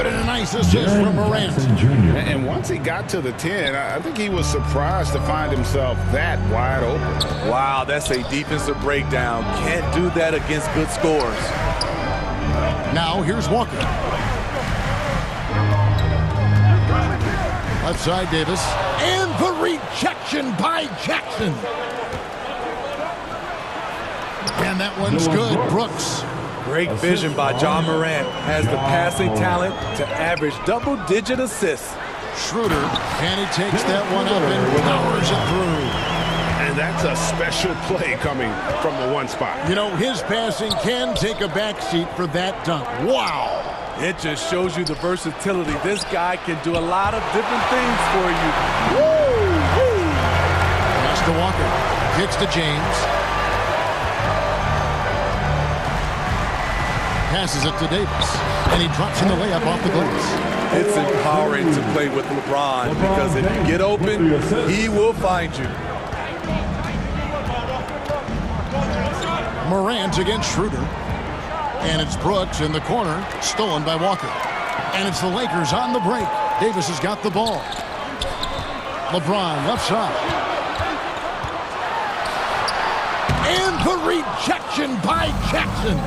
good, and a nice assist from Morant. And once he got to the 10, I think he was surprised to find himself that wide open. Wow, that's a defensive breakdown. Can't do that against good scores. Now here's Walker. Left side, Davis. And the rejection by Jackson. And that one's good. Brooks. Great vision by John Morant. Has the passing talent to average double-digit assists. Schroeder, and he takes that one up and powers it through. And that's a special play coming from the one spot. You know, his passing can take a backseat for that dunk. Wow. It just shows you the versatility. This guy can do a lot of different things for you. Woo! Pass to Walker. Kicks to James. Passes it to Davis. And he drops in the layup off the glass. It's empowering to play with LeBron because if you get open, he will find you. Morant against Schroeder. And it's Brooks in the corner, stolen by Walker. And it's the Lakers on the break. Davis has got the ball. LeBron left side. And the rejection by Jackson.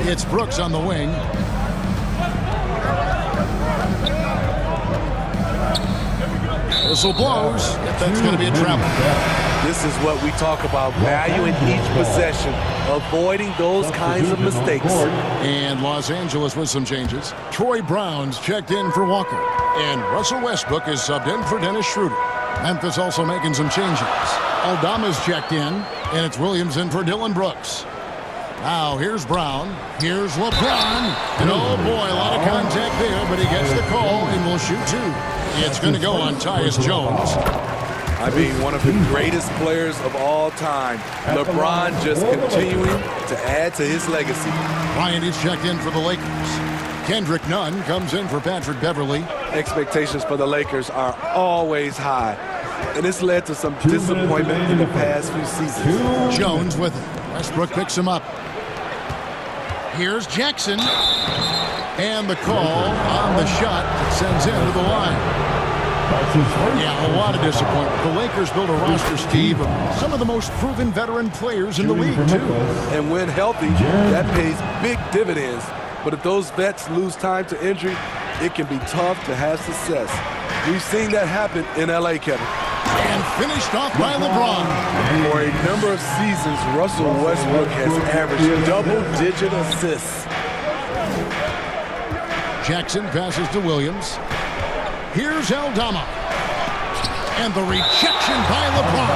It's Brooks on the wing. Whistle blows. That's going to be a travel. This is what we talk about, value in each possession, avoiding those kinds of mistakes. And Los Angeles with some changes. Troy Brown's checked in for Walker. And Russell Westbrook is subbed in for Dennis Schroeder. Memphis also making some changes. Aldama's checked in, and it's Williams in for Dylan Brooks. Now here's Brown. Here's LeBron. And oh boy, a lot of contact there, but he gets the call and will shoot two. It's going to go on Tyus Jones. I mean, one of the greatest players of all time. LeBron just continuing to add to his legacy. Bryant is checked in for the Lakers. Kendrick Nunn comes in for Patrick Beverly. Expectations for the Lakers are always high, and it's led to some disappointment in the past few seasons. Jones with it. Westbrook picks him up. Here's Jackson. And the call on the shot that sends him to the line. Yeah, a lot of disappointment. The Lakers built a roster, Steve, of some of the most proven veteran players in the league, too. And when healthy, that pays big dividends. But if those vets lose time to injury, it can be tough to have success. We've seen that happen in L.A., Kevin. And finished off by LeBron. For a number of seasons, Russell Westbrook has averaged double-digit assists. Jackson passes to Williams. Here's Aldama. And the rejection by LeBron.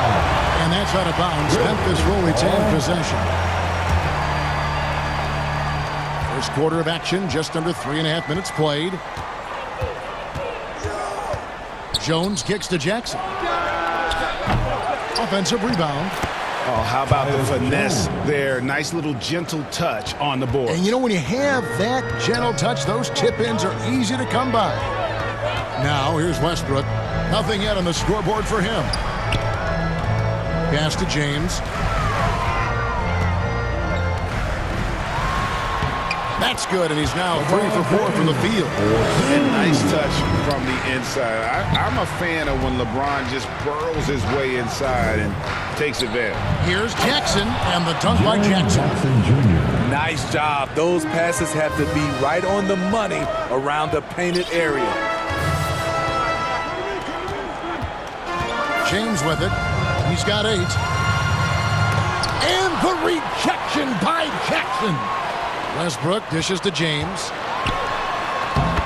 And that's out of bounds. Memphis will retain possession. First quarter of action, just under 3.5 minutes played. Jones kicks to Jackson. Offensive rebound. Oh, how about the finesse there? Nice little gentle touch on the board. And you know, when you have that gentle touch, those tip-ins are easy to come by. Now, here's Westbrook. Nothing yet on the scoreboard for him. Pass to James. That's good, and he's now 3 for 4 from the field. And nice touch from the inside. I'm a fan of when LeBron just burrows his way inside and takes advantage. Here's Jackson, and the dunk by Jackson. Nice job. Those passes have to be right on the money around the painted area. James with it. He's got 8. And the rejection by Jackson. Westbrook dishes to James.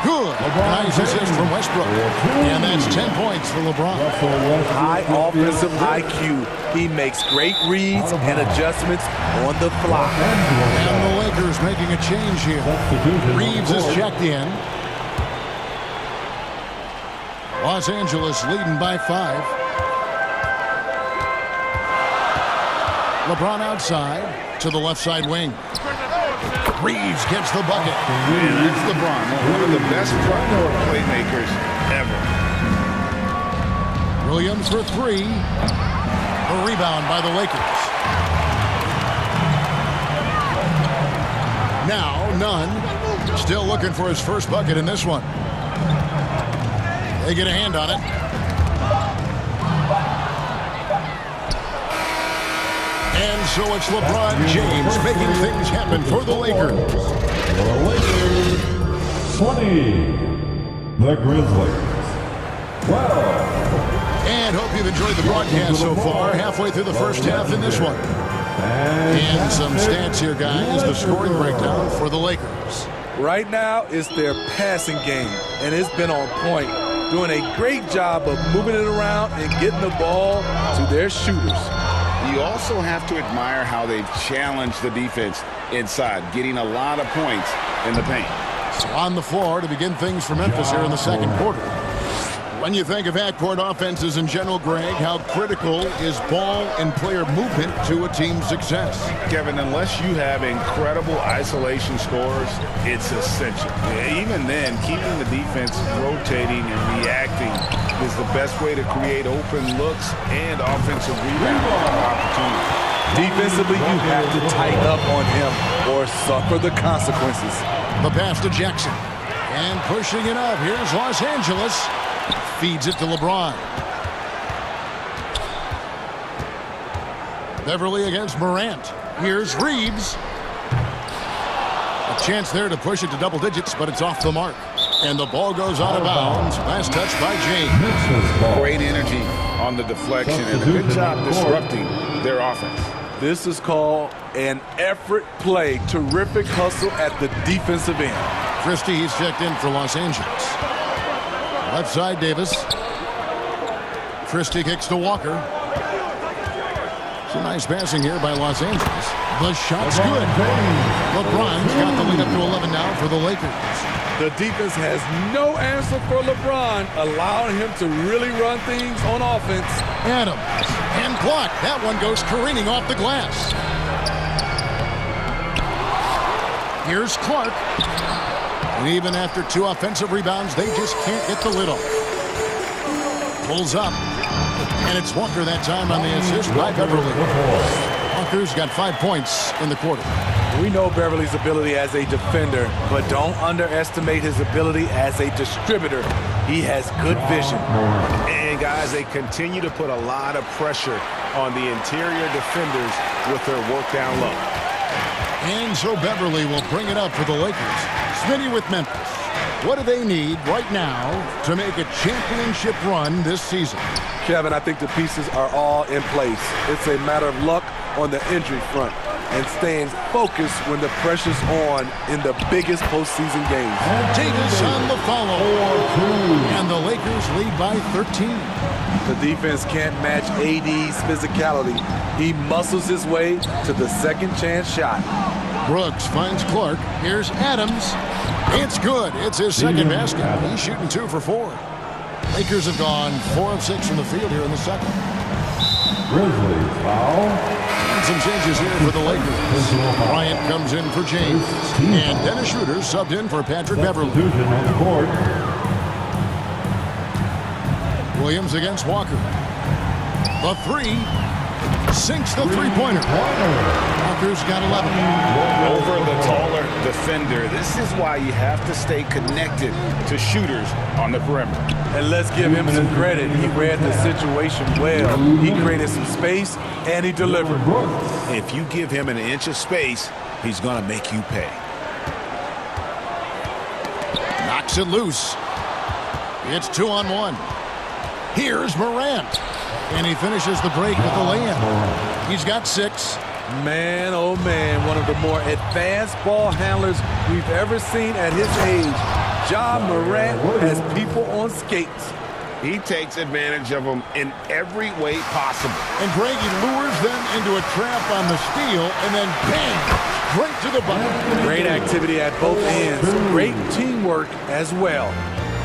Good. Nice assist from Westbrook. And that's 10 points for LeBron. High offensive IQ. He makes great reads and adjustments on the fly. And the Lakers making a change here. Reeves is checked in. Los Angeles leading by 5. LeBron outside to the left side wing. Reeves gets the bucket. Man, that's LeBron, one of the best front court playmakers ever. Williams for 3. A rebound by the Lakers. Now Nunn. Still looking for his first bucket in this one. They get a hand on it. And so it's LeBron James making things happen for the Lakers. The Lakers 20. The Grizzlies 12. And hope you've enjoyed the broadcast so far. Halfway through the first half in this one. And some stats here, guys. The scoring breakdown for the Lakers. Right now, it's their passing game, and it's been on point. Doing a great job of moving it around and getting the ball to their shooters. You also have to admire how they've challenged the defense inside, getting a lot of points in the paint. So on the floor to begin things for Memphis here in the second quarter. When you think of half-court offenses in general, Greg, how critical is ball and player movement to a team's success? Kevin, unless you have incredible isolation scores, it's essential. Even then, keeping the defense rotating and reacting is the best way to create open looks and offensive rebound opportunities. Defensively, you have to tighten up on him or suffer the consequences. The pass to Jackson. And pushing it up. Here's Los Angeles. Feeds it to LeBron. Beverly against Morant. Here's Reeves. A chance there to push it to double digits, but it's off the mark. And the ball goes out of bounds. Last touch by James. Great energy on the deflection and a good job disrupting their offense. This is called an effort play. Terrific hustle at the defensive end. Christie, he's checked in for Los Angeles. Left side, Davis. Christie kicks to Walker. Some nice passing here by Los Angeles. The shot's good. LeBron's got the lead up to 11 now for the Lakers. The defense has no answer for LeBron, allowing him to really run things on offense. Adams. And blocked. That one goes careening off the glass. Here's Clark. And even after 2 offensive rebounds, they just can't get the lid off. Pulls up. And it's Walker that time on the assist by Beverly. Walker's got 5 points in the quarter. We know Beverly's ability as a defender, but don't underestimate his ability as a distributor. He has good vision. And guys, they continue to put a lot of pressure on the interior defenders with their work down low. And so Beverly will bring it up for the Lakers. Smitty with Memphis. What do they need right now to make a championship run this season? Kevin, I think the pieces are all in place. It's a matter of luck on the injury front and staying focused when the pressure's on in the biggest postseason games. Davis on the follow. And the Lakers lead by 13. The defense can't match AD's physicality. He muscles his way to the second chance shot. Brooks finds Clark. Here's Adams. It's good. It's his second basket. He's shooting 2 for 4. Lakers have gone 4 of 6 from the field here in the second. Grizzlies foul. And some changes here for the Lakers. Bryant comes in for James. And Dennis Schroeder subbed in for Patrick Beverly. Substitution on the court. Williams against Walker. The 3. Sinks the three-pointer. Walker's got 11. Over the taller defender. This is why you have to stay connected to shooters on the perimeter. And let's give him some credit. He read the situation well. He created some space, and he delivered. If you give him an inch of space, he's going to make you pay. Knocks it loose. It's 2-on-1. Here's Morant. And he finishes the break with the lay-in. He's got 6. Man, oh man, one of the more advanced ball handlers we've ever seen at his age. Ja Morant has people on skates. He takes advantage of them in every way possible. And Greg, he lures them into a trap on the steal, and then bang, straight to the bucket. Great activity at both ends. Great teamwork as well.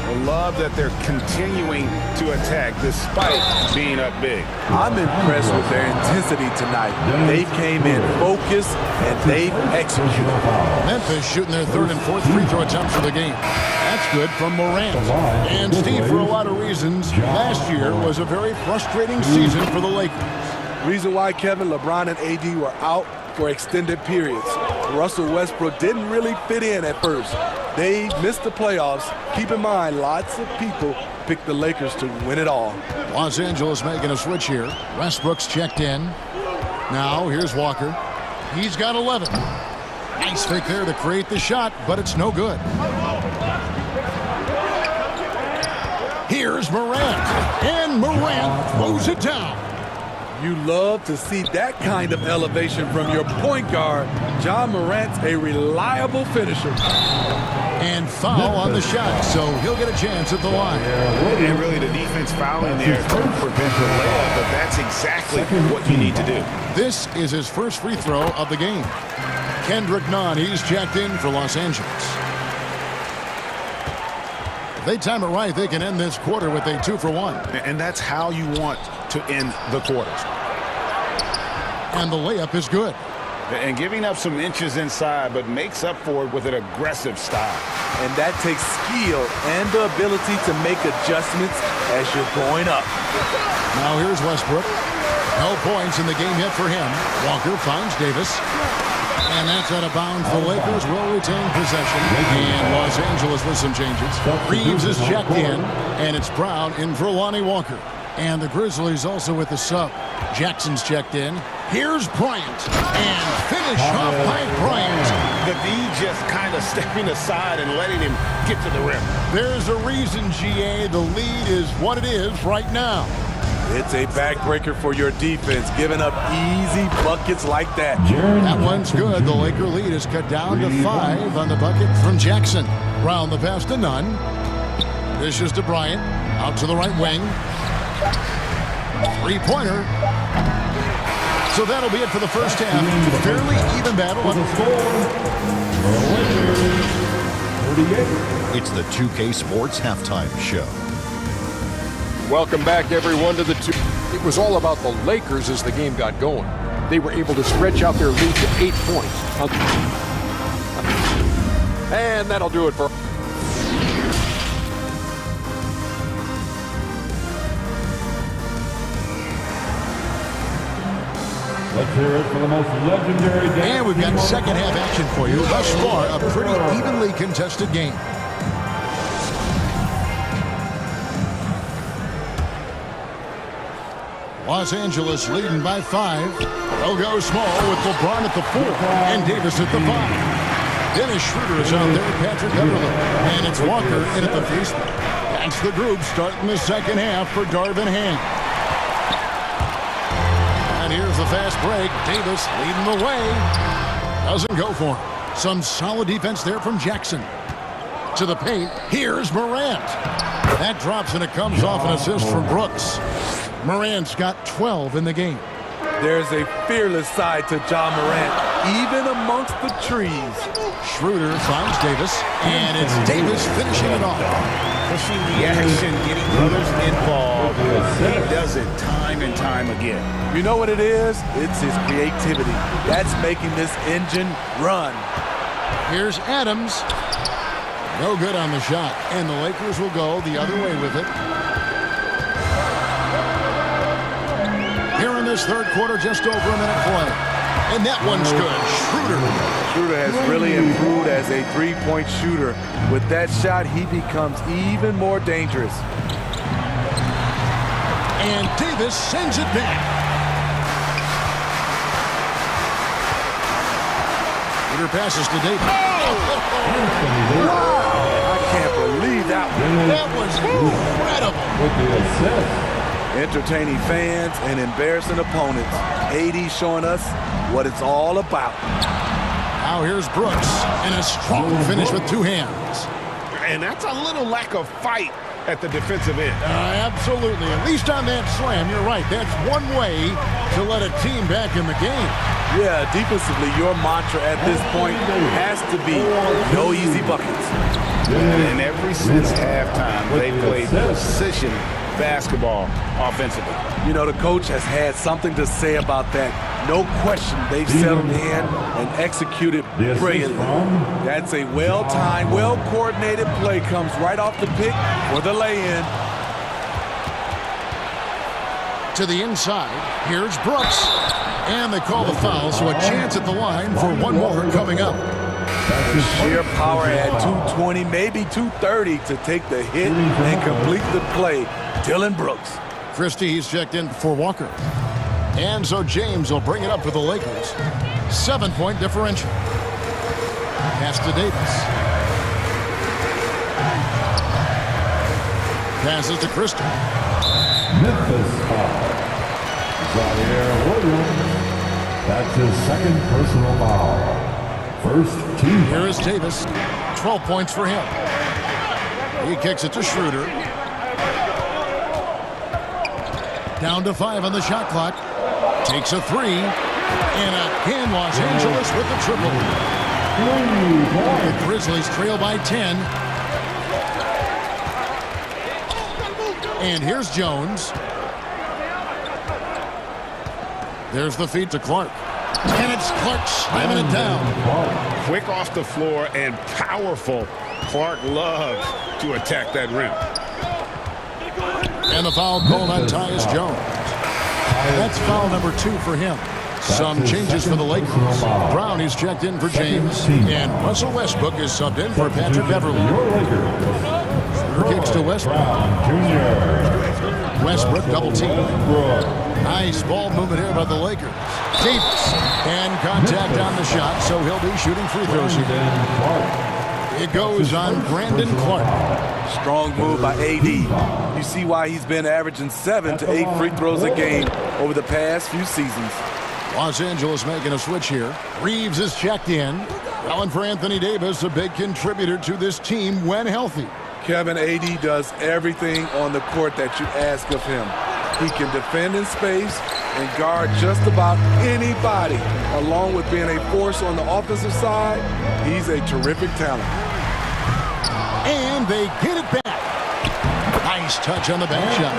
I love that they're continuing to attack despite being up big. I'm impressed with their intensity tonight. They came in focused and they executed. Memphis shooting their 3rd and 4th free throw attempts of the game. That's good from Morant. And Steve, for a lot of reasons, last year was a very frustrating season for the Lakers. Reason why, Kevin, LeBron and AD were out for extended periods. Russell Westbrook didn't really fit in at first. They missed the playoffs. Keep in mind, lots of people picked the Lakers to win it all. Los Angeles making a switch here. Westbrook's checked in. Now here's Walker. He's got 11. Nice fake there to create the shot, but it's no good. Here's Morant. And Morant throws it down. You love to see that kind of elevation from your point guard. Ja Morant's a reliable finisher. And foul on the shot, so he'll get a chance at the line. And really the defense fouling there to prevent the layup, but that's exactly what you need to do. This is his first free throw of the game. Kendrick Nunn, he's checked in for Los Angeles. If they time it right, they can end this quarter with a 2-for-1. And that's how you want to end the quarters. And the layup is good. And giving up some inches inside, but makes up for it with an aggressive style. And that takes skill and the ability to make adjustments as you're going up. Now here's Westbrook. No points in the game yet for him. Walker finds Davis. And that's out of bounds. The Lakers will retain possession. And Los Angeles with some changes. Reeves is checked in. And it's Brown in for Lonnie Walker. And the Grizzlies also with the sub. Jackson's checked in. Here's Bryant. And finish off by Bryant. The D just kind of stepping aside and letting him get to the rim. There's a reason, GA. The lead is what it is right now. It's a backbreaker for your defense, giving up easy buckets like that. That one's good. The Laker lead is cut down to 5 on the bucket from Jackson. Round the pass to Nunn. This is to Bryant. Out to the right wing. Three-pointer. So that'll be it for the first half. Fairly even battle. It's the 2K Sports Halftime Show. Welcome back, everyone, to the two. It was all about the Lakers as the game got going. They were able to stretch out their lead to 8 points. And that'll do it for... Let's hear it for the most legendary day. And we've got second half action for you. Thus far, a pretty evenly contested game. Los Angeles leading by 5. They'll go small with LeBron at the 4 and Davis at the 5. Dennis Schroeder is out there, Patrick Beverly. And it's Walker in at the 3 spot. That's the group starting the second half for Darvin Ham. And here's the fast break. Davis leading the way. Doesn't go for him. Some solid defense there from Jackson. To the paint. Here's Morant. That drops and it comes off an assist from Brooks. Morant's got 12 in the game. There's a fearless side to Ja Morant, even amongst the trees. Schroeder finds Davis, and it's Davis finishing it off. Pushing the action, getting others involved. He does it time and time again. You know what it is? It's his creativity. That's making this engine run. Here's Adams. No good on the shot, and the Lakers will go the other way with it. Here in this third quarter, just over a minute play. And that one's good. Schroeder has really improved as a three-point shooter. With that shot, he becomes even more dangerous. And Davis sends it back. Schroeder passes to Davis. Wow! I can't believe that one. That was incredible. With the assist. Entertaining fans and embarrassing opponents. AD showing us what it's all about. Now here's Brooks, and a strong finish with 2 hands. And that's a little lack of fight at the defensive end. Absolutely. At least on that slam, you're right. That's one way to let a team back in the game. Yeah, defensively, your mantra at this point has to be no easy buckets. And ever since halftime, they played position basketball offensively. You know, the coach has had something to say about that. No question, they've settled in and executed brilliantly. That's a well-timed, well-coordinated play. Comes right off the pick for the lay-in. To the inside, here's Brooks. And they call the foul, so a chance at the line for one more coming up. Sheer power at 220, maybe 230 to take the hit and complete the play. Dillon Brooks. Christie, he's checked in for Walker. And so James will bring it up for the Lakers. 7-point differential. Pass to Davis. Passes to Christie. Memphis foul. Zaire Williams. That's his second personal foul. First team. Here is Davis. 12 points for him. He kicks it to Schroeder. Down to 5 on the shot clock. Takes a 3. And again, Los Angeles with the triple. The Grizzlies trail by 10. And here's Jones. There's the feed to Clark. And it's Clark slamming it down. Quick off the floor and powerful. Clark loves to attack that rim. And the foul called on Tyus Jones. That's foul number 2 for him. Some changes for the Lakers. Brown is checked in for James. And Russell Westbrook is subbed in for Patrick Beverly. Kicks to Westbrook. Westbrook double team. Nice ball movement here by the Lakers. Davis. And contact on the shot, so he'll be shooting free throws here. It goes on Brandon Clark. Strong move by AD. You see why he's been averaging 7 to 8 free throws a game over the past few seasons. Los Angeles making a switch here. Reeves is checked in. Calling for Anthony Davis, a big contributor to this team when healthy. Kevin, AD does everything on the court that you ask of him. He can defend in space and guard just about anybody. Along with being a force on the offensive side, he's a terrific talent. And they get it back. Nice touch on the back shot.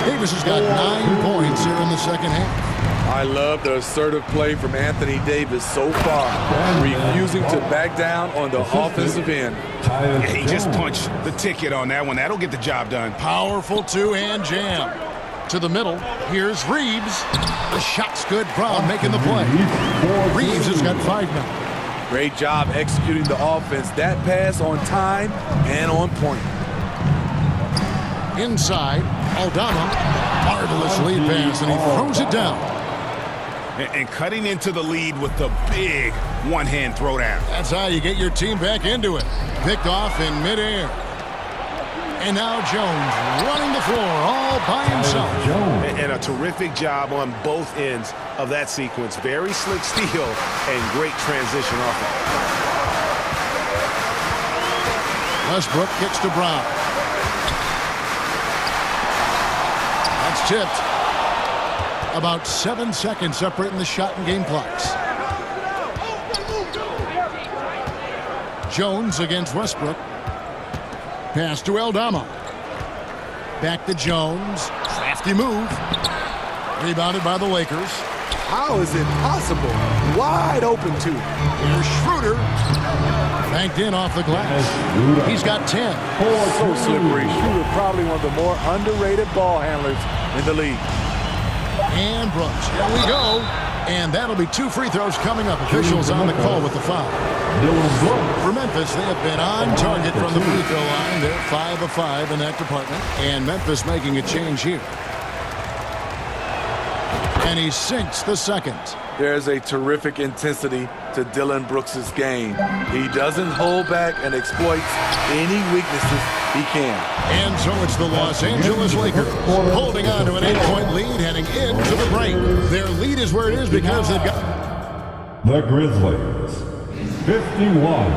Davis has got 9 points here in the second half. I love the assertive play from Anthony Davis so far, refusing to back down on the offensive end. Yeah, he just punched the ticket on that one. That'll get the job done. Powerful two-hand jam. To the middle. Here's Reeves. The shot's good. Brown making the play. Reeves has got 5 now. Great job executing the offense. That pass on time and on point. Inside, Aldama. Marvelous lead pass, and he throws it down. And cutting into the lead with the big one-hand throwdown. That's how you get your team back into it. Picked off in midair. And now Jones running the floor all by himself. And a terrific job on both ends of that sequence. Very slick steal and great transition offense. Westbrook kicks to Brown. That's tipped. About 7 seconds separating the shot and game clocks. Jones against Westbrook. Pass to Aldama. Back to Jones. Crafty move. Rebounded by the Lakers. How is it possible? Wide open too. Here's Schroeder. Banked in off the glass. He's got 10. So slippery. Schroeder probably one of the more underrated ball handlers in the league. And Brooks. Here we go. And that'll be 2 free throws coming up. Officials on the call with the foul. For Memphis, they have been on target from the free throw line. They're 5 of 5 in that department. And Memphis making a change here. And he sinks the second. There's a terrific intensity to Dillon Brooks' game. He doesn't hold back and exploits any weaknesses he can. And so it's the Los Angeles Lakers holding on to an 8-point lead heading into the break. Their lead is where it is because they've got the Grizzlies, 51.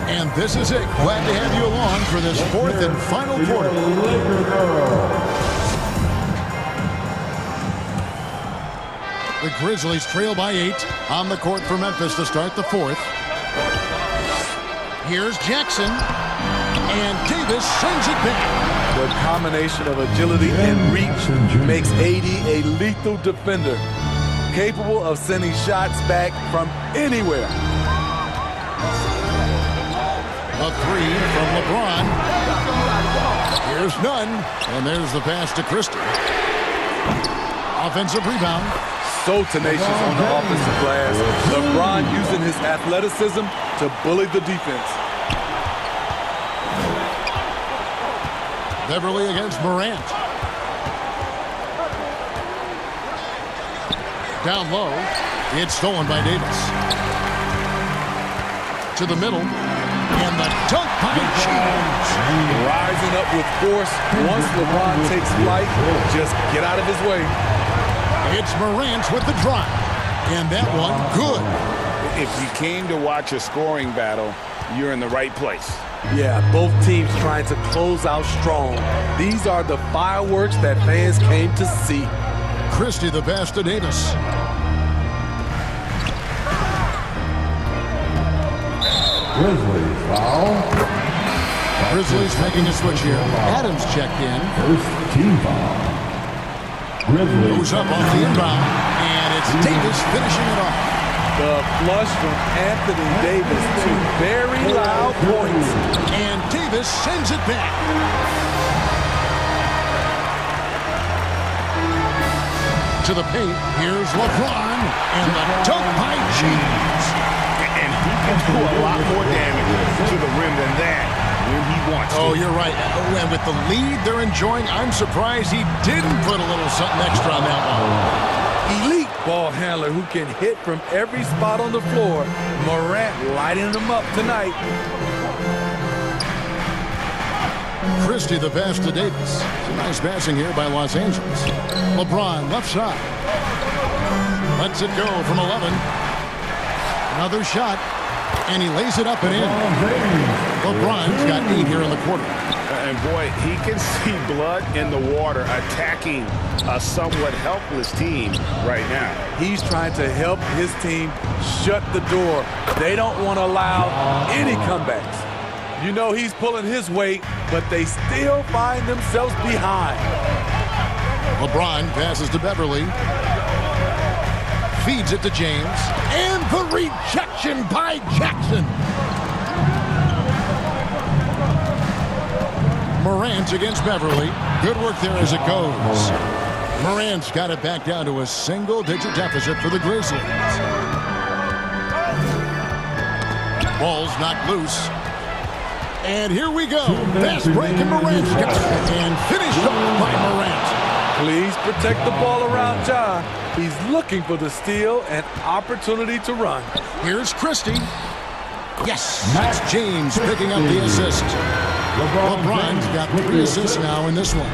And this is it. Glad to have you along for this 4th and final quarter. The Grizzlies trail by 8 on the court for Memphis to start the 4th. Here's Jackson. And Davis sends it back. The combination of agility and reach makes AD a lethal defender, capable of sending shots back from anywhere. A 3 from LeBron. Here's none. And there's the pass to Christie. Offensive rebound. so tenacious on the offensive glass. LeBron using his athleticism to bully the defense. Beverly against Morant. Down low. It's stolen by Davis. To the middle. And the dunk by James. Rising up with force. Once LeBron takes flight, just get out of his way. It's Morant with the drive. And that one, good. If you came to watch a scoring battle, you're in the right place. Yeah, both teams trying to close out strong. These are the fireworks that fans came to see. Christie the pass to Davis. Grizzlies foul. Grizzlies making a switch here. Adams checked in. First team foul. Grizzlies. Goes up on the inbound. And it's Davis finishing it off. The flush from Anthony Davis to very loud points. And Davis sends it back. To the paint. Here's LeBron. And the dunk by James. And he can do a lot more damage to the rim than that when he wants to. Oh, you're right. And with the lead they're enjoying, I'm surprised he didn't put a little something extra on that one. Elite ball handler who can hit from every spot on the floor. Morant lighting them up tonight. Christie the pass to Davis. Some nice passing here by Los Angeles. LeBron left side. Lets it go from 11. Another shot. And he lays it up and in. LeBron's got 8 here in the quarter. And boy, he can see blood in the water attacking a somewhat helpless team right now. He's trying to help his team shut the door. They don't want to allow any comebacks. You know he's pulling his weight, but they still find themselves behind. LeBron passes to Beverly. Feeds it to James. And the rejection by Jackson. Morant against Beverly. Good work there as it goes. Morant's got it back down to a single-digit deficit for the Grizzlies. Ball's knocked loose. And here we go. Fast break and Morant's got it. And finished off by Morant. Please protect the ball around Ja. He's looking for the steal and opportunity to run. Here's Christie. Yes, that's James picking up the assist. LeBron's got 3 assists now in this one.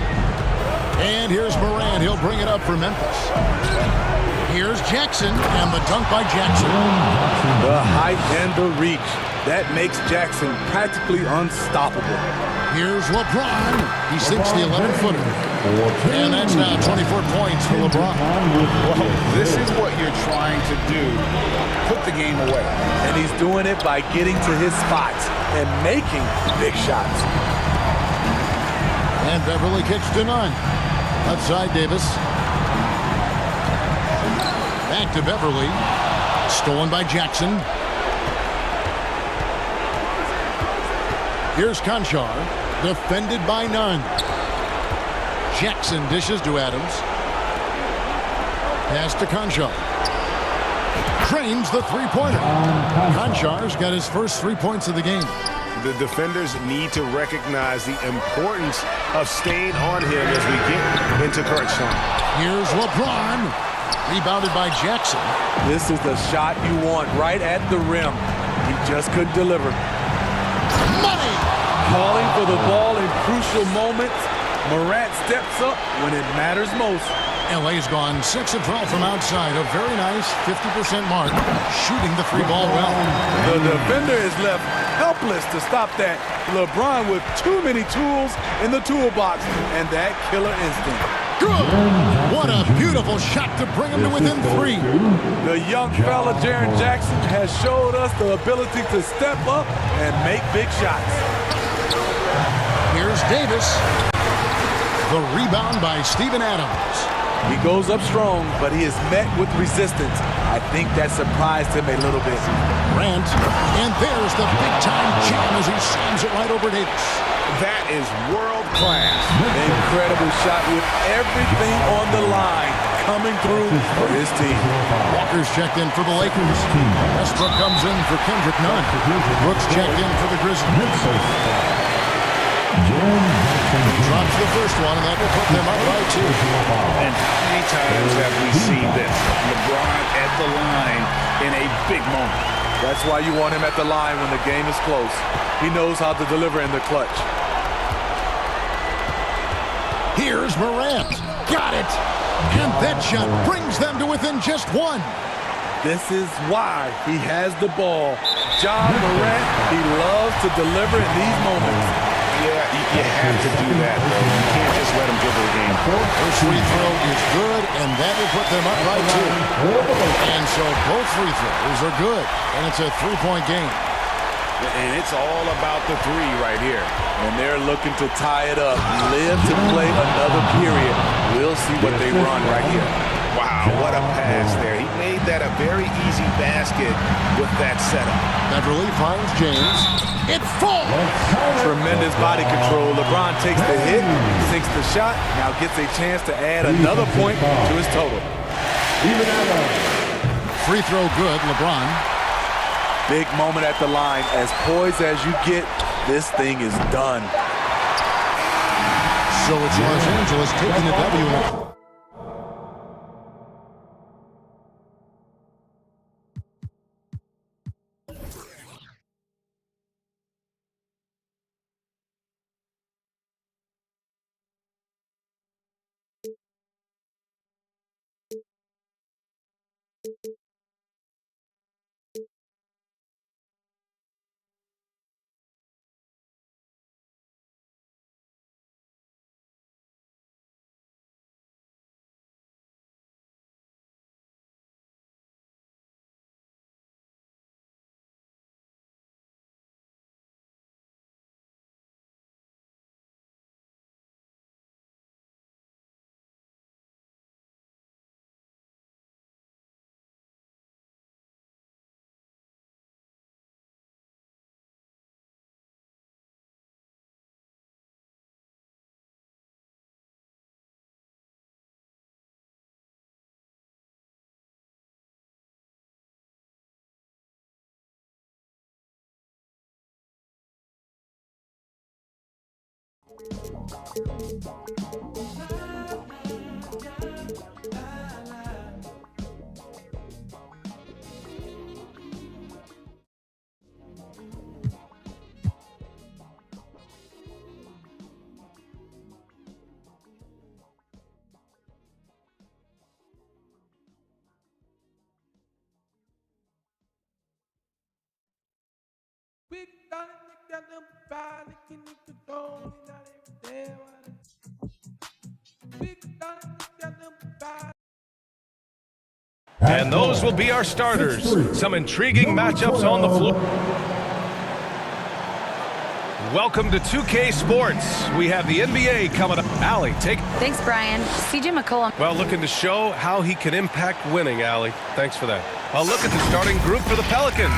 And here's Morant. He'll bring it up for Memphis. Here's Jackson, and the dunk by Jackson. The height and the reach. That makes Jackson practically unstoppable. Here's LeBron. He sinks the 11-footer. And that's now 24 points for LeBron. Well, this is what you're trying to do. Put the game away. And he's doing it by getting to his spots and making big shots. And Beverly kicks to none. Left side, Davis. Back to Beverly. Stolen by Jackson. Here's Conchar. Defended by none. Jackson dishes to Adams. Pass to Conchar. Drains the three-pointer. Conchar's got his first 3 points of the game. The defenders need to recognize the importance of staying on him as we get into crunch time. Here's LeBron. Rebounded by Jackson. This is the shot you want right at the rim. He just couldn't deliver. Money! Calling for the ball in crucial moments. Morant steps up when it matters most. LA's gone 6 of 12 from outside. A very nice 50% mark. Shooting the free ball well. The defender is left helpless to stop that. LeBron with too many tools in the toolbox and that killer instinct. Good! What a beautiful shot to bring him to within 3. The young fella, Jaren Jackson, has showed us the ability to step up and make big shots. Here's Davis. The rebound by Steven Adams. He goes up strong, but he is met with resistance. I think that surprised him a little bit. Grant, and there's the big-time jam as he slams it right over Davis. That is world class. Incredible shot with everything on the line. coming through for his team. Walker's checked in for the Lakers. Westbrook comes in for Kendrick Nunn. Brooks checked in for the Grizzlies. Drops the first one, and that will put them up by 2. And how many times have we seen this? LeBron at the line in a big moment. That's why you want him at the line when the game is close. He knows how to deliver in the clutch. Here's Morant. Got it. And that shot brings them to within just 1. This is why he has the ball. Ja Morant, he loves to deliver in these moments. Yeah, you have to do that, though. You can't just let him dribble the game. First free throw is good, and that will put them up by 2. And so both free throws are good, and it's a 3-point game. And it's all about the 3 right here. And they're looking to tie it up, live to play another period. We'll see what they run right here. Wow, what a pass there. He made that a very easy basket with that setup. Beverly finds James. It falls. Tremendous body control. LeBron takes the hit, sinks the shot, now gets a chance to add another point to his total. Free throw good, LeBron. Big moment at the line. As poised as you get, this thing is done. So it's Los Angeles taking the W. And those will be our starters. Some intriguing matchups on the floor. Welcome to 2K Sports. We have the NBA coming up. Allie, take it. Thanks, Brian. CJ McCollum. Well, looking to show how he can impact winning, Allie. Thanks for that. Well, look at the starting group for the Pelicans.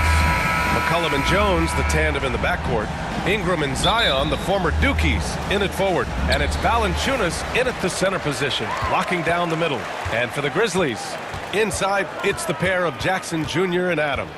McCollum and Jones, the tandem in the backcourt. Ingram and Zion, the former Dukies, in at forward. And it's Valanciunas in at the center position, locking down the middle. And for the Grizzlies, inside, it's the pair of Jackson Jr. and Adams.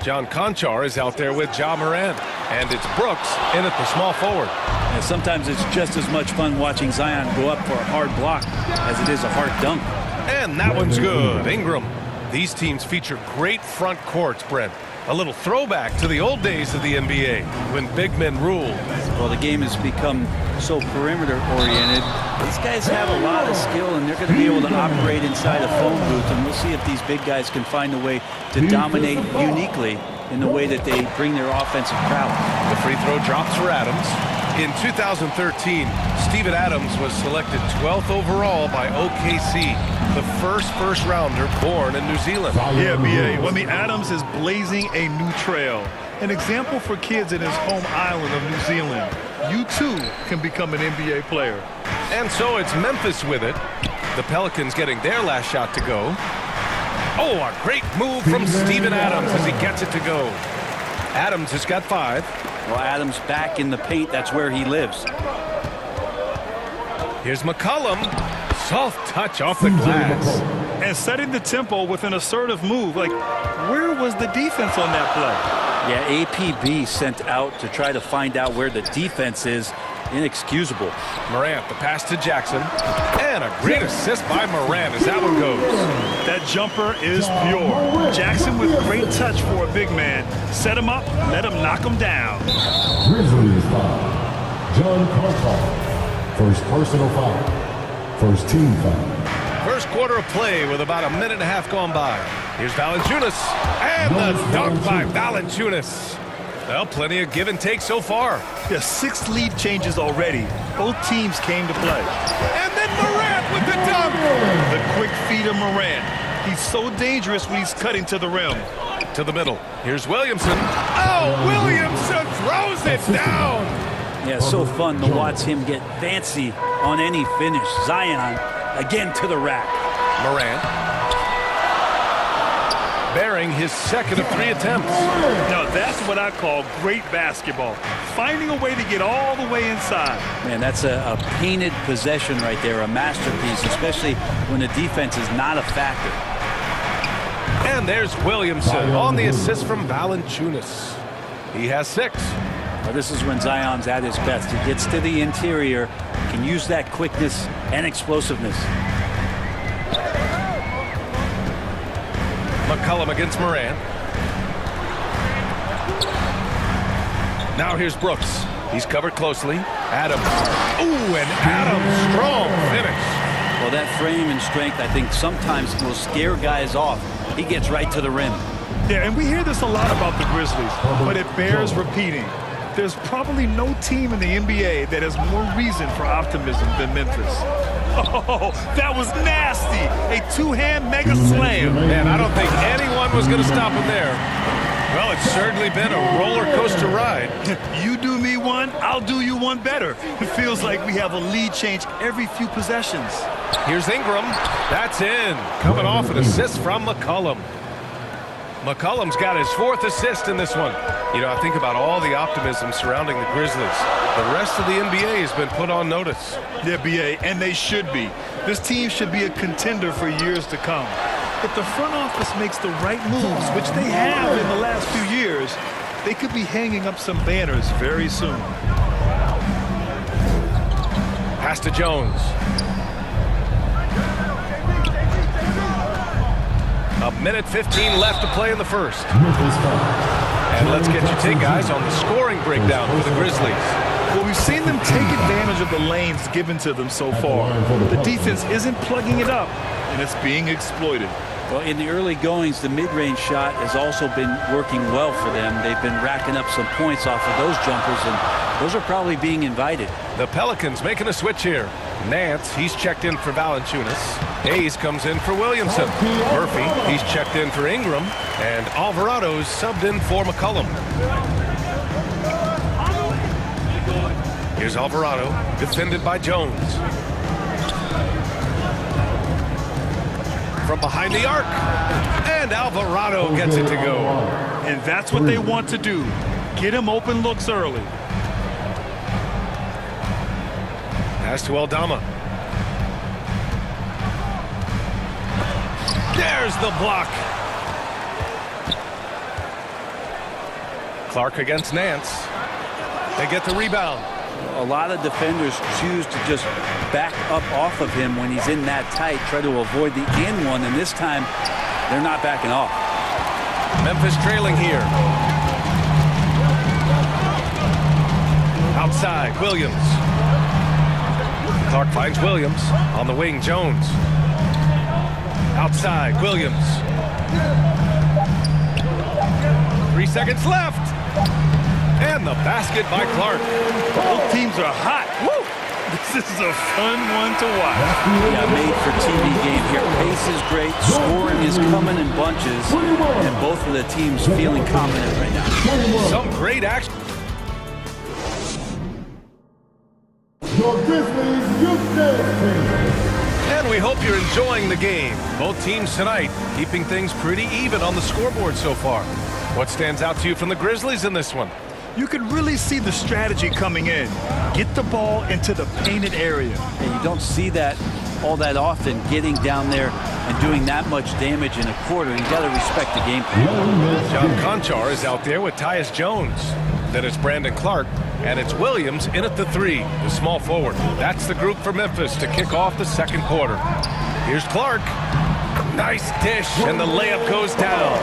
John Conchar is out there with Ja Morant. And it's Brooks in at the small forward. And sometimes it's just as much fun watching Zion go up for a hard block as it is a hard dunk. And that one's good. Ingram. These teams feature great front courts, Brent. A little throwback to the old days of the NBA when big men ruled. Well, the game has become so perimeter-oriented. These guys have a lot of skill, and they're going to be able to operate inside a phone booth, and we'll see if these big guys can find a way to dominate uniquely in the way that they bring their offensive prowess. The free throw drops for Adams. In 2013, Steven Adams was selected 12th overall by OKC, the first rounder born in New Zealand. Yeah, B.A. Well, Adams is blazing a new trail. An example for kids in his home island of New Zealand. You, too, can become an NBA player. And so it's Memphis with it. The Pelicans getting their last shot to go. Oh, a great move from Steven Adams as he gets it to go. Adams has got 5. Well, Adams back in the paint. That's where he lives. Here's McCollum. Soft touch off the glass. And setting the tempo with an assertive move. Like, where was the defense on that play? Yeah, APB sent out to try to find out where the defense is. Inexcusable. Morant, the pass to Jackson. And a great assist by Morant as that one goes. That jumper is pure. Jackson with great touch for a big man. Set him up, let him knock him down. Grizzlies foul. John Carter. First personal foul. First team foul. First quarter of play with about a minute and a half gone by. Here's Valanciunas. And the dunk by Valanciunas. Well, plenty of give and take so far. Yeah, 6 lead changes already. Both teams came to play. And then Morant with the dunk. The quick feed of Morant. He's so dangerous when he's cutting to the rim. To the middle. Here's Williamson. Oh, Williamson throws it down. Yeah, so fun to watch him get fancy on any finish. Zion again to the rack. Morant. Bearing his second of 3 attempts. Now that's what I call great basketball. Finding a way to get all the way inside. Man, that's a painted possession right there, a masterpiece, especially when the defense is not a factor. And there's Williamson on the assist from Valanciunas. He has 6. Well, this is when Zion's at his best. He gets to the interior, can use that quickness and explosiveness. McCollum against Morant. Now here's Brooks. He's covered closely. Adams. Ooh, and Adams, strong finish. Well, that frame and strength, I think, sometimes will scare guys off. He gets right to the rim. Yeah, and we hear this a lot about the Grizzlies, but it bears repeating. There's probably no team in the NBA that has more reason for optimism than Memphis. Oh, that was nasty. A 2-hand mega slam. Man, I don't think anyone was going to stop him there. Well, it's certainly been a roller coaster ride. You do me one, I'll do you one better. It feels like we have a lead change every few possessions. Here's Ingram. That's in. Coming off an assist from McCollum. McCollum's got his 4th assist in this one. You know, I think about all the optimism surrounding the Grizzlies. The rest of the NBA has been put on notice. Yeah, BA, and they should be. This team should be a contender for years to come. If the front office makes the right moves, which they have in the last few years, they could be hanging up some banners very soon. Pass to Jones. A minute 15 left to play in the first. And let's get your take, guys, on the scoring breakdown for the Grizzlies. Well, we've seen them take advantage of the lanes given to them so far. The defense isn't plugging it up, and it's being exploited. Well, in the early goings, the mid-range shot has also been working well for them. They've been racking up some points off of those jumpers, and those are probably being invited. The Pelicans making a switch here. Nance, he's checked in for Valanciunas. Hayes comes in for Williamson. Murphy, he's checked in for Ingram. And Alvarado's subbed in for McCollum. Here's Alvarado, defended by Jones. From behind the arc. And Alvarado gets it to go. And that's what they want to do. Get him open looks early. Pass to Aldama. There's the block. Clark against Nance. They get the rebound. A lot of defenders choose to just back up off of him when he's in that tight, try to avoid the in one, and this time they're not backing off. Memphis trailing here. Outside, Williams. Clark finds Williams. On the wing, Jones. Outside, Williams. 3 seconds left. And the basket by Clark. Both teams are hot. Woo! This is a fun one to watch. Yeah, made for TV game here. Pace is great. Scoring is coming in bunches. And both of the teams feeling confident right now. Some great action. And we hope you're enjoying the game. Both teams tonight keeping things pretty even on the scoreboard so far. What stands out to you from the Grizzlies in this one? You can really see the strategy coming in. Get the ball into the painted area. And you don't see that all that often, getting down there and doing that much damage in a quarter. You got to respect the game plan. John Conchar is out there with Tyus Jones. Then it's Brandon Clark, and it's Williams in at the 3, the small forward. That's the group for Memphis to kick off the second quarter. Here's Clark. Nice dish, and the layup goes down.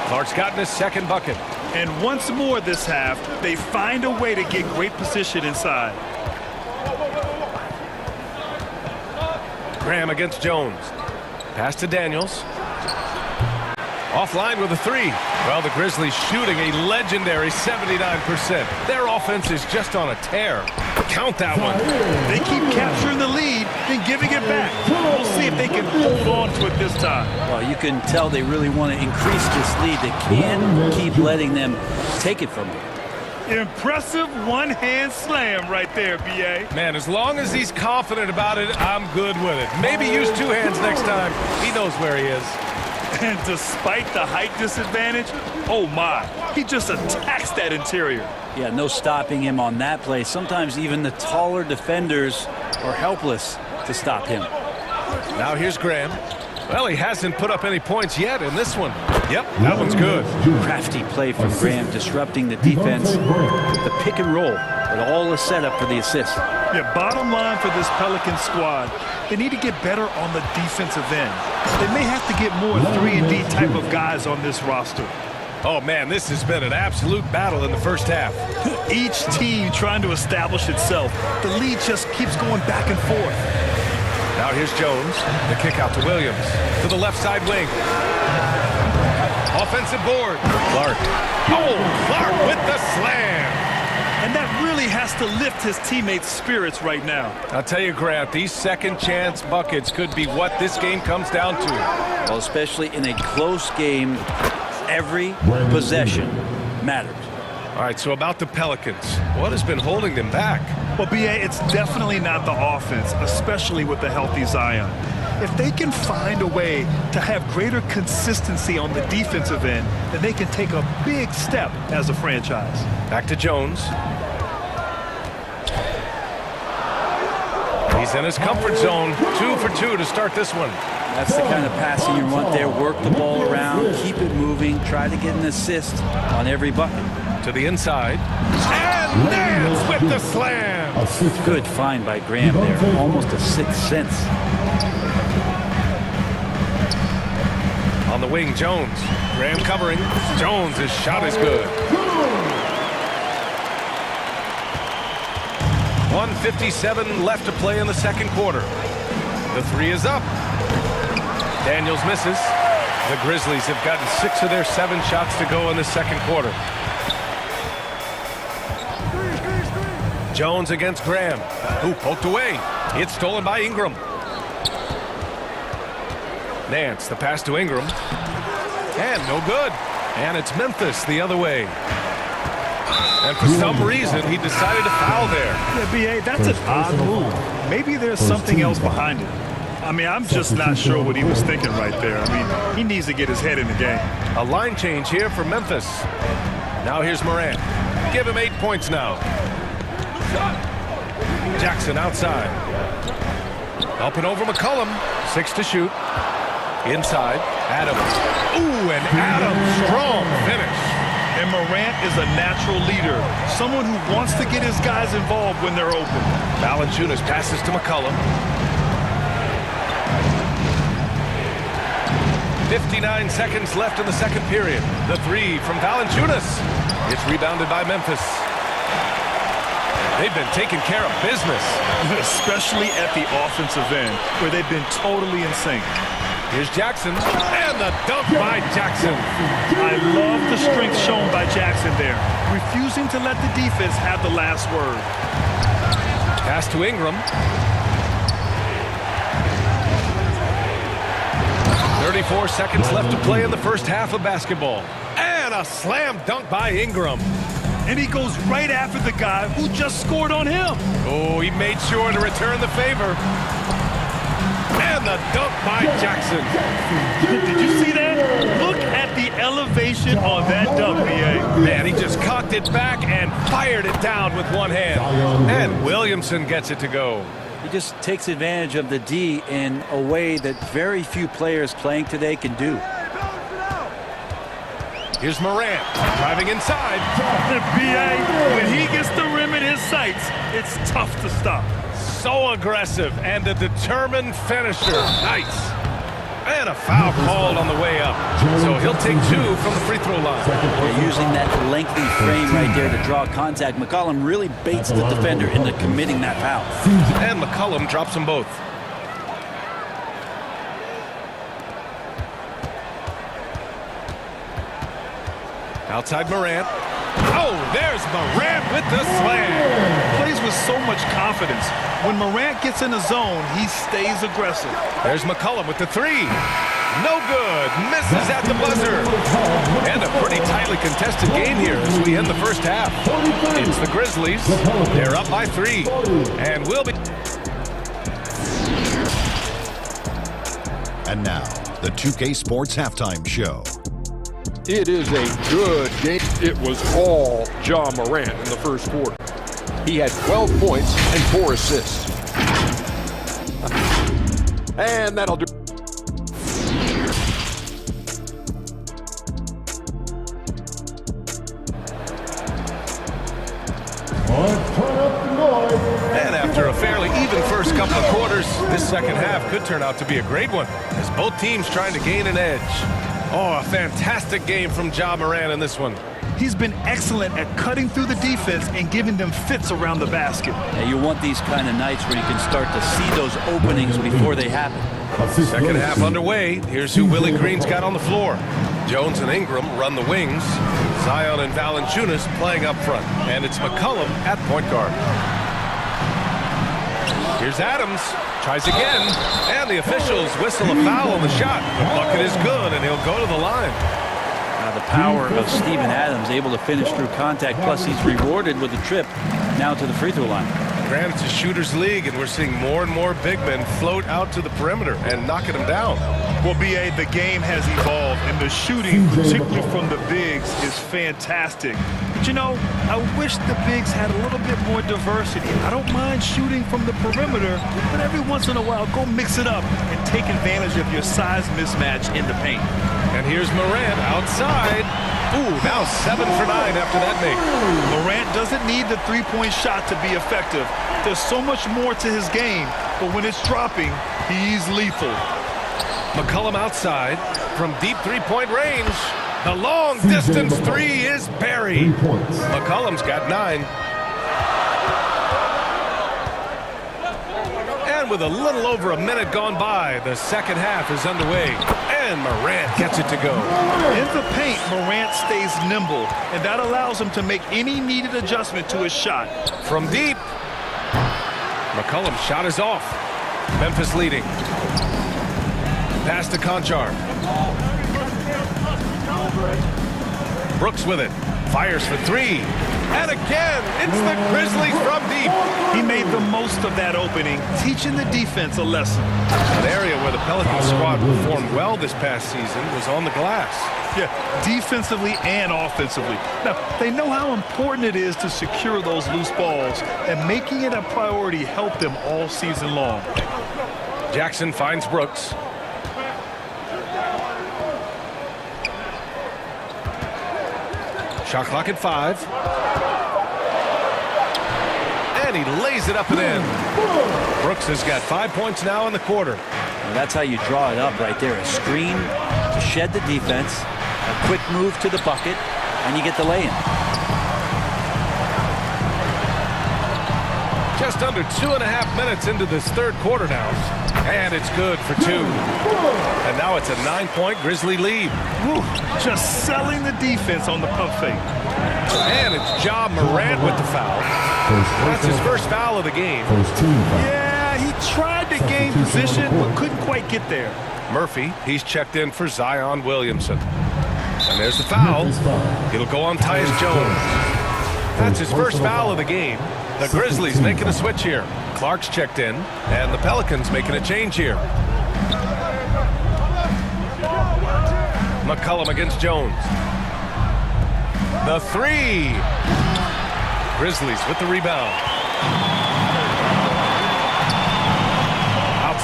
Clark's gotten his second bucket. And once more this half, they find a way to get great position inside. Graham against Jones. Pass to Daniels. Offline with a 3. Well, the Grizzlies shooting a legendary 79%. Their offense is just on a tear. Count that one. They keep capturing the lead, then giving it back. We'll see if they can hold on to it this time. Well, you can tell they really want to increase this lead. They can't keep letting them take it from them. Impressive one-hand slam right there, B.A. Man, as long as he's confident about it, I'm good with it. Maybe use 2 hands next time. He knows where he is. And despite the height disadvantage, oh my, he just attacks that interior. Yeah, no stopping him on that play. Sometimes even the taller defenders are helpless to stop him. Now here's Graham. Well, he hasn't put up any points yet in this one. Yep, that one's good. Crafty play from Graham, disrupting the defense with the pick and roll, but all is set up for the assist. Yeah, bottom line for this Pelican squad, they need to get better on the defensive end. They may have to get more 3-and-D type of guys on this roster. Oh, man, this has been an absolute battle in the first half. Each team trying to establish itself. The lead just keeps going back and forth. Now here's Jones. The kick out to Williams. To the left side wing. Offensive board. Clark. Oh, Clark with the slam. And that really has to lift his teammates' spirits right now. I'll tell you, Grant, these second chance buckets could be what this game comes down to. Well, especially in a close game, every possession matters. All right, so about the Pelicans, what has been holding them back? Well, B.A., it's definitely not the offense, especially with the healthy Zion. If they can find a way to have greater consistency on the defensive end, then they can take a big step as a franchise. Back to Jones. He's in his comfort zone. 2 for 2 to start this one. That's the kind of passing you want there. Work the ball around, keep it moving, try to get an assist on every bucket. To the inside. And Nance with the slam. Good find by Graham there. Almost a sixth sense. On the wing, Jones. Graham covering. Jones' shot is good. 1:57 left to play in the second quarter. The 3 is up. Daniels misses. The Grizzlies have gotten 6 of their 7 shots to go in the second quarter. Jones against Graham, who poked away. It's stolen by Ingram. Nance, the pass to Ingram. And no good. And it's Memphis the other way. And for some reason, he decided to foul there. Yeah, B.A., that's an odd move. Maybe there's something else behind it. I mean, I'm just not sure what he was thinking right there. I mean, he needs to get his head in the game. A line change here for Memphis. Now here's Morant. Give him 8 points now. Jackson outside. Helping over McCollum. 6 to shoot. Inside. Adams. Ooh, and Adams. Strong finish. And Morant is a natural leader. Someone who wants to get his guys involved when they're open. Valanciunas passes to McCollum. 59 seconds left in the second period. The 3 from Valanciunas. It's rebounded by Memphis. They've been taking care of business. Especially at the offensive end, where they've been totally in sync. Here's Jackson, and the dunk by Jackson. I love the strength shown by Jackson there, refusing to let the defense have the last word. Pass to Ingram. 34 seconds left to play in the first half of basketball. And a slam dunk by Ingram. And he goes right after the guy who just scored on him. Oh, he made sure to return the favor. And the dunk by Jackson. Did you see that? Look at the elevation on that dunk, B.A. Man, he just cocked it back and fired it down with one hand. And Williamson gets it to go. He just takes advantage of the D in a way that very few players playing today can do. Here's Morant driving inside. B.A., when he gets the rim in his sights, it's tough to stop. So aggressive and a determined finisher. Nice. And a foul called on the way up. So he'll take 2 from the free throw line. They're using that lengthy frame right there to draw contact. McCollum really baits the defender into committing that foul. And McCollum drops them both. Outside Morant. Oh, there's Morant with the slam. Plays with so much confidence. When Morant gets in the zone, he stays aggressive. There's McCollum with the 3. No good. Misses at the buzzer. And a pretty tightly contested game here as we end the first half. It's the Grizzlies. They're up by 3. And we'll be... And now, the 2K Sports Halftime Show. It is a good game. It was all Ja Morant in the first quarter. He had 12 points and 4 assists. And that'll do. And after a fairly even first couple of quarters, this second half could turn out to be a great one as both teams trying to gain an edge. Oh, a fantastic game from Ja Morant in this one. He's been excellent at cutting through the defense and giving them fits around the basket. Yeah, you want these kind of nights where you can start to see those openings before they happen. Second half underway. Here's who Willie Green's got on the floor. Jones and Ingram run the wings. Zion and Valanciunas playing up front. And it's McCollum at point guard. Here's Adams. Tries again. And the officials whistle a foul on the shot. The bucket is good, and he'll go to the line. Now the power of Steven Adams, able to finish through contact, plus he's rewarded with a trip now to the free throw line. Granted, it's a shooter's league, and we're seeing more and more big men float out to the perimeter and knocking them down. Well, B.A., the game has evolved, and the shooting, particularly from the bigs, is fantastic. But, you know, I wish the bigs had a little bit more diversity. I don't mind shooting from the perimeter, but every once in a while, go mix it up and take advantage of your size mismatch in the paint. And here's Morant outside. Ooh, now 7 for 9 after that make. Morant doesn't need the three-point shot to be effective. There's so much more to his game, but when it's dropping, he's lethal. McCollum outside from deep three-point range. The long-distance 3 is buried. McCollum's got 9. And with a little over a minute gone by, the second half is underway. And Morant gets it to go. In the paint, Morant stays nimble, and that allows him to make any needed adjustment to his shot. From deep, McCollum's shot is off. Memphis leading. Pass to Conchar. Brooks with it. Fires for 3. And again, it's the Grizzlies from deep. He made the most of that opening, teaching the defense a lesson. An area where the Pelicans squad performed well this past season was on the glass. Yeah, defensively and offensively. Now, they know how important it is to secure those loose balls, and making it a priority helped them all season long. Jackson finds Brooks. Shot clock at 5. And he lays it up and in. Brooks has got 5 points now in the quarter. Well, that's how you draw it up right there. A screen to shed the defense, a quick move to the bucket, and you get the lay-in. Just under 2.5 minutes into this third quarter now. And it's good for 2. And now it's a 9-point Grizzly lead. Woo, just selling the defense on the pump fake. And it's Ja Morant with the foul. That's his first foul of the game. Yeah, he tried to gain position, but couldn't quite get there. Murphy, he's checked in for Zion Williamson. And there's the foul. It'll go on Tyus Jones. That's his first foul of the game. The Grizzlies making a switch here. Clark's checked in, and the Pelicans making a change here. McCollum against Jones. The 3. Grizzlies with the rebound.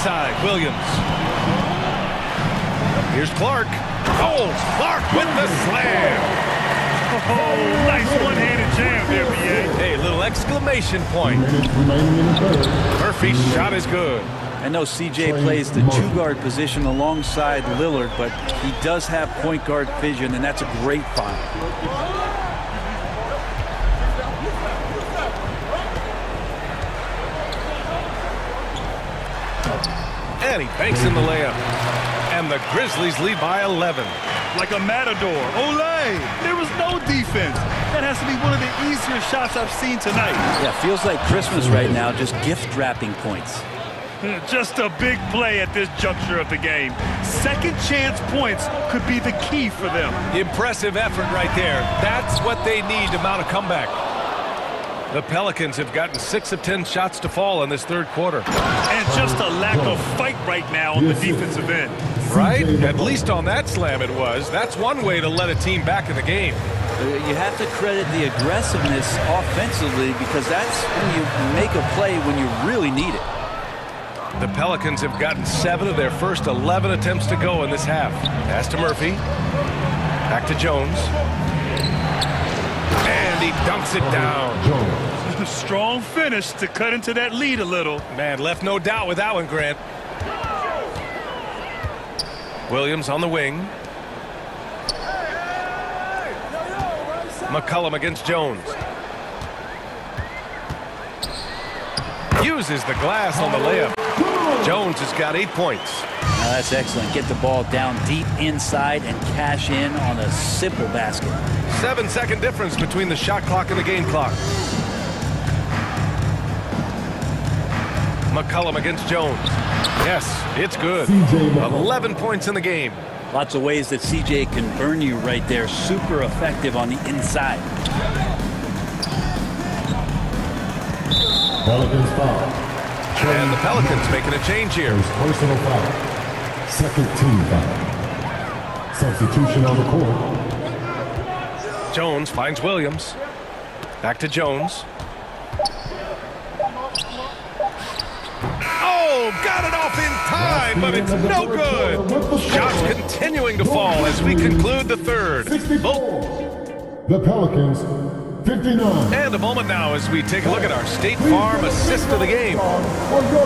inside. Williams. Here's Clark. Oh, Clark with the slam. Oh, nice one-handed jam there, B.A. Hey, little exclamation point. Murphy's shot is good. I know CJ plays the two-guard position alongside Lillard, but he does have point guard vision, and that's a great find. And he banks in the layup. And the Grizzlies lead by 11. Like a matador. Olay! There was no defense. That has to be one of the easier shots I've seen tonight. Yeah, feels like Christmas right now, just gift wrapping points. Just a big play at this juncture of the game. Second chance points could be the key for them. Impressive effort right there. That's what they need to mount a comeback. The Pelicans have gotten 6 of 10 shots to fall in this third quarter. And just a lack of fight right now on the defensive end. Right? At least on that slam it was. That's one way to let a team back in the game. You have to credit the aggressiveness offensively, because that's when you make a play when you really need it. The Pelicans have gotten 7 of their first 11 attempts to go in this half. Pass to Murphy. Back to Jones. And he dunks it down. Strong finish to cut into that lead a little. Man, left no doubt with that one, Grant. Williams on the wing. McCollum against Jones. Uses the glass on the layup. Jones has got 8 points. Now that's excellent. Get the ball down deep inside and cash in on a simple basket. 7-second difference between the shot clock and the game clock. McCollum against Jones. Yes, it's good. 11 points in the game. Lots of ways that CJ can burn you right there. Super effective on the inside. Pelicans foul. And the Pelicans making a change here. Personal foul. Second team foul. Substitution on the court. Jones finds Williams. Back to Jones. Oh, got it off in time, but it's no good. Shots continuing to fall as we conclude the third. 64. The Pelicans, 59. And a moment now as we take a look at our State Farm assist of the game.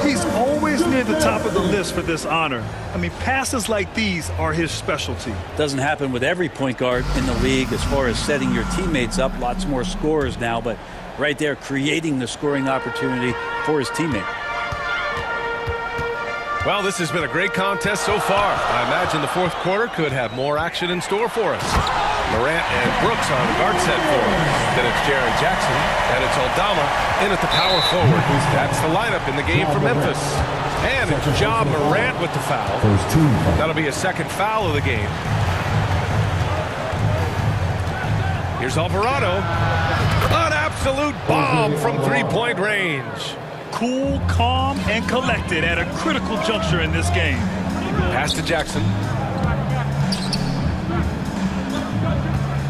He's always near the top of the list for this honor. I mean, passes like these are his specialty. Doesn't happen with every point guard in the league as far as setting your teammates up. Lots more scorers now, but right there creating the scoring opportunity for his teammate. Well, this has been a great contest so far. I imagine the fourth quarter could have more action in store for us. Morant and Brooks on guard set for us. Then it's Jaren Jackson, and it's Aldama in at the power forward. That's the lineup in the game for Memphis. And it's Ja Morant with the foul. That'll be a second foul of the game. Here's Alvarado. An absolute bomb from three-point range. Cool, calm, and collected at a critical juncture in this game. Pass to Jackson.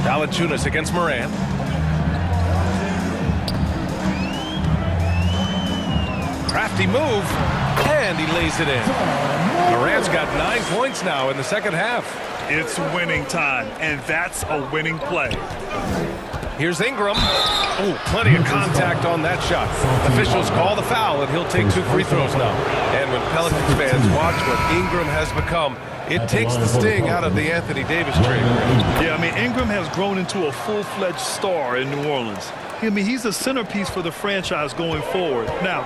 Valanciunas against Morant. Crafty move, and he lays it in. Morant's got 9 points now in the second half. It's winning time, and that's a winning play. Here's Ingram. Oh, plenty of contact on that shot. Officials call the foul, and he'll take 2 free throws now. And when Pelicans fans watch what Ingram has become, it takes the sting out of the Anthony Davis trade. Yeah, I mean, Ingram has grown into a full-fledged star in New Orleans. I mean, he's a centerpiece for the franchise going forward. Now,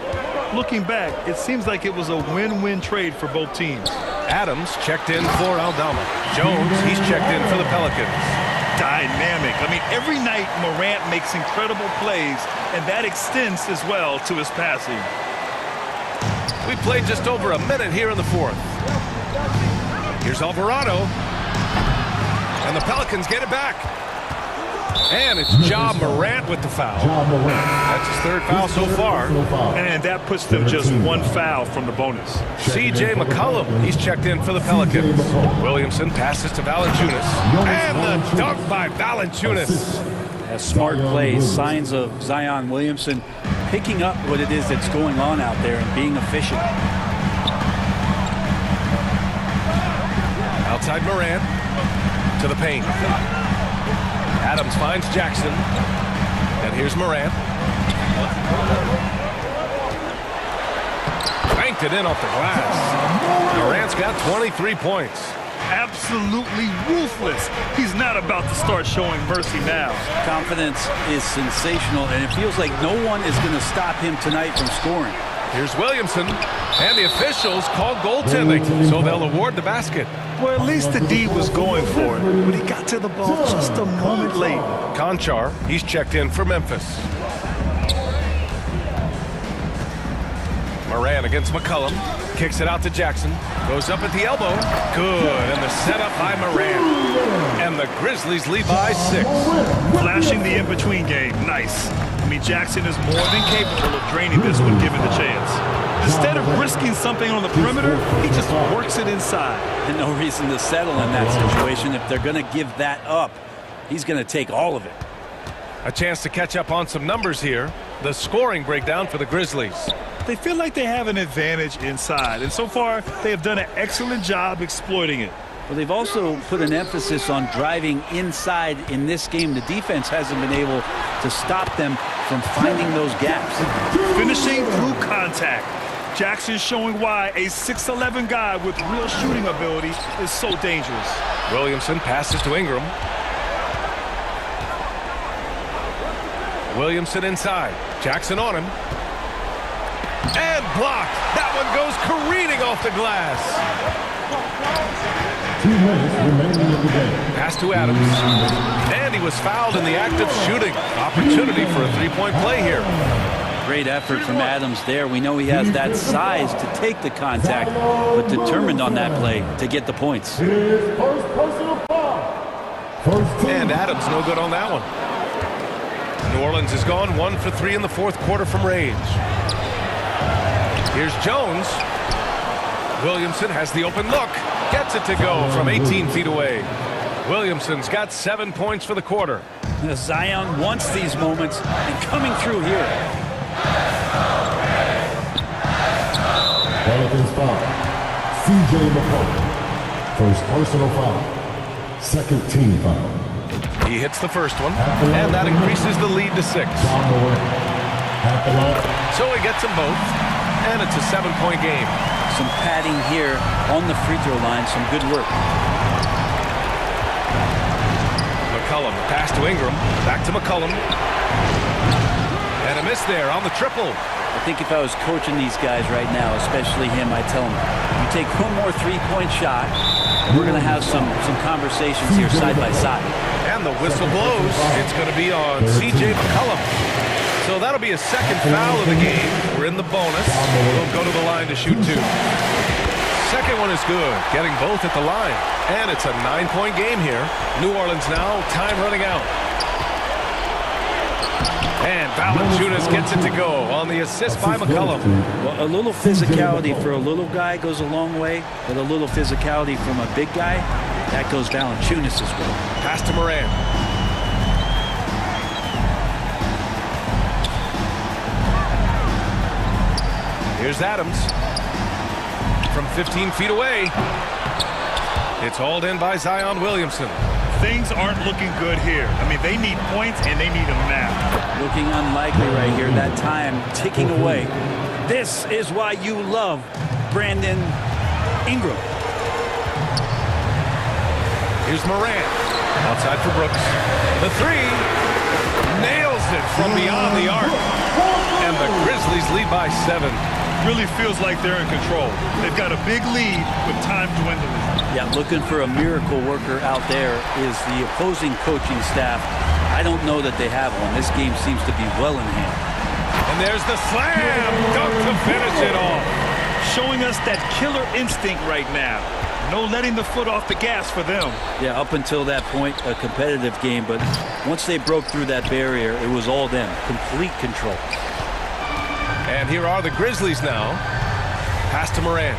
looking back, it seems like it was a win-win trade for both teams. Adams checked in for Aldama. Jones, he's checked in for the Pelicans. Dynamic. I mean, every night Morant makes incredible plays, and that extends as well to his passing. We played just over a minute here in the fourth. Here's Alvarado. And the Pelicans get it back. And it's Ja Morant with the foul. That's his third foul so far. And that puts them just 1 foul from the bonus. C.J. McCollum, he's checked in for the Pelicans. Williamson passes to Valanciunas. And the dunk by Valanciunas. A smart play, signs of Zion Williamson picking up what it is that's going on out there and being efficient. Outside Moran. To the paint. Adams finds Jackson. And here's Moran. Banked it in off the glass. Morant's got 23 points. Absolutely ruthless. He's not about to start showing mercy now. Confidence is sensational, and it feels like no one is going to stop him tonight from scoring. Here's Williamson, and the officials called goaltending, so they'll award the basket. Well, at least the D was going for it, but he got to the ball just a moment late. Conchar, he's checked in for Memphis. Moran against McCollum. Kicks it out to Jackson. Goes up at the elbow. Good. And the setup by Moran. And the Grizzlies lead by 6. Flashing the in-between game. Nice. I mean, Jackson is more than capable of draining this when given the chance. Instead of risking something on the perimeter, he just works it inside. And no reason to settle in that situation. If they're going to give that up, he's going to take all of it. A chance to catch up on some numbers here. The scoring breakdown for the Grizzlies. They feel like they have an advantage inside, and so far they have done an excellent job exploiting it. Well, they've also put an emphasis on driving inside in this game. The defense hasn't been able to stop them from finding those gaps. Finishing through contact. Jackson showing why a 6'11" guy with real shooting ability is so dangerous. Williamson passes to Ingram. Williamson inside. Jackson on him. And blocked. That one goes careening off the glass. 2 minutes remaining in the game. Pass to Adams. And he was fouled in the act of shooting. Opportunity for a three-point play here. Great effort from Adams there. We know he has that size to take the contact, but determined on that play to get the points. First personal foul. First team. And Adams no good on that one. New Orleans has gone 1 for 3 in the fourth quarter from range. Here's Jones. Williamson has the open look. Gets it to go from 18 feet away. Williamson's got 7 points for the quarter. Zion wants these moments and coming through here. Pelicans foul. C.J. McCollum. First personal foul. Second team foul. He hits the first one, and that increases the lead to 6. So he gets them both, and it's a 7-point game. Some padding here on the free throw line. Some good work. McCollum, pass to Ingram. Back to McCollum. And a miss there on the triple. I think if I was coaching these guys right now, especially him, I'd tell him, you take one more three-point shot, and we're going to have some conversations here side by side. And the whistle blows. It's going to be on C.J. McCollum. So that'll be a second foul of the game. We're in the bonus. We'll go to the line to shoot 2. Second one is good, getting both at the line. And it's a 9-point game here. New Orleans now, time running out. And Valanciunas gets it to go on the assist by McCollum. Well, a little physicality for a little guy goes a long way, but a little physicality from a big guy, that goes Valanciunas as well. Pass to Moran. Here's Adams. From 15 feet away. It's hauled in by Zion Williamson. Things aren't looking good here. I mean, they need points, and they need them now. Looking unlikely right here. That time ticking away. This is why you love Brandon Ingram. Here's Moran. Outside for Brooks. The three. Nails it from beyond the arc. And the Grizzlies lead by 7. Really feels like they're in control. They've got a big lead with time dwindling. Yeah, looking for a miracle worker out there is the opposing coaching staff. I don't know that they have one. This game seems to be well in hand. And there's the slam dunk to finish it off. Showing us that killer instinct right now. No letting the foot off the gas for them. Yeah, up until that point, a competitive game. But once they broke through that barrier, it was all them. Complete control. And here are the Grizzlies now. Pass to Moran.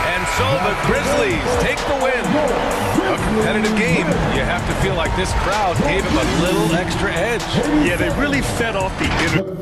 And so the Grizzlies take the win. A competitive game. You have to feel like this crowd gave him a little extra edge. Yeah, they really fed off the inner.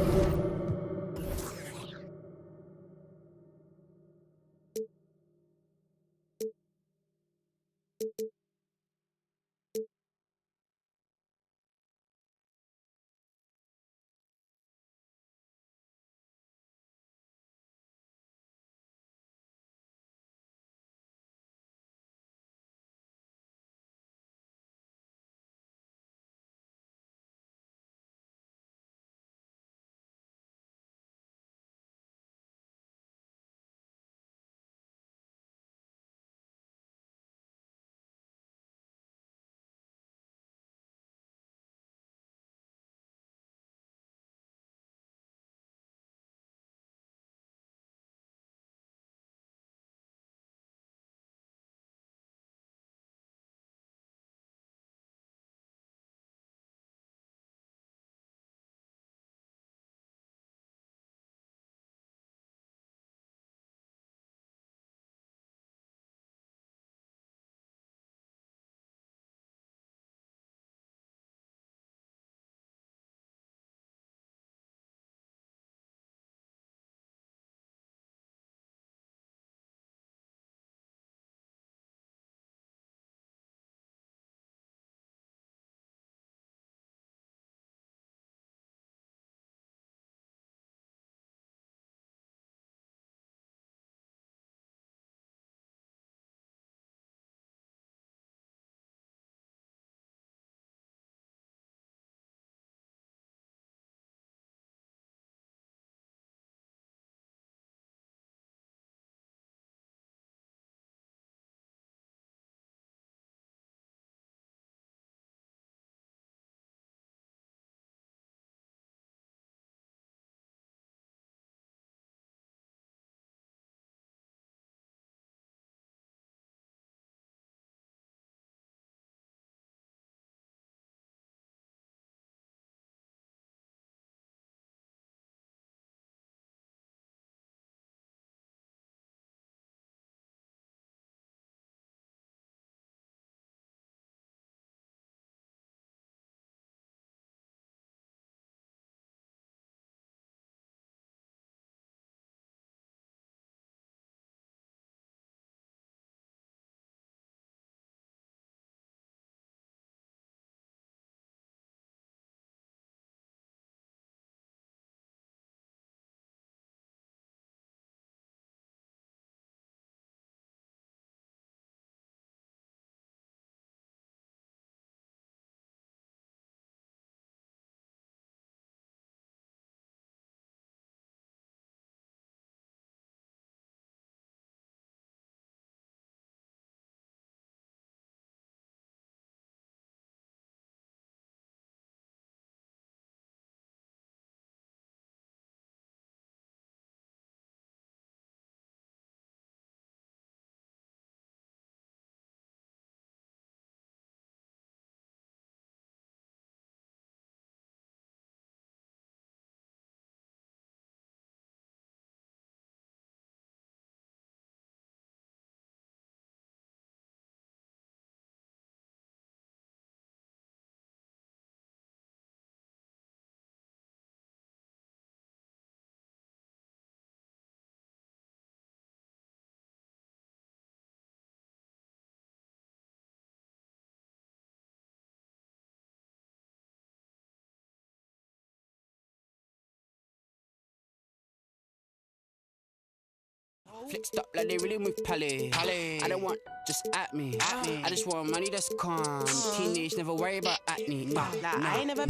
Flexed up like they really move pally. I don't want just at me. I just want money that's calm. Teenage, never worry about acne. Nah. I ain't never.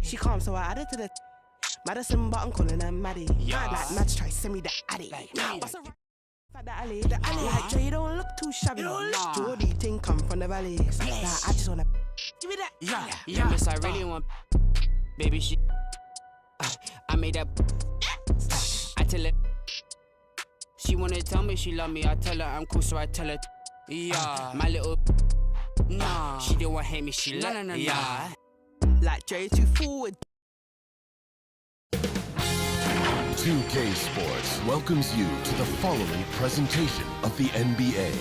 She calm, so I added to the Madison, but I'm calling her Maddie. Like Mads try send me the addy. What's a the alley? The alley. Like Jay, you don't look too shabby. Jordy thing come from the valley. Like I just wanna give me that. Yeah, miss, I really want baby shit. I made that. I tell her. She wanna tell me she love me, I tell her I'm cool, so I tell her, yeah. My little, nah. She don't want hate me, she like, yeah. Like Jay too forward. 2K Sports welcomes you to the following presentation of the NBA.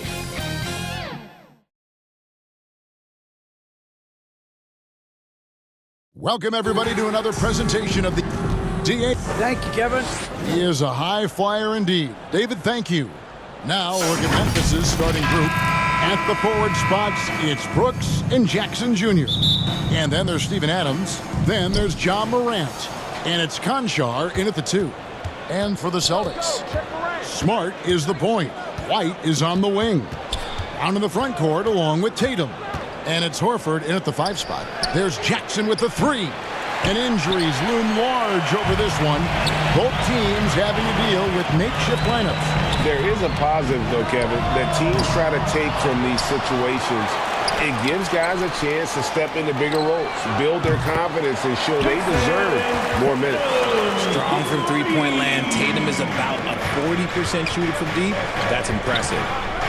Welcome, everybody, to another presentation of the DA. Thank you, Kevin. He is a high flyer indeed. David, thank you. Now, look at Memphis's starting group. At the forward spots, it's Brooks and Jackson Jr. And then there's Steven Adams. Then there's John Morant. And it's Conchar in at the 2. And for the Celtics, Smart is the point. White is on the wing. Down in the front court along with Tatum. And it's Horford in at the 5 spot. There's Jackson with the 3. And injuries loom large over this one. Both teams having to deal with makeshift lineups. There is a positive, though, Kevin, that teams try to take from these situations. It gives guys a chance to step into bigger roles, build their confidence, and show they deserve more minutes. Strong from three-point land. Tatum is about a 40% shooter from deep. That's impressive.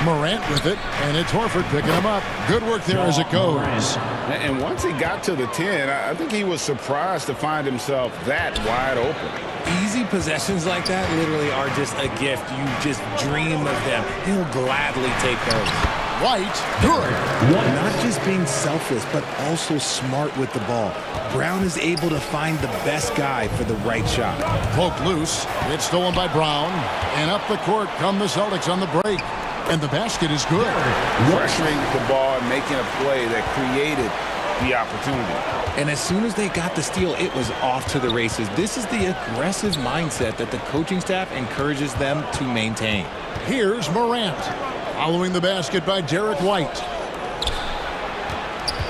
Morant with it, and it's Horford picking him up. Good work there as it goes. And once he got to the 10, I think he was surprised to find himself that wide open. Easy possessions like that literally are just a gift. You just dream of them. He'll gladly take those. White, good. Not just being selfless, but also smart with the ball. Brown is able to find the best guy for the right shot. Poked loose. It's stolen by Brown. And up the court come the Celtics on the break. And the basket is good. Pressuring the ball and making a play that created the opportunity. And as soon as they got the steal, it was off to the races. This is the aggressive mindset that the coaching staff encourages them to maintain. Here's Morant. Following the basket by Derek White.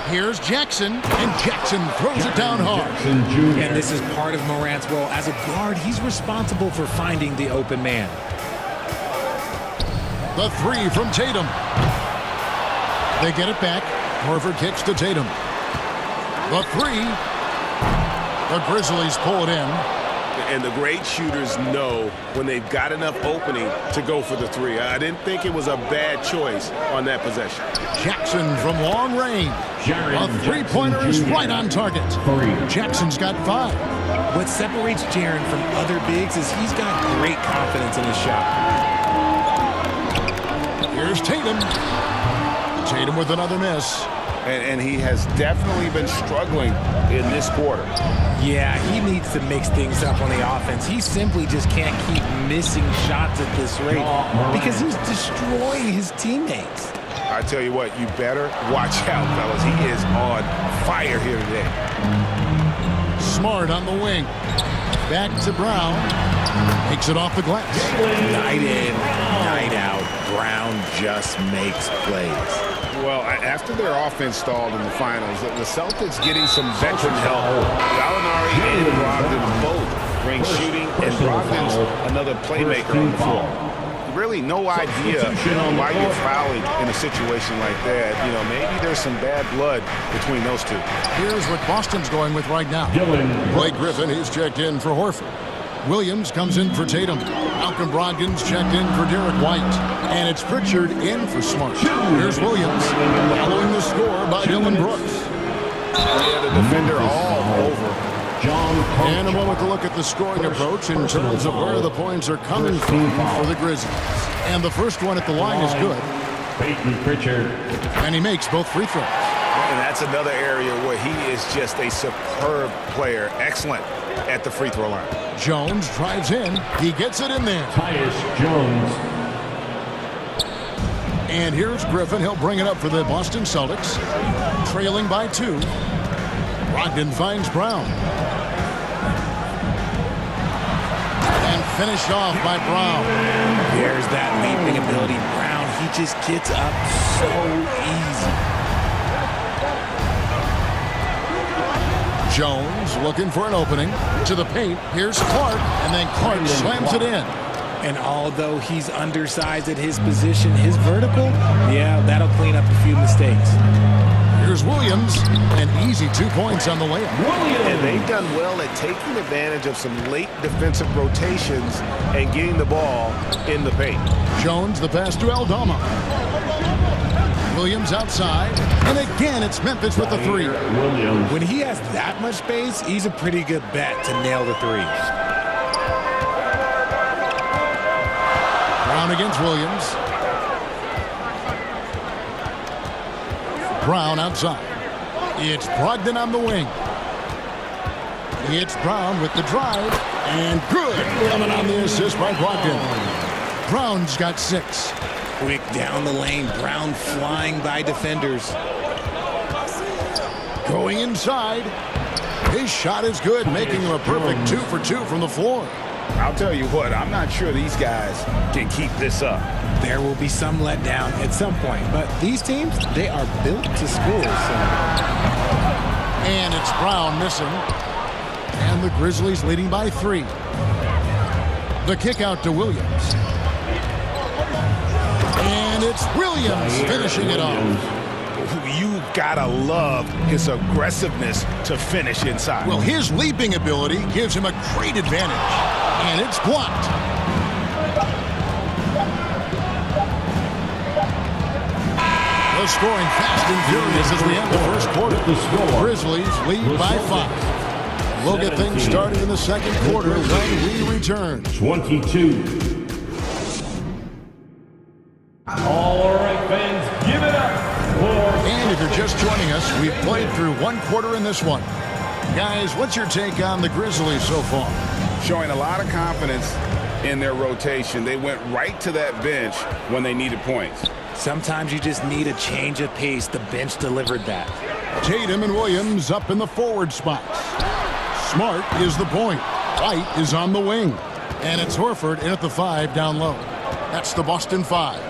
Here's Jackson, and Jackson throws it down hard. And this is part of Morant's role. As a guard, he's responsible for finding the open man. The 3 from Tatum. They get it back. Horford kicks to Tatum. The 3. The Grizzlies pull it in. And the great shooters know when they've got enough opening to go for the 3. I didn't think it was a bad choice on that possession. Jackson from long range. A three-pointer is right on target. Jackson's got 5. What separates Jaren from other bigs is he's got great confidence in his shot. Here's Tatum. Tatum with another miss. And he has definitely been struggling in this quarter. Yeah, he needs to mix things up on the offense. He simply just can't keep missing shots at this rate because he's destroying his teammates. I tell you what, you better watch out, fellas. He is on fire here today. Smart on the wing. Back to Brown. Makes it off the glass. Night in, night out, Brown just makes plays. Well, after their offense stalled in the finals, the Celtics getting some veteran help. Gallinari and Brogdon both bring shooting, and Brogdon's another playmaker on the floor. Really no idea why you're fouling in a situation like that. You know, maybe there's some bad blood between those two. Here's what Boston's going with right now. Blake Griffin, he's checked in for Horford. Williams comes in for Tatum. Malcolm Brogdon's checked in for Derek White. And it's Pritchard in for Smart. Here's Williams, following the score by Dylan Brooks. Yeah, the defender all over. And a moment to look at the scoring approach in terms of where the points are coming from for the Grizzlies. And the first one at the line is good. Pritchard. And he makes both free throws. And that's another area where he is just a superb player. Excellent at the free throw line. Jones drives in. He gets it in there. Tyus Jones. And here's Griffin. He'll bring it up for the Boston Celtics. Trailing by 2. Brogdon finds Brown. And finished off by Brown. There's that leaping ability. Brown, he just gets up so easy. Jones looking for an opening. To the paint. Here's Clark. And then Clark slams it in. And although he's undersized at his position, his vertical, yeah, that'll clean up a few mistakes. Here's Williams. An easy 2 points on the layup. And they've done well at taking advantage of some late defensive rotations and getting the ball in the paint. Jones, the pass to Aldama. Williams outside. And again, it's Memphis with the 3. When he has that much space, he's a pretty good bet to nail the 3. Brown against Williams. Brown outside. It's Brogdon on the wing. It's Brown with the drive. And good. Coming on the assist by Brogdon. Brown's got 6. Quick down the lane. Brown flying by defenders. Going inside. His shot is good, making him a perfect 2 for 2 from the floor. I'll tell you what, I'm not sure these guys can keep this up. There will be some letdown at some point, but these teams, they are built to score. So. And it's Brown missing. And the Grizzlies leading by 3. The kick out to Williams. And it's Williams finishing it off. You gotta love his aggressiveness to finish inside. Well, his leaping ability gives him a great advantage. And it's blocked. The scoring fast and furious as we end the first quarter. The Grizzlies lead by 5. We'll get things started in the second quarter when we return. 22. All right, fans, give it up. And if you're just joining us, we've played through 1 quarter in this one. Guys, what's your take on the Grizzlies so far? Showing a lot of confidence in their rotation. They went right to that bench when they needed points. Sometimes you just need a change of pace. The bench delivered that. Tatum and Williams up in the forward spots. Smart is the point. White is on the wing. And it's Horford in at the 5 down low. That's the Boston 5.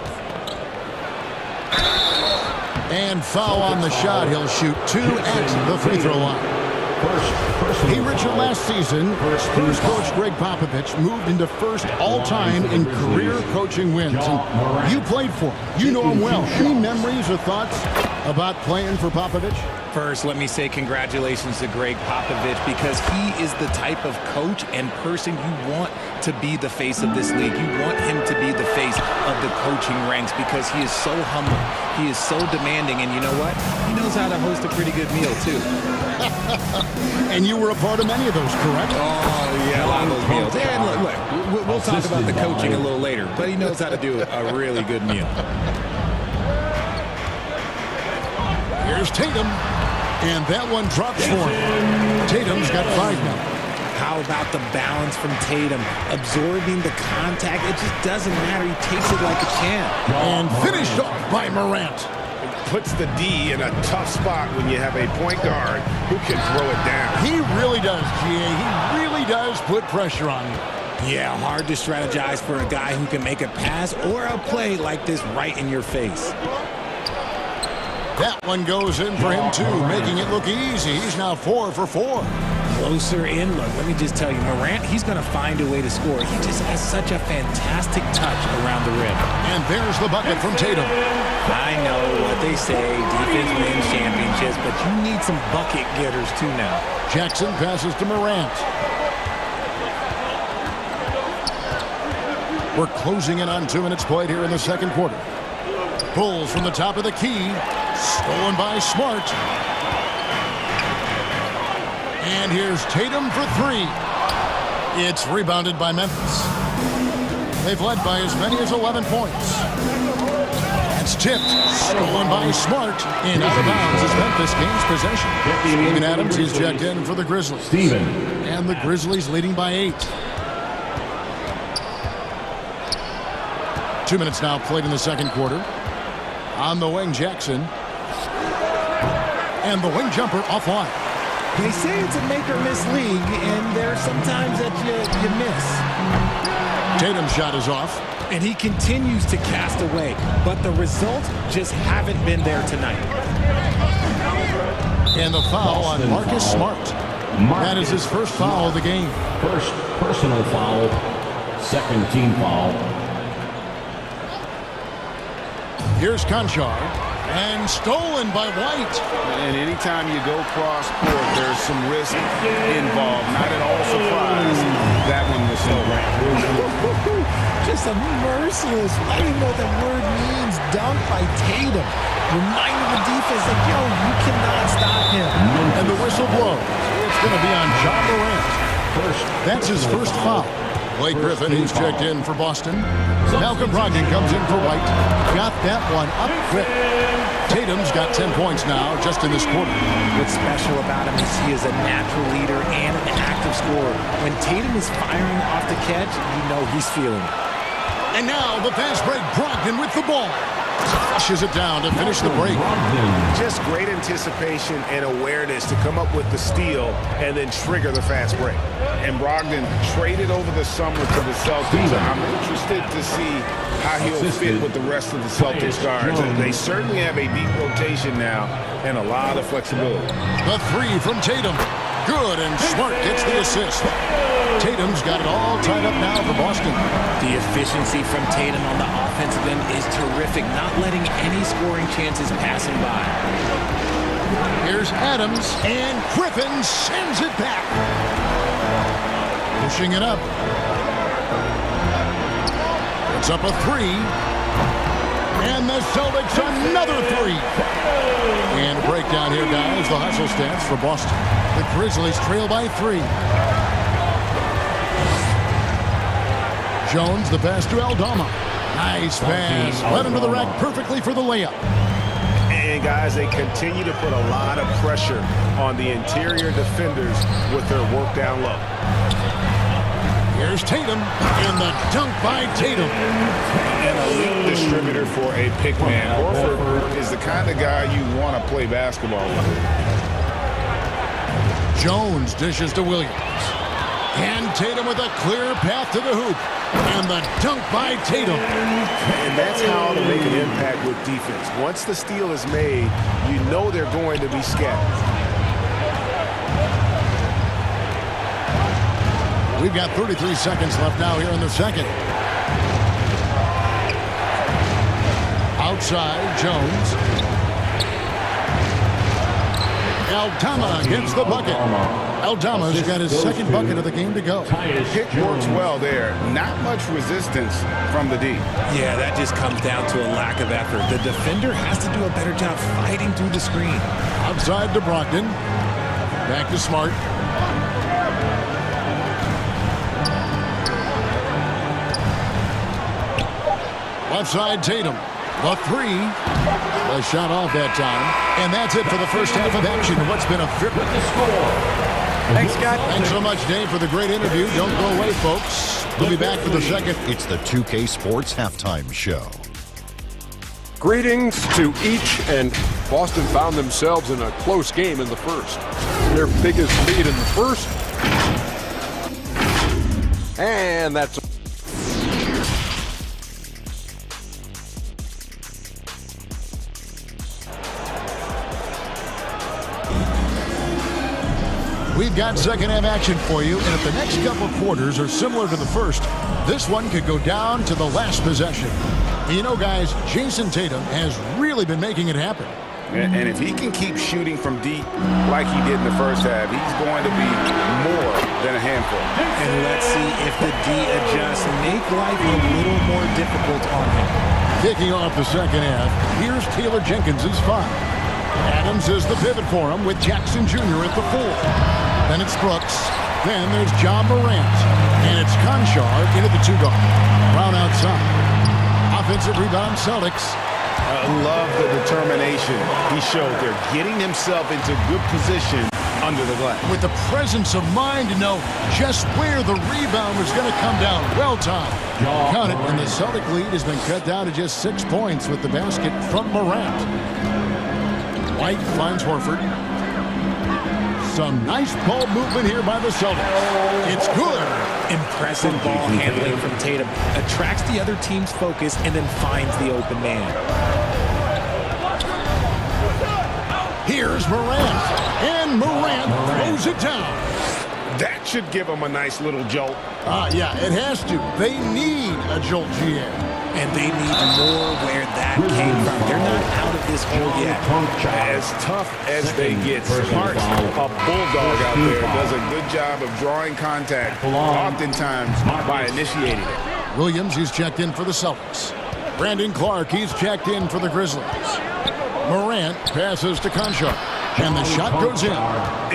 And foul on the shot. He'll shoot 2 at the free throw line. Hey, Richard, last season, first coach Greg Popovich moved into first all-time in career coaching wins. And you played for him. You know him well. Any memories or thoughts about playing for Popovich? First, let me say congratulations to Greg Popovich, because he is the type of coach and person you want to be the face of this league. You want him to be the face of the coaching ranks, because he is so humble. He is so demanding, and you know what? He knows how to host a pretty good meal, too. And you were a part of many of those, correct? Oh, yeah, a lot of those meals. And look, we'll talk about the coaching a little later, but he knows how to do a really good meal. Here's Tatum, and that one drops for him. Tatum's got 5 now. How about the balance from Tatum? Absorbing the contact, it just doesn't matter. He takes it like a champ. And finished off by Morant. Puts the D in a tough spot when you have a point guard who can throw it down. He really does, GA. He really does put pressure on you. Yeah, hard to strategize for a guy who can make a pass or a play like this right in your face. That one goes in for him, too, making it look easy. He's now 4 for 4. Closer in. Look, let me just tell you, Morant, he's going to find a way to score. He just has such a fantastic touch around the rim. And there's the bucket from Tatum. I know what they say, defense wins championships, but you need some bucket getters, too, now. Jackson passes to Morant. We're closing in on 2 minutes played here in the second quarter. Bulls from the top of the key. Stolen by Smart. And here's Tatum for 3. It's rebounded by Memphis. They've led by as many as 11 points. That's tipped. Stolen by Smart. And out of bounds as Memphis gains possession. Steven Adams is checked in for the Grizzlies. And the Grizzlies leading by 8. 2 minutes now played in the second quarter. On the wing, Jackson. And the wing jumper offline. They say it's a make-or-miss league, and there are some times that you miss. Tatum's shot is off. And he continues to cast away, but the results just haven't been there tonight. And the foul on Marcus Smart. That is his first foul of the game. First personal foul, second team foul. Here's Conchar, and stolen by White. And anytime you go cross-court, there's some risk involved. Not at all surprised that one was stolen. Just a merciless, I don't even know what that word means, dunk by Tatum. Reminding the defense that, yo, you cannot stop him. And the whistle blows. It's going to be on John Morant. That's his first foul. Blake Griffin, he's checked in for Boston. Malcolm Brogdon comes in for White. Got that one up quick. Tatum's got 10 points now just in this quarter. What's special about him is he is a natural leader and an active scorer. When Tatum is firing off the catch, you know he's feeling it. And now the fast break. Brogdon with the ball. Flushes it down to finish the break. Just great anticipation and awareness to come up with the steal and then trigger the fast break. And Brogdon traded over the summer to the Celtics. I'm interested to see how he'll fit with the rest of the Celtics guards. They certainly have a deep rotation now and a lot of flexibility. The three from Tatum. Good, and Smart gets the assist. Tatum's got it all tied up now for Boston. The efficiency from Tatum on the offensive end is terrific, not letting any scoring chances pass him by. Here's Adams, and Griffin sends it back. Pushing it up. It's up a three. And the Celtics another three. And a breakdown here, guys. The hustle stance for Boston. The Grizzlies trail by 3. Jones, the pass to Aldama. Nice pass. Led into the rack perfectly for the layup. And guys, they continue to put a lot of pressure on the interior defenders with their work down low. Here's Tatum, and the dunk by Tatum. An elite distributor for a pick man. Horford is the kind of guy you want to play basketball with. Jones dishes to Williams. And Tatum with a clear path to the hoop. And the dunk by Tatum. And that's how to make an impact with defense. Once the steal is made, you know they're going to be scattered. We've got 33 seconds left now here in the second. Outside, Jones. Aldama gets the bucket. Aldama's got his second bucket of the game to go. Pick works well there. Not much resistance from the D. Yeah, that just comes down to a lack of effort. The defender has to do a better job fighting through the screen. Outside to Brogdon. Back to Smart. Left side, Tatum. The three. The shot off that time. And that's it for the first half of action. What's been a very good score. Thanks, Scott. Thanks so much, Dave, for the great interview. Don't go away, folks. We'll be back for the second. It's the 2K Sports Halftime Show. Greetings to each, and Boston found themselves in a close game in the first. Their biggest lead in the first. And that's We've got second half action for you, and if the next couple quarters are similar to the first, this one could go down to the last possession. You know, guys, Jason Tatum has really been making it happen. And if he can keep shooting from deep like he did in the first half, he's going to be more than a handful. And let's see if the D adjusts, make life a little more difficult on him. Kicking off the second half, here's Taylor Jenkins' 5. Adams is the pivot for him with Jackson Jr. at the 4. Then it's Brooks. Then there's John Morant. And it's Conchar into the 2-guard. Brown outside. Offensive rebound, Celtics. I love the determination he showed there, getting himself into good position under the glass. With the presence of mind to know just where the rebound was going to come down. Well timed. Count it, and the Celtic lead has been cut down to just 6 points with the basket from Morant. White finds Horford. Some nice ball movement here by the Celtics. It's good. Impressive ball handling from Tatum. Attracts the other team's focus and then finds the open man. Here's Morant. And Morant throws it down. That should give him a nice little jolt. Yeah, it has to. They need a jolt, GM. And they need more where that came from. They're not out of this hole yet. As tough as they get, Smart, a bulldog out there, does a good job of drawing contact, oftentimes by initiating it. Williams, he's checked in for the Celtics. Brandon Clark, he's checked in for the Grizzlies. Morant passes to Conchar. And the shot goes in.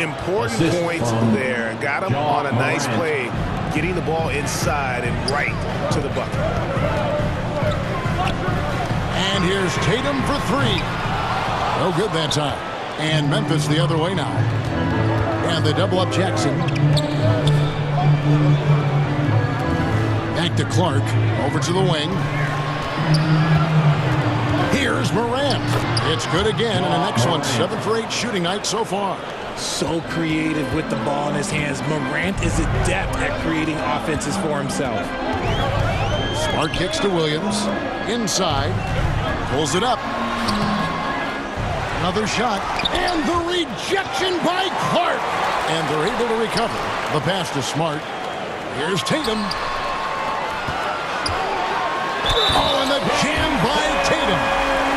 Important points there. Got him on a nice play getting the ball inside and right to the bucket. And here's Tatum for three. No good that time. And Memphis the other way now. And they double up Jackson. Back to Clark. Over to the wing. Here's Morant. It's good again, and an excellent 7 for 8 shooting night so far. So creative with the ball in his hands. Morant is adept at creating offenses for himself. Smart kicks to Williams. Inside. Pulls it up. Another shot. And the rejection by Clark. And they're able to recover. The pass to Smart. Here's Tatum. Oh, and the jam by Tatum.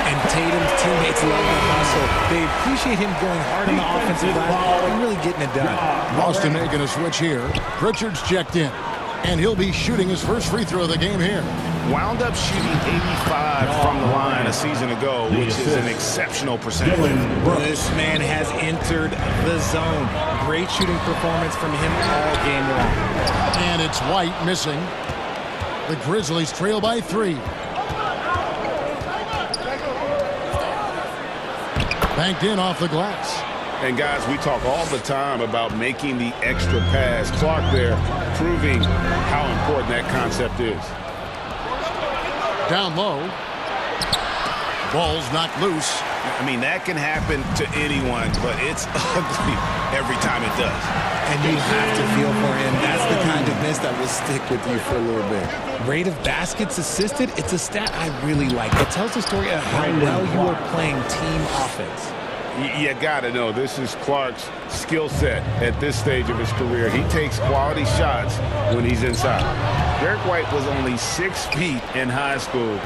And Tatum's teammates love the hustle. They appreciate him going hard on the offensive glass and really getting it done. Boston making a switch here. Pritchard's checked in. And he'll be shooting his first free throw of the game here. Wound up shooting 85 from the line a season ago, which is an exceptional percentage. This man has entered the zone. Great shooting performance from him all game long. And it's White missing. The Grizzlies trail by 3. Banked in off the glass. And guys, we talk all the time about making the extra pass. Clark there proving how important that concept is. Down low. Ball's knocked loose. I mean, that can happen to anyone, but it's ugly every time it does. And you have to feel for him. That's the kind of miss that will stick with you for a little bit. Rate of baskets assisted, it's a stat I really like. It tells the story of how well you are playing team offense. You got to know, this is Clark's skill set at this stage of his career. He takes quality shots when he's inside. Derek White was only 6 feet in high school.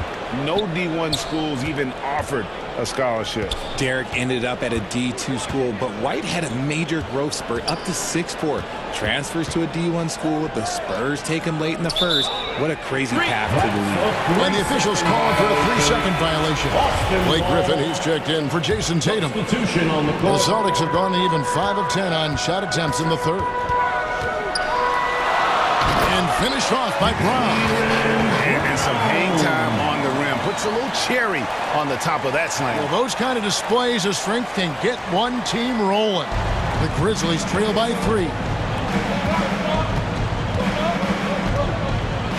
No D1 schools even offered a scholarship. Derek ended up at a D2 school, but White had a major growth spurt up to 6'4". Transfers to a D1 school. The Spurs take him late in the first. What a crazy path to the league. And the officials call for a 3-second violation. Blake Griffin, he's checked in for Jason Tatum. The Celtics have gone even 5 of 10 on shot attempts in the third. And finished off by Brown. And some hang time on the rim. Puts a little cherry on the top of that slam. Well, those kind of displays of strength can get one team rolling. The Grizzlies trail by 3.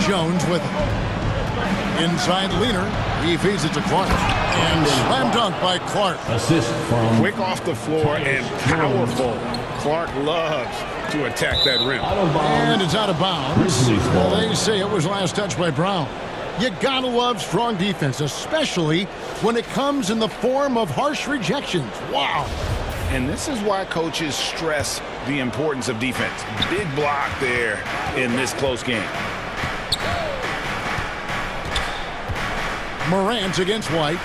Jones with it. Inside leaner. He feeds it to Clark. And slam dunk by Clark. Assist from quick off the floor and powerful. Clark loves to attack that rim. And it's out of bounds. Well, they say it was last touched by Brown. You gotta love strong defense, especially when it comes in the form of harsh rejections. Wow. And this is why coaches stress the importance of defense. Big block there in this close game. Morant against White.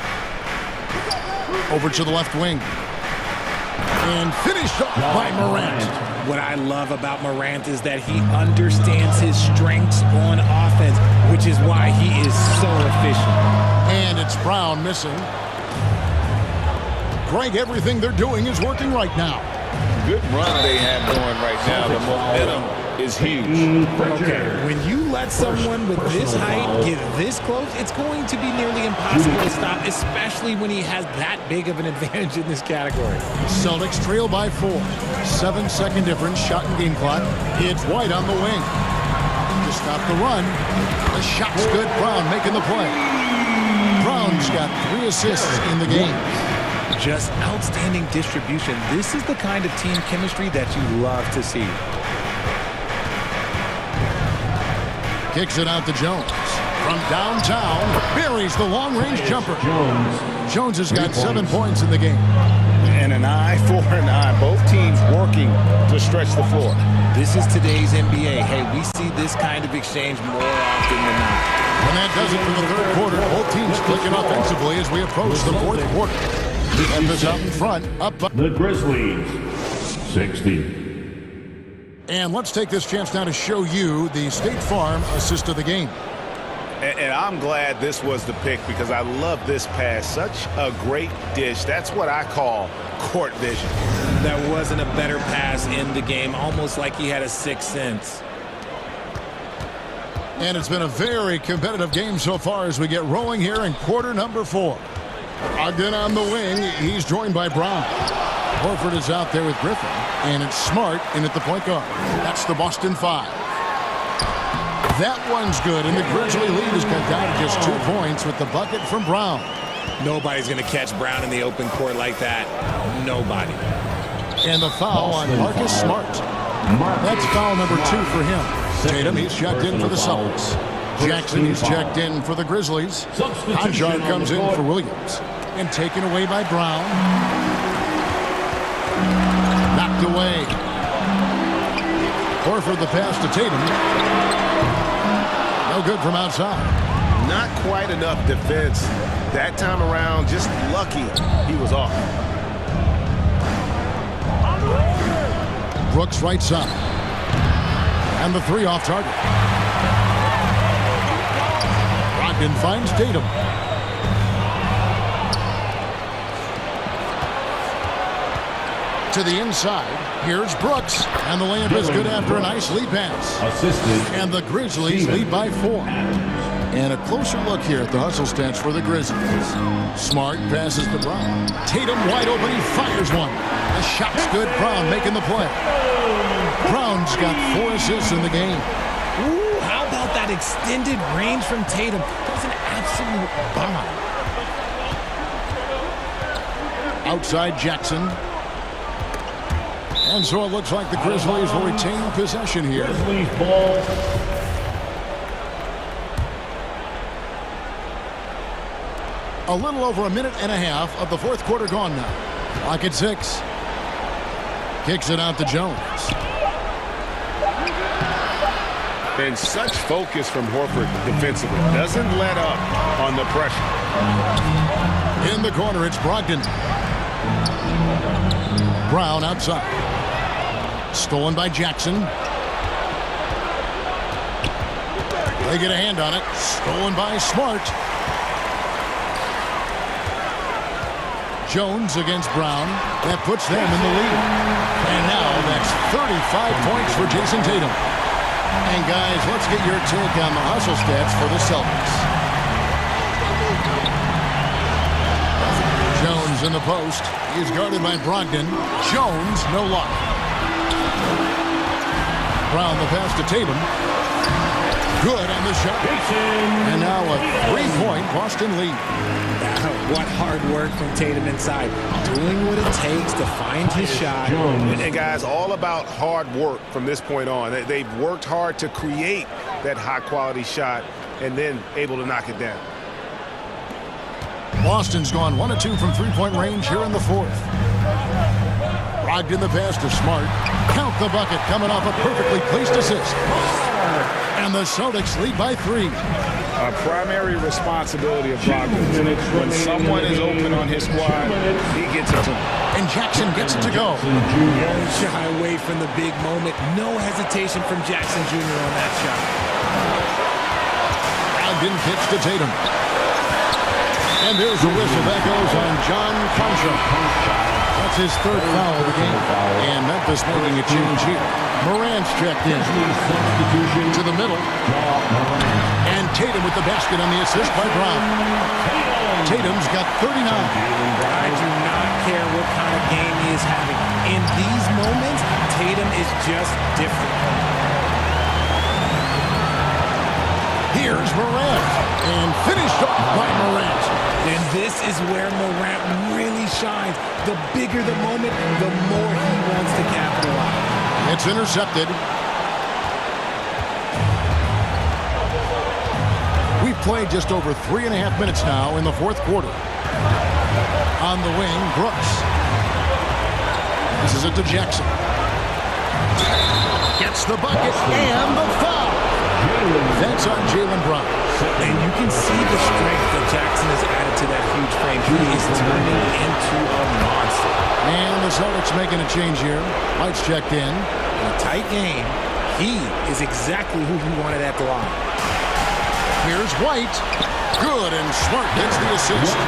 Over to the left wing. And finished up by Morant. What I love about Morant is that he understands his strengths on offense, which is why he is so efficient. And it's Brown missing. Greg, everything they're doing is working right now. Good run they have going right now. The momentum is huge. Okay, when you let someone with this height get this close, it's going to be nearly impossible to stop, especially when he has that big of an advantage in this category. Celtics trail by 4. 7-second difference, shot and game clock. It's White on the wing. To stop the run. The shot's good. Brown making the play. Brown's got 3 assists in the game. Just outstanding distribution. This is the kind of team chemistry that you love to see. Kicks it out to Jones. From downtown, buries the long-range jumper. Jones has got 7 points in the game. And an eye for an eye. Both teams working to stretch the floor. This is today's NBA. Hey, we see this kind of exchange more often than not. And that does it for the third quarter. Both teams clicking offensively as we approach the fourth quarter. Memphis out in front, up by the Grizzlies, 60. And let's take this chance now to show you the State Farm assist of the game. And I'm glad this was the pick because I love this pass. Such a great dish. That's what I call court vision. That wasn't a better pass in the game, almost like he had a sixth sense. And it's been a very competitive game so far as we get rolling here in quarter number 4. Ogden on the wing. He's joined by Brown. Horford is out there with Griffin. And it's Smart in at the point guard. That's the Boston 5. That one's good. And the Grizzly lead is cut down to just 2 points with the bucket from Brown. Nobody's going to catch Brown in the open court like that. Nobody. And the foul on Marcus Smart. That's foul number 2 for him. Tatum, he's checked in for the Celtics. Jackson, he's checked in for the Grizzlies. Conjar comes in for Williams. And taken away by Brown. Knocked away. Horford the pass to Tatum. No good from outside. Not quite enough defense. That time around, just lucky he was off. Brooks right side. And the 3 off target. Brogdon finds Tatum. To the inside. Here's Brooks. And the layup is good after a nice lead pass. And the Grizzlies lead by 4. And a closer look here at the hustle stats for the Grizzlies. Smart passes to Brown. Tatum wide open. He fires one. The shot's good. Brown making the play. Brown's got 4 assists in the game. Ooh, how about that extended range from Tatum? That was an absolute bomb. Outside Jackson. And so it looks like the Grizzlies will retain possession here. Grizzlies ball. A little over a minute and a half of the 4th quarter gone now. Clock at 6. Kicks it out to Jones. And such focus from Horford defensively. Doesn't let up on the pressure. In the corner, it's Brogdon. Brown outside. Stolen by Jackson. They get a hand on it. Stolen by Smart. Jones against Brown. That puts them in the lead. And now that's 35 points for Jason Tatum. And guys, let's get your take on the hustle stats for the Celtics. Jones in the post. He's guarded by Brogdon. Jones, no luck. Brown the pass to Tatum. Good on the shot. And now a 3-point Boston lead. What hard work from Tatum inside. Doing what it takes to find his shot. And guys, all about hard work from this point on. They've worked hard to create that high-quality shot and then able to knock it down. Boston's gone 1 of 2 from 3-point range here in the 4th. Brogdon the pass to Smart. Count the bucket coming off a perfectly placed assist. And the Celtics lead by 3. A primary responsibility of Brogdon. When someone is open on his squad, he gets it to him. And Jackson gets it to go. Don't shy away from the big moment. No hesitation from Jackson Jr. on that shot. Brogdon kicks to Tatum. And there's a whistle. That goes on John Conchar. That's his 3rd foul of the game. And Memphis making a change here. Morant's checked in. To the middle. And Tatum with the basket on the assist by Brown. Tatum's got 39. I do not care what kind of game he is having. In these moments, Tatum is just different. Here's Morant. And finished off by Morant. And this is where Morant really shines. The bigger the moment, the more he wants to capitalize. It's intercepted. We've played just over 3.5 minutes now in the 4th quarter. On the wing, Brooks. This is it to Jackson. Gets the bucket and the foul. That's on Jaylen Brown. And you can see the strength that Jackson has added to that huge frame. He is turning into a monster. And the Celtics making a change here. White's checked in. In a tight game, he is exactly who he wanted at the line. Here's White. Good, and Smart gets the assist.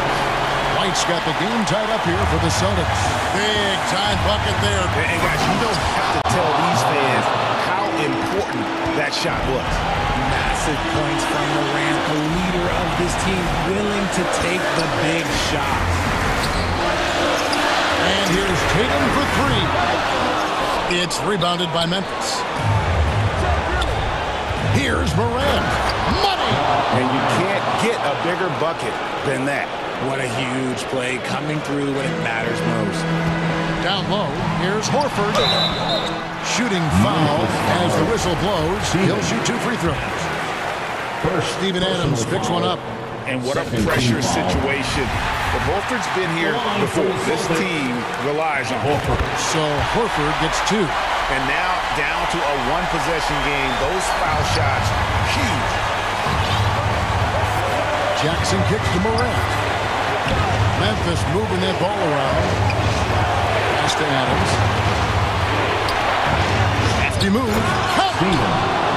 White's got the game tied up here for the Celtics. Big time bucket there. And guys, you don't have to tell these fans how important that shot was. Massive Defensive points from Morant, the leader of this team, willing to take the big shot. And here's Tatum for three. It's rebounded by Memphis. Here's Morant. Money! And you can't get a bigger bucket than that. What a huge play coming through when it matters most. Down low, here's Horford. Shooting foul as the whistle blows. He'll shoot 2 free throws. Steven Adams picks one up. And what a pressure situation. But Horford's been here before. This team relies on Horford. So Horford gets 2. And now down to a one-possession game. Those foul shots, huge. Jackson kicks to Morant. Memphis moving that ball around. Pass to Adams. Hefty move.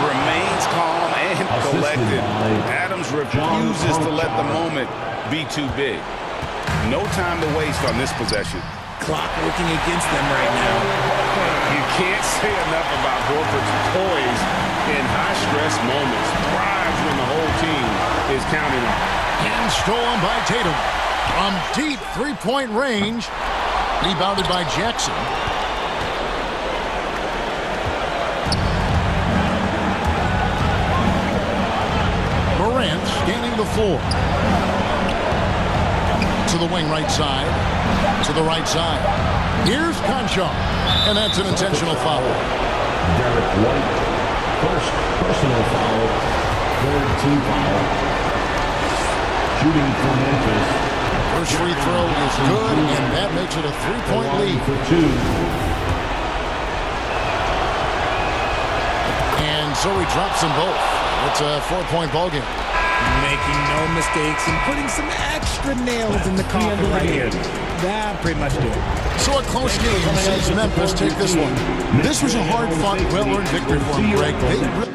Remains calm and collected. Adams refuses to let the moment be too big. No time to waste on this possession. Clock working against them right now. You can't say enough about Horford's poise in high-stress moments. Thrives when the whole team is counting on. And stolen by Tatum. From deep three-point range. Rebounded by Jackson. Morant scanning the floor. To the wing right side. To the right side. Here's Conchar. And that's an intentional foul. Derek White, first personal foul, third team foul. Shooting for Memphis. First free throw is good, and that makes it a 3-point lead. For 2. And so he drops them both. It's a 4-point ball game. Making no mistakes and putting some extra nails in the coffin right here. That pretty much did it. So a close game sees Memphis take this one. This was a hard-fought, well-earned victory for them, Greg. They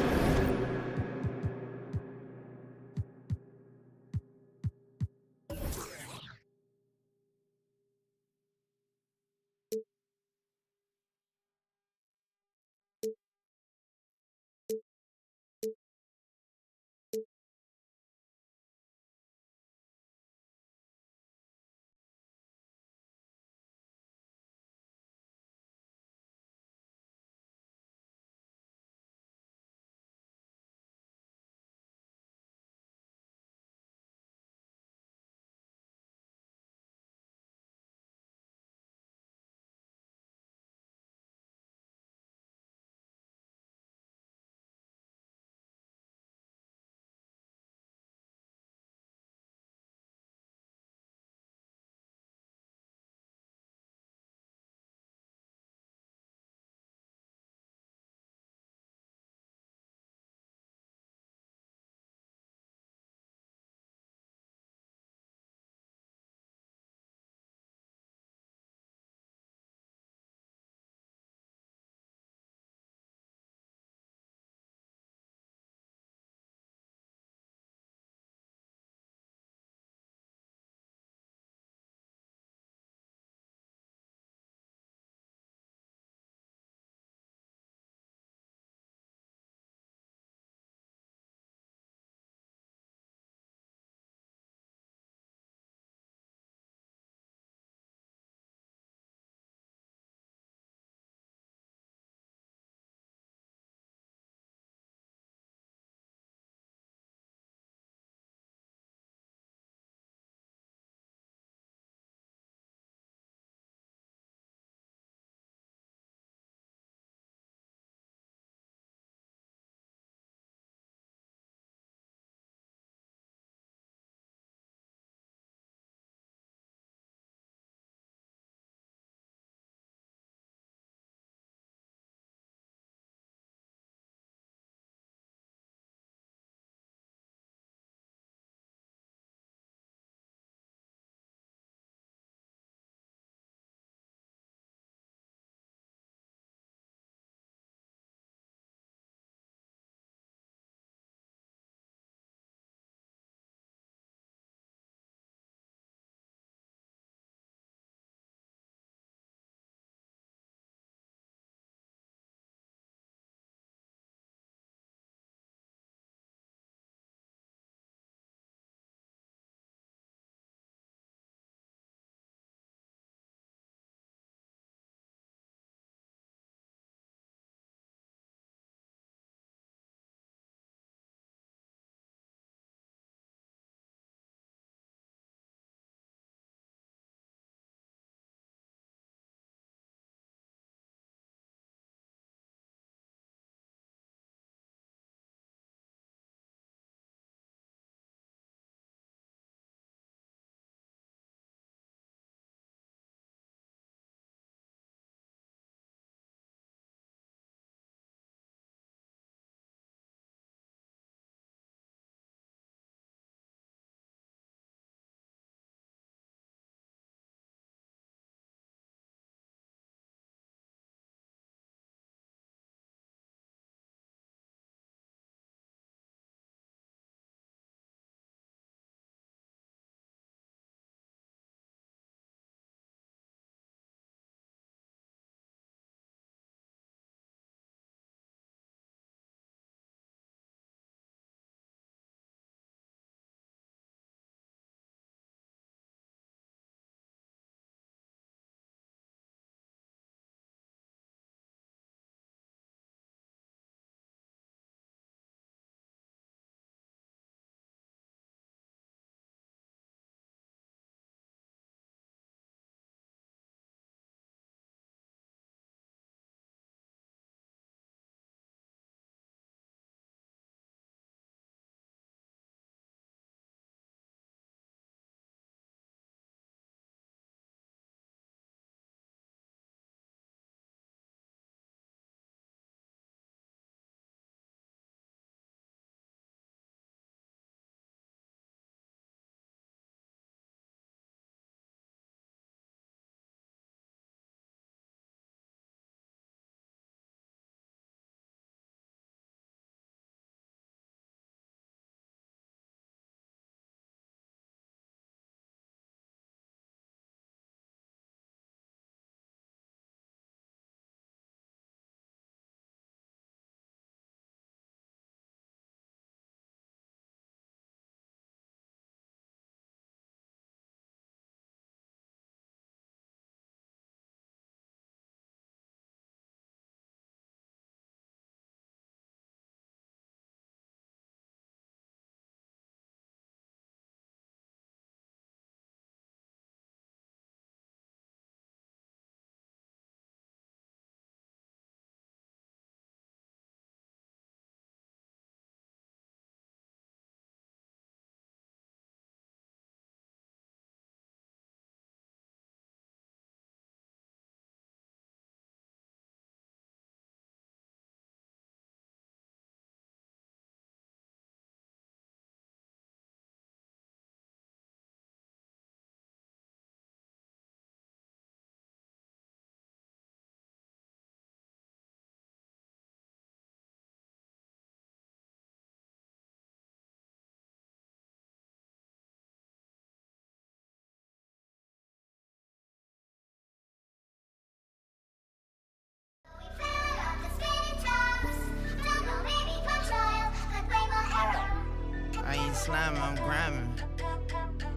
diamond, I'm grinding.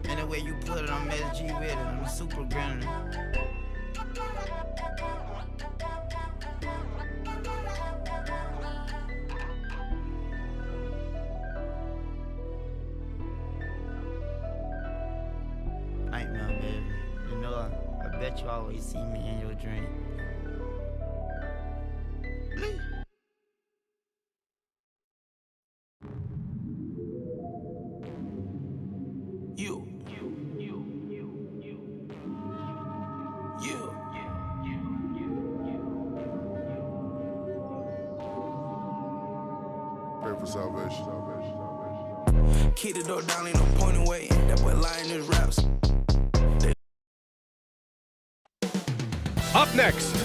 And the way you put it, I'm SG with it. I'm a super grinder. Nightmare, baby. You know, I bet you always see me in your dream. Pray for salvation. Keep the door down, ain't no point away. That boy lying his raps. Up next.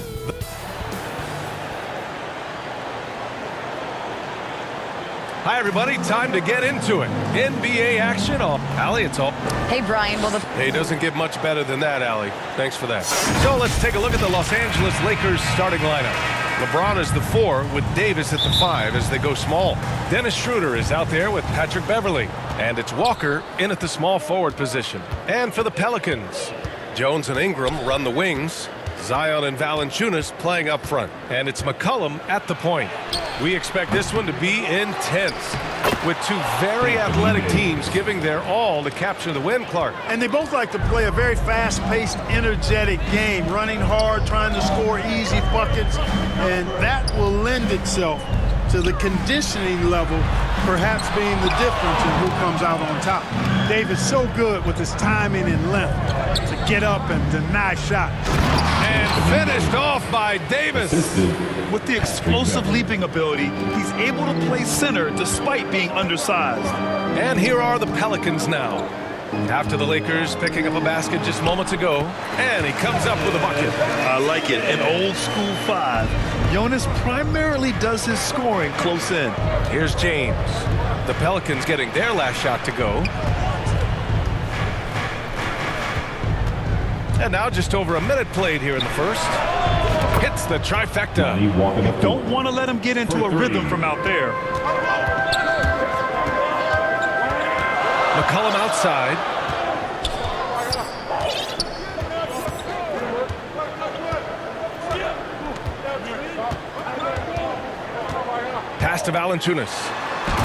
Hi, everybody. Time to get into it. NBA action. Allie, it's all. Hey, Brian. Well, Hey, doesn't get much better than that, Allie. Thanks for that. So let's take a look at the Los Angeles Lakers starting lineup. LeBron is the 4 with Davis at the 5 as they go small. Dennis Schroeder is out there with Patrick Beverley. And it's Walker in at the small forward position. And for the Pelicans, Jones and Ingram run the wings. Zion and Valanciunas playing up front. And it's McCollum at the point. We expect this one to be intense, with two very athletic teams giving their all to capture the win, Clark. And they both like to play a very fast-paced, energetic game, running hard, trying to score easy buckets, and that will lend itself to the conditioning level perhaps being the difference in who comes out on top. Davis so good with his timing and length to get up and deny shots. And finished off by Davis. With the explosive leaping ability, he's able to play center despite being undersized. And here are the Pelicans now. After the Lakers picking up a basket just moments ago, and he comes up with a bucket. I like it, an old school 5. Jonas primarily does his scoring close in. Here's James. The Pelicans getting their last shot to go. And now just over a minute played here in the first. Hits the trifecta. You don't want to let him get into a rhythm from out there. McCollum outside. Pass to Valanciunas.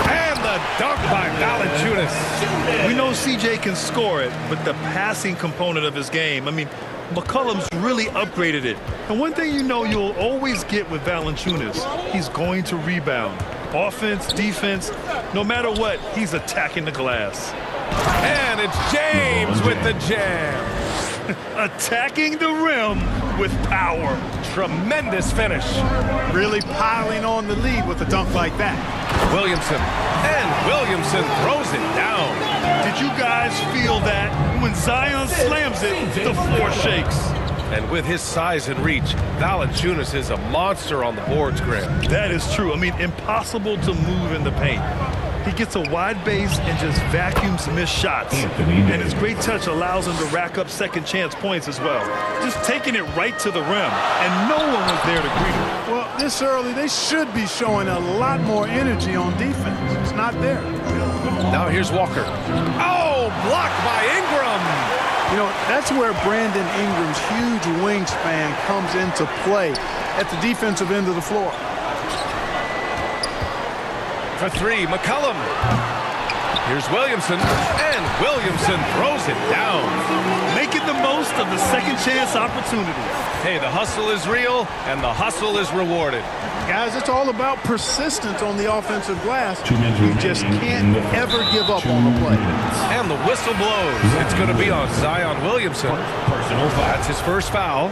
And the dunk by Valanciunas. We know CJ can score it, but the passing component of his game, I mean, McCollum's really upgraded it. And one thing you know you'll always get with Valanciunas, he's going to rebound. Offense, defense, no matter what, he's attacking the glass. And it's James with the jam. Attacking the rim with power. Tremendous finish. Really piling on the lead with a dunk like that. Williamson. And Williamson throws it down. Did you guys feel that? When Zion slams it, the floor shakes. And with his size and reach, Valanciunas is a monster on the boards, Graham. That is true. I mean, impossible to move in the paint. He gets a wide base and just vacuums missed shots. And his great touch allows him to rack up second chance points as well. Just taking it right to the rim, and no one was there to greet him. Well, this early, they should be showing a lot more energy on defense. It's not there. Now here's Walker. Oh, blocked by Ingram. You know, that's where Brandon Ingram's huge wingspan comes into play at the defensive end of the floor. For 3, McCollum. Here's Williamson, and Williamson throws it down. Making the most of the second chance opportunity. Hey, the hustle is real, and the hustle is rewarded. Guys, it's all about persistence on the offensive glass. You just can't ever give up on the play. And the whistle blows. It's going to be on Zion Williamson. That's his first foul.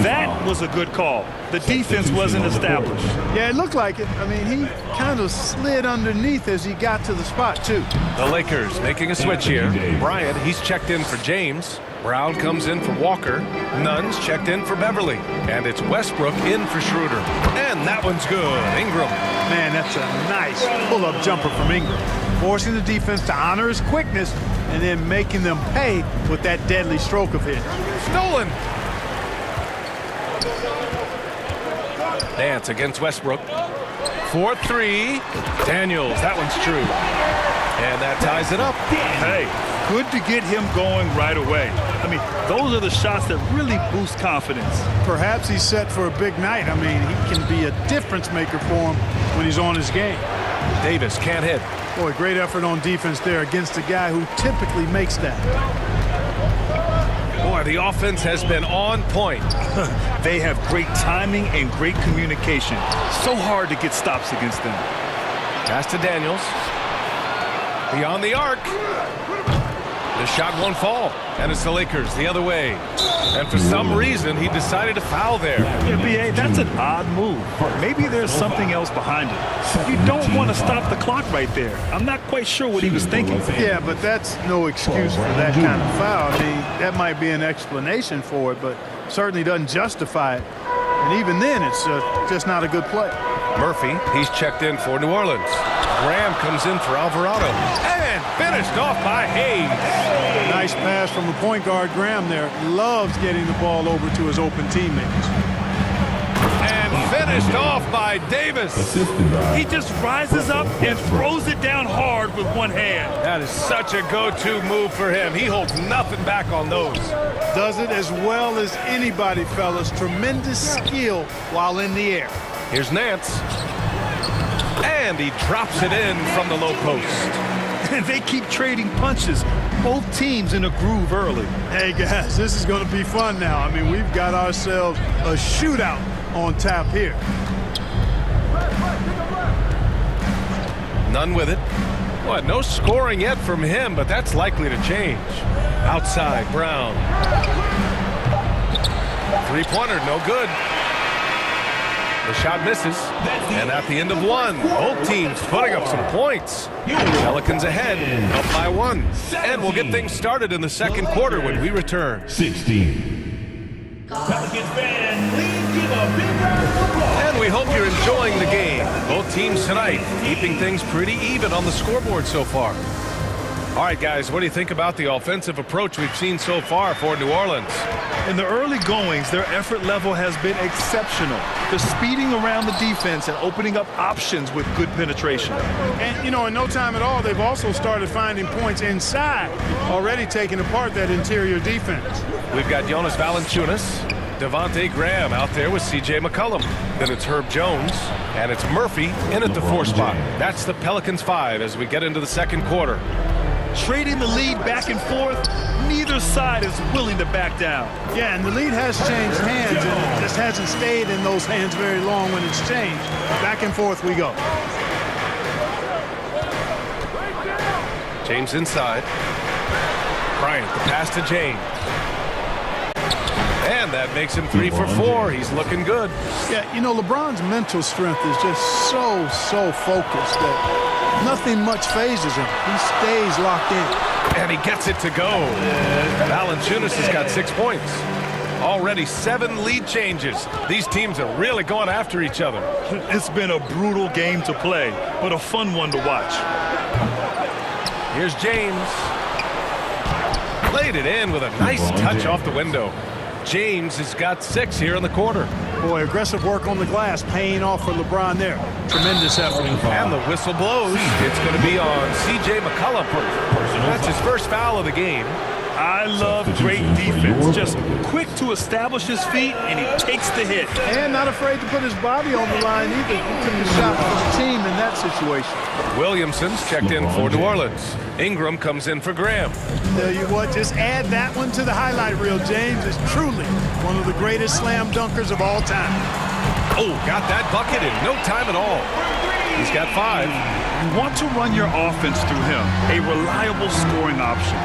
That was a good call. The defense wasn't established. Yeah, it looked like it. I mean, he kind of slid underneath as he got to the spot, too. The Lakers making a switch here. Bryant, he's checked in for James. Brown comes in for Walker. Nunn's checked in for Beverly. And it's Westbrook in for Schroeder. And that one's good. Ingram. Man, that's a nice pull-up jumper from Ingram. Forcing the defense to honor his quickness and then making them pay with that deadly stroke of his. Stolen. Dance against Westbrook. 4-3. Daniels, that one's true. And that ties it up. Hey, good to get him going right away. I mean, those are the shots that really boost confidence. Perhaps he's set for a big night. I mean, he can be a difference maker for him when he's on his game. Davis can't hit. Boy, great effort on defense there against a guy who typically makes that. Boy, the offense has been on point. They have great timing and great communication. So hard to get stops against them. Pass to Daniels. Beyond the arc. The shot won't fall. And it's the Lakers the other way. And for some reason, he decided to foul there. Yeah, B.A., that's an odd move. Maybe there's something else behind it. You don't want to stop the clock right there. I'm not quite sure what he was thinking. Yeah, but that's no excuse for that kind of foul. I mean, that might be an explanation for it, but certainly doesn't justify it. And even then, it's just not a good play. Murphy, he's checked in for New Orleans. Graham comes in for Alvarado. And finished off by Hayes. Nice pass from the point guard. Graham there loves getting the ball over to his open teammates. And finished off by Davis. He just rises up and throws it down hard with one hand. That is such a go-to move for him. He holds nothing back on those. Does it as well as anybody, fellas. Tremendous skill while in the air. Here's Nance. And he drops it in from the low post. And they keep trading punches. Both teams in a groove early. Hey, guys, this is going to be fun now. I mean, we've got ourselves a shootout on tap here. None with it. What? No scoring yet from him, but that's likely to change. Outside, Brown. Three-pointer, no good. The shot misses, and at the end of one, both teams putting up some points. Pelicans ahead, up by one. And we'll get things started in the second quarter when we return. 16. Pelicans fans, please give a big round of applause. And we hope you're enjoying the game. Both teams tonight keeping things pretty even on the scoreboard so far. All right, guys, what do you think about the offensive approach we've seen so far for New Orleans? In the early goings, their effort level has been exceptional. They're speeding around the defense and opening up options with good penetration. And, you know, in no time at all, they've also started finding points inside, already taking apart that interior defense. We've got Jonas Valanciunas, Devontae Graham out there with C.J. McCollum. Then it's Herb Jones, and it's Murphy in at the 4 spot. That's the Pelicans 5 as we get into the second quarter. Trading the lead back and forth, neither side is willing to back down. Yeah, and the lead has changed hands, and it just hasn't stayed in those hands very long when it's changed. Back and forth we go. James inside. Bryant, the pass to James. And that makes him 3 for 4. He's looking good. Yeah, you know, LeBron's mental strength is just so focused that nothing much phases him. He stays locked in. And he gets it to go. Valanciunas has got 6 points. Already 7 lead changes. These teams are really going after each other. It's been a brutal game to play, but a fun one to watch. Here's James. Laid it in with a nice touch off the window. James has got 6 here in the quarter. Boy, aggressive work on the glass, paying off for LeBron there. Tremendous effort. And the whistle blows. It's going to be on C.J. McCollum. That's his first foul of the game. I love great defense. Just quick to establish his feet, and he takes the hit. And not afraid to put his body on the line either. He took the shot for the team in that situation. Williamson's checked in for New Orleans. Ingram comes in for Graham. Tell you what, just add that one to the highlight reel. James is truly one of the greatest slam dunkers of all time. Oh, got that bucket in no time at all. He's got 5. You want to run your offense through him, a reliable scoring option.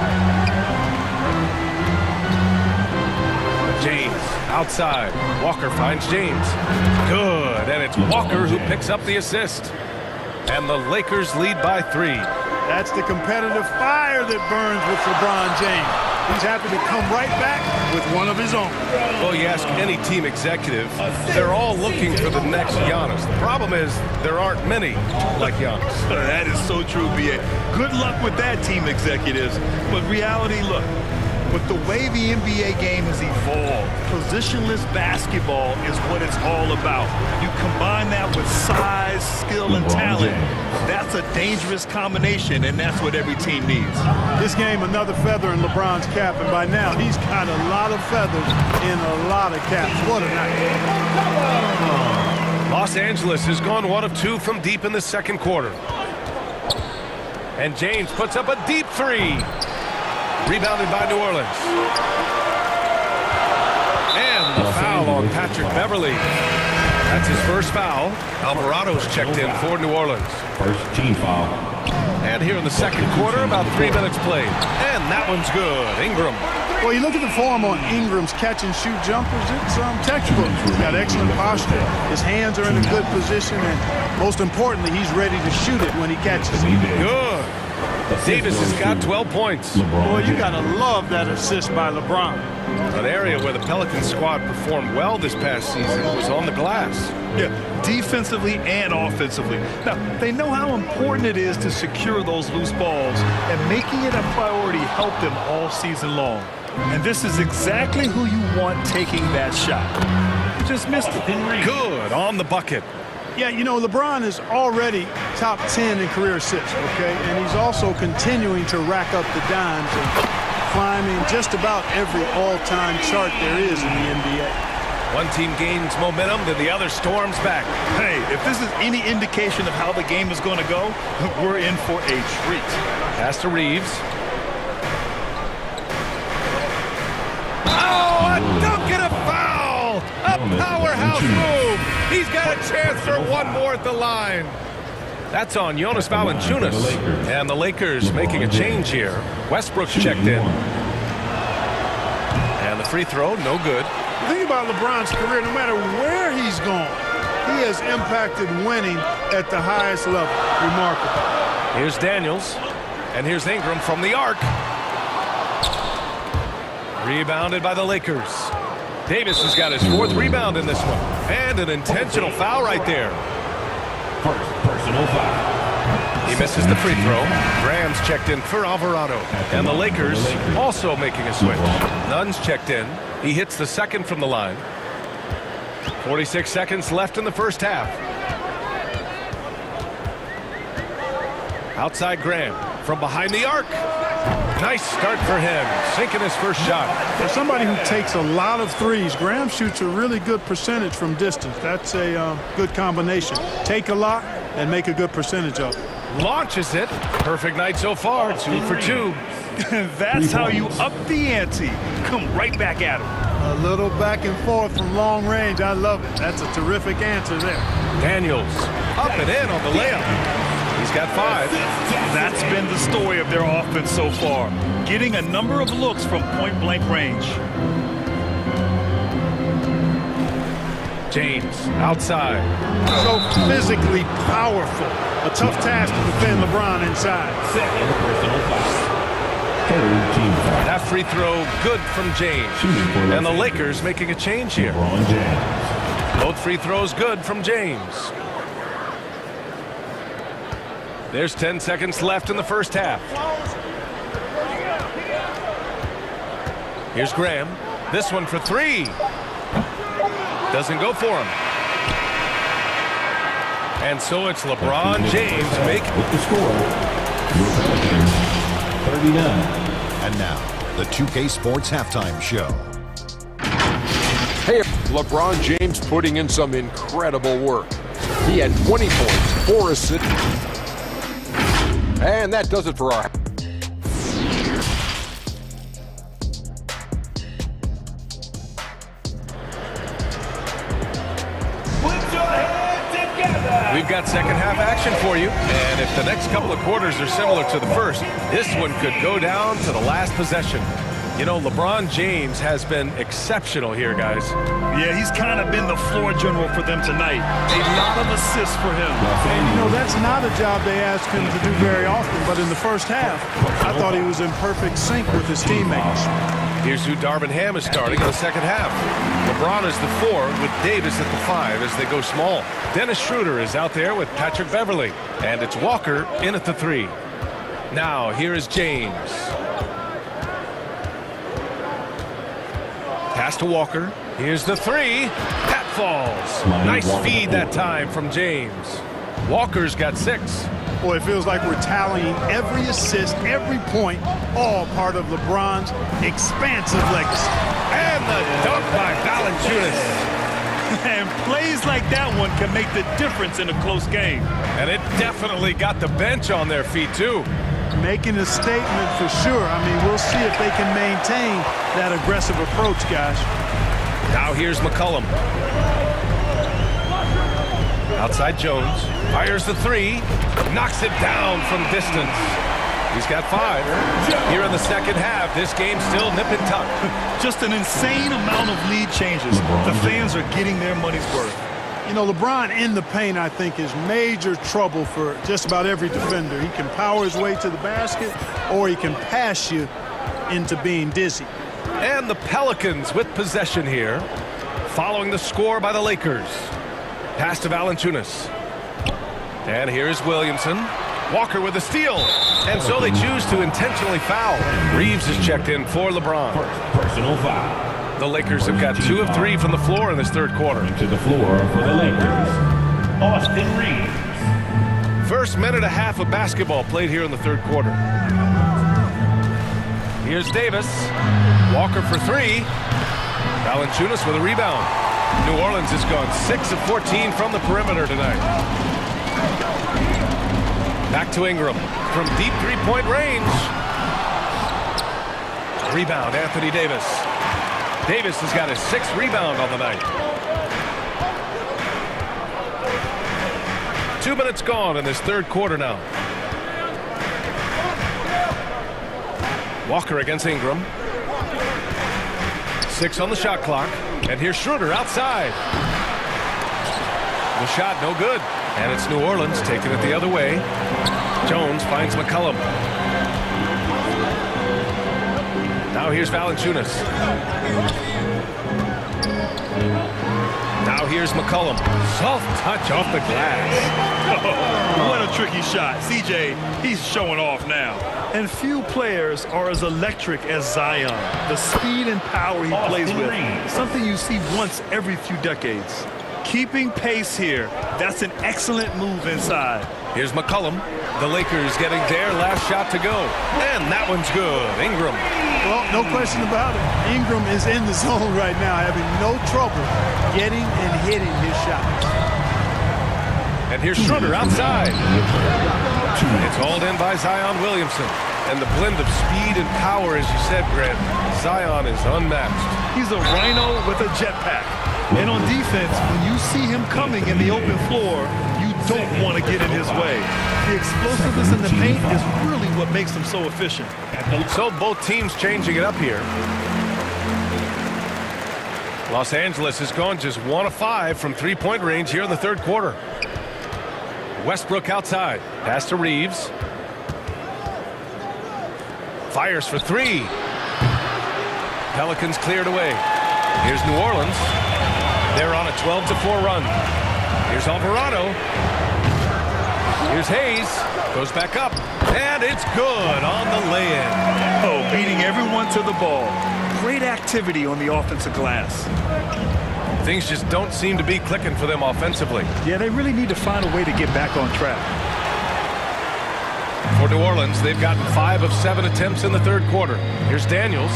James outside. Walker finds James. Good, and it's Walker who picks up the assist. And the Lakers lead by 3. That's the competitive fire that burns with LeBron James. He's happy to come right back with one of his own. Well, you ask any team executive, they're all looking for the next Giannis. The problem is there aren't many like Giannis. That is so true, B.A. Good luck with that, team executives. But reality, look, With the way the NBA game has evolved, positionless basketball is what it's all about. You combine that with size, skill, and talent. That's a dangerous combination, and that's what every team needs. This game, another feather in LeBron's cap, and by now he's got a lot of feathers in a lot of caps. What a night. Los Angeles has gone 1 of 2 from deep in the second quarter. And James puts up a deep three. Rebounded by New Orleans. And the foul on Patrick Beverley. That's his first foul. Alvarado's checked in for New Orleans. First team foul. And here in the second quarter, about 3 minutes played. And that one's good. Ingram. Well, you look at the form on Ingram's catch-and-shoot jumpers, it's textbook. He's got excellent posture. His hands are in a good position, and most importantly, he's ready to shoot it when he catches it. Good. Davis has got 12 points. Boy, you got to love that assist by LeBron. An area where the Pelicans squad performed well this past season was on the glass. Yeah, defensively and offensively. Now, they know how important it is to secure those loose balls, and making it a priority helped them all season long. And this is exactly who you want taking that shot. You just missed it. Good on the bucket. Yeah, you know, LeBron is already top 10 in career assists, okay? And he's also continuing to rack up the dimes and climbing just about every all-time chart there is in the NBA. One team gains momentum, then the other storms back. Hey, if this is any indication of how the game is going to go, we're in for a treat. Pass to Reeves. Oh, a dunk and a foul! A powerhouse move! He's got a chance for one more at the line. That's on Jonas Valanciunas. And the Lakers making a change here. Westbrook's checked in. And the free throw, no good. The thing about LeBron's career, no matter where he's gone, he has impacted winning at the highest level. Remarkable. Here's Daniels. And here's Ingram from the arc. Rebounded by the Lakers. Davis has got his 4th rebound in this one. And an intentional foul right there. First personal foul. He misses the free throw. Graham's checked in for Alvarado. And the Lakers also making a switch. Nunn's checked in. He hits the second from the line. 46 seconds left in the first half. Outside Graham from behind the arc. Nice start for him, sinking his first shot. For somebody who takes a lot of threes, Graham shoots a really good percentage from distance. That's a good combination. Take a lot and make a good percentage of it. Launches it. Perfect night so far, 2 for 2. That's how you up the ante. Come right back at him. A little back and forth from long range. I love it. That's a terrific answer there. Daniels up and in on the layup. He's got 5. That's been the story of their offense so far. Getting a number of looks from point-blank range. James outside. So physically powerful. A tough task to defend LeBron inside. Second personal foul. Third team foul. That free throw good from James. And the Lakers making a change here. LeBron James. Both free throws good from James. There's 10 seconds left in the first half. Here's Graham. This one for 3. Doesn't go for him. And so it's LeBron James making with the score. 39. And now, the 2K Sports Halftime Show. Hey, LeBron James putting in some incredible work. He had 20 points, 4 assists. And that does it for our... We've got second half action for you. And if the next couple of quarters are similar to the first, this one could go down to the last possession. You know, LeBron James has been exceptional here, guys. Yeah, he's kind of been the floor general for them tonight. A lot of assists for him. And, you know, that's not a job they ask him to do very often. But in the first half, I thought he was in perfect sync with his teammates. Here's who Darvin Ham is starting in the second half. LeBron is the 4 with Davis at the 5 as they go small. Dennis Schroeder is out there with Patrick Beverley. And it's Walker in at the 3. Now, here is James. Pass to Walker. Here's the three. That falls. Nice feed that time from James. Walker's got 6. Boy, it feels like we're tallying every assist, every point, all part of LeBron's expansive legacy. And the dunk by Valanciunas. And plays like that one can make the difference in a close game. And it definitely got the bench on their feet, too. Making a statement for sure. I mean, we'll see if they can maintain that aggressive approach, guys. Now here's McCollum. Outside Jones. Fires the three. Knocks it down from distance. He's got 5. Here in the second half, this game's still nip and tuck. Just an insane amount of lead changes. The fans are getting their money's worth. You know, LeBron in the paint, I think, is major trouble for just about every defender. He can power his way to the basket, or he can pass you into being dizzy. And the Pelicans with possession here, following the score by the Lakers. Pass to Valanciunas. And here's Williamson. Walker with a steal. And so they choose to intentionally foul. Reeves is checked in for LeBron. Personal foul. The Lakers have got 2 of 3 from the floor in this third quarter. To the floor for the Lakers, Austin Reeves. First minute and a half of basketball played here in the third quarter. Here's Davis. Walker for 3. Valanciunas with a rebound. New Orleans has gone 6 of 14 from the perimeter tonight. Back to Ingram from deep three-point range. Rebound, Anthony Davis. Davis has got his 6th rebound on the night. 2 minutes gone in this third quarter now. Walker against Ingram. 6 on the shot clock. And here's Schroeder outside. The shot no good. And it's New Orleans taking it the other way. Jones finds McCollum. Now here's Valanciunas. Now here's McCollum. Soft touch off the glass. Oh, what a tricky shot. CJ, he's showing off now. And few players are as electric as Zion. The speed and power he plays with, something you see once every few decades. Keeping pace here. That's an excellent move inside. Here's McCollum. The Lakers getting their last shot to go. And that one's good. Ingram. Well, no question about it. Ingram is in the zone right now, having no trouble getting and hitting his shots. And here's Schroeder outside. It's hauled in by Zion Williamson. And the blend of speed and power, as you said, Grant, Zion is unmatched. He's a rhino with a jetpack. And on defense, when you see him coming in the open floor, you don't want to get in his way. The explosiveness in the paint is really what makes him so efficient. So both teams changing it up here. Los Angeles has gone just 1 of 5 from three-point range here in the third quarter. Westbrook outside. Pass to Reeves. Fires for 3. Pelicans cleared away. Here's New Orleans. They're on a 12-4 run. Here's Alvarado. Here's Hayes. Goes back up. And it's good on the lay-in. Oh, beating everyone to the ball. Great activity on the offensive glass. Things just don't seem to be clicking for them offensively. Yeah, they really need to find a way to get back on track. For New Orleans, they've gotten 5 of 7 attempts in the third quarter. Here's Daniels.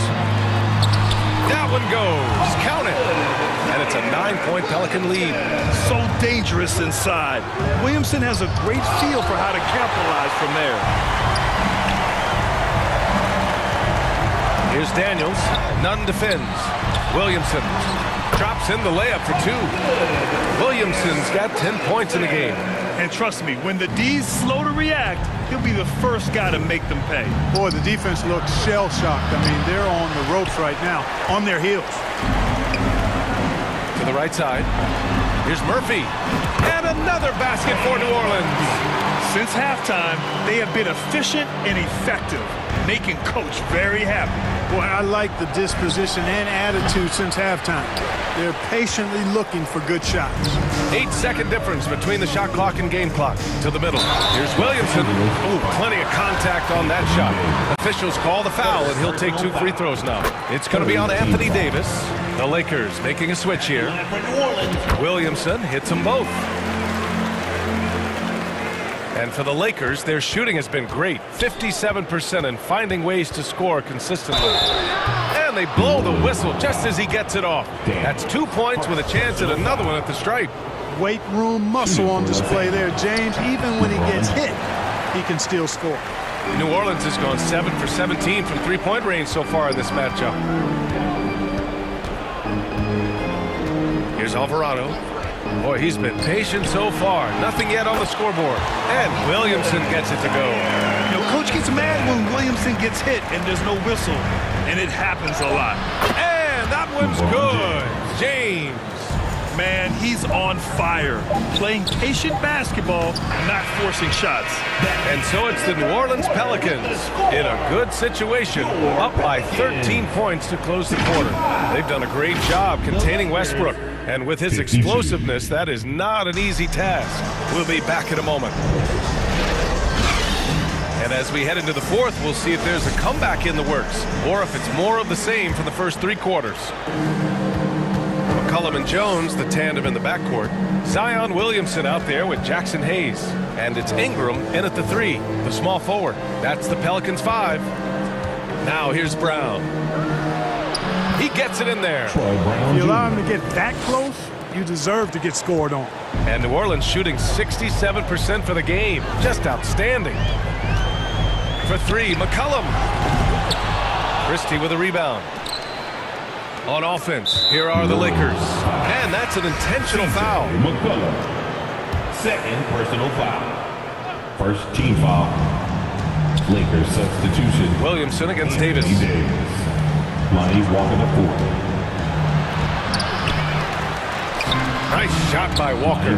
That one goes. Count it. And it's a 9-point Pelican lead. So dangerous inside. Williamson has a great feel for how to capitalize from there. Here's Daniels. Nunn defends. Williamson drops in the layup for 2. Williamson's got 10 points in the game. And trust me, when the D's slow to react, he'll be the first guy to make them pay. Boy, the defense looks shell-shocked. I mean, they're on the ropes right now, on their heels. To the right side. Here's Murphy. And another basket for New Orleans. Since halftime, they have been efficient and effective, making Coach very happy. Boy, I like the disposition and attitude since halftime. They're patiently looking for good shots. 8-second difference between the shot clock and game clock. To the middle. Here's Williamson. Ooh, plenty of contact on that shot. Officials call the foul, and he'll take 2 free throws now. It's going to be on Anthony Davis. The Lakers making a switch here. Williamson hits them both. And for the Lakers, their shooting has been great. 57% and finding ways to score consistently. And they blow the whistle just as he gets it off. That's 2 points with a chance at another one at the stripe. Weight room muscle on display there, James. Even when he gets hit, he can still score. New Orleans has gone 7 for 17 from three-point range so far in this matchup. Here's Alvarado. Boy, he's been patient so far. Nothing yet on the scoreboard. And Williamson gets it to go. You know, Coach gets mad when Williamson gets hit and there's no whistle. And it happens a lot. And that one's good. James. Man, he's on fire. Playing patient basketball, not forcing shots. And so it's the New Orleans Pelicans in a good situation, up by 13 points to close the quarter. They've done a great job containing Westbrook. And with his explosiveness, that is not an easy task. We'll be back in a moment. And as we head into the fourth, we'll see if there's a comeback in the works or if it's more of the same from the first 3 quarters. McCollum and Jones, the tandem in the backcourt. Zion Williamson out there with Jackson Hayes. And it's Ingram in at the 3, the small forward. That's the Pelicans 5. Now here's Brown. He gets it in there. If you allow him to get that close, you deserve to get scored on. And New Orleans shooting 67% for the game. Just outstanding. For 3, McCollum. Christie with a rebound. On offense, here are the Lakers. And that's an intentional foul. McCollum. Second personal foul. First team foul. Lakers substitution. Williamson against Davis. Lonnie Walker the 4. Nice shot by Walker.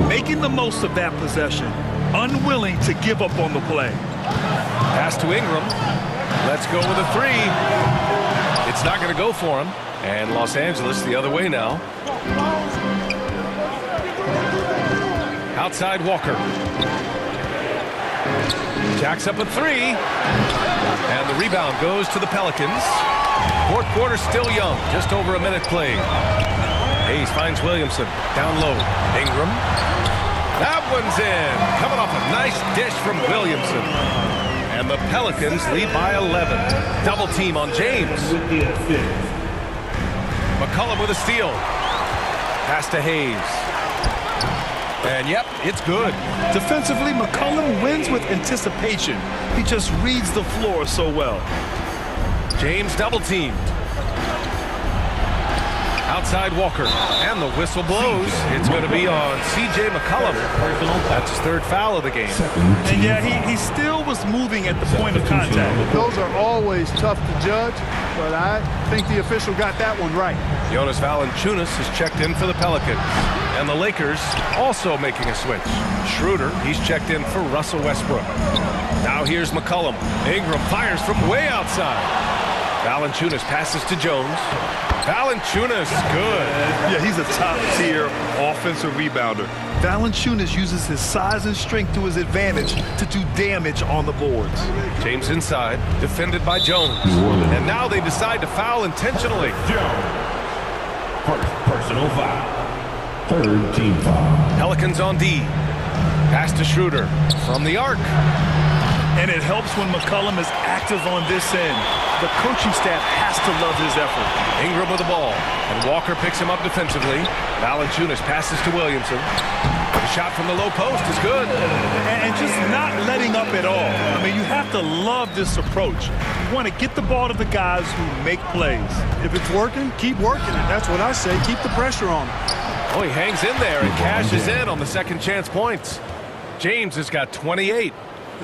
Making the most of that possession. Unwilling to give up on the play. Pass to Ingram. Let's go with a 3. It's not going to go for him. And Los Angeles the other way now. Outside Walker. Jacks up a 3. And the rebound goes to the Pelicans. Fourth quarter still young. Just over a minute played. Hayes finds Williamson. Down low. Ingram. That one's in. Coming off a nice dish from Williamson. And the Pelicans lead by 11. Double team on James. McCollum with a steal. Pass to Hayes. And yep, it's good. Defensively, McCollum wins with anticipation. He just reads the floor so well. James double teamed. Outside Walker. And the whistle blows. It's going to be on C.J. McCollum. That's his 3rd foul of the game. And yeah, he still was moving at the point of contact. Those are always tough to judge, but I think the official got that one right. Jonas Valanciunas has checked in for the Pelicans. And the Lakers also making a switch. Schroeder, he's checked in for Russell Westbrook. Now here's McCollum. Ingram fires from way outside. Valanciunas passes to Jones. Valanciunas, good. Yeah, he's a top-tier offensive rebounder. Valanciunas uses his size and strength to his advantage to do damage on the boards. James inside, defended by Jones. And now they decide to foul intentionally. Jones. First personal foul. 3rd team foul. Pelicans on D. Pass to Schroeder from the arc. And it helps when McCollum is active on this end. The coaching staff has to love his effort. Ingram with the ball. And Walker picks him up defensively. Valanciunas passes to Williamson. The shot from the low post is good. And just not letting up at all. I mean, you have to love this approach. You want to get the ball to the guys who make plays. If it's working, keep working it. That's what I say. Keep the pressure on him. Oh, he hangs in there and cashes in on the second chance points. James has got 28.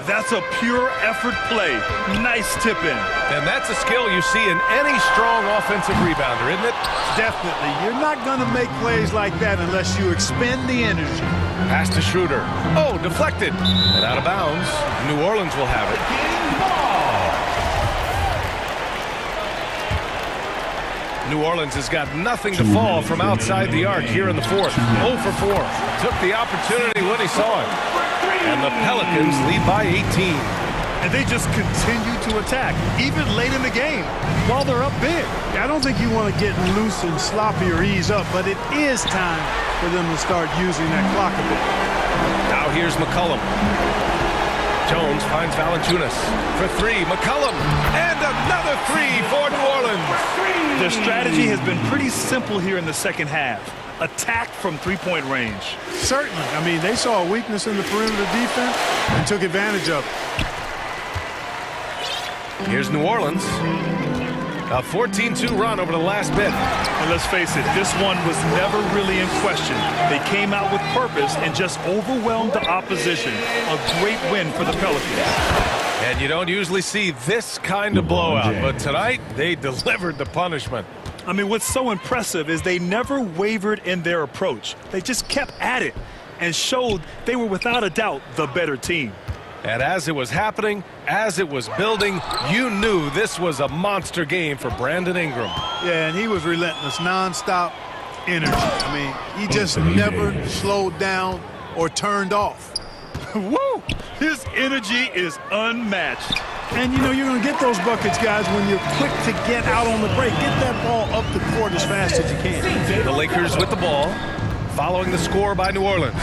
That's a pure effort play. Nice tip in. And that's a skill you see in any strong offensive rebounder, isn't it? Definitely. You're not going to make plays like that unless you expend the energy. Pass to Schroeder. Oh, deflected. And out of bounds. New Orleans will have it. New Orleans has got nothing to fall from outside the arc here in the fourth. 0 for 4. Took the opportunity when he saw it. And the Pelicans lead by 18. And they just continue to attack, even late in the game, while they're up big. I don't think you want to get loose and sloppy or ease up, but it is time for them to start using that clock a bit. Now here's McCollum. Jones finds Valanciunas for 3. McCollum, and another 3 for New Orleans. Their strategy has been pretty simple here in the second half. Attack from three-point range. Certainly. I mean, they saw a weakness in the perimeter defense and took advantage of it. Here's New Orleans. A 14-2 run over the last bit. And let's face it, this one was never really in question. They came out with purpose and just overwhelmed the opposition. A great win for the Pelicans. And you don't usually see this kind of blowout, but tonight they delivered the punishment. I mean, what's so impressive is they never wavered in their approach. They just kept at it and showed they were without a doubt the better team. And as it was happening, as it was building, you knew this was a monster game for Brandon Ingram. Yeah, and he was relentless, nonstop energy. I mean, he just never slowed down or turned off. Woo! His energy is unmatched. And, you know, you're going to get those buckets, guys, when you're quick to get out on the break. Get that ball up the court as fast as you can. The Lakers with the ball, following the score by New Orleans.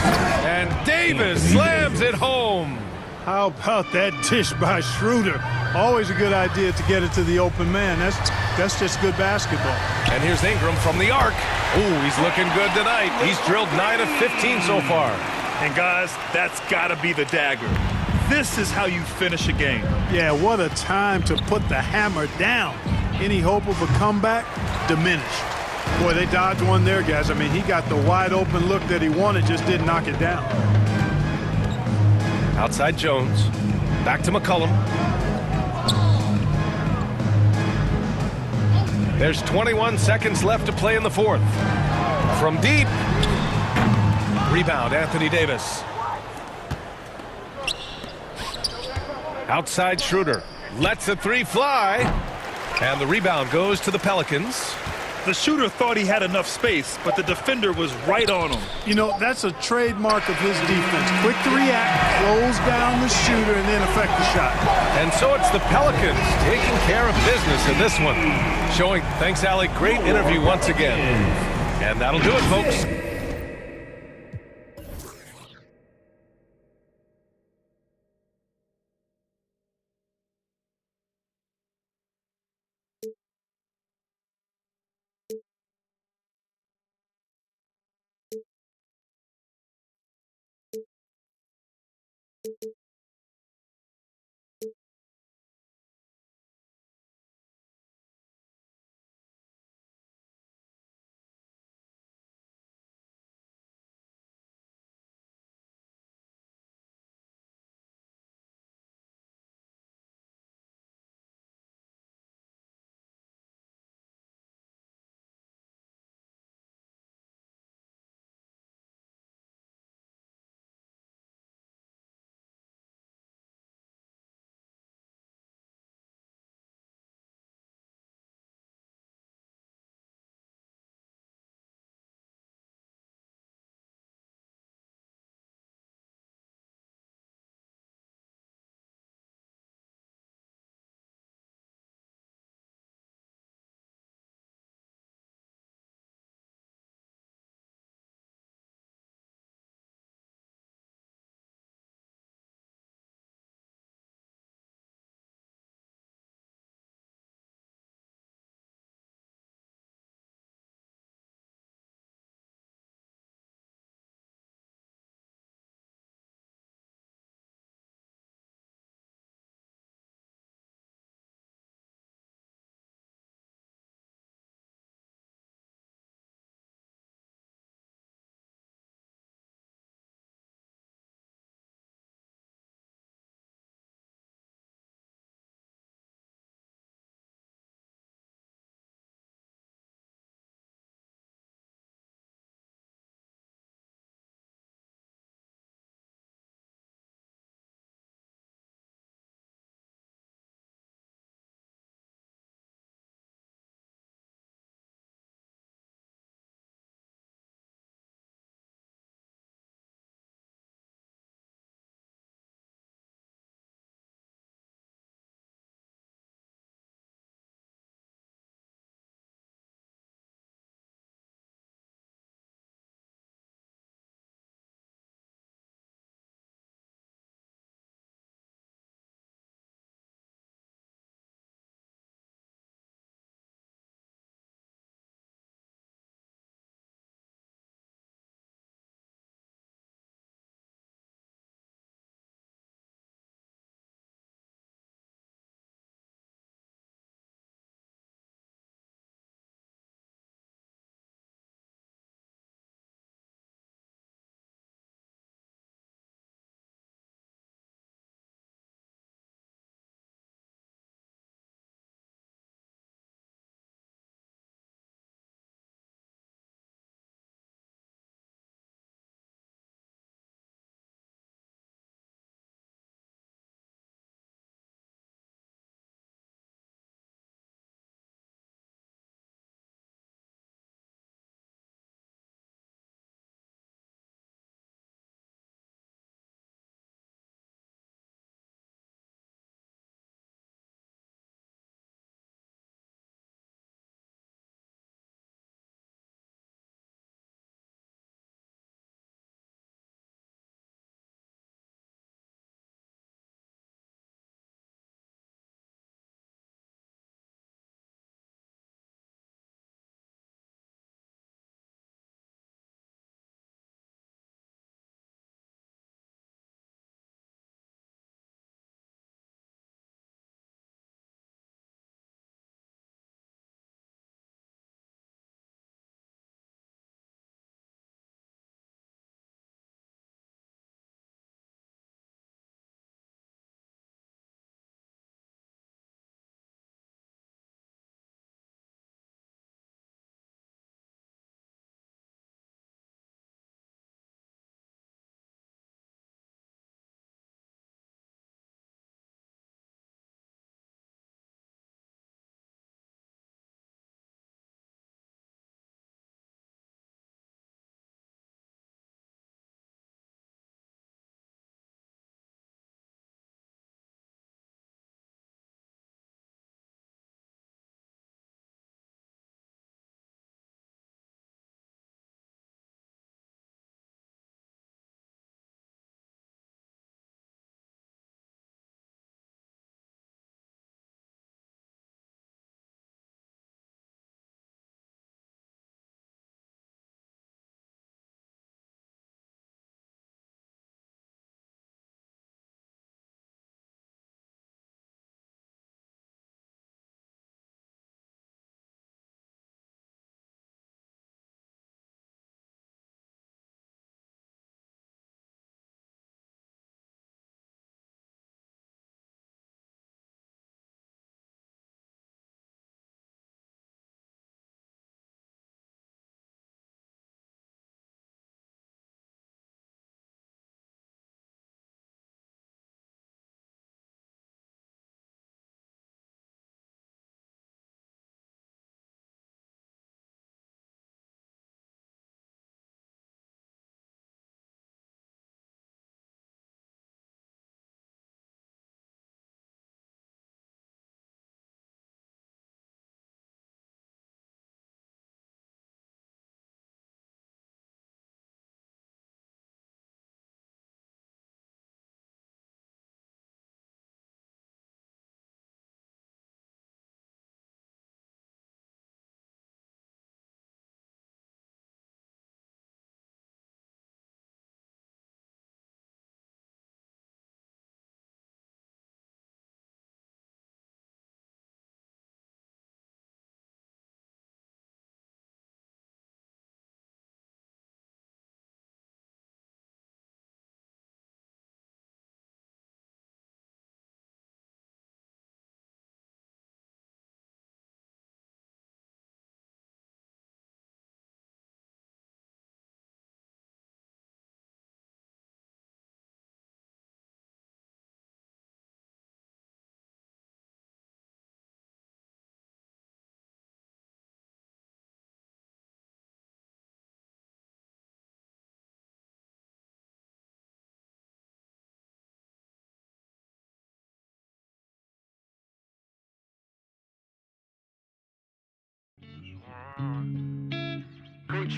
And Davis slams it home. How about that dish by Schroeder? Always a good idea to get it to the open man. That's just good basketball. And here's Ingram from the arc. Ooh, he's looking good tonight. He's drilled 9 of 15 so far. And guys, that's got to be the dagger. This is how you finish a game. Yeah, what a time to put the hammer down. Any hope of a comeback? Diminished. Boy, they dodged one there, guys. I mean, he got the wide open look that he wanted, just didn't knock it down. Outside Jones. Back to McCollum. There's 21 seconds left to play in the fourth. From deep. Rebound, Anthony Davis. Outside Schroeder. Lets a 3 fly. And the rebound goes to the Pelicans. The shooter thought he had enough space, but the defender was right on him. You know, that's a trademark of his defense. Quick to react, close down the shooter, and then affect the shot. And so it's the Pelicans taking care of business in this one. Showing, thanks, Allie, great interview once again. And that'll do it, folks.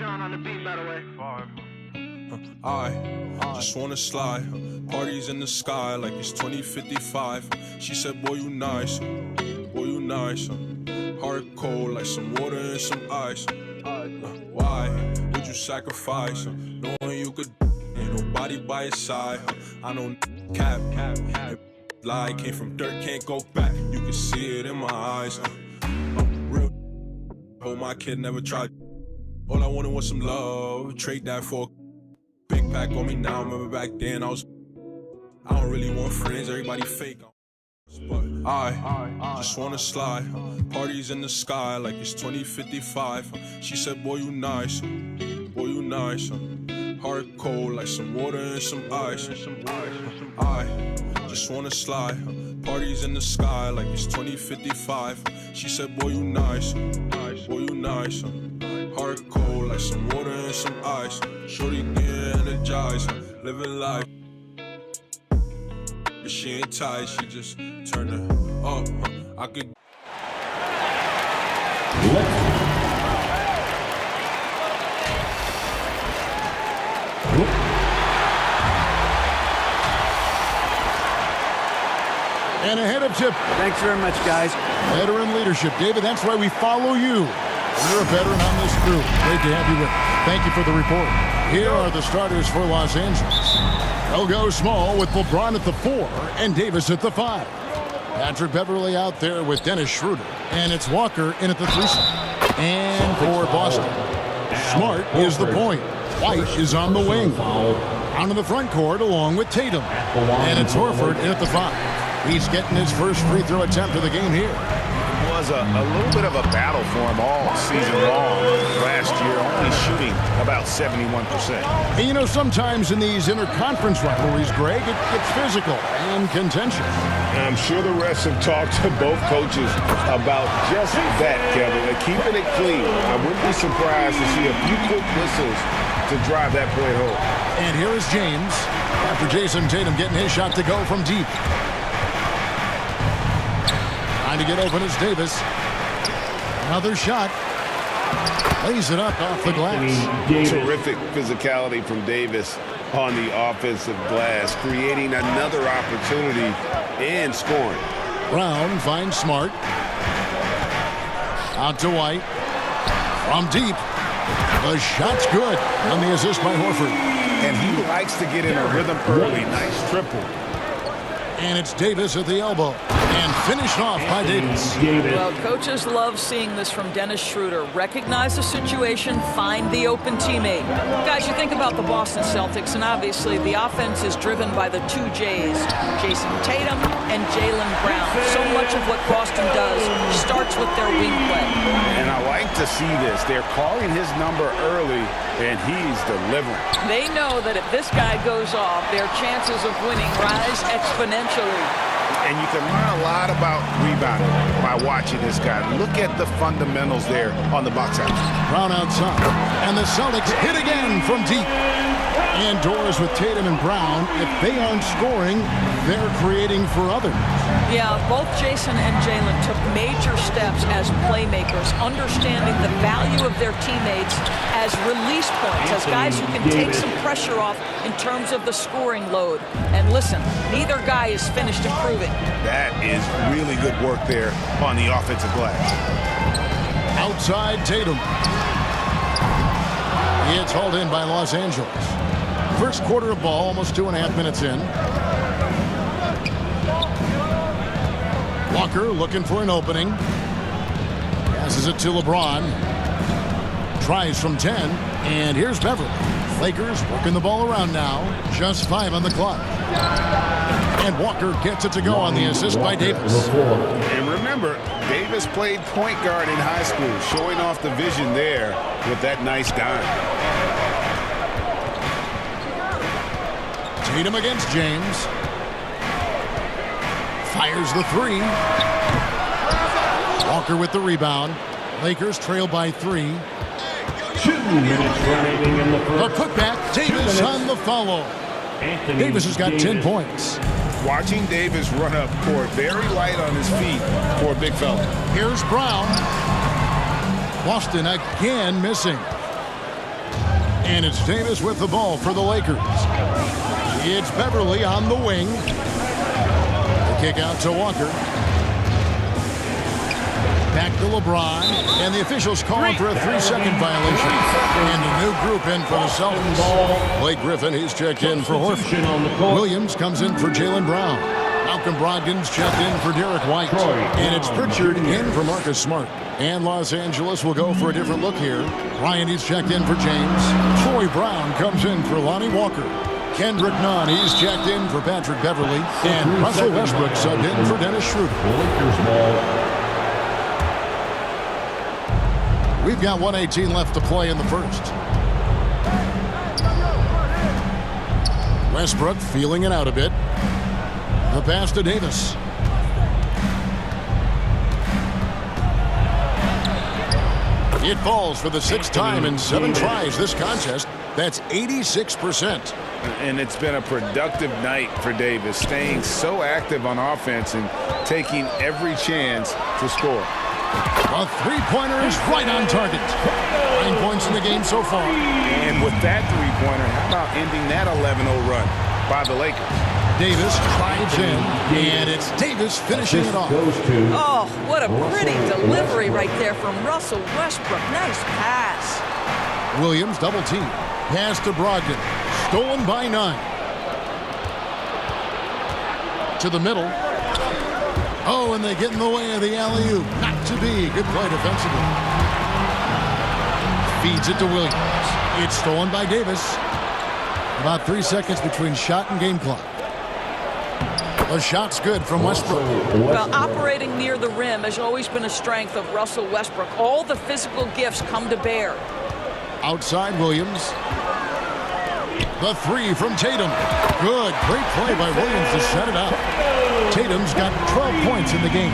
On the beat, by the way. I just wanna slide. Parties in the sky like it's 2055. She said, boy, you nice. Boy, you nice. Heart cold like some water and some ice. Why would you sacrifice? Knowing you could, ain't nobody by your side. I don't cap. Lie came from dirt, can't go back. You can see it in my eyes. Real. Oh, my kid never tried. All I wanted was some love. Trade that for a big pack on me now. Remember back then I don't really want friends. Everybody fake. But I just wanna slide. Parties in the sky like it's 2055. She said, boy, you nice. Boy, you nice. Heart cold like some water and some ice. I just wanna slide. Parties in the sky like it's 2055. She said, boy, you nice. Boy, you nice. Heart cold like some water and some ice. Shorty get energized, living life. But she ain't tight, she just turn it up. I could. And a head of tip. Thanks very much, guys. Veteran leadership. David, that's why we follow you. You're a veteran on this crew. Great to have you with us. Thank you for the report. Here are the starters for Los Angeles. They'll go small with LeBron at the 4 and Davis at the 5. Patrick Beverly out there with Dennis Schroeder. And it's Walker in at the 3 spot. And for Boston, Smart is the point. White is on the wing. Down in the front court along with Tatum. And it's Horford in at the 5. He's getting his first free throw attempt of the game here. Was a little bit of a battle for him all season long last year, only shooting about 71%. And you know, sometimes in these interconference rivalries, Greg, it gets physical and contentious. And I'm sure the refs have talked to both coaches about just that, Kevin. Keeping it clean. I wouldn't be surprised to see a few quick whistles to drive that point home. And here is James after Jason Tatum getting his shot to go from deep. To get open is Davis. Another shot. Lays it up off the glass. Terrific physicality from Davis on the offensive glass, creating another opportunity and scoring. Brown finds Smart. Out to White. From deep. The shot's good on the assist by Horford. And he likes to get in a rhythm early. Nice triple. And it's Davis at the elbow. And finished off by Davis. Well, coaches love seeing this from Dennis Schroeder. Recognize the situation, find the open teammate. Guys, you think about the Boston Celtics, and obviously the offense is driven by the 2 J's, Jason Tatum and Jaylen Brown. So much of what Boston does starts with their wing play. And I like to see this. They're calling his number early, and he's delivering. They know that if this guy goes off, their chances of winning rise exponentially. And you can learn a lot about rebounding by watching this guy. Look at the fundamentals there on the box out. Brown outside. And the Celtics hit again from deep. Indoors with Tatum and Brown. If they aren't scoring, they're creating for others. Yeah, both Jason and Jaylen took major steps as playmakers, understanding the value of their teammates as release points, as guys who can take some pressure off in terms of the scoring load. And listen, neither guy is finished improving. That is really good work there on the offensive glass. Outside Tatum. It's hauled in by Los Angeles. First quarter of ball, almost 2.5 minutes in. Walker looking for an opening. Passes it to LeBron. Tries from 10. And here's Beverly. Lakers working the ball around now. Just 5 on the clock. And Walker gets it to go on the assist by Davis. And remember, Davis played point guard in high school, showing off the vision there with that nice dime. Tatum against James. Fires the 3. Walker with the rebound. Lakers trail by 3. 2 minutes remaining in the first. The putback. Davis on the follow. Davis has got 10 points. Watching Davis run up court, very light on his feet for a big fella. Here's Brown. Boston again missing. And it's Davis with the ball for the Lakers. It's Beverly on the wing. The kick out to Walker. Back to LeBron. And the officials calling for a 3-second violation. And a new group in for the Celtics. Blake Griffin, he's checked in for Horford. Williams comes in for Jaylen Brown. Malcolm Brogdon's checked in for Derek White. And it's Pritchard in for Marcus Smart. And Los Angeles will go for a different look here. Ryan, he's checked in for James. Troy Brown comes in for Lonnie Walker. Kendrick Nunn, he's checked in for Patrick Beverly. And Russell Westbrook subbed in for Dennis Schroeder. We've got 1:18 left to play in the first. Westbrook feeling it out a bit. The pass to Davis. It falls for the 6th time in 7 tries this contest. That's 86%. And it's been a productive night for Davis, staying so active on offense and taking every chance to score. A three-pointer is right on target. 9 points in the game so far. And with that three-pointer, how about ending that 11-0 run by the Lakers? Davis drives in, and it's Davis finishing it off. Oh, what a pretty delivery right there from Russell Westbrook. Nice pass. Williams double team. Pass to Brogdon. Stolen by Nunn. To the middle. Oh, and they get in the way of the alley-oop. Not to be. Good play defensively. Feeds it to Williams. It's stolen by Davis. About 3 seconds between shot and game clock. The shot's good from Westbrook. Well, operating near the rim has always been a strength of Russell Westbrook. All the physical gifts come to bear. Outside Williams. The three from Tatum. Good. Great play by Williams to set it up. Tatum's got 12 points in the game.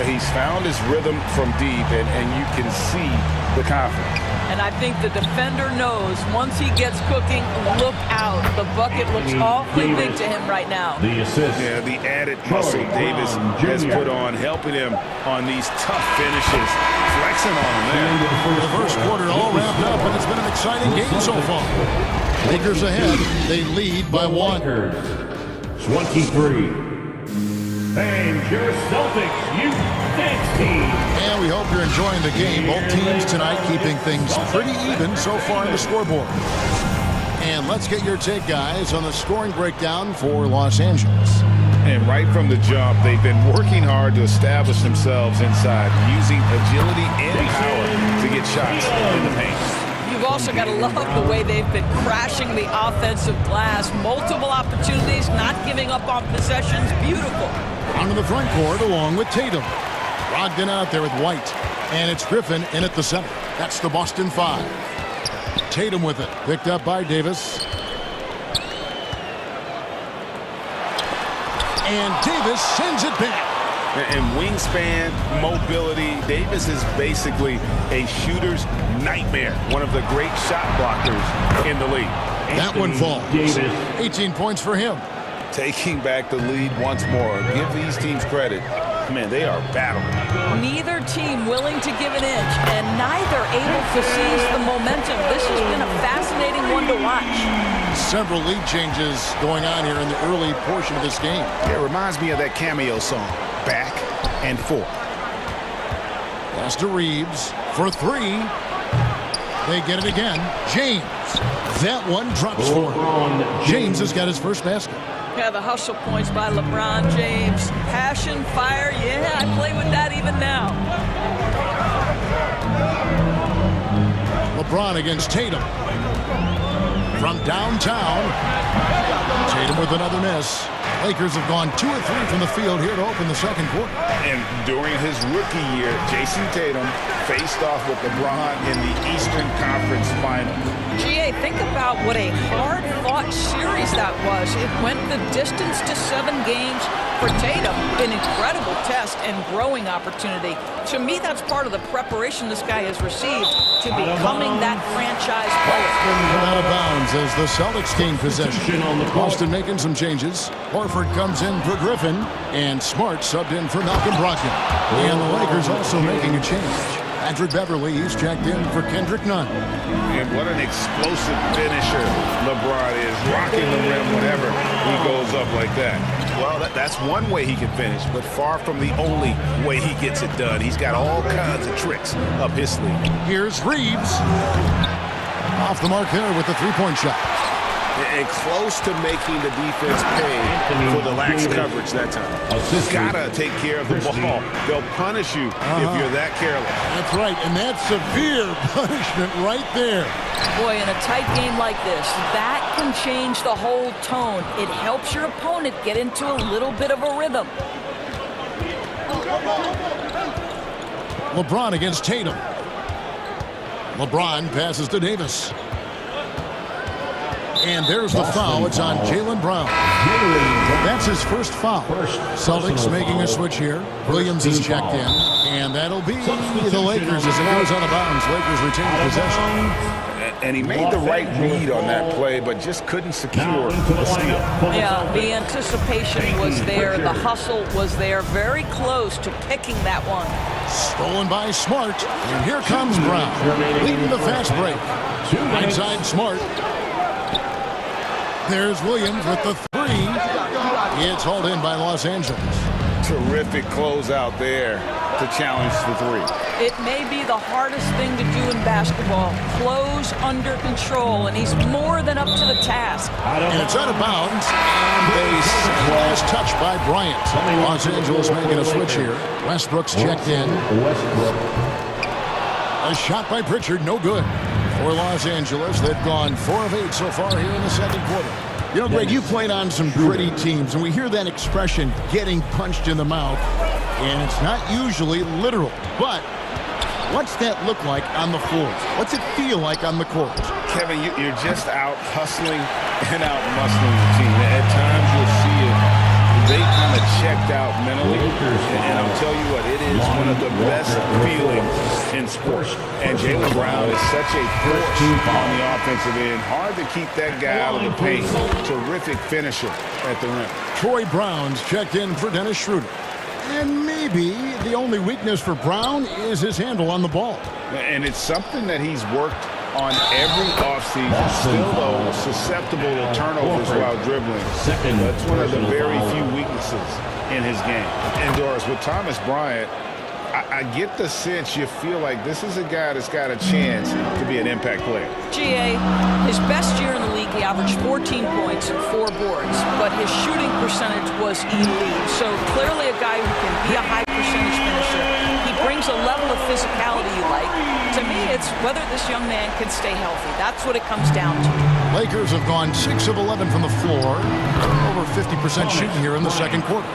He's found his rhythm from deep, and you can see the confidence. And I think the defender knows once he gets cooking, look out. The bucket looks awfully big to him right now. The assist. Yeah, the added muscle Davis has put on, helping him on these tough finishes. Flexing on him there. The first quarter all wrapped up, and it's been an exciting game so far. Lakers ahead. They lead by 1. 23. And your Celtics U-Next team. And we hope you're enjoying the game. Both teams tonight keeping things pretty even so far on the scoreboard. And let's get your take, guys, on the scoring breakdown for Los Angeles. And right from the jump, they've been working hard to establish themselves inside, using agility and power to get shots in the paint. You've also got to love the way they've been crashing the offensive glass. Multiple opportunities, not giving up on possessions. Beautiful. On to the front court along with Tatum. Brogdon out there with White. And it's Griffin in at the center. That's the Boston 5. Tatum with it. Picked up by Davis. And Davis sends it back. And wingspan, mobility, Davis is basically a shooter's nightmare. One of the great shot blockers in the league. That one falls. 18 points for him. Taking back the lead once more. Give these teams credit. Man, they are battling. Neither team willing to give an inch, and neither able to seize the momentum. This has been a fascinating one to watch. Several lead changes going on here in the early portion of this game. It reminds me of that cameo song, Back and Forth. Pass to Reeves for 3. They get it again. James. That one drops for him. James has got his first basket. Yeah, the hustle points by LeBron James. Passion, fire, yeah, I play with that even now. LeBron against Tatum. From downtown. Tatum with another miss. Lakers have gone 2 of 3 from the field here to open the second quarter. And during his rookie year, Jason Tatum faced off with LeBron in the Eastern Conference Final. GA, think about what a hard-fought series that was. It went the distance to 7 games. For Tatum, an incredible test and growing opportunity. To me, that's part of the preparation this guy has received to becoming that franchise player. Out of bounds as the Celtics gain possession. Boston making some changes. Horford comes in for Griffin, and Smart subbed in for Malcolm Brogdon. And the Lakers also making a change. Patrick Beverly, he's checked in for Kendrick Nunn. And what an explosive finisher LeBron is, rocking the rim whenever he goes up like that. Well, that's one way he can finish, but far from the only way he gets it done. He's got all kinds of tricks up his sleeve. Here's Reeves. Off the mark there with the three-point shot. And close to making the defense pay for the lax coverage that time. You've got to take care of the ball. They'll punish you if you're that careless. That's right, and that's severe punishment right there. Boy, in a tight game like this, that can change the whole tone. It helps your opponent get into a little bit of a rhythm. LeBron against Tatum. LeBron passes to Davis. And there's the foul. It's on Jaylen Brown. That's his first foul. Celtics making a switch here. Williams is checked in. And that'll be the Lakers as it goes out of bounds. Lakers retain possession. And he made the right read on that play, but just couldn't secure the steal. Yeah, the anticipation was there. The hustle was there. Very close to picking that one. Stolen by Smart. And here comes Brown. Leading the fast break. Right side Smart. There's Williams with the three. It's hauled in by Los Angeles. Terrific closeout there to challenge the three. It may be the hardest thing to do in basketball. Close under control, and he's more than up to the task. And it's out of bounds. And a last touch by Bryant. Los Angeles making a switch here. Westbrook's checked in. A shot by Pritchard, no good. For Los Angeles, they've gone 4 of 8 so far here in the second quarter. You know, Greg, you played on some gritty teams, and we hear that expression, getting punched in the mouth, and it's not usually literal. But what's that look like on the floor? What's it feel like on the court? Kevin, you're just out hustling and out muscling the team. At times you'll see it. They kind of checked out mentally, and I'll tell you what, it is one of the best feelings in sports. And Jaylen Brown is such a force on the offensive end. Hard to keep that guy out of the paint. Terrific finisher at the rim. Troy Brown's checked in for Dennis Schroeder. And maybe the only weakness for Brown is his handle on the ball. And it's something that he's worked on every offseason. Still, though, susceptible to turnovers while dribbling. That's one of the very few weaknesses in his game. And Doris, with Thomas Bryant, I get the sense you feel like this is a guy that's got a chance to be an impact player. GA, his best year in the league, he averaged 14 points and 4 boards, but his shooting percentage was elite. So clearly a guy who can be a high percentage finisher. He brings a level of physicality you like. To me, it's whether this young man can stay healthy. That's what it comes down to. Lakers have gone 6 of 11 from the floor. Over 50% shooting here in the second quarter.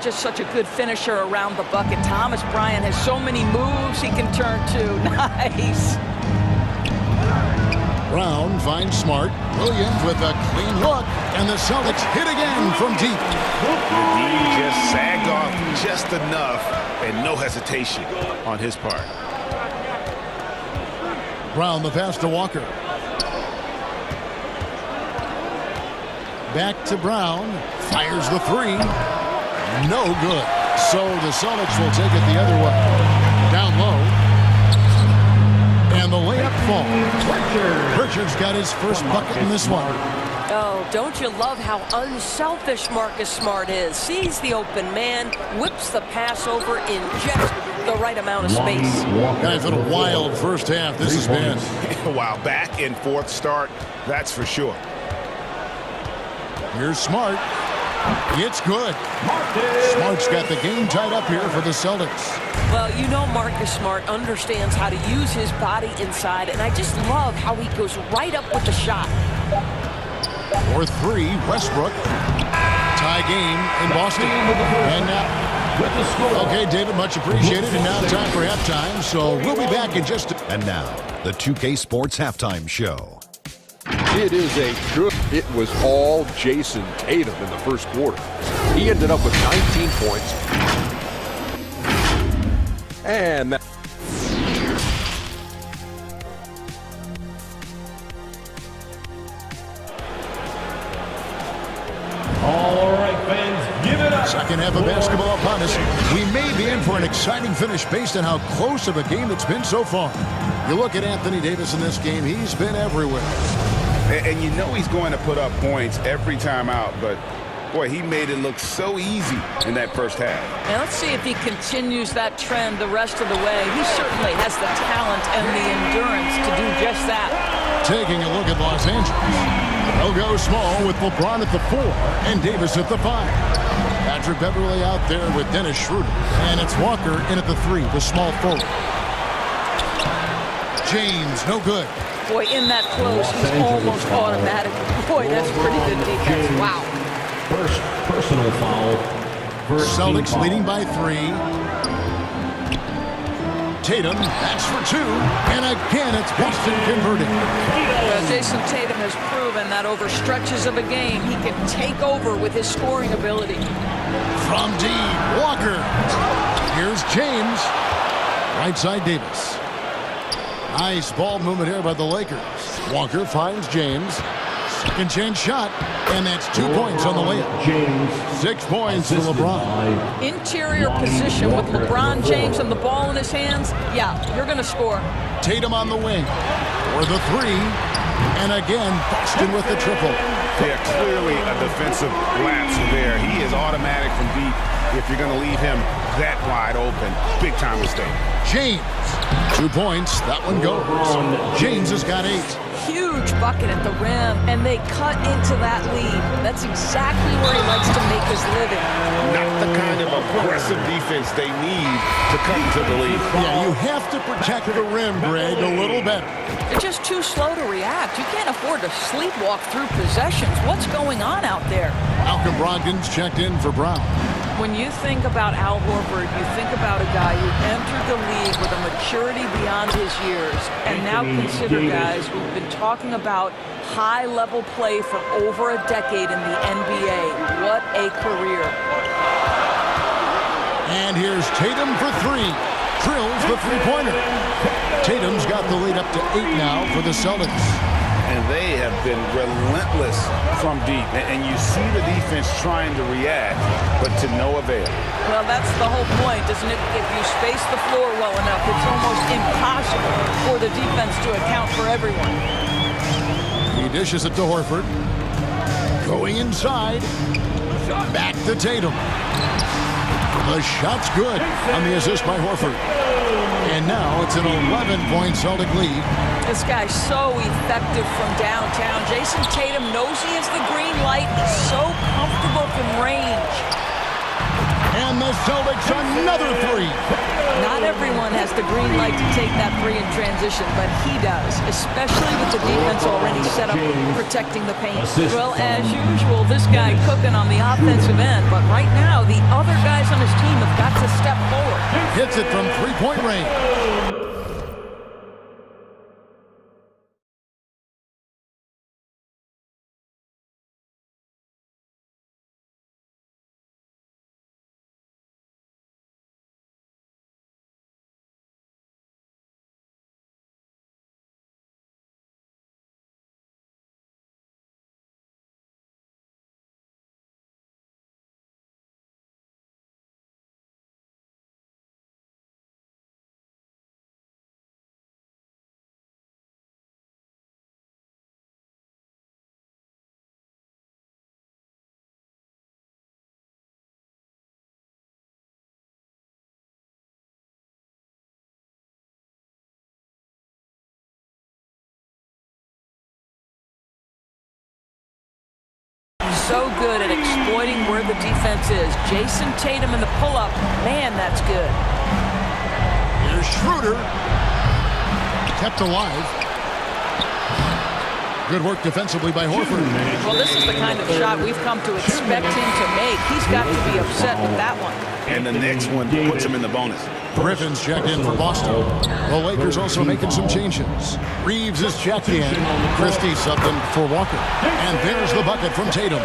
Just such a good finisher around the bucket. Thomas Bryant has so many moves he can turn to. Nice. Brown finds Smart. Williams with a clean look. And the Celtics hit again from deep. The D just sagged off just enough, and no hesitation on his part. Brown the pass to Walker. Back to Brown. Fires the three. No good. So the Celtics will take it the other way. Down low. And the layup falls. Pritchard's got his first bucket in this one. Oh, don't you love how unselfish Marcus Smart is? Sees the open man, whips the pass over in just the right amount of space. Guys, what a wild first half this has been. Wow, back and forth start, that's for sure. Here's Smart. It's good. Smart's got the game tied up here for the Celtics. Well, you know Marcus Smart understands how to use his body inside, and I just love how he goes right up with the shot. For three, Westbrook. Tie game in Boston. And now, okay, David, much appreciated. And now time for halftime, so we'll be back in just a... And now, the 2K Sports Halftime Show. It is a good... It was all Jason Tatum in the first quarter. He ended up with 19 points. And that... All right, fans, give it up second half of basketball upon us. We may be in for an exciting finish based on how close of a game it's been so far. You look at Anthony Davis in this game, he's been everywhere. And you know he's going to put up points every time out, but boy, he made it look so easy in that first half. Now let's see if he continues that trend the rest of the way. He certainly has the talent and the endurance to do just that. Taking a look at Los Angeles. They'll go small with LeBron at the 4 and Davis at the 5. Patrick Beverly out there with Dennis Schroeder. And it's Walker in at the 3, the small forward. James, no good. Boy, in that close, he's almost automatic. Boy, that's pretty good defense. Wow. First personal foul. Celtics foul. leading by 3. Tatum, that's for 2. And again, it's Boston converting. Well, Jason Tatum has proven that over stretches of a game, he can take over with his scoring ability. From deep, Walker. Here's James. Right side, Davis. Nice ball movement here by the Lakers. Walker finds James. Second chance shot. And that's 2 points on the layup. James. 6 points for LeBron. Interior position with LeBron James and the ball in his hands. Yeah, you're going to score. Tatum on the wing for the 3. And again, Boston with the triple. Yeah, clearly a defensive lapse there. He is automatic from deep if you're going to leave him that wide open. Big time mistake. James, 2 points. That one goes. James has got 8. Huge bucket at the rim, and they cut into that lead. That's exactly where he likes to make his living. Not the kind of aggressive defense they need to cut into the lead. Yeah, you have to protect the rim, Greg, a little better. They're just too slow to react. You can't afford to sleepwalk through possessions. What's going on out there? Malcolm Brogdon's checked in for Brown. When you think about Al Horford, you think about a guy who entered the league with a maturity beyond his years. And now consider, guys, we've been talking about high-level play for over a decade in the NBA. What a career. And here's Tatum for 3. Drills the three-pointer. Tatum's got the lead up to 8 now for the Celtics. And they have been relentless from deep. And you see the defense trying to react, but to no avail. Well, that's the whole point, isn't it? If you space the floor well enough, it's almost impossible for the defense to account for everyone. He dishes it to Horford. Going inside. Back to Tatum. The shot's good on the assist by Horford. And now it's an 11-point Celtic lead. This guy's so effective from downtown. Jason Tatum knows he has the green light. He's so comfortable from range. And the Celtics another 3. Not everyone has the green light to take that 3 in transition, but he does, especially with the defense already set up protecting the paint. Well, as usual, this guy cooking on the offensive end, but right now the other guys on his team have got to step forward. Hits it from three-point range. So good at exploiting where the defense is. Jason Tatum in the pull-up. Man, that's good. Here's Schroeder. Kept alive. Good work defensively by Horford. Well, this is the kind of shot we've come to expect him to make. He's got to be upset with that one. And the next one puts him in the bonus. Griffin's checked in for Boston. The Lakers also making some changes. Reeves is checked in. Christie subbed in for Walker. And there's the bucket from Tatum.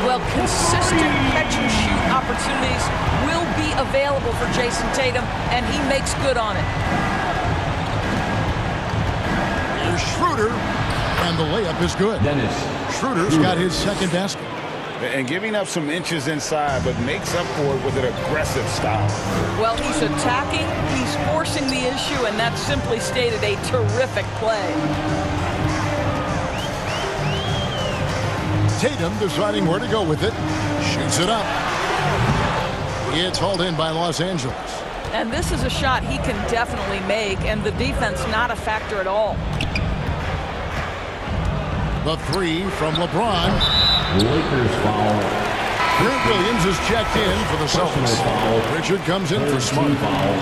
Well, consistent catch-and-shoot opportunities will be available for Jason Tatum, and he makes good on it. Here's Schroeder. And the layup is good. Schroeder's got his second basket. And giving up some inches inside, but makes up for it with an aggressive style. Well, he's attacking, he's forcing the issue, and that's simply stated a terrific play. Tatum deciding where to go with it. Shoots it up. It's hauled in by Los Angeles. And this is a shot he can definitely make, and the defense not a factor at all. The three from LeBron. Lakers foul. Grant Williams is checked in for the Celtics. Richard comes in for Smart.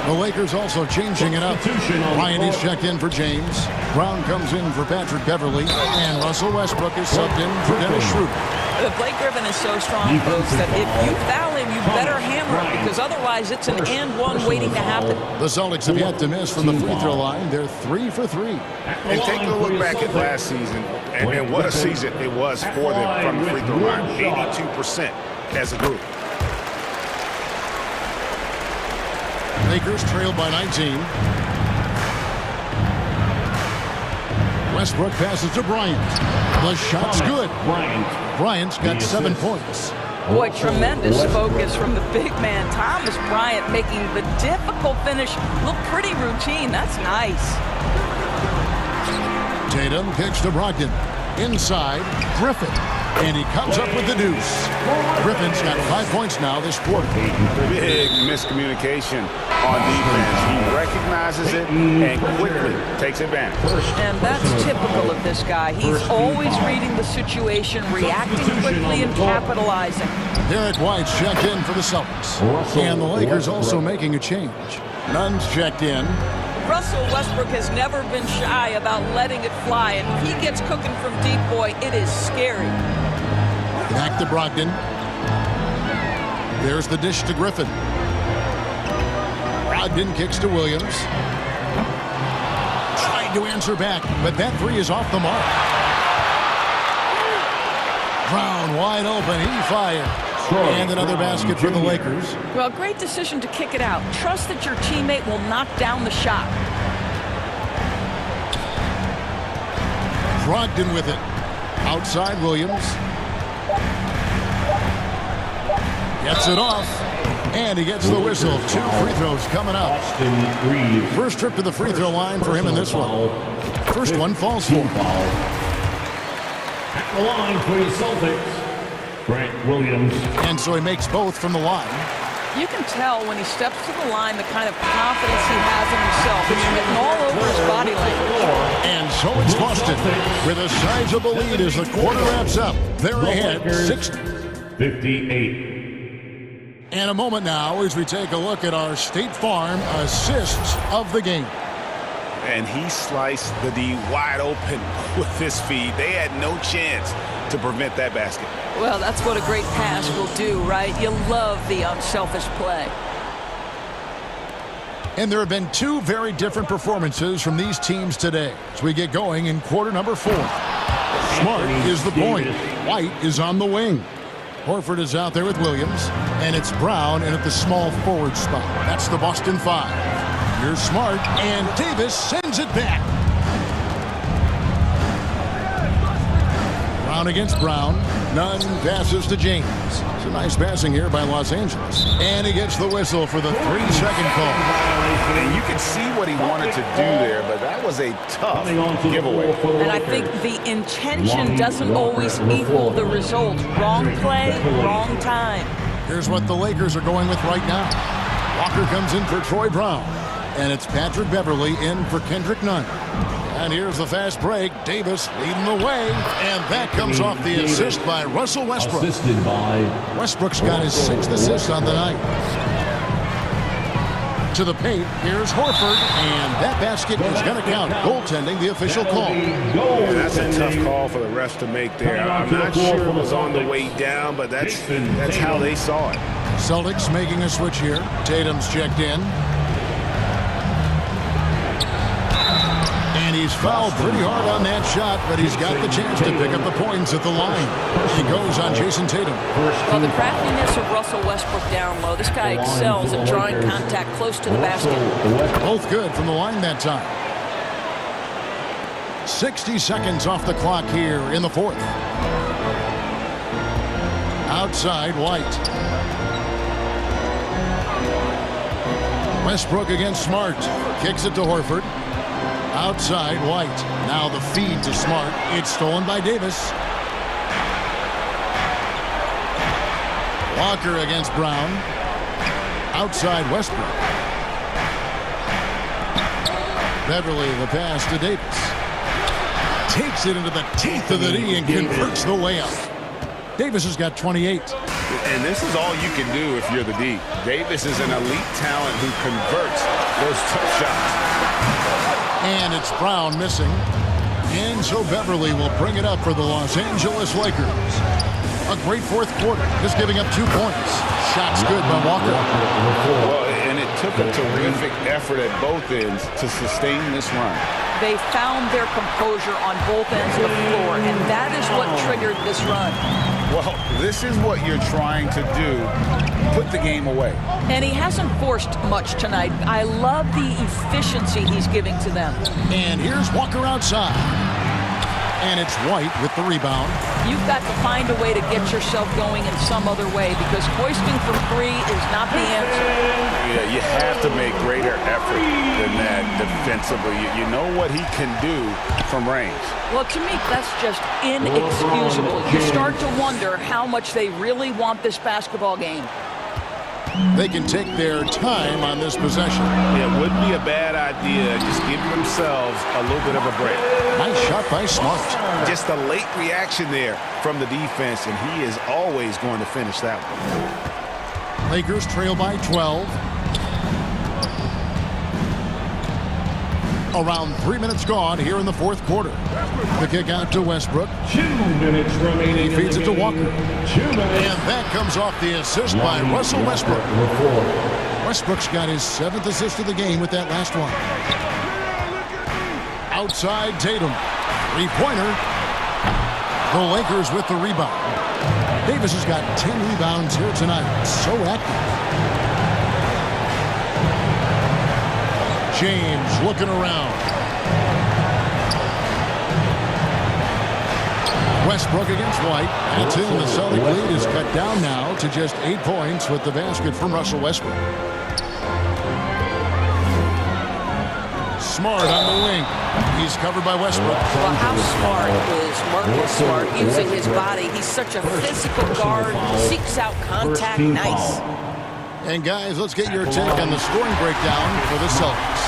The Lakers also changing it up. Bryant is checked in for James. Brown comes in for Patrick Beverly. And Russell Westbrook is subbed in for Dennis Schroeder. Blake Griffin is so strong, folks, that if you foul him, you better hammer it, because otherwise it's an and one waiting to happen. The Celtics have yet to miss from the free throw line. They're 3 for 3. And take a look back at last season, and what a season it was for them from the free throw line. 82% as a group. Lakers trail by 19. Westbrook passes to Bryant. The shot's good. Bryant's got 7 points. Boy, tremendous focus from the big man. Thomas Bryant making the difficult finish look pretty routine. That's nice. Tatum kicks to Brogdon. Inside, Griffin. And he comes up with the deuce. Griffin's got 5 points now this quarter. Big miscommunication on defense. He recognizes it and quickly takes advantage. And that's typical of this guy. He's always reading the situation, reacting quickly, and capitalizing. Derek White's checked in for the Celtics. And the Lakers also making a change. Nunn's checked in. Russell Westbrook has never been shy about letting it fly, and if he gets cooking from deep, boy, it is scary. Back to Brogdon. There's the dish to Griffin. Brogdon kicks to Williams. Tried to answer back, but that three is off the mark. Brown wide open. He fired. And another basket for the Lakers. Well, great decision to kick it out. Trust that your teammate will knock down the shot. Brogdon with it. Outside Williams. Gets it off. And he gets the whistle. 2 free throws coming up. First trip to the free throw line for him in this one. First one falls for him. At the line for the Celtics, Grant Williams. And so he makes both from the line. You can tell when he steps to the line the kind of confidence he has in himself. It's written all over his body language. And so it's Boston with a sizable lead as the quarter wraps up. They're ahead 6-58. And a moment now as we take a look at our State Farm assists of the game. And he sliced the D wide open with his feed. They had no chance to prevent that basket. Well, that's what a great pass will do, right? You love the unselfish play. And there have been 2 very different performances from these teams today as we get going in quarter number 4. Smart is the point. White is on the wing. Horford is out there with Williams, and it's Brown in at the small forward spot. That's the Boston 5. Here's Smart, and Davis sends it back. Brown against Brown. Nunn passes to James. It's a nice passing here by Los Angeles. And he gets the whistle for the 3-second call. And you can see what he wanted to do there, but that was a tough giveaway. And I think the intention doesn't always equal the result. Wrong play, wrong time. Here's what the Lakers are going with right now. Walker comes in for Troy Brown. And it's Patrick Beverly in for Kendrick Nunn. And here's the fast break. Davis leading the way. And that comes off the assist by Russell Westbrook. Assisted by Westbrook's got his 6th assist on the night. To the paint, here's Horford. And that basket is going to count. Goaltending, the official call. Yeah, that's a tough call for the refs to make there. I'm not sure it was on the way down, but that's how they saw it. Celtics making a switch here. Tatum's checked in. And he's fouled pretty hard on that shot, but he's got the chance to pick up the points at the line. He goes on Jason Tatum. Well, the craftiness of Russell Westbrook down low. This guy excels at drawing contact close to the basket. Both good from the line that time. 60 seconds off the clock here in the 4th. Outside, White. Westbrook against Smart. Kicks it to Horford. Outside, White. Now the feed to Smart. It's stolen by Davis. Walker against Brown. Outside, Westbrook. Beverly, the pass to Davis. Takes it into the teeth of the D and converts the layup. Davis has got 28. And this is all you can do if you're the D. Davis is an elite talent who converts those tough shots. And it's Brown missing. And so Beverly will bring it up for the Los Angeles Lakers. A great fourth quarter, just giving up 2 points. Shots good by Walker. Well, and it took a terrific effort at both ends to sustain this run. They found their composure on both ends of the floor, and that is what triggered this run. Well, this is what you're trying to do. Put the game away. And he hasn't forced much tonight. I love the efficiency he's giving to them. And here's Walker outside. And it's White with the rebound. You've got to find a way to get yourself going in some other way because hoisting from three is not the answer. Yeah, you have to make greater effort than that defensively. You know what he can do from range. Well, to me, that's just inexcusable. You start to wonder how much they really want this basketball game. They can take their time on this possession. It wouldn't be a bad idea. Just give themselves a little bit of a break. Nice shot by Smart. Just a late reaction there from the defense, and he is always going to finish that one. Lakers trail by 12. Around 3 minutes gone here in the fourth quarter. The kick out to Westbrook. 2 minutes remaining. He feeds it to Walker. And that comes off the assist by Russell Westbrook. Westbrook's got his 7th assist of the game with that last one. Outside Tatum. Three-pointer. The Lakers with the rebound. Davis has got 10 rebounds here tonight. So active. James looking around. Westbrook against White. That's in. The Celtic lead is cut down now to just 8 points with the basket from Russell Westbrook. Smart on the wing. He's covered by Westbrook. Well, how smart is Marcus Smart using his body? He's such a physical guard. Seeks out contact. Nice. And guys, let's get your take on the scoring breakdown for the Celtics.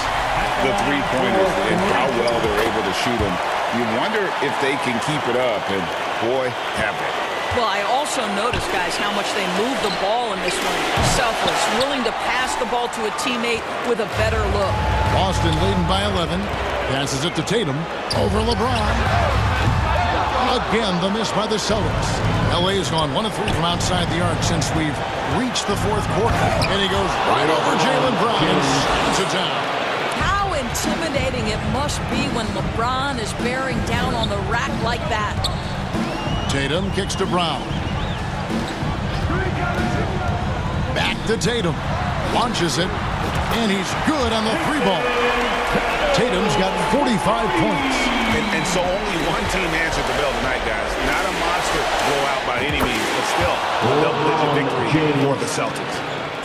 The three-pointers and how well they're able to shoot them. You wonder if they can keep it up, and boy, have they. Well, I also noticed, guys, how much they move the ball in this one. Selfless, willing to pass the ball to a teammate with a better look. Boston leading by 11. Passes it to Tatum. Over LeBron. Again, the miss by the Celtics. LA has gone 1 of 3 from outside the arc since we've reached the fourth quarter. And he goes right over Jaylen Brown and slams it down. How intimidating it must be when LeBron is bearing down on the rack like that. Tatum kicks to Brown. Back to Tatum. Launches it. And he's good on the 3-ball. Tatum's got 45 points. And so only one team answered the bell tonight, guys. Not a monster blowout by any means, but still a double-digit victory for the Celtics.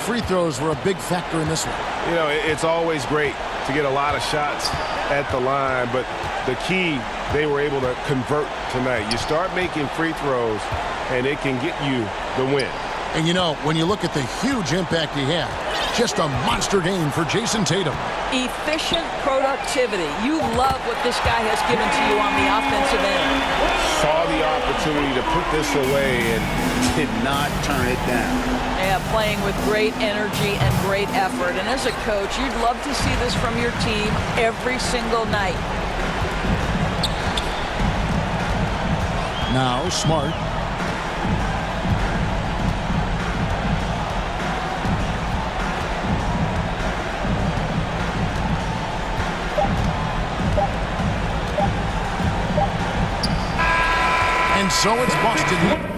Free throws were a big factor in this one. You know, it's always great to get a lot of shots at the line, but the key, they were able to convert tonight. You start making free throws, and it can get you the win. And you know, when you look at the huge impact he had, just a monster game for Jason Tatum. Efficient productivity. You love what this guy has given to you on the offensive end. Saw the opportunity to put this away and did not turn it down. Yeah, playing with great energy and great effort. And as a coach, you'd love to see this from your team every single night. Now, Smart. And so it's Boston.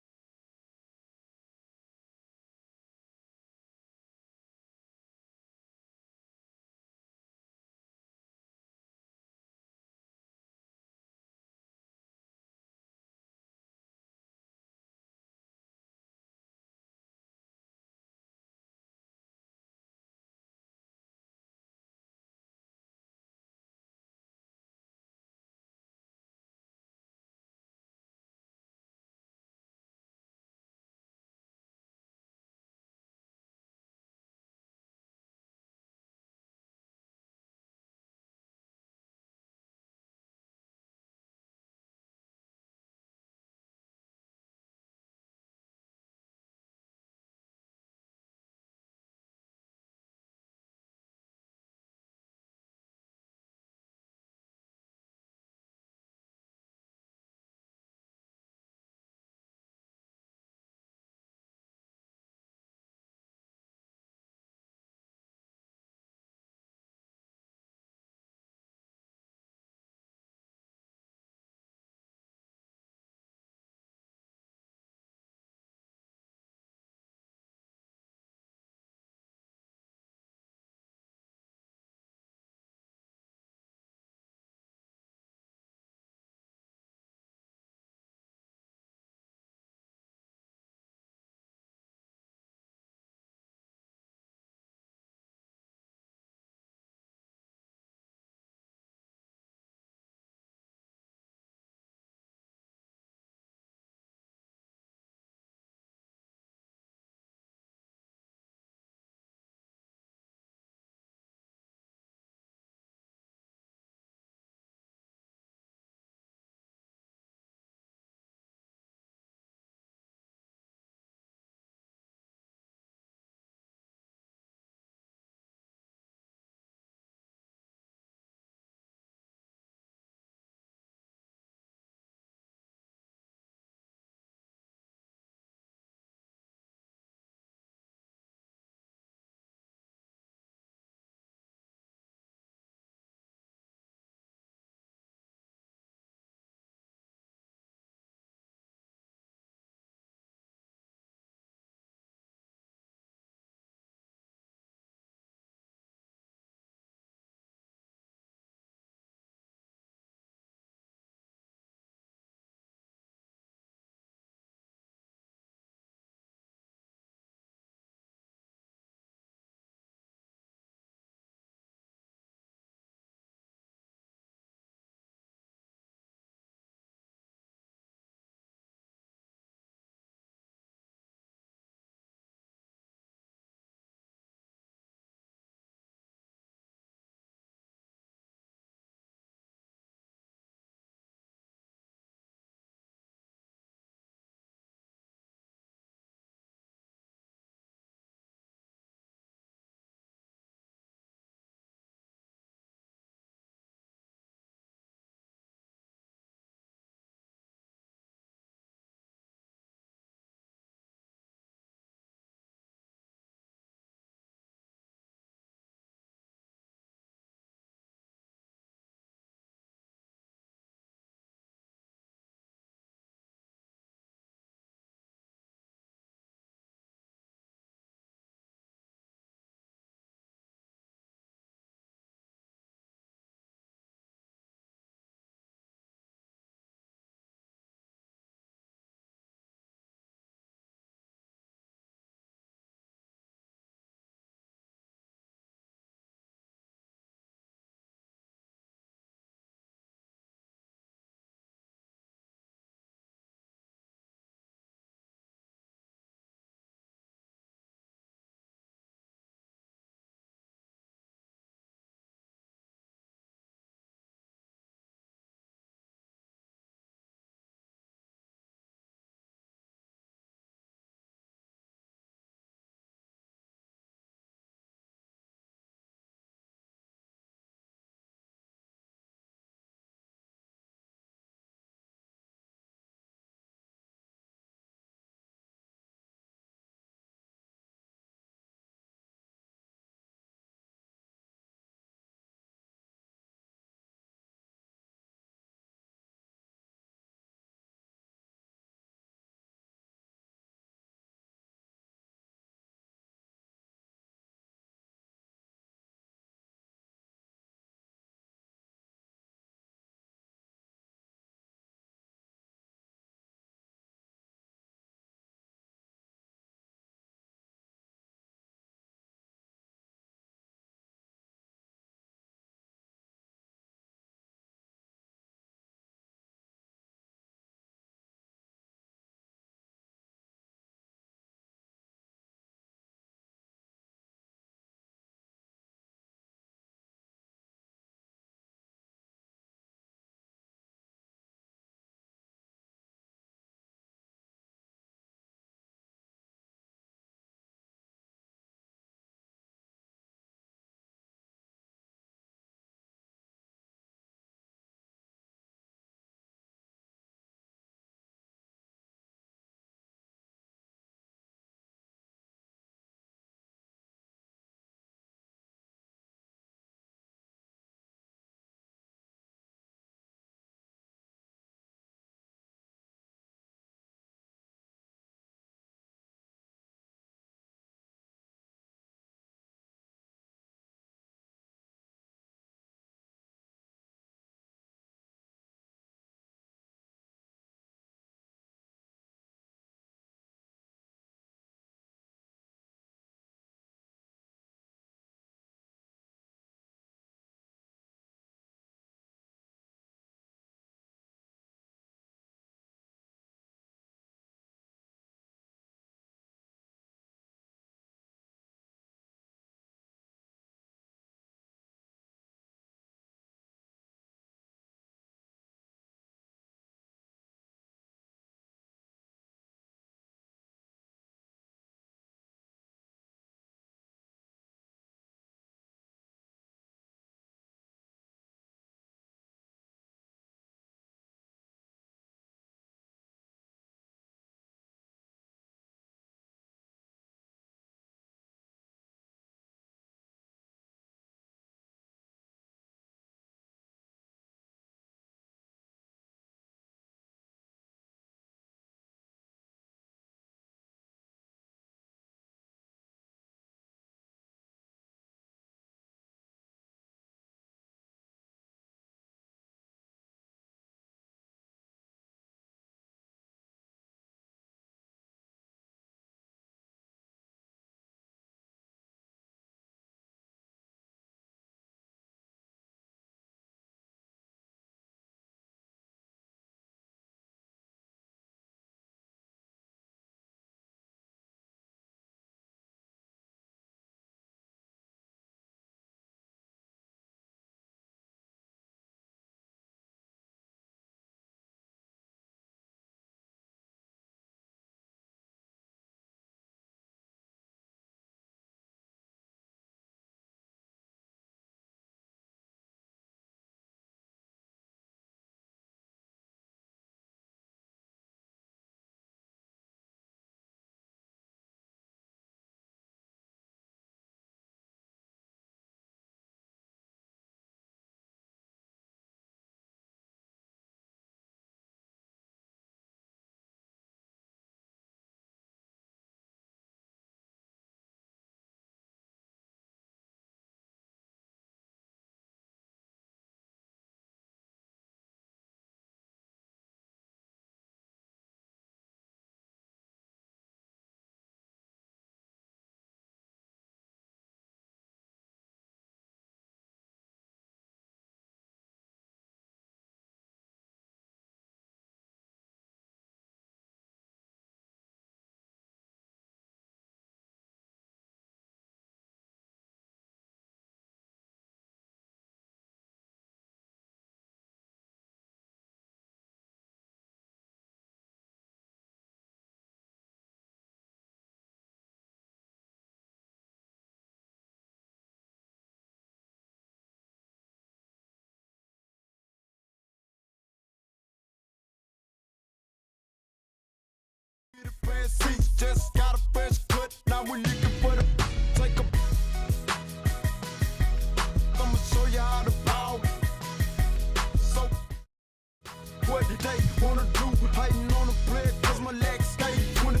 wanna do. Hiding on the plate, cause my legs stay 22.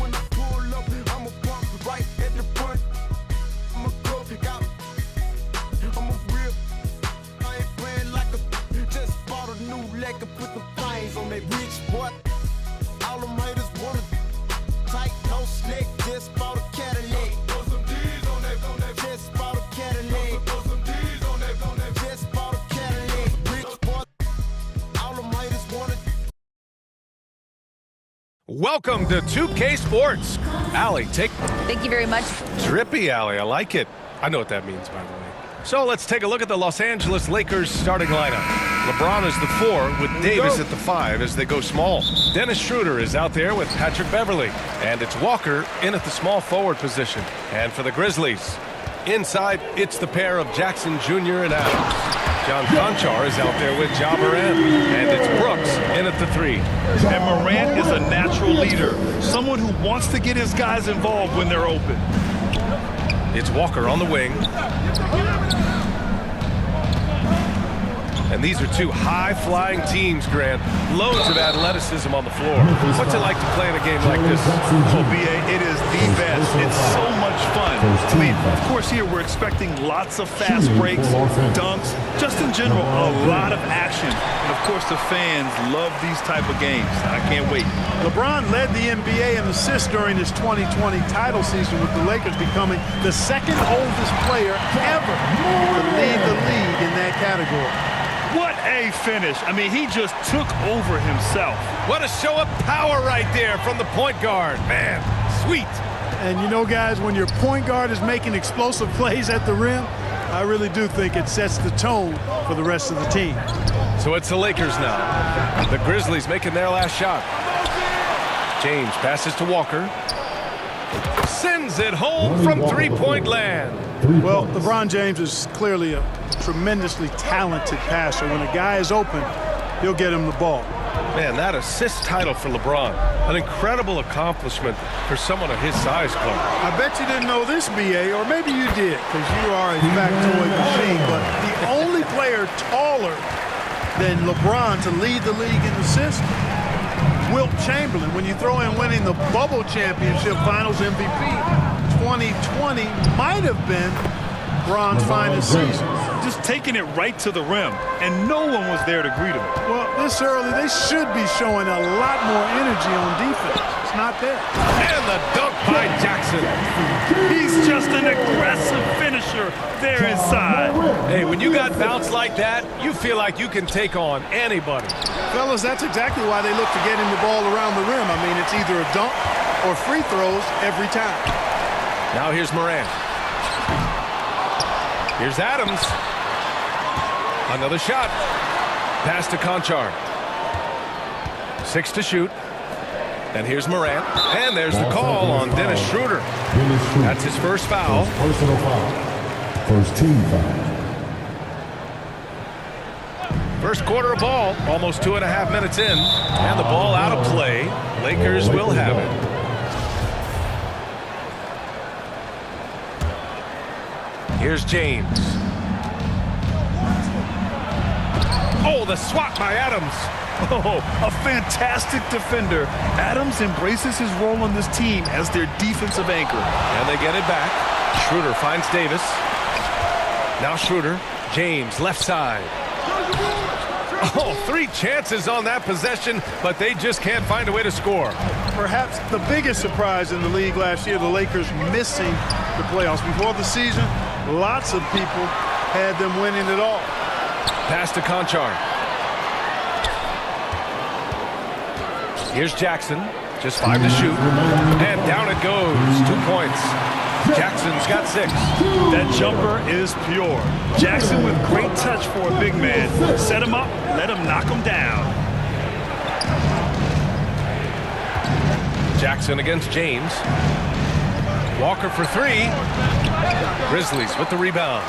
When I pull up, I'ma bump right at the front. I'ma go out. I'm a real. I ain't playing like a. Just bought a new leg and put the fines on that rich boy. All them haters wanna. Tight, no slick, just bought a Cadillac. Throw some D's on that. Just bought a Cadillac. Throw some D's on that. Just bought a Cadillac. Rich boy. All them haters wanna. Welcome to 2K Sports. Allie, take... Thank you very much. Drippy Allie, I like it. I know what that means, by the way. So let's take a look at the Los Angeles Lakers starting lineup. LeBron is the 4 with Davis at the 5 as they go small. Dennis Schroeder is out there with Patrick Beverly. And it's Walker in at the small forward position. And for the Grizzlies, inside, it's the pair of Jackson Jr. and Adams. John Conchar is out there with Ja Morant. And it's Brooks in at the 3. And Morant is a natural leader. Someone who wants to get his guys involved when they're open. It's Walker on the wing. And these are two high-flying teams, Grant. Loads of athleticism on the floor. What's it like to play in a game like this? Oh, B.A., it is the best. It's so much fun. I mean, of course, here we're expecting lots of fast breaks, dunks, just in general, a lot of action. And, of course, the fans love these type of games. I can't wait. LeBron led the NBA in assists during his 2020 title season, with the Lakers becoming the second oldest player ever to lead the league in that category. What a finish. I mean, he just took over himself. What a show of power right there from the point guard. Man, sweet. And you know, guys, when your point guard is making explosive plays at the rim, I really do think it sets the tone for the rest of the team. So it's the Lakers now. The Grizzlies making their last shot. James passes to Walker. Sends it home from three-point land. Well, LeBron James is clearly a tremendously talented passer. When a guy is open, he'll get him the ball. Man, that assist title for LeBron. An incredible accomplishment for someone of his size, Clark. I bet you didn't know this, B.A., or maybe you did, because you are a factoid machine, but the only player taller than LeBron to lead the league in assists, Wilt Chamberlain. When you throw in winning the Bubble Championship Finals MVP, 2020 might have been LeBron's finest season. Just taking it right to the rim, and no one was there to greet him. Well, this early, they should be showing a lot more energy on defense. It's not there. And the dunk by Jackson. He's just an aggressive finisher there inside. Hey, when you got bounce like that, you feel like you can take on anybody. Fellas, that's exactly why they look to get him the ball around the rim. I mean, it's either a dunk or free throws every time. Now here's Morant. Here's Adams. Another shot. Pass to Conchar. 6 to shoot. And here's Morant. And there's the call on Dennis Schroeder. That's his first foul. Personal foul. First team foul. First quarter of ball. Almost 2.5 minutes in. And the ball out of play. Lakers will have it. Here's James. Oh, the swat by Adams. Oh, a fantastic defender. Adams embraces his role on this team as their defensive anchor. And they get it back. Schroeder finds Davis. Now Schroeder. James, left side. Oh, 3 chances on that possession, but they just can't find a way to score. Perhaps the biggest surprise in the league last year, the Lakers missing the playoffs. Before the season, lots of people had them winning it all. Pass to Conchar. Here's Jackson. Just 5 to shoot. And down it goes. 2 points. Jackson's got 6. That jumper is pure. Jackson with great touch for a big man. Set him up, let him knock him down. Jackson against James. Walker for 3. Grizzlies with the rebound.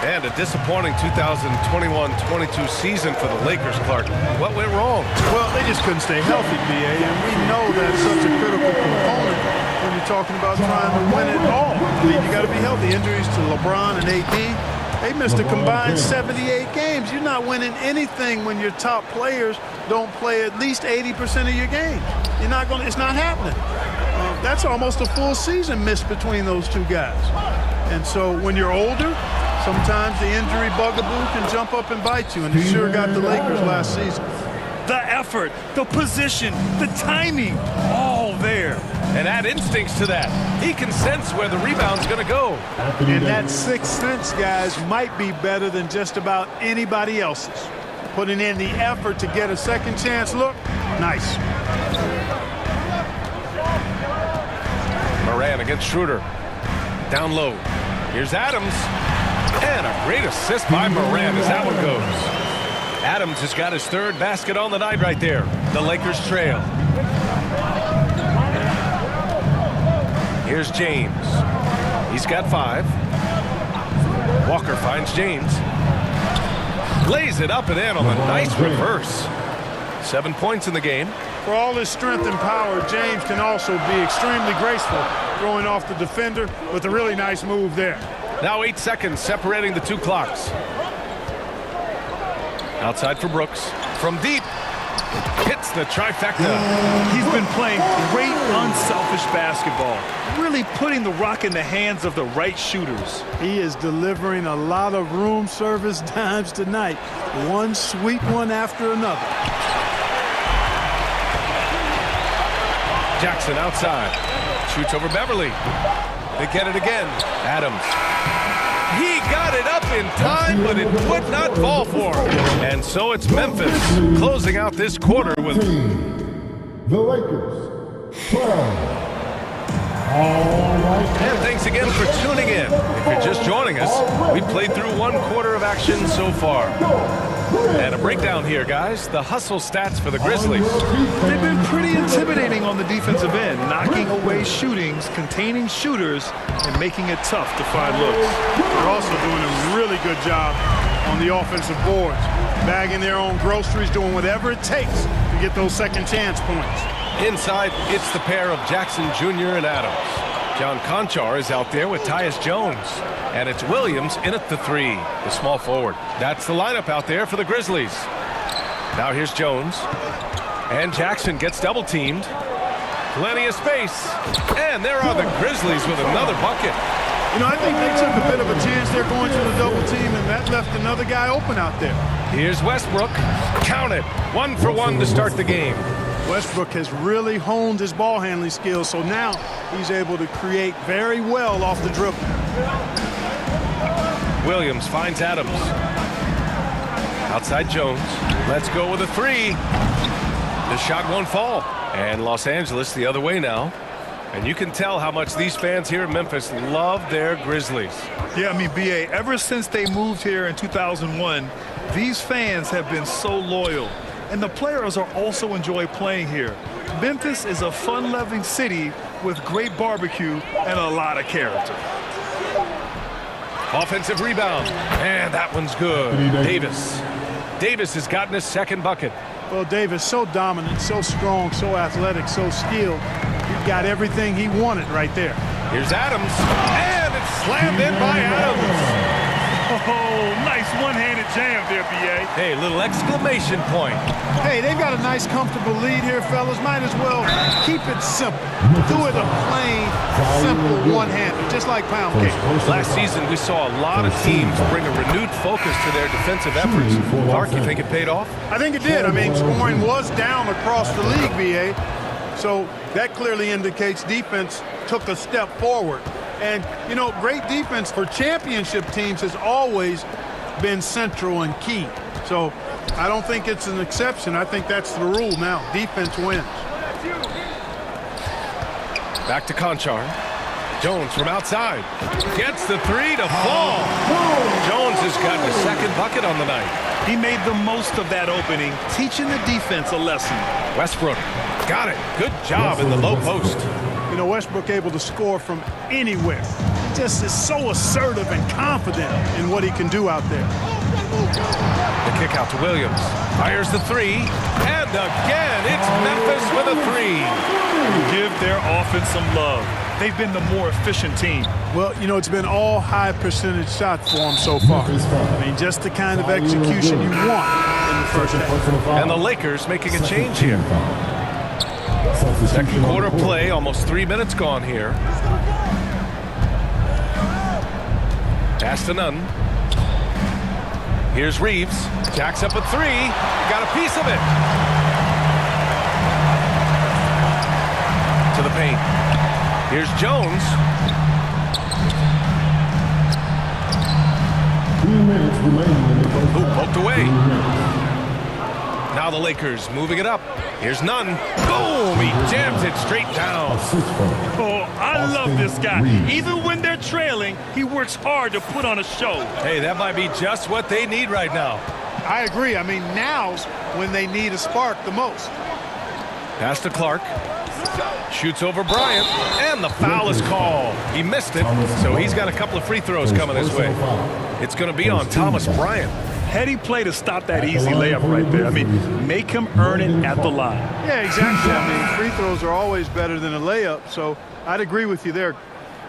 And a disappointing 2021-22 season for the Lakers, Clark. What went wrong? Well, they just couldn't stay healthy, B.A., and we know that's such a critical component when you're talking about trying to win it all. I mean, you got to be healthy. Injuries to LeBron and AD, They missed a combined 78 games. You're not winning anything when your top players don't play at least 80% of your games. You're not going. It's not happening. That's almost a full season missed between those two guys. And so when you're older, sometimes the injury bugaboo can jump up and bite you, and it sure got the Lakers last season. The effort, the position, the timing, all there. And add instincts to that. He can sense where the rebound's going to go. And that sixth sense, guys, might be better than just about anybody else's. Putting in the effort to get a second chance look, nice. Moran against Schroeder. Down low. Here's Adams. And a great assist by Moran as that one goes. Adams has got his third basket on the night right there. The Lakers trail. Here's James. He's got 5. Walker finds James. Lays it up and in on a nice reverse. 7 points in the game. For all his strength and power, James can also be extremely graceful, throwing off the defender with a really nice move there. Now 8 seconds separating the two clocks. Outside for Brooks. From deep. Hits the trifecta. He's been playing great unselfish basketball. Really putting the rock in the hands of the right shooters. He is delivering a lot of room service dimes tonight. One sweet one after another. Jackson outside. Shoots over Beverly. They get it again. Adams. He got it up in time, but it would not fall for him. And so it's Memphis closing out this quarter with the Lakers 12. And thanks again for tuning in. If you're just joining us, we played through 1 quarter of action so far. And a breakdown here, guys. The hustle stats for the Grizzlies. They've been pretty intimidating on the defensive end, knocking away shootings, containing shooters, and making it tough to find looks. They're also doing a really good job on the offensive boards, bagging their own groceries, doing whatever it takes to get those second chance points. Inside, it's the pair of Jackson Jr. and Adams. John Conchar is out there with Tyus Jones. And it's Williams in at the 3, the small forward. That's the lineup out there for the Grizzlies. Now here's Jones. And Jackson gets double-teamed. Plenty of space. And there are the Grizzlies with another bucket. You know, I think they took a bit of a chance there going to the double team, and that left another guy open out there. Here's Westbrook. Count it. 1 for 1 to start the game. Westbrook has really honed his ball handling skills, so now he's able to create very well off the dribble. Williams finds Adams. Outside Jones. Let's go with a 3. The shot won't fall. And Los Angeles the other way now. And you can tell how much these fans here in Memphis love their Grizzlies. Yeah, I mean, B.A., ever since they moved here in 2001, these fans have been so loyal. And the players are also enjoy playing here. Memphis is a fun-loving city with great barbecue and a lot of character. Offensive rebound. And that one's good. Davis. Davis has gotten his second bucket. Well, Davis, so dominant, so strong, so athletic, so skilled. He got everything he wanted right there. Here's Adams. And it's slammed in by Adams. Oh, nice one-handed jam there, B.A. Hey, little exclamation point. Hey, they've got a nice, comfortable lead here, fellas. Might as well keep it simple. Do it a plain, simple one-hander, just like pound cake. Last season, we saw a lot of teams bring a renewed focus to their defensive efforts. Mark, you think it paid off? I think it did. I mean, scoring was down across the league, B.A. So that clearly indicates defense took a step forward. And, you know, great defense for championship teams has always been central and key. So I don't think it's an exception. I think that's the rule now. Defense wins. Back to Conchar. Jones from outside. Gets the 3 to fall. Jones has gotten a second bucket on the night. He made the most of that opening, teaching the defense a lesson. Westbrook got it. Good job in the low post. You know, Westbrook able to score from anywhere. Just is so assertive and confident in what he can do out there. The kick out to Williams. Fires the 3. And again, it's Memphis with a 3. Give their offense some love. they've been the more efficient team. Well, you know, it's been all high percentage shots for them so far. I mean, just the kind of execution you want in the first half. And the Lakers making a change here. Second quarter play, almost 3 minutes gone here. Pass to none. Here's Reeves. Jacks up a three. Got a piece of it. To the paint. Here's Jones. 2 minutes remaining in the first Who half. poked away. Now the Lakers moving it up. Here's Nunn. Boom! He jams it straight down. Oh, I love this guy. Even when they're trailing, he works hard to put on a show. Hey, that might be just what they need right now. I agree. I mean, now's when they need a spark the most. Pass to Clark. Shoots over Bryant. And the foul is called. He missed it, so he's got a couple of free throws coming his way. It's going to be on Thomas Bryant. Heady play to stop that easy layup right there. I mean, make him earn it at the line. Yeah, exactly. I mean, free throws are always better than a layup, so I'd agree with you there.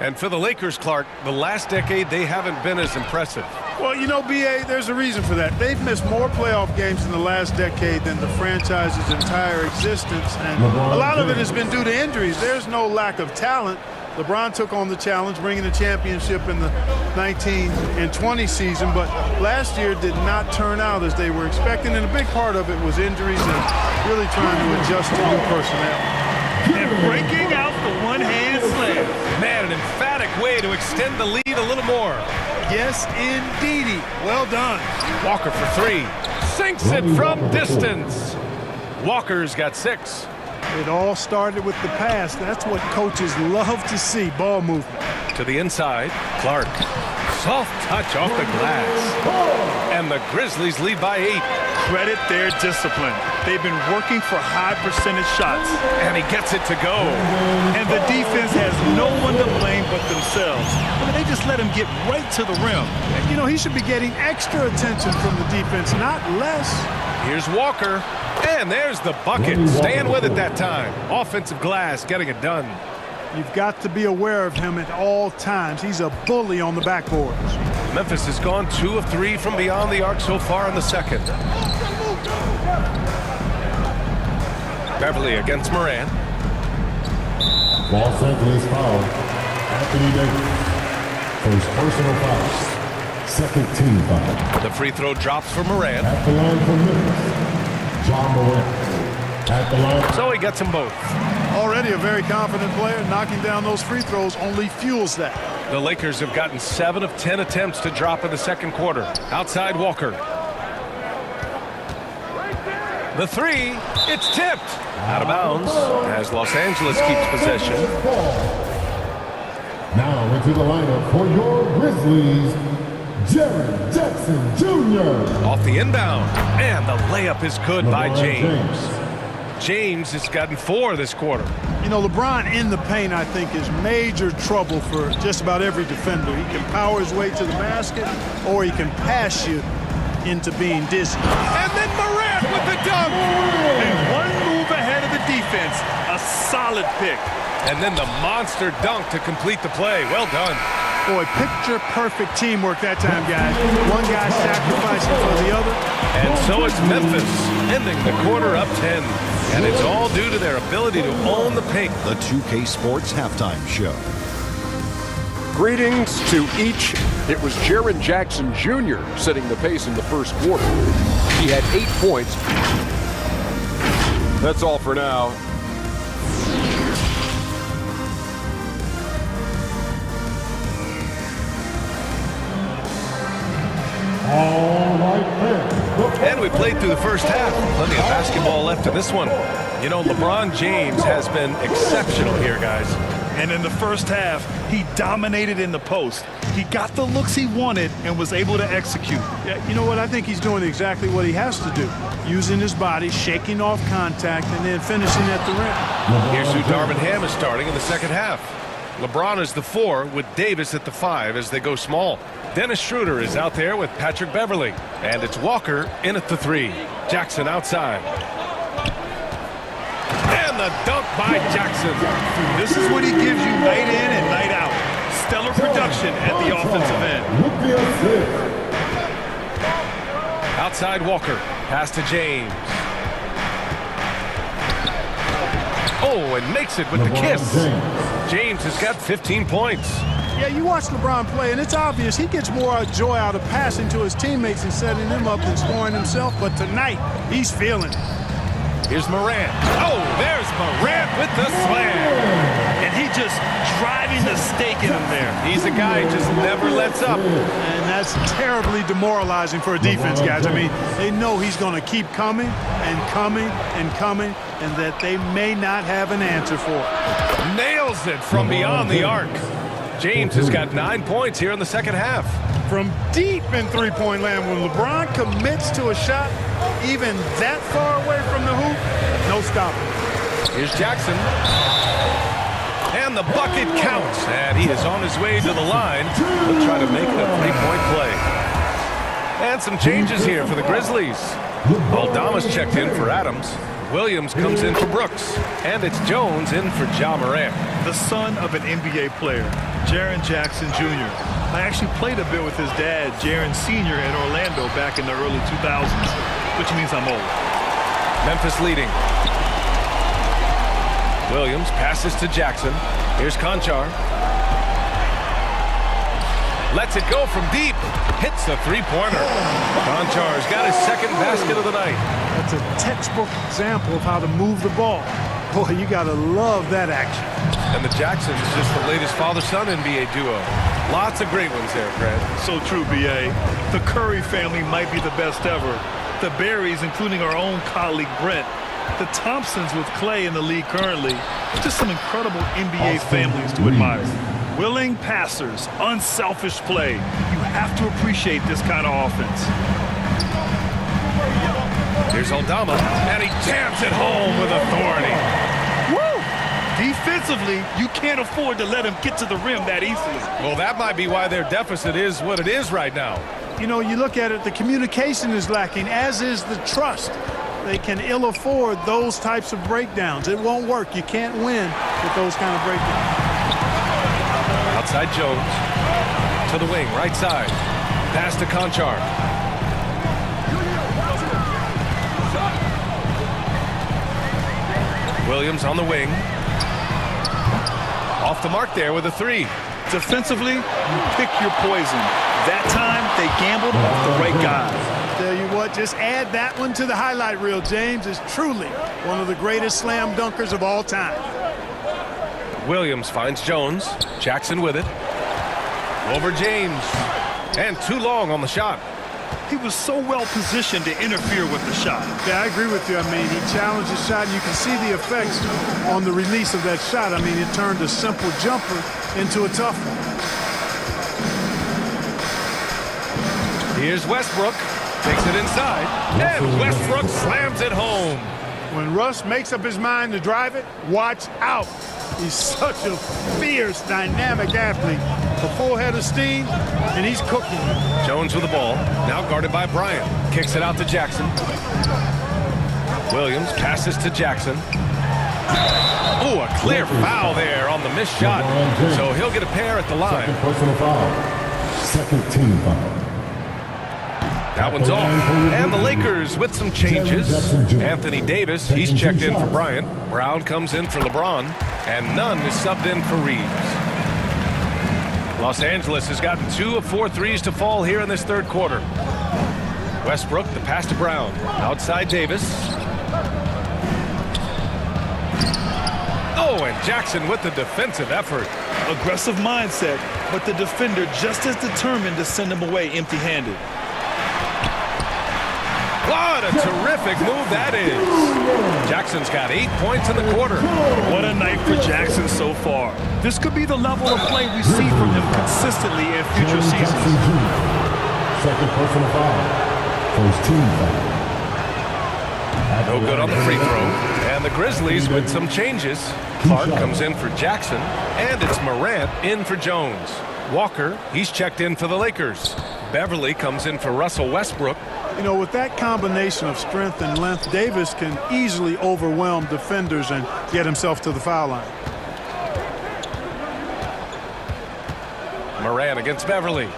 And for the Lakers, Clark, the last decade, they haven't been as impressive. Well, you know, B.A., there's a reason for that. They've missed more playoff games in the last decade than the franchise's entire existence, and a lot of it has been due to injuries. There's no lack of talent. LeBron took on the challenge, bringing the championship in the 19 and 20 season, but last year did not turn out as they were expecting, and a big part of it was injuries and really trying to adjust to new personnel. And breaking out the one-hand slam. Man, an emphatic way to extend the lead a little more. Yes, indeedy. Well done. Walker for three. Sinks it from distance. Walker's got 6. It all started with the pass. That's what coaches love to see, ball movement. To the inside, Clark. Soft touch off the glass. And the Grizzlies lead by 8. Credit their discipline. They've been working for high percentage shots. And he gets it to go. And the defense has no one to blame but themselves. I mean, they just let him get right to the rim. You know, he should be getting extra attention from the defense, not less. Here's Walker. And there's the bucket. Staying with it that time. Offensive glass, getting it done. You've got to be aware of him at all times. He's a bully on the backboards. Memphis has gone 2 of 3 from beyond the arc so far in the second. Beverly against Moran. Los Angeles foul. Anthony Davis. First personal foul. Second team foul. The free throw drops for Moran. At the line for Memphis, John Moran. At the line. So he gets them both. Already a very confident player. Knocking down those free throws only fuels that. The Lakers have gotten 7 of 10 attempts to drop in the second quarter. Outside Walker. The three, it's tipped. Out of bounds as Los Angeles keeps possession. Now into the lineup for your Grizzlies, Jaren Jackson Jr. Off the inbound. And the layup is good by James. James has gotten 4 this quarter. You know, LeBron in the paint, I think, is major trouble for just about every defender. He can power his way to the basket, or he can pass you into being dizzy. And then Morant with the dunk. And one move ahead of the defense. A solid pick. And then the monster dunk to complete the play. Well done. Boy, picture-perfect teamwork that time, guys. One guy sacrificing for the other. And so it's Memphis, ending the quarter up 10. And it's all due to their ability to own the paint. The 2K Sports Halftime Show. Greetings to each. It was Jaren Jackson Jr. setting the pace in the first quarter. He had 8 points. That's all for now. All right, then. And we played through the first half. Plenty of basketball left in this one. You know, LeBron James has been exceptional here, guys. And in the first half, he dominated in the post. He got the looks he wanted and was able to execute. Yeah, you know what? I think he's doing exactly what he has to do. Using his body, shaking off contact, and then finishing at the rim. Here's who Darvin Ham is starting in the second half. LeBron is the 4 with Davis at the 5 as they go small. Dennis Schroeder is out there with Patrick Beverly. And it's Walker in at the 3. Jackson outside. And the a dunk by Jackson. This is what he gives you night in and night out. Stellar production at the offensive end. Outside Walker. Pass to James. Oh, and makes it with the kiss. James has got 15 points. Yeah, you watch LeBron play, and it's obvious he gets more joy out of passing to his teammates and setting them up than scoring himself. But tonight, he's feeling it. Here's Morant. Oh, there's Morant with the slam. And he just driving the stake in him there. He's a guy who just never lets up. And that's terribly demoralizing for a defense, guys. I mean, they know he's going to keep coming and coming and coming, and that they may not have an answer for it. Nails it from beyond the arc. James has got 9 points here in the second half. From deep in three-point land, when LeBron commits to a shot even that far away from the hoop, no stopping. Here's Jackson. And the bucket counts. And he is on his way to the line. He'll try to make the three-point play. And some changes here for the Grizzlies. Aldama's checked in for Adams. Williams comes in for Brooks. And it's Jones in for Ja Morant. The son of an NBA player, Jaren Jackson Jr. I actually played a bit with his dad, Jaren Sr. in Orlando back in the early 2000s, which means I'm old. Memphis leading. Williams passes to Jackson. Here's Conchar. Lets it go from deep. Hits a three-pointer. Conchar's got his second basket of the night. That's a textbook example of how to move the ball. Boy, you got to love that action. And the Jacksons, just the latest father-son NBA duo. Lots of great ones there, Fred. So true, B.A. The Curry family might be the best ever. The Berries, including our own colleague Brent. The Thompsons with Clay in the league currently. Just some incredible NBA families to admire. Willing passers, unselfish play. You have to appreciate this kind of offense. Here's Aldama, and he jams it home with authority. Woo! Defensively, you can't afford to let him get to the rim that easily. Well, that might be why their deficit is what it is right now. You know, you look at it, the communication is lacking, as is the trust. They can ill afford those types of breakdowns. It won't work. You can't win with those kind of breakdowns. Outside Jones. To the wing, right side. Pass to Conchar. Williams on the wing. Off the mark there with a three. Defensively, you pick your poison. That time, they gambled off the right guy. Tell you what, just add that one to the highlight reel. James is truly one of the greatest slam dunkers of all time. Williams finds Jones. Jackson with it. Over James. And too long on the shot. He was so well positioned to interfere with the shot. Yeah, I agree with you. I mean, he challenged the shot, and you can see the effects on the release of that shot. I mean, it turned a simple jumper into a tough one. Here's Westbrook. Takes it inside. And Westbrook slams it home. When Russ makes up his mind to drive it, watch out. He's such a fierce, dynamic athlete. A full head of steam, and he's cooking. Jones with the ball. Now guarded by Bryant. Kicks it out to Jackson. Williams passes to Jackson. Oh, a clear foul there on the missed shot. So he'll get a pair at the line. Second personal foul. Second team foul. That one's off. And the Lakers with some changes. Anthony Davis, he's checked in for Bryant. Brown comes in for LeBron. And Nunn is subbed in for Reeves. Los Angeles has gotten 2 of 4 threes to fall here in this third quarter. Westbrook, the pass to Brown. Outside Davis. Oh, and Jackson with the defensive effort. Aggressive mindset, but the defender just as determined to send him away empty-handed. What a terrific move that is. Jackson's got 8 points in the quarter. What a night for Jackson so far. This could be the level of play we see from him consistently in future seasons. Second personal foul. First team foul. No good on the free throw. And the Grizzlies with some changes. Clark comes in for Jackson. And it's Morant in for Jones. Walker, he's checked in for the Lakers. Beverly comes in for Russell Westbrook. You know, with that combination of strength and length, Davis can easily overwhelm defenders and get himself to the foul line. Moran against Beverly.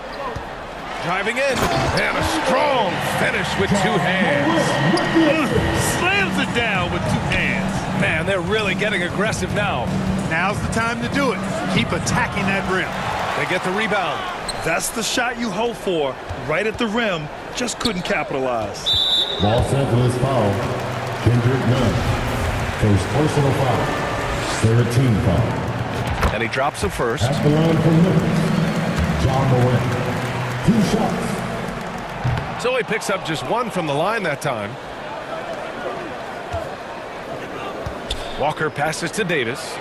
Driving in. And a strong finish with two hands. Slams it down with two hands. Man, they're really getting aggressive now. Now's the time to do it. Keep attacking that rim. They get the rebound. That's the shot you hope for. Right at the rim. Just couldn't capitalize. Los Angeles foul. Kendrick Nunn. First personal foul. Third team foul. And he drops the first. At the line from Memphis, John Moran. 2 shots. So he picks up just one from the line that time. Walker passes to Davis.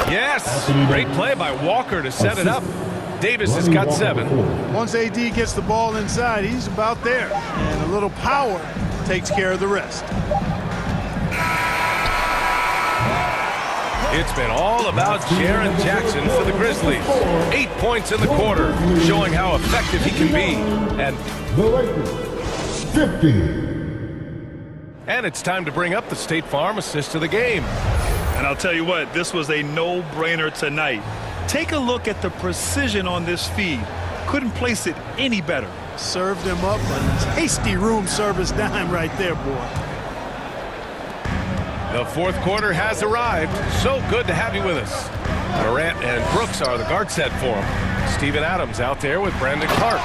Yes! Great play by Walker to set it up. Davis has got 7. Once AD gets the ball inside, he's about there. And a little power takes care of the rest. It's been all about Jaren Jackson for the Grizzlies. 8 points in the quarter, showing how effective he can be. And the Lakers, 50. And it's time to bring up the State Farm assist of the game. And I'll tell you what, this was a no-brainer tonight. Take a look at the precision on this feed. Couldn't place it any better. Served him up a tasty room service dime right there, boy. The fourth quarter has arrived. So good to have you with us. Morant and Brooks are the guard set for him. Steven Adams out there with Brandon Clark.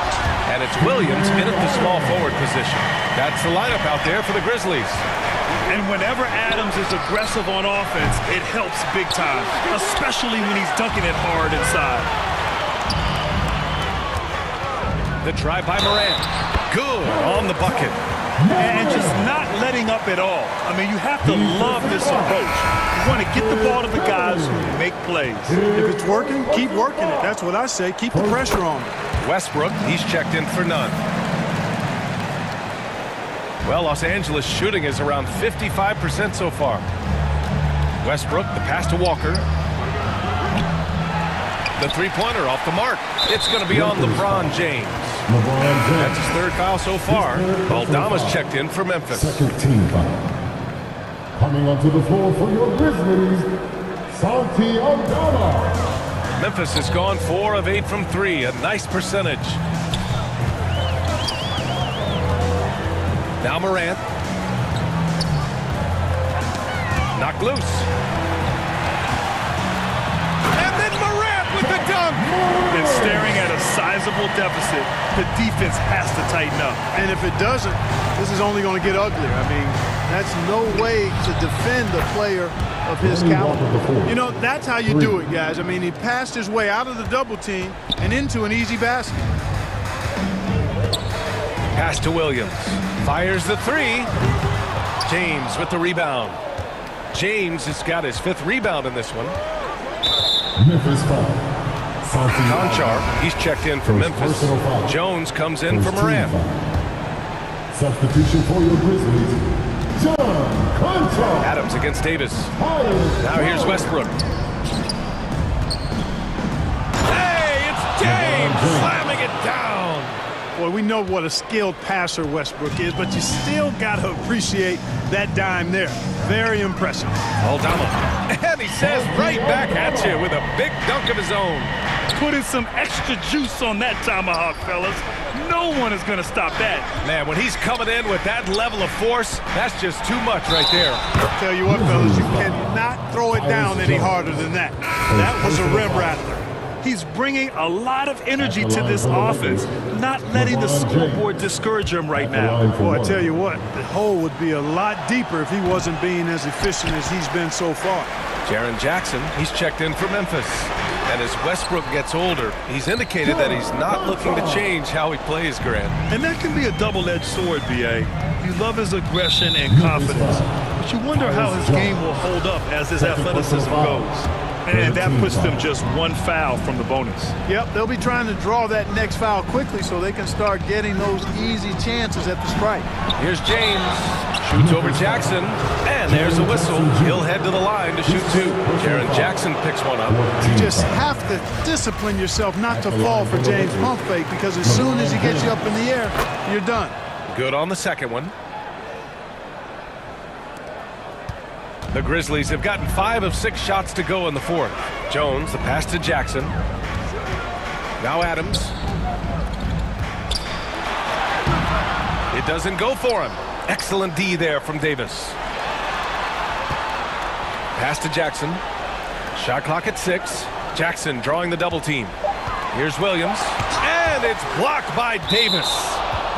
And it's Williams in at the small forward position. That's the lineup out there for the Grizzlies. And whenever Adams is aggressive on offense, it helps big time, especially when he's dunking it hard inside. The drive by Morant. Good on the bucket. And just not letting up at all. I mean, you have to love this approach. You want to get the ball to the guys who make plays. If it's working, keep working it. That's what I say. Keep the pressure on him. Westbrook, he's checked in for none. Well, Los Angeles shooting is around 55% so far. Westbrook, the pass to Walker. The three-pointer off the mark. It's going to be on LeBron James. That's his third foul so far. Aldama's checked in for Memphis. Second team foul. Coming onto the floor for your Grizzlies, Santi Aldama. Memphis has gone 4 of 8 from 3, a nice percentage. Now Morant. Knocked loose. And then Morant with the dunk. And staring at a sizable deficit, the defense has to tighten up. And if it doesn't, this is only going to get uglier. I mean, that's no way to defend a player of his caliber. You know, that's how you do it, guys. I mean, he passed his way out of the double team and into an easy basket. Pass to Williams. Fires the 3. James with the rebound. James has got his 5th rebound in this one. Memphis foul. Conchar, he's checked in for Memphis. Jones comes in for Morant. Substitution for your Grizzlies, John Conchar. Adams against Davis. Now here's Westbrook. Hey, it's James slamming it down. Boy, we know what a skilled passer Westbrook is, but you still got to appreciate that dime there. Very impressive. Aldama. And he says right back at you with a big dunk of his own. Put in some extra juice on that tomahawk, fellas. No one is going to stop that. Man, when he's coming in with that level of force, that's just too much right there. I'll tell you what, fellas, you cannot throw it down any harder than that. That was a rim rattler. He's bringing a lot of energy to this offense, not letting the scoreboard discourage him right now. Boy, I tell you what, the hole would be a lot deeper if he wasn't being as efficient as he's been so far. Jaren Jackson, he's checked in for Memphis. And as Westbrook gets older, he's indicated that he's not looking to change how he plays, Grant. And that can be a double-edged sword, B.A. You love his aggression and confidence, but you wonder how his game will hold up as his athleticism goes. And that puts them just 1 foul from the bonus. Yep, they'll be trying to draw that next foul quickly so they can start getting those easy chances at the strike. Here's James. Shoots over Jackson. And there's a whistle. He'll head to the line to shoot 2. Jaren Jackson picks one up. You just have have to discipline yourself not to fall for James' pump fake, because as soon as he gets you up in the air, you're done. Good on the second one. The Grizzlies have gotten 5 of 6 shots to go in the fourth. Jones, the pass to Jackson. Now Adams. It doesn't go for him. Excellent D there from Davis. Pass to Jackson. Shot clock at 6. Jackson drawing the double team. Here's Williams. And it's blocked by Davis.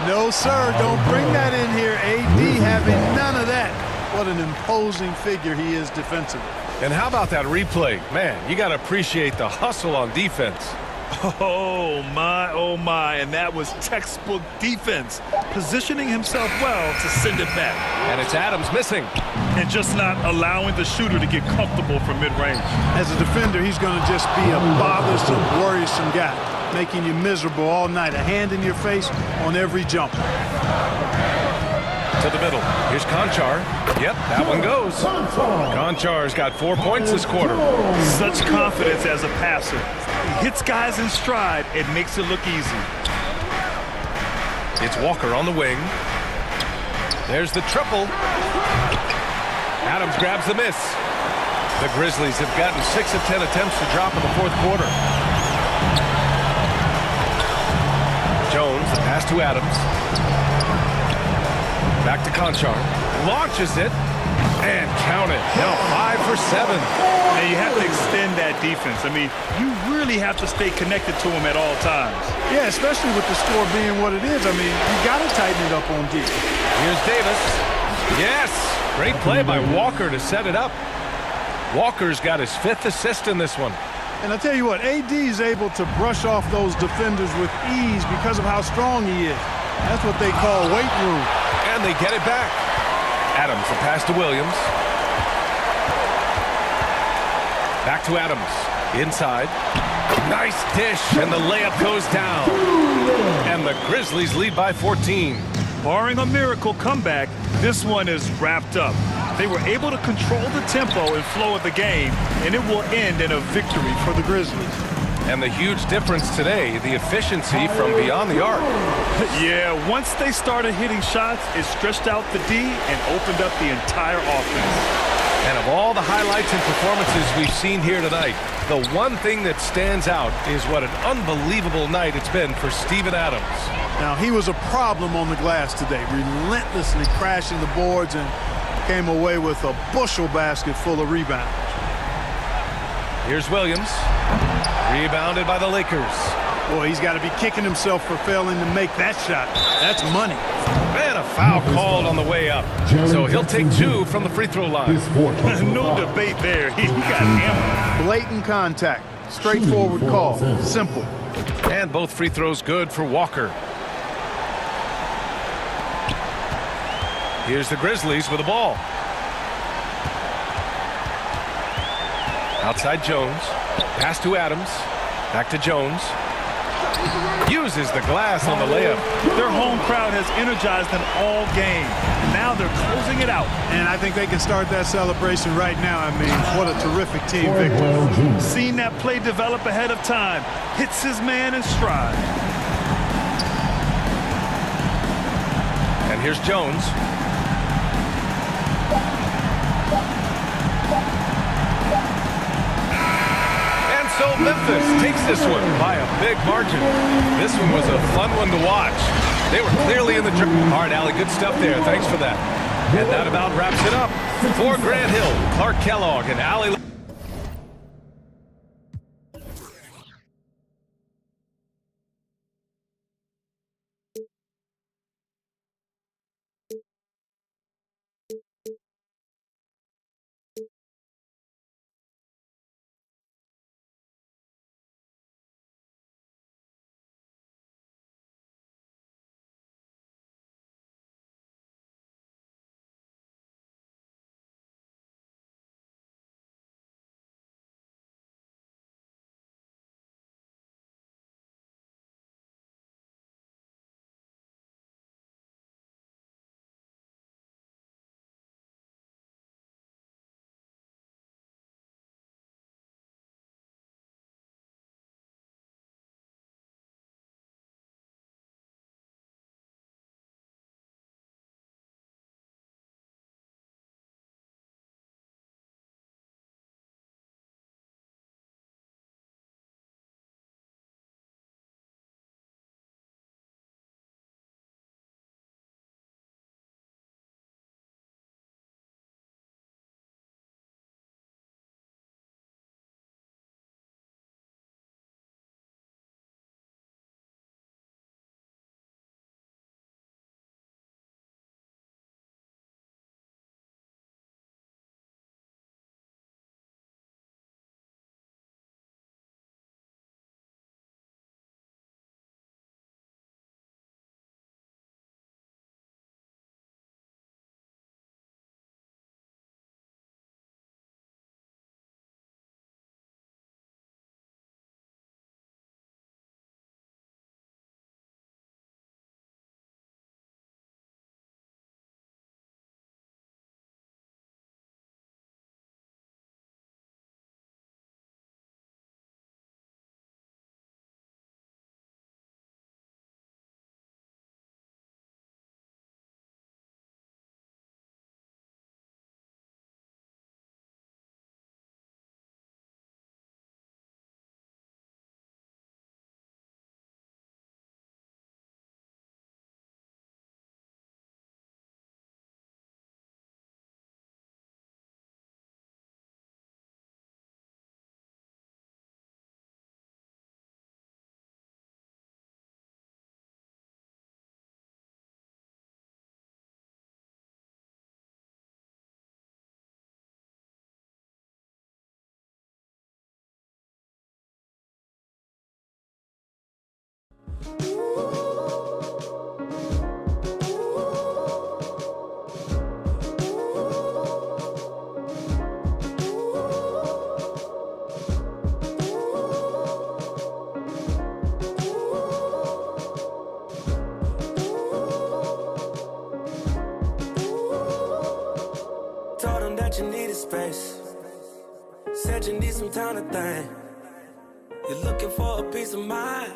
No, sir. Don't bring that in here. AD having none of that. What an imposing figure he is defensively. And how about that replay? Man, you got to appreciate the hustle on defense. Oh, my. And that was textbook defense. Positioning himself well to send it back. And it's Adams missing. And just not allowing the shooter to get comfortable from mid-range. As a defender, he's going to just be a bothersome, worrisome guy, making you miserable all night. A hand in your face on every jump. To the middle. Here's Conchar. Yep, that one goes. Conchar's got 4 points this quarter. Such confidence as a passer. He hits guys in stride. It makes it look easy. It's Walker on the wing. There's the triple. Adams grabs the miss. The Grizzlies have gotten 6 of 10 attempts to drop in the fourth quarter. Jones, the pass to Adams. Back to Conchar. Launches it. And count it. Now 5 for 7. And you have to extend that defense. I mean, you really have to stay connected to him at all times. Yeah, especially with the score being what it is. I mean, you got to tighten it up on D. Here's Davis. Yes. Great play by Walker to set it up. Walker's got his 5th assist in this one. And I tell you what, AD is able to brush off those defenders with ease because of how strong he is. That's what they call weight room. And they get it back. Adams, the pass to Williams. Back to Adams. Inside. Nice dish, and the layup goes down. And the Grizzlies lead by 14. Barring a miracle comeback, this one is wrapped up. They were able to control the tempo and flow of the game, and it will end in a victory for the Grizzlies. And the huge difference today, the efficiency from beyond the arc. Yeah, once they started hitting shots, it stretched out the D and opened up the entire offense. And of all the highlights and performances we've seen here tonight, the one thing that stands out is what an unbelievable night it's been for Steven Adams. Now, he was a problem on the glass today, relentlessly crashing the boards and came away with a bushel basket full of rebounds. Here's Williams. Rebounded by the Lakers. Boy, he's got to be kicking himself for failing to make that shot. That's money. And a foul called on the way up. So he'll take 2 from the free throw line. No debate there. He got hammered. Blatant contact. Straightforward call. Simple. And both free throws good for Walker. Here's the Grizzlies with the ball. Outside Jones. Pass to Adams. Back to Jones. Uses the glass on the layup. Their home crowd has energized them all game. Now they're closing it out. And I think they can start that celebration right now. I mean, what a terrific team victory. Seeing that play develop ahead of time. Hits his man in stride. And here's Jones. So Memphis takes this one by a big margin. This one was a fun one to watch. They were clearly in the drift. All right, Allie, good stuff there. Thanks for that. And that about wraps it up. For Grant Hill, Clark Kellogg, and Allie. Told him that you needed space. Said you need some time to think. You're looking for a peace of mind.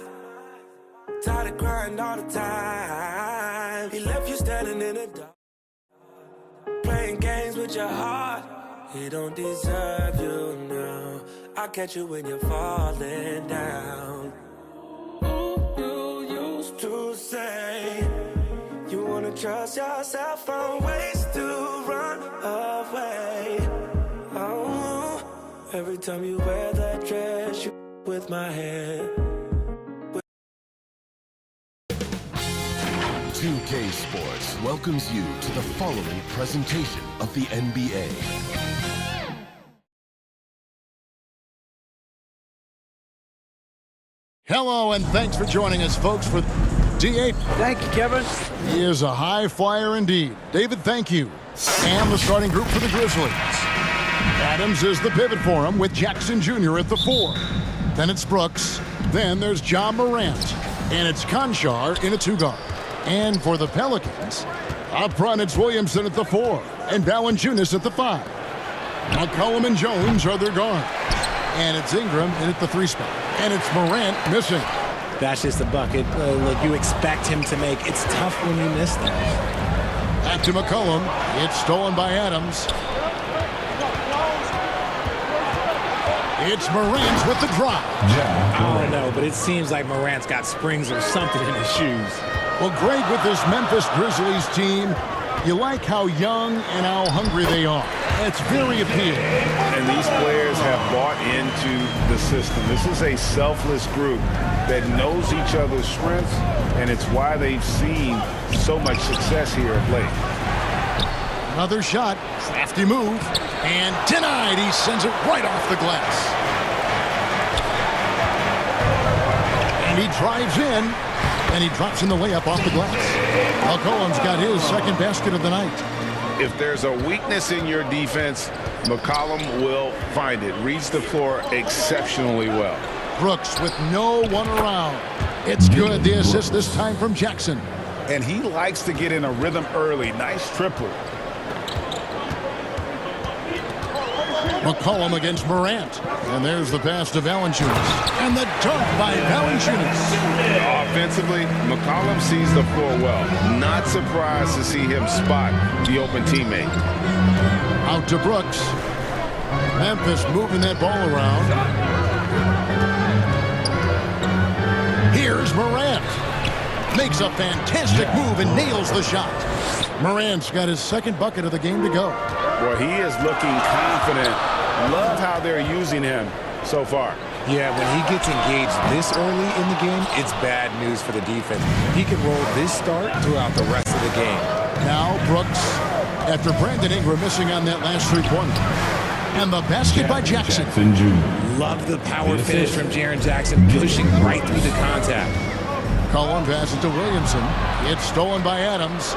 Tired of crying all the time. He left you standing in the dark, playing games with your heart. He don't deserve you now. I'll catch you when you're falling down. Ooh, you used to say you wanna trust yourself, find ways to run away. Oh, every time you wear that dress, you with my head. 2K Sports welcomes you to the following presentation of the NBA. Hello, and thanks for joining us, folks, for D8. Thank you, Kevin. He is a high flyer indeed. David, thank you. And the starting group for the Grizzlies. Adams is the pivot for him with Jackson Jr. at the 4. Then it's Brooks. Then there's John Morant. And it's Conchar in a 2-guard. And for the Pelicans, up front it's Williamson at the 4. And Valanciunas at the 5. McCollum and Jones are their guards. And it's Ingram in at the 3 spot. And it's Morant missing. That's just a bucket. Look, you expect him to make. It's tough when you miss them. Back to McCollum. It's stolen by Adams. It's Morant with the drop. I don't know, but it seems like Morant's got springs or something in his shoes. Well, Greg, with this Memphis Grizzlies team, you like how young and how hungry they are. It's very appealing. And these players have bought into the system. This is a selfless group that knows each other's strengths, and it's why they've seen so much success here of late. Another shot, crafty move, and denied. He sends it right off the glass. And he drives in, and he drops in the layup off the glass. McCollum's got his second basket of the night. If there's a weakness in your defense, McCollum will find it. Reads the floor exceptionally well. Brooks with no one around. It's good. The assist this time from Jackson. And he likes to get in a rhythm early. Nice triple. McCollum against Morant. And there's the pass to Valanciunas. And the dunk by Valanciunas. Offensively, McCollum sees the floor well. Not surprised to see him spot the open teammate. Out to Brooks. Memphis moving that ball around. Here's Morant. Makes a fantastic move and nails the shot. Morant's got his second bucket of the game to go. Well, he is looking confident. Love how they're using him so far. Yeah, when he gets engaged this early in the game, it's bad news for the defense. He can roll this start throughout the rest of the game. Now Brooks, after Brandon Ingram missing on that last 3-pointer. And the basket by Jackson. Love the power finish from Jaren Jackson, pushing right through the contact. Collin passes to Williamson. It's stolen by Adams.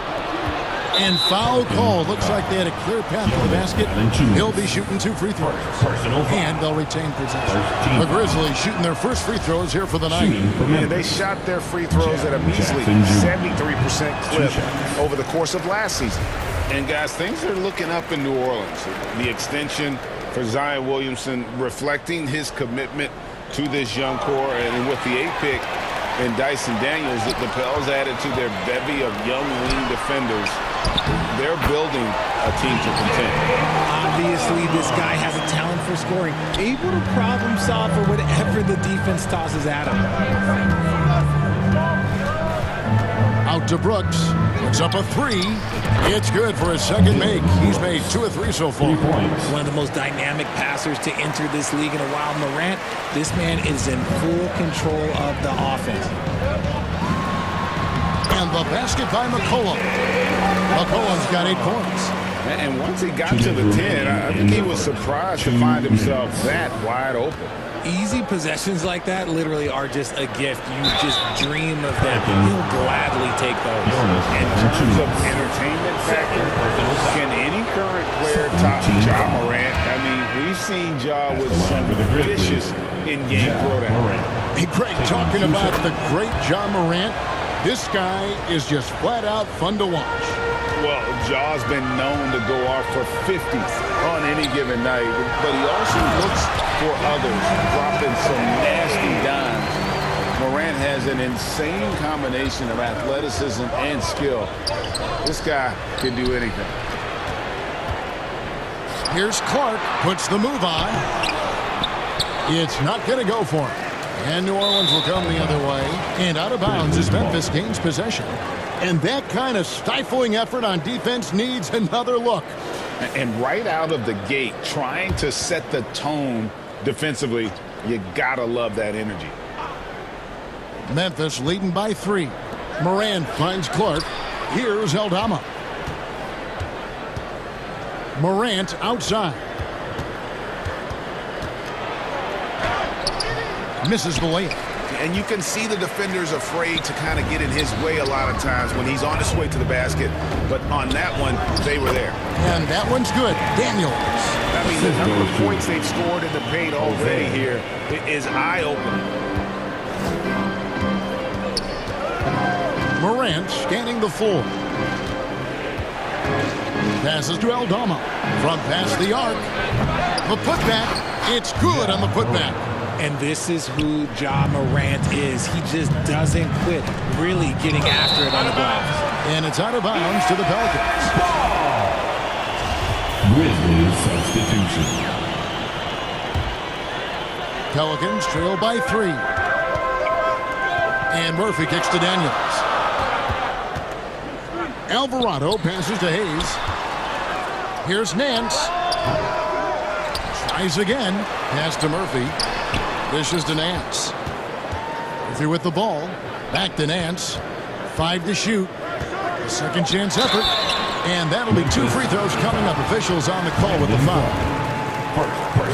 And foul call. Looks like they had a clear path to the basket. He'll be shooting 2 free throws. And they'll retain possession. The Grizzlies shooting their first free throws here for the night. And they shot their free throws at a measly 73% clip over the course of last season. And guys, things are looking up in New Orleans. The extension for Zion Williamson reflecting his commitment to this young core. And with the 8th pick and Dyson Daniels, the Pels added to their bevy of young wing defenders. They're building a team to contend. Obviously, this guy has a talent for scoring, able to problem solve for whatever the defense tosses at him. Out to Brooks. Puts up a 3. It's good for his second make. He's made 2 of 3 so far. One of the most dynamic passers to enter this league in a while. Morant, this man is in full control of the offense. And the basket by McCollum. McCollum's got 8 points. And once he got to the 10, I think he was surprised to find himself that wide open. Easy possessions like that literally are just a gift. You just dream of them. He'll gladly take those. In terms of entertainment factor, can any current player top Ja Morant? I mean, we've seen Ja with some vicious in-game throwdown. Hey, Greg, talking about the great Ja Morant, this guy is just flat out fun to watch. Well, Ja's been known to go off for 50 on any given night, but he also looks for others, dropping some nasty dimes. Morant has an insane combination of athleticism and skill. This guy can do anything. Here's Clark, puts the move on. It's not going to go for him. And New Orleans will come the other way. And out of bounds as Memphis gains possession. And that kind of stifling effort on defense needs another look. And right out of the gate, trying to set the tone defensively, you gotta love that energy. Memphis leading by 3. Morant finds Clark. Here's Aldama. Morant outside. Misses the layup. And you can see the defenders afraid to kind of get in his way a lot of times when he's on his way to the basket. But on that one, they were there. And that one's good. Daniels. I mean, the number of points they've scored in the paint already here is eye-opening. Morant scanning the floor. Passes to Aldama. From past the arc. The putback. It's good on the putback. And this is who Ja Morant is. He just doesn't quit, really getting after it on the glass. And it's out of bounds to the Pelicans. Grizzlies substitution. Pelicans trail by 3. And Murphy kicks to Daniels. Alvarado passes to Hayes. Here's Nance. Tries again. Pass to Murphy. Dishes to Nance. Murphy with the ball. Back to Nance. 5 to shoot. A second chance effort. And that'll be 2 free throws coming up. Officials on the call with the foul.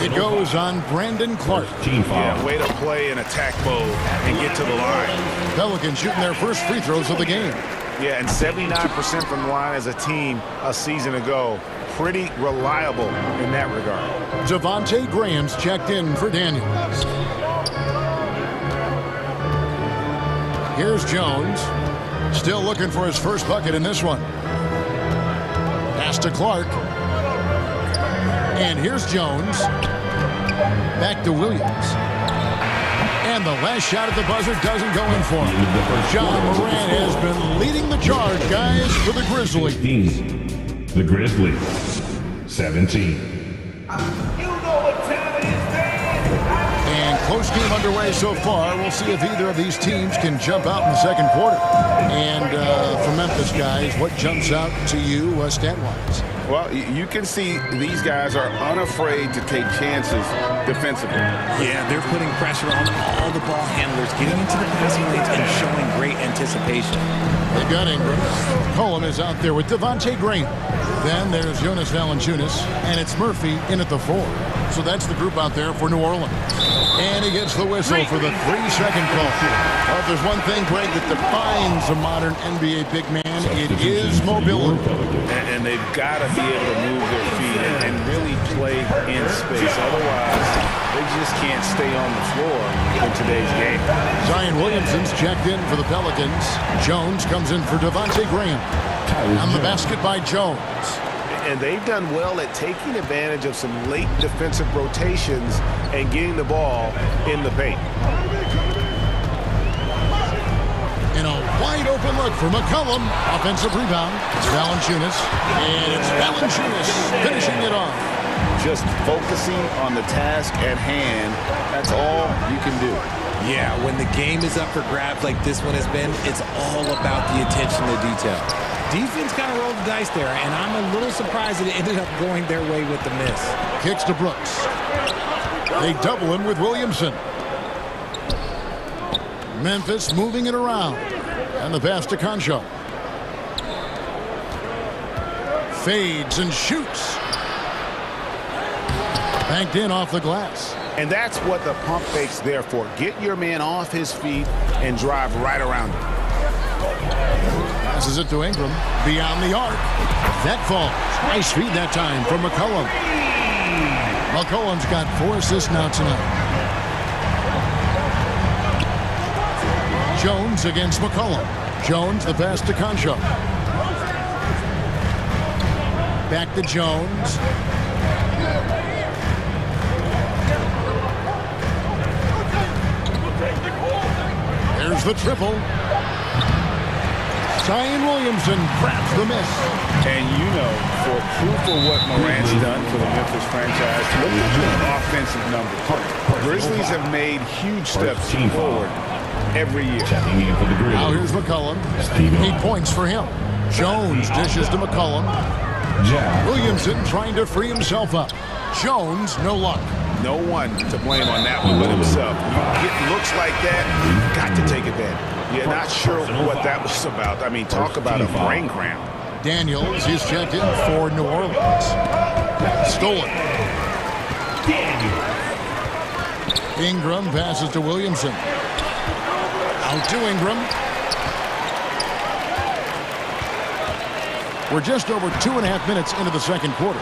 It goes on Brandon Clark. Yeah, way to play in attack mode and get to the line. Pelicans shooting their first free throws of the game. Yeah, and 79% from the line as a team a season ago. Pretty reliable in that regard. Devontae Graham's checked in for Daniels. Here's Jones. Still looking for his first bucket in this one. Pass to Clark. And here's Jones. Back to Williams. And the last shot at the buzzer doesn't go in for him. Ja Morant has been leading the charge, guys, for the Grizzlies. The Grizzlies, 17. And close game underway so far. We'll see if either of these teams can jump out in the second quarter. And for Memphis, guys, what jumps out to you stat-wise? Well, you can see these guys are unafraid to take chances defensively. Yeah, they're putting pressure on all the ball handlers, getting into the passing lanes and showing great anticipation. They got Ingram. Cohen is out there with Devontae Graham. Then there's Jonas Valanciunas, and it's Murphy in at the 4. So that's the group out there for New Orleans. And he gets the whistle for the 3-second call. Well, if there's one thing, Greg, that defines a modern NBA big man, it is mobility. And they've got to be able to move their feet and really play in space. Otherwise, they just can't stay on the floor in today's game. Zion Williamson's checked in for the Pelicans. Jones comes in for Devontae Graham. On the basket by Jones. And they've done well at taking advantage of some late defensive rotations and getting the ball in the paint. And a wide open look for McCollum. Offensive rebound. It's Valanciunas. And it's Valanciunas finishing it off. Just focusing on the task at hand. That's all you can do. Yeah, when the game is up for grabs like this one has been, it's all about the attention to detail. Defense kind of rolled the dice there, and I'm a little surprised that it ended up going their way with the miss. Kicks to Brooks. They double him with Williamson. Memphis moving it around. And the pass to Concho. Fades and shoots. Banked in off the glass. And that's what the pump fake's there for. Get your man off his feet and drive right around him. Passes it to Ingram. Beyond the arc. That falls. Nice feed that time from McCollum. McCollum's got 4 assists now tonight. Jones against McCollum. Jones, the pass to Concho. Back to Jones. There's the triple. Zion Williamson grabs the miss. And you know, for proof of what Morant's done for the Memphis franchise, look at the offensive numbers. Grizzlies have made huge steps forward every year. Now here's McCollum. 8 points for him. Jones dishes to McCollum. Williamson trying to free himself up. Jones, no luck. No one to blame on that one but himself. You get looks like that, you've got to take advantage. You're not sure what that was about. I mean, talk about a brain cramp. Daniels is checked in for New Orleans. Stolen. Ingram passes to Williamson. Out to Ingram. We're just over 2.5 minutes into the second quarter.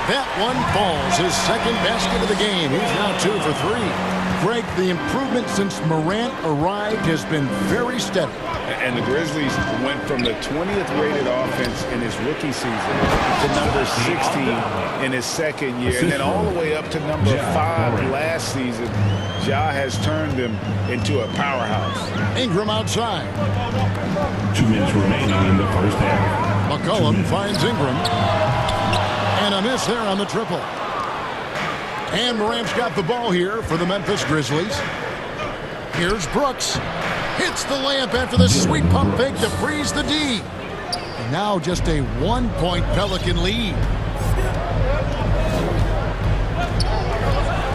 That one falls, his second basket of the game. He's now 2 for 3. Greg, the improvement since Morant arrived has been very steady. And the Grizzlies went from the 20th rated offense in his rookie season to number 16 in his second year. And then all the way up to number 5 last season. Ja has turned them into a powerhouse. Ingram outside. 2 minutes remaining in the first half. McCollum finds Ingram. And a miss there on the triple. And Morant's got the ball here for the Memphis Grizzlies. Here's Brooks. Hits the layup after the sweet pump fake to freeze the D. And now just a 1-point Pelican lead.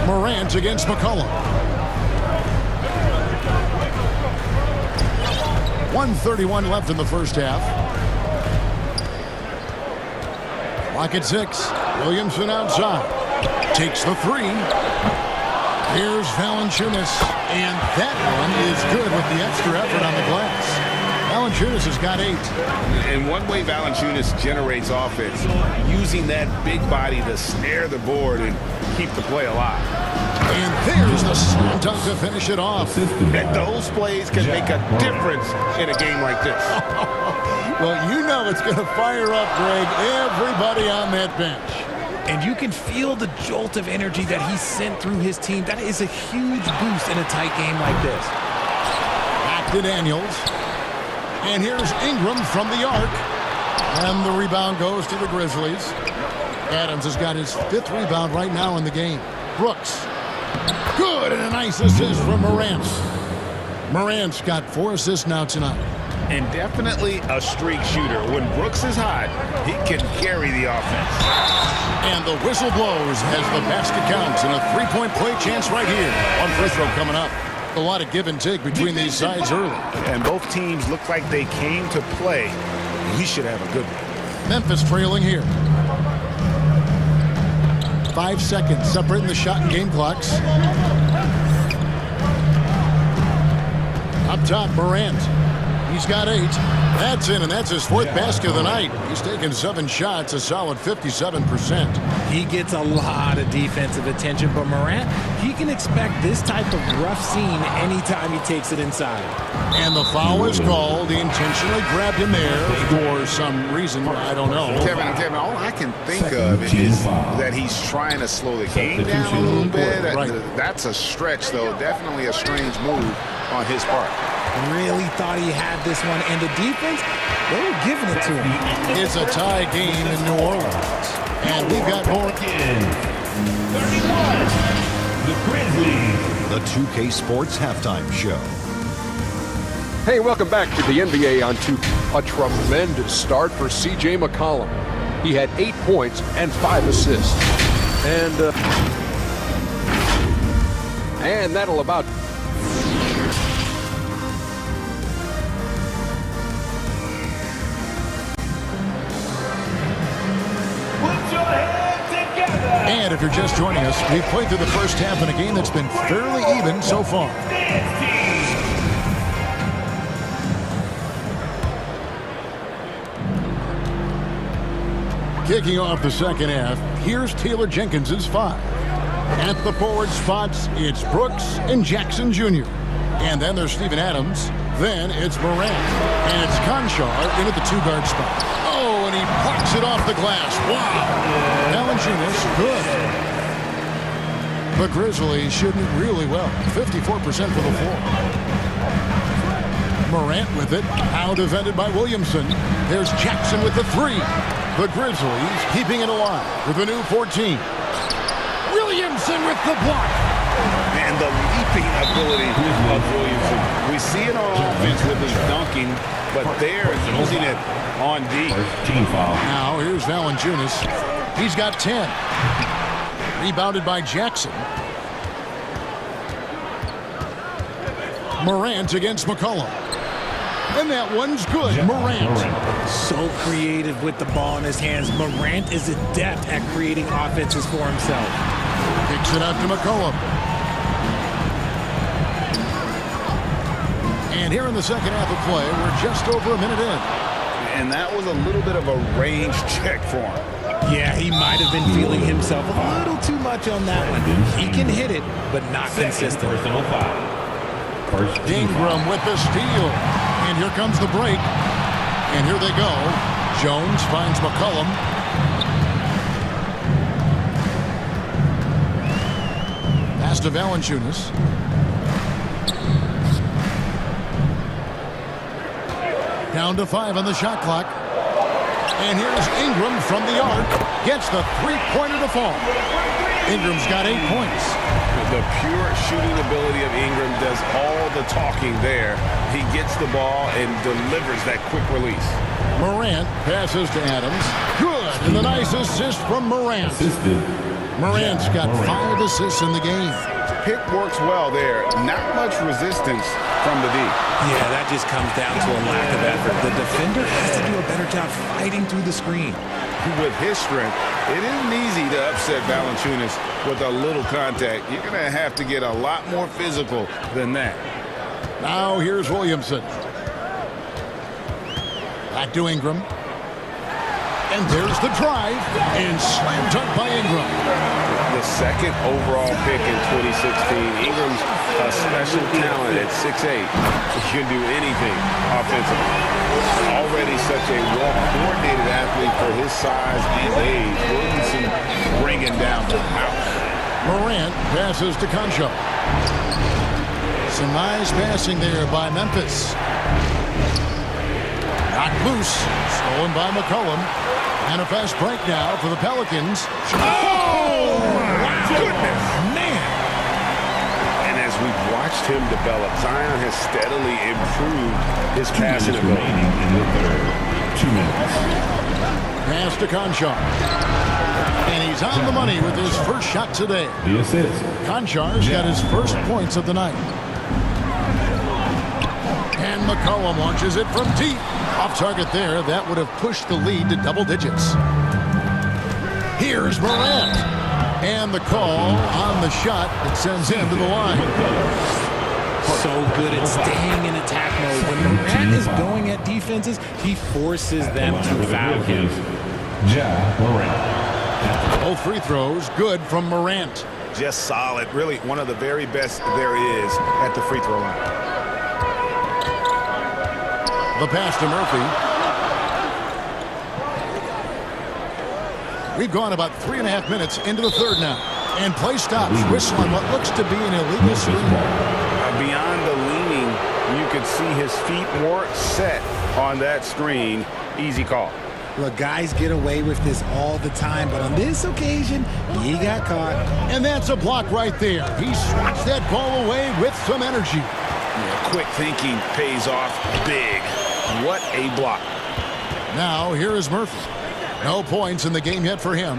Morant against McCollum. 1:31 left in the first half. Clock at 6. Williamson outside. Takes the 3. Here's Valanciunas. And that one is good with the extra effort on the glass. Valanciunas has got 8. And one way Valanciunas generates offense, using that big body to snare the board and keep the play alive. And there's the slam dunk to finish it off. And those plays can make a difference in a game like this. Well, you know it's going to fire up, Greg, everybody on that bench. And you can feel the jolt of energy that he sent through his team. That is a huge boost in a tight game like this. Back to Daniels. And here's Ingram from the arc. And the rebound goes to the Grizzlies. Adams has got his 5th rebound right now in the game. Brooks. Good, and a nice assist from Morant. Morant's got 4 assists now tonight. And definitely a streak shooter. When Brooks is hot, he can carry the offense. And the whistle blows as the basket counts, and a 3-point play chance right here. One free throw coming up. A lot of give and take between these sides early. And both teams look like they came to play. We should have a good one. Memphis trailing here. 5 seconds separating the shot and game clocks. Up top, Morant. He's got 8. That's in, and that's his 4th basket of the night. He's taken 7 shots, a solid 57%. He gets a lot of defensive attention, but Morant, he can expect this type of rough scene anytime he takes it inside. And the foul is called. He intentionally grabbed him there for some reason. I don't know. Kevin, all I can think of is that he's trying to slow the game down a little bit. Right. That's a stretch, though. Definitely a strange move on his part. Really thought he had this one, and the defense, they were giving it to him. It's a tie game in New Orleans, and we've got more. 31, the Grizzlies. The 2K Sports Halftime Show. Hey, welcome back to the NBA on 2K. A tremendous start for C.J. McCollum. He had 8 points and 5 assists. And that'll about... And if you're just joining us, we've played through the first half in a game that's been fairly even so far. Kicking off the second half, here's Taylor Jenkins's 5. At the forward spots, it's Brooks and Jackson Jr. And then there's Steven Adams. Then it's Morant. And it's Conchar in at the 2-guard spot. Oh, and he plucks it off the glass. Wow. Valanciunas, good. The Grizzlies shooting really well. 54% for the floor. Morant with it. Now defended by Williamson. There's Jackson with the 3. The Grizzlies keeping it alive with a new 14. Williamson with the block. And the leaping ability of Williamson. We see it on offense with his dunking, but they're using it on D. Team foul. Now here's Valanciunas. He's got 10. Rebounded by Jackson. Morant against McCollum. And that one's good. Morant. So creative with the ball in his hands. Morant is adept at creating offenses for himself. Kicks it out to McCollum. And here in the second half of play, we're just over a minute in. And that was a little bit of a range check for him. Yeah, he might have been feeling himself a little too much on that one. He can hit it, but not consistent. Ingram with the steal. And here comes the break. And here they go. Jones finds McCollum. Pass to Valanciunas. Down to 5 on the shot clock. And here's Ingram from the arc. Gets the 3-pointer to fall. Ingram's got 8 points. The pure shooting ability of Ingram does all the talking there. He gets the ball and delivers that quick release. Morant passes to Adams. Good. And the nice assist from Morant. Morant's got 5 assists in the game. Pick works well there. Not much resistance from the D. Yeah, that just comes down to a lack of effort. The defender has to do a better job fighting through the screen. With his strength, it isn't easy to upset Valanciunas with a little contact. You're going to have to get a lot more physical than that. Now here's Williamson. Back to Ingram. And there's the drive. And slam dunk by Ingram. The second overall pick in 2016. Ingram's a special talent at 6'8". He can do anything offensively. Already such a well-coordinated athlete for his size and age. Williamson bringing down the house. Morant passes to Concho. Some nice passing there by Memphis. Knocked loose. Stolen by McCollum. And a fast break now for the Pelicans. Oh, my goodness. Man. And as we've watched him develop, Zion has steadily improved his passing ability. In the third. 2 minutes. Pass to Conchar. And he's on the money with his first shot today. The assist. Conchar's got his first points of the night. And McCollum launches it from deep. Off target there. That would have pushed the lead to double digits. Here's Morant. And the call on the shot that sends him to the line. So good at staying in attack mode. When Morant is going at defenses, he forces them to foul him. Both free throws good from Morant. Just solid. Really one of the very best there is at the free throw line. The pass to Murphy. We've gone about 3.5 minutes into the third now. And play stops. Whistle on what looks to be an illegal screen. Beyond the leaning, you could see his feet more set on that screen. Easy call. Look, guys get away with this all the time, but on this occasion, he got caught. And that's a block right there. He swats that ball away with some energy. Yeah, quick thinking pays off big. What a block. Now, here is Murphy. No points in the game yet for him.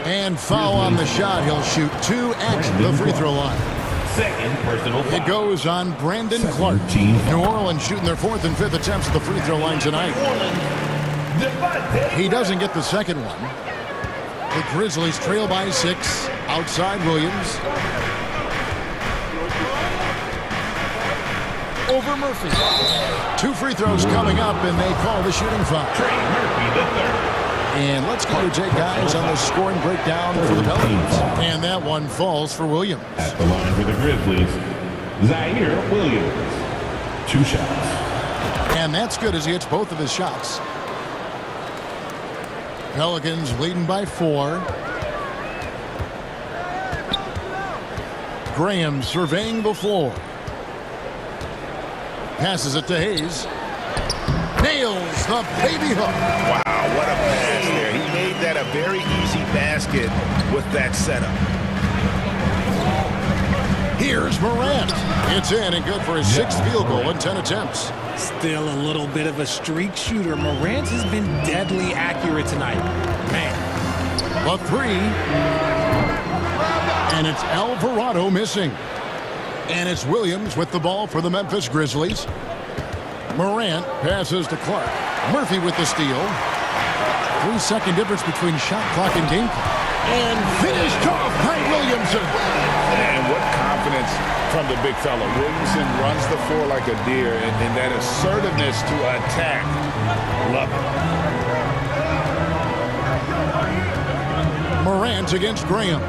And foul on the shot. He'll shoot 2 at the free throw line. Second personal foul. It goes on Brandon Clark. New Orleans shooting their 4th and 5th attempts at the free throw line tonight. He doesn't get the second one. The Grizzlies trail by 6. Outside Williams. Over Murphy. 2 free throws coming up, and they call the shooting foul. Murphy, the third. And let's get your take, guys, on the scoring breakdown for the Pelicans. And that one falls for Williams. At the line for the Grizzlies, Zaire Williams. 2 shots. And that's good as he hits both of his shots. Pelicans leading by 4. Graham surveying the floor. Passes it to Hayes. Nails the baby hook. Wow, what a pass there. He made that a very easy basket with that setup. Here's Morant. It's in and good for his 6th field goal in 10 attempts. Still a little bit of a streak shooter. Morant has been deadly accurate tonight. Man. A 3. And it's Alvarado missing. And it's Williams with the ball for the Memphis Grizzlies. Morant passes to Clark. Murphy with the steal. 3-second difference between shot clock and game clock. And finished off by Williamson. And what confidence from the big fella. Williamson runs the floor like a deer, and that assertiveness to attack. Love it. Morant against Graham.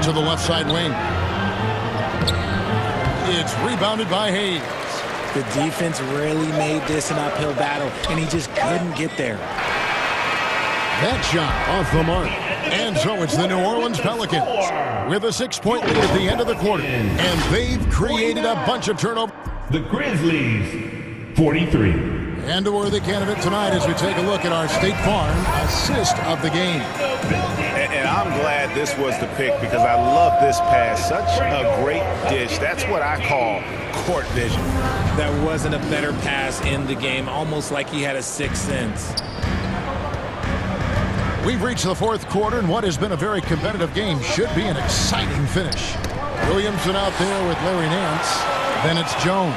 To the left side wing. It's rebounded by Hayes. The defense really made this an uphill battle, and he just couldn't get there. That shot off the mark. And so it's the New Orleans Pelicans with a 6-point lead at the end of the quarter. And they've created a bunch of turnovers. The Grizzlies, 43. And a worthy candidate tonight as we take a look at our State Farm assist of the game. And I'm glad this was the pick because I love this pass. Such a great dish. That's what I call court vision. There wasn't a better pass in the game, almost like he had a 6th sense. We've reached the 4th quarter, and what has been a very competitive game should be an exciting finish. Williamson out there with Larry Nance. Then it's Jones.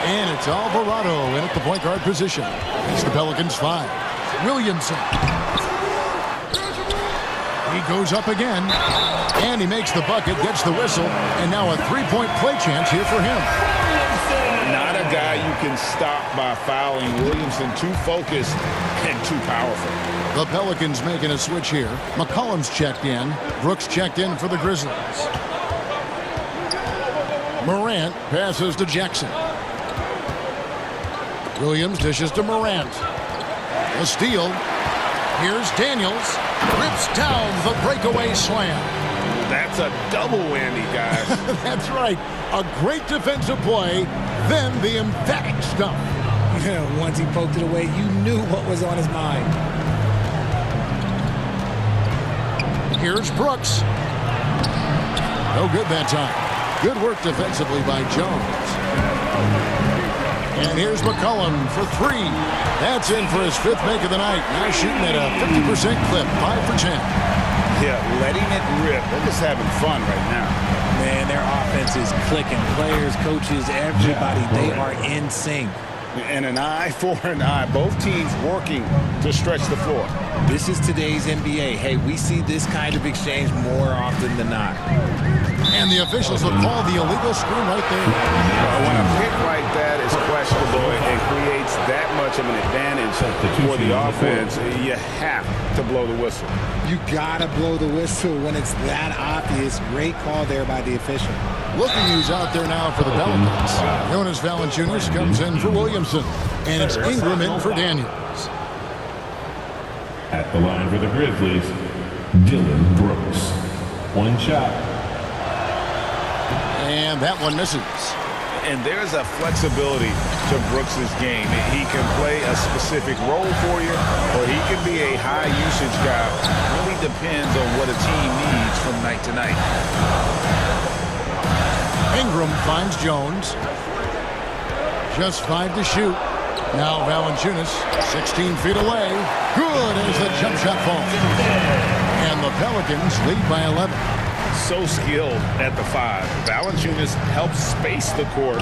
And it's Alvarado in at the point guard position. It's the Pelicans 5. Williamson. He goes up again. And he makes the bucket, gets the whistle. And now a 3-point play chance here for him. Not a guy you can stop by fouling. Williamson too focused and too powerful. The Pelicans making a switch here. McCollum's checked in. Brooks checked in for the Grizzlies. Morant passes to Jackson. Williams dishes to Morant. A steal. Here's Daniels. Rips down the breakaway slam. That's a double whammy, guys. That's right. A great defensive play, then the emphatic stuff. Once he poked it away, you knew what was on his mind. Here's Brooks. No good that time. Good work defensively by Jones. And here's McCollum for 3. That's in for his 5th make of the night. Now shooting at a 50% clip, 5 for 10. Yeah, letting it rip. They're just having fun right now. Man, their offense is clicking. Players, coaches, everybody, they are in sync. And an eye for an eye. Both teams working to stretch the floor. This is today's NBA. Hey, we see this kind of exchange more often than not. And the officials will call the illegal screen right there. When a pick like that is questionable and creates that much of an advantage for the offense, you have to blow the whistle. You gotta blow the whistle when it's that obvious. Great call there by the official. Looking who's out there now for the Pelicans. Jonas Valanciunas comes in for Williamson. And it's Ingram in for Daniels. At the line for the Grizzlies, Dylan Brooks. 1 shot. And that one misses. And there's a flexibility to Brooks' game. He can play a specific role for you, or he can be a high-usage guy. Really depends on what a team needs from night to night. Ingram finds Jones. Just 5 to shoot. Now Valanciunas, 16 feet away. Good as the jump shot falls. And the Pelicans lead by 11. so skilled at the 5. Valanciunas helps space the court,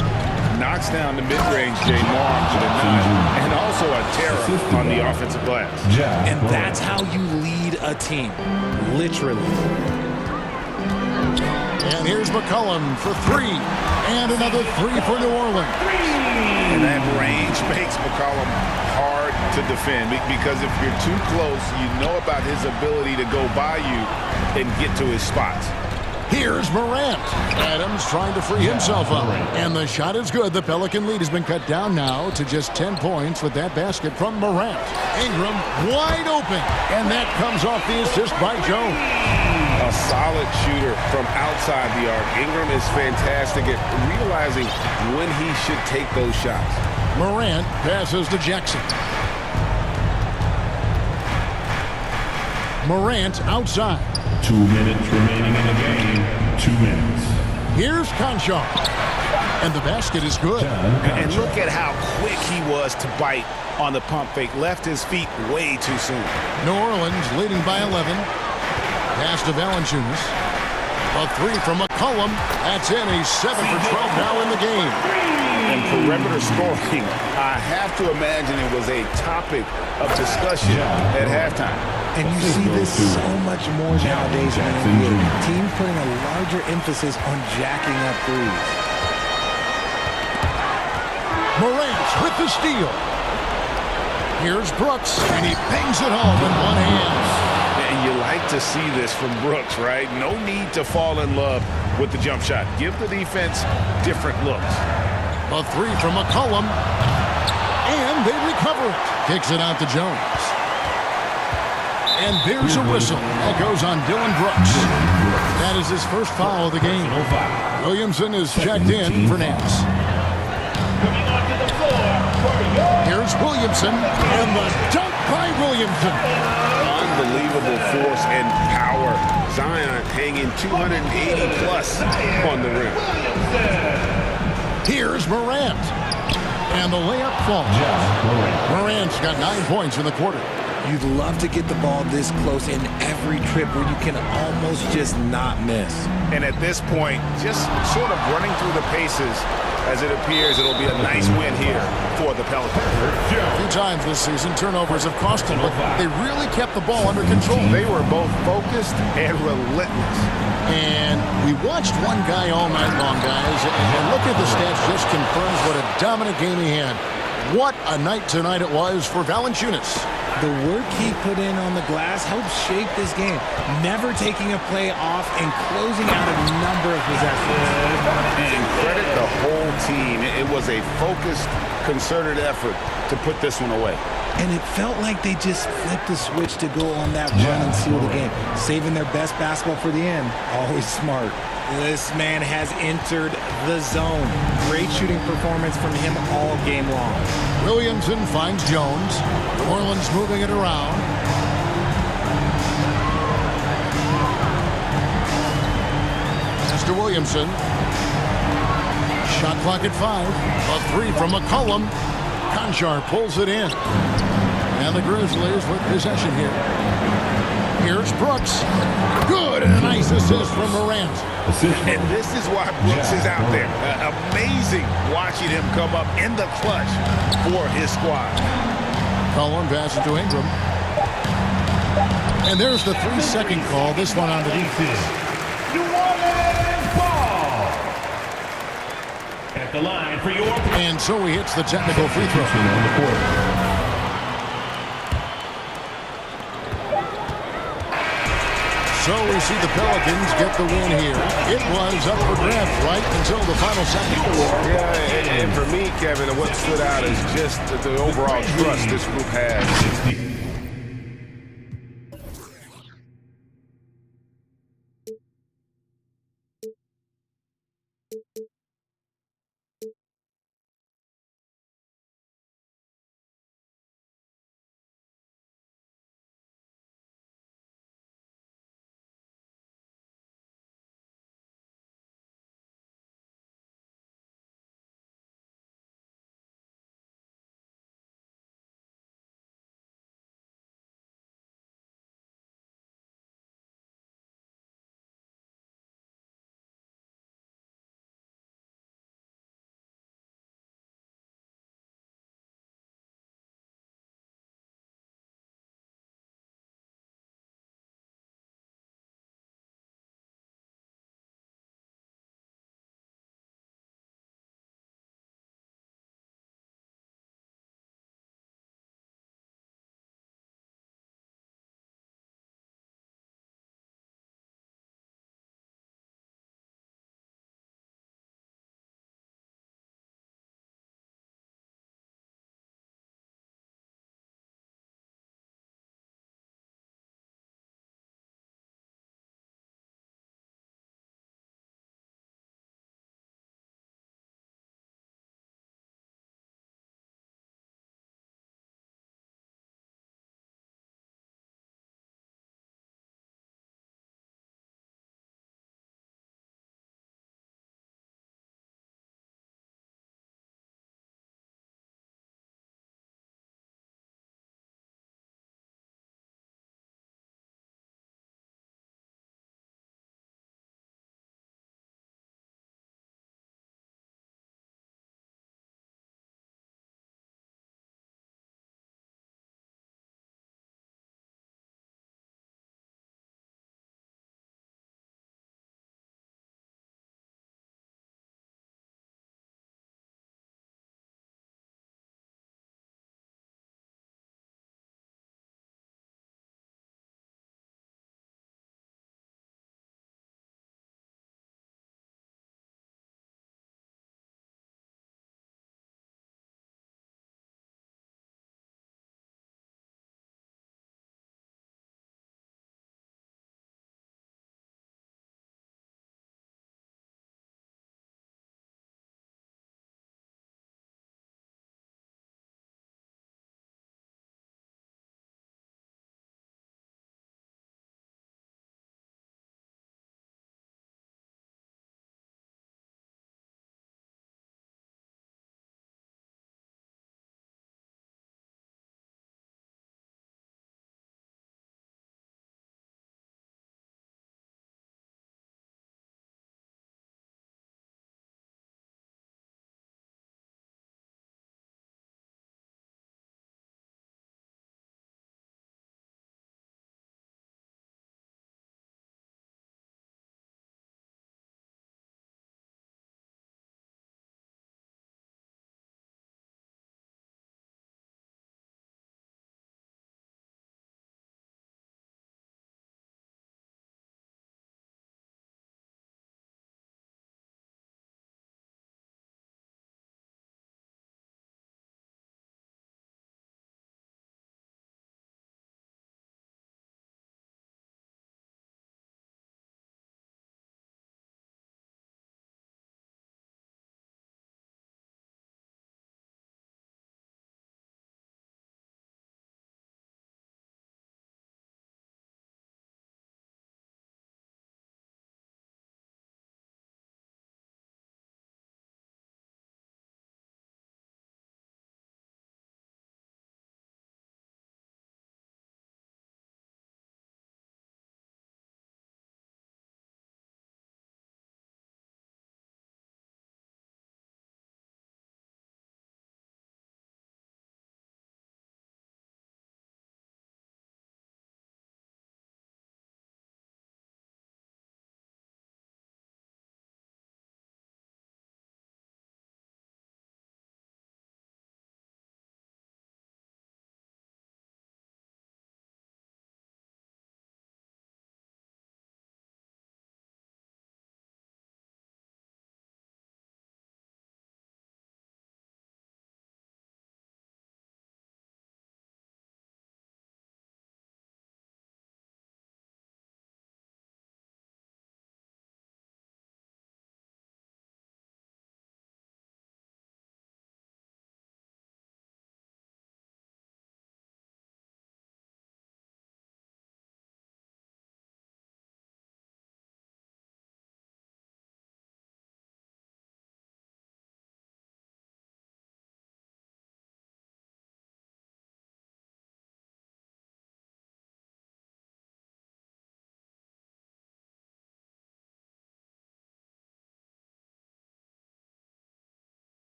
knocks down the mid-range Jamar to the 9, and also a terror on the offensive glass. And that's how you lead a team, literally. And here's McCollum for 3. And another 3 for New Orleans. And that range makes McCollum hard to defend because if you're too close, you know about his ability to go by you and get to his spots. Here's Morant. Adams trying to free himself up. And the shot is good. The Pelican lead has been cut down now to just 10 points with that basket from Morant. Ingram wide open. And that comes off the assist by Jones. A solid shooter from outside the arc. Ingram is fantastic at realizing when he should take those shots. Morant passes to Jackson. Morant outside. 2 minutes remaining in the game. 2 minutes. Here's Conchar. And the basket is good. And look at how quick he was to bite on the pump fake. Left his feet way too soon. New Orleans leading by 11. Pass to Valanciunas. A 3 from McCollum. That's in. He's 7 for 12 now in the game. And perimeter scoring, I have to imagine it was a topic of discussion at halftime. And you see this so much more nowadays in the NBA. Teams putting a larger emphasis on jacking up threes. Morant with the steal. Here's Brooks, and he bangs it home in one hand. And you like to see this from Brooks, right? No need to fall in love with the jump shot. Give the defense different looks. A 3 from McCollum. And they recover it. Kicks it out to Jones. And there's a whistle. That goes on Dylan Brooks. That is his first foul of the game. Williamson is checked in for Nance. Here's Williamson. And the dunk by Williamson. Unbelievable force and power. Zion hanging 280 plus on the rim. Here's Morant. And the layup falls. Morant's got 9 points in the quarter. You'd love to get the ball this close in every trip where you can almost just not miss. And at this point, just sort of running through the paces, as it appears it'll be a nice win here for the Pelicans. A few times this season, turnovers have cost them, but they really kept the ball under control. They were both focused and relentless. And we watched one guy all night long, guys, and look at the stats, just confirms what a dominant game he had. What a night tonight it was for Valanciunas. The work he put in on the glass helped shape this game, never taking a play off and closing out a number of possessions. And credit the whole team. It was a focused, concerted effort to put this one away. And it felt like they just flipped the switch to go on that run and seal the game, saving their best basketball for the end. Always smart. This man has entered the zone. Great shooting performance from him all game long. Williamson finds Jones. New Orleans moving it around. Pass to Williamson. Shot clock at 5. A 3 from McCollum. Conchar pulls it in. And the Grizzlies with possession here. Here's Brooks. Good, and a nice assist from Morant. And this is why Brooks is out there. Amazing watching him come up in the clutch for his squad. Cullen passes to Ingram. And there's the 3-second call. This one on the defense. At the line for your... And so he hits the technical free throw. On the court. So we see the Pelicans get the win here. It was up for grabs right until the final seconds. Yeah, and for me, Kevin, what stood out is just the overall trust this group has.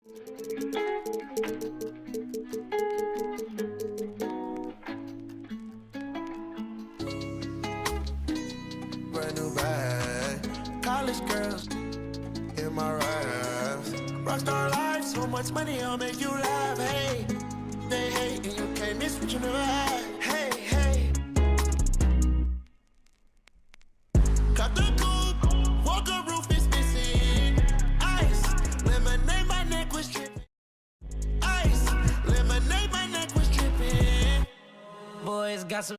Brand new bag, college girls in my raps. Rockstar life, so much money, I'll make you laugh. Hey, they hate and you can't miss what you never had. Hey, hey. Cut the coupe, walker roof is missing. Ice, lemonade, my neck was dripping. Ice, lemonade, my neck was dripping. Boys got some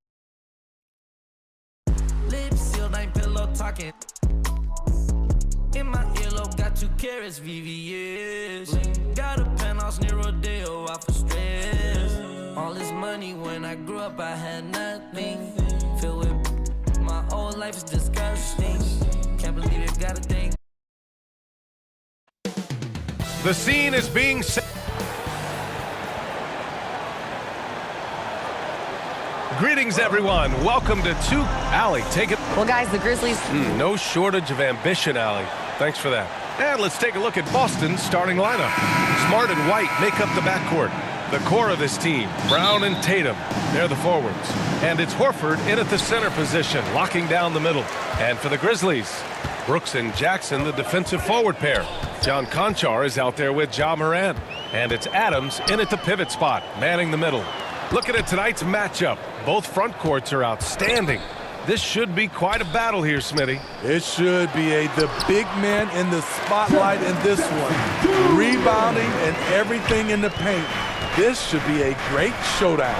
lips sealed, ain't pillow talking. In my earlobe, got 2 carats, VVS. Got a penthouse near Rodeo, out for stress. All this money, when I grew up, I had nothing. Filled with my whole life is disgusting. Can't believe it, gotta think. The scene is being set. Greetings, everyone. Welcome to Allie, take it. Well, guys, the Grizzlies. No shortage of ambition, Allie. Thanks for that. And let's take a look at Boston's starting lineup. Smart and White make up the backcourt. The core of this team, Brown and Tatum, they're the forwards. And it's Horford in at the center position, locking down the middle. And for the Grizzlies, Brooks and Jackson, the defensive forward pair. John Conchar is out there with Ja Morant. And it's Adams in at the pivot spot, manning the middle. Looking at tonight's matchup, both front courts are outstanding. This should be quite a battle here, Smitty. It should be the big man in the spotlight in this one. Rebounding and everything in the paint. This should be a great showdown.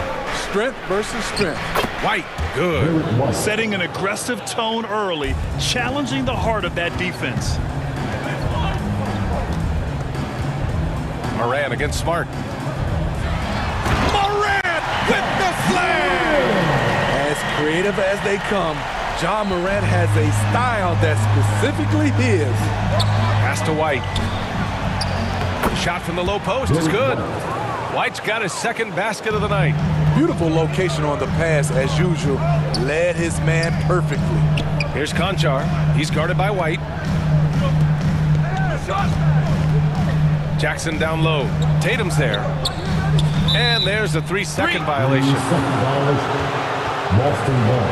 Strength versus strength. White, good. Setting an aggressive tone early, challenging the heart of that defense. Morant against Smart. With the slam! As creative as they come, Ja Morant has a style that's specifically his. Pass to White. Shot from the low post is good. White's got his second basket of the night. Beautiful location on the pass as usual. Led his man perfectly. Here's Conchar. He's guarded by White. Jackson down low. Tatum's there. And there's a 3-second violation. Boston ball.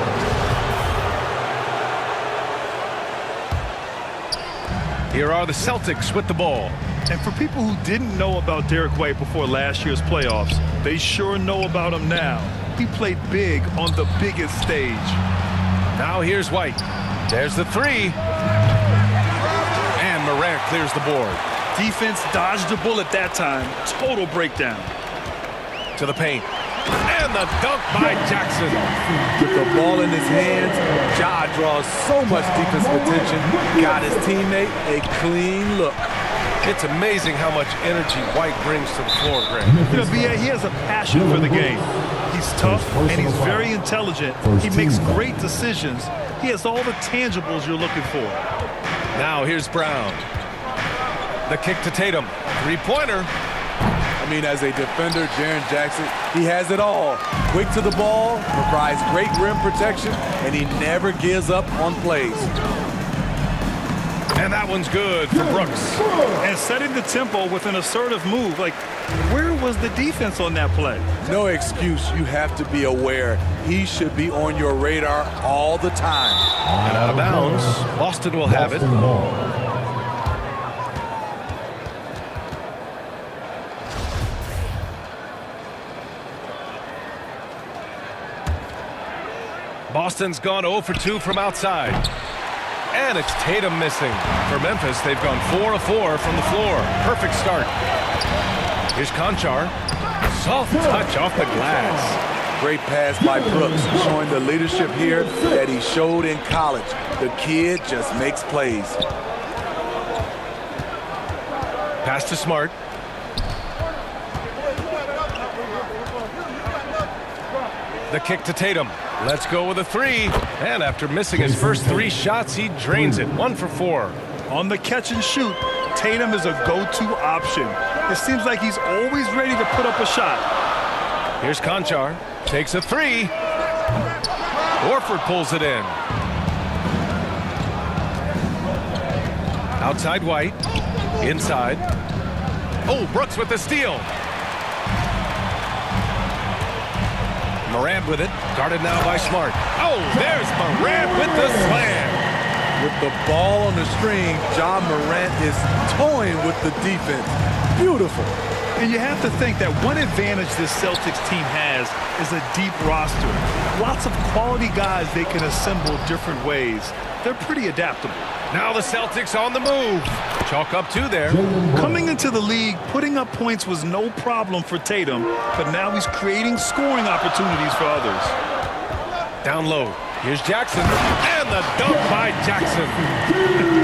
Here are the Celtics with the ball. And for people who didn't know about Derek White before last year's playoffs, they sure know about him now. He played big on the biggest stage. Now here's White. There's the 3. And Morant clears the board. Defense dodged a bullet that time. Total breakdown. To the paint. And the dunk by Jackson. With the ball in his hands, Ja draws so much defensive attention. Got his teammate a clean look. It's amazing how much energy White brings to the floor, Greg. You know, B.A., he has a passion for the game. He's tough and he's very intelligent. He makes great decisions. He has all the tangibles you're looking for. Now here's Brown. The kick to Tatum. 3-pointer. I mean, as a defender, Jaren Jackson, he has it all. Quick to the ball, provides great rim protection, and he never gives up on plays. And that one's good for Brooks. And setting the tempo with an assertive move. Like, where was the defense on that play? No excuse. You have to be aware. He should be on your radar all the time. And out of bounds, Boston will have it. Boston's gone 0 for 2 from outside. And it's Tatum missing. For Memphis, they've gone 4 of 4 from the floor. Perfect start. Here's Conchar. Soft touch off the glass. Great pass by Brooks, showing the leadership here that he showed in college. The kid just makes plays. Pass to Smart. The kick to Tatum. Let's go with a 3. And after missing his first 3 shots, he drains it. 1 for 4. On the catch and shoot, Tatum is a go-to option. It seems like he's always ready to put up a shot. Here's Conchar. Takes a 3. Horford pulls it in. Outside White. Inside. Oh, Brooks with the steal. Morant with it. Guarded now by Smart. Oh, there's Morant with the slam. With the ball on the string, John Morant is toying with the defense. Beautiful. And you have to think that one advantage this Celtics team has is a deep roster. Lots of quality guys they can assemble different ways. They're pretty adaptable. Now the Celtics on the move. Chalk up 2 there. Coming into the league, putting up points was no problem for Tatum, but now he's creating scoring opportunities for others. Down low. Here's Jackson. And the dunk by Jackson.